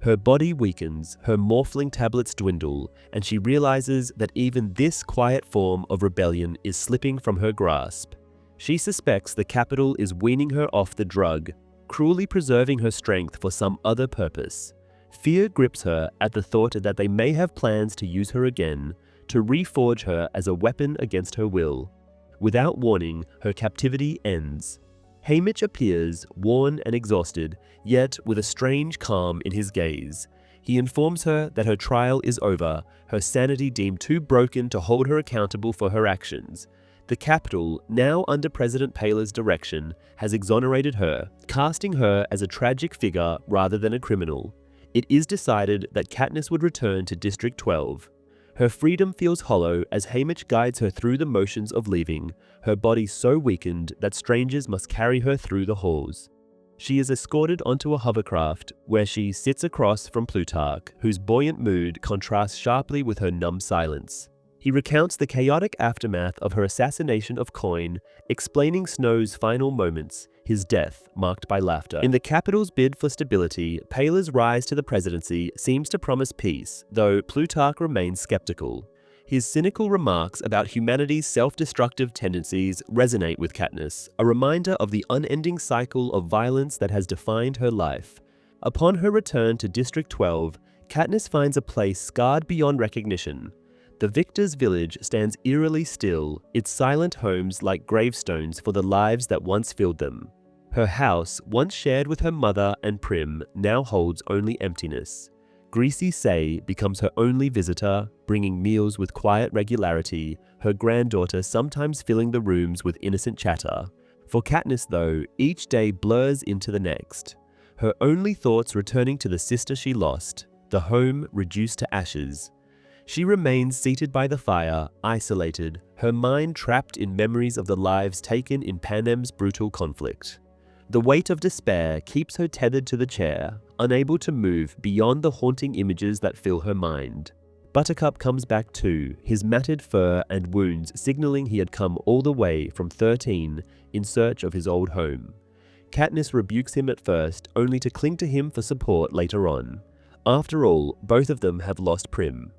Her body weakens, her morphling tablets dwindle, and she realizes that even this quiet form of rebellion is slipping from her grasp. She suspects the Capitol is weaning her off the drug, cruelly preserving her strength for some other purpose. Fear grips her at the thought that they may have plans to use her again, to reforge her as a weapon against her will. Without warning, her captivity ends. Haymitch appears, worn and exhausted, yet with a strange calm in his gaze. He informs her that her trial is over, her sanity deemed too broken to hold her accountable for her actions. The Capitol, now under President Paler's direction, has exonerated her, casting her as a tragic figure rather than a criminal. It is decided that Katniss would return to District 12. Her freedom feels hollow as Haymitch guides her through the motions of leaving, her body so weakened that strangers must carry her through the halls. She is escorted onto a hovercraft where she sits across from Plutarch, whose buoyant mood contrasts sharply with her numb silence. He recounts the chaotic aftermath of her assassination of Coin, explaining Snow's final moments, his death marked by laughter. In the capital's bid for stability, Paler's rise to the presidency seems to promise peace, though Plutarch remains skeptical. His cynical remarks about humanity's self-destructive tendencies resonate with Katniss, a reminder of the unending cycle of violence that has defined her life. Upon her return to District 12, Katniss finds a place scarred beyond recognition. The Victor's village stands eerily still, its silent homes like gravestones for the lives that once filled them. Her house, once shared with her mother and Prim, now holds only emptiness. Greasy Say becomes her only visitor, bringing meals with quiet regularity, her granddaughter sometimes filling the rooms with innocent chatter. For Katniss, though, each day blurs into the next. Her only thoughts returning to the sister she lost, the home reduced to ashes. She remains seated by the fire, isolated, her mind trapped in memories of the lives taken in Panem's brutal conflict. The weight of despair keeps her tethered to the chair, unable to move beyond the haunting images that fill her mind. Buttercup comes back too, his matted fur and wounds signaling he had come all the way from 13 in search of his old home. Katniss rebukes him at first, only to cling to him for support later on. After all, both of them have lost Prim.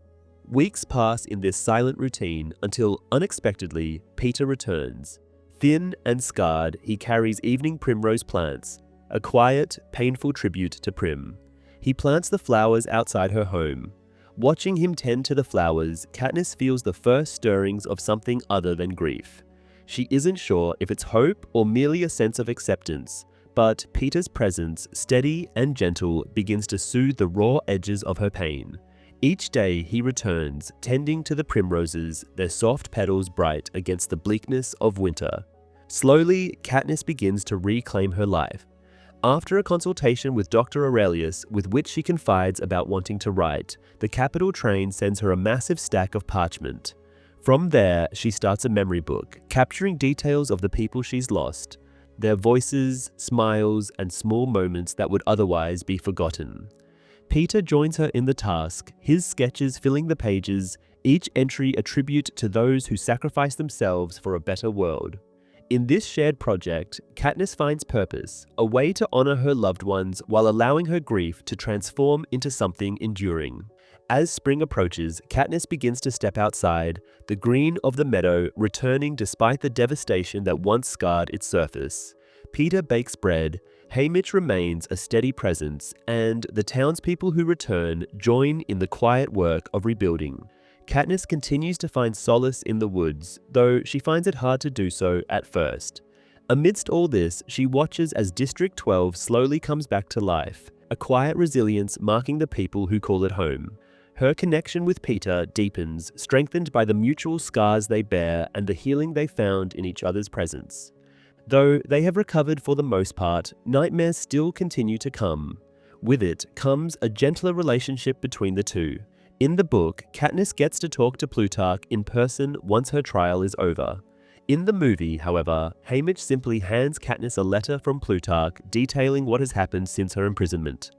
Weeks pass in this silent routine until, unexpectedly, Peter returns. Thin and scarred, he carries evening primrose plants, a quiet, painful tribute to Prim. He plants the flowers outside her home. Watching him tend to the flowers, Katniss feels the first stirrings of something other than grief. She isn't sure if it's hope or merely a sense of acceptance, but Peter's presence, steady and gentle, begins to soothe the raw edges of her pain. Each day he returns, tending to the primroses, their soft petals bright against the bleakness of winter. Slowly, Katniss begins to reclaim her life. After a consultation with Dr. Aurelius, with which she confides about wanting to write, the capital train sends her a massive stack of parchment. From there, she starts a memory book, capturing details of the people she's lost, their voices, smiles, and small moments that would otherwise be forgotten. Peter joins her in the task, his sketches filling the pages, each entry a tribute to those who sacrifice themselves for a better world. In this shared project, Katniss finds purpose, a way to honor her loved ones while allowing her grief to transform into something enduring. As spring approaches, Katniss begins to step outside, the green of the meadow returning despite the devastation that once scarred its surface. Peter bakes bread, Haymitch remains a steady presence, and the townspeople who return join in the quiet work of rebuilding. Katniss continues to find solace in the woods, though she finds it hard to do so at first. Amidst all this, she watches as District 12 slowly comes back to life, a quiet resilience marking the people who call it home. Her connection with Peter deepens, strengthened by the mutual scars they bear and the healing they found in each other's presence. Though they have recovered for the most part, nightmares still continue to come. With it comes a gentler relationship between the two. In the book, Katniss gets to talk to Plutarch in person once her trial is over. In the movie, however, Haymitch simply hands Katniss a letter from Plutarch detailing what has happened since her imprisonment.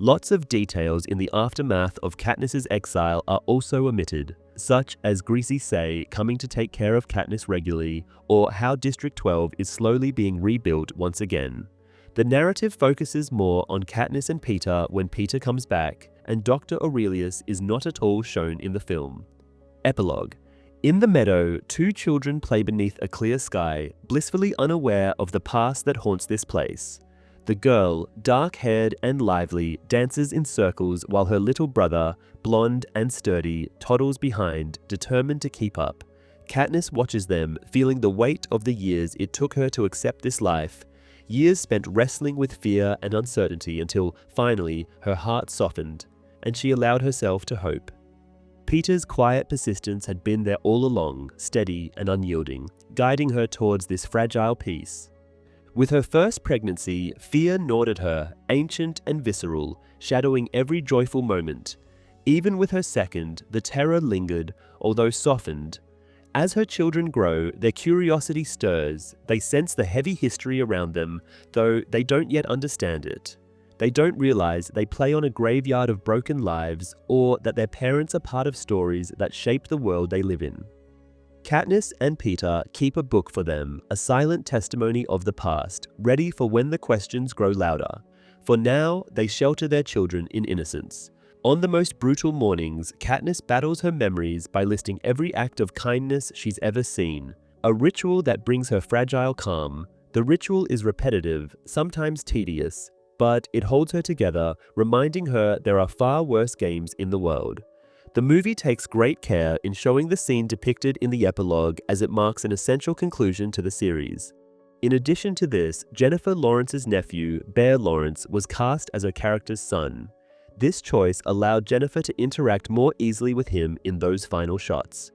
Lots of details in the aftermath of Katniss's exile are also omitted, such as Greasy Say coming to take care of Katniss regularly, or how District 12 is slowly being rebuilt once again. The narrative focuses more on Katniss and Peter when Peter comes back, and Dr. Aurelius is not at all shown in the film. Epilogue. In the meadow, two children play beneath a clear sky, blissfully unaware of the past that haunts this place. The girl, dark-haired and lively, dances in circles while her little brother, blonde and sturdy, toddles behind, determined to keep up. Katniss watches them, feeling the weight of the years it took her to accept this life, years spent wrestling with fear and uncertainty until, finally, her heart softened, and she allowed herself to hope. Peter's quiet persistence had been there all along, steady and unyielding, guiding her towards this fragile peace. With her first pregnancy, fear gnawed at her, ancient and visceral, shadowing every joyful moment. Even with her second, the terror lingered, although softened. As her children grow, their curiosity stirs. They sense the heavy history around them, though they don't yet understand it. They don't realize they play on a graveyard of broken lives, or that their parents are part of stories that shape the world they live in. Katniss and Peeta keep a book for them, a silent testimony of the past, ready for when the questions grow louder. For now, they shelter their children in innocence. On the most brutal mornings, Katniss battles her memories by listing every act of kindness she's ever seen, a ritual that brings her fragile calm. The ritual is repetitive, sometimes tedious, but it holds her together, reminding her there are far worse games in the world. The movie takes great care in showing the scene depicted in the epilogue, as it marks an essential conclusion to the series. In addition to this, Jennifer Lawrence's nephew, Bear Lawrence, was cast as her character's son. This choice allowed Jennifer to interact more easily with him in those final shots.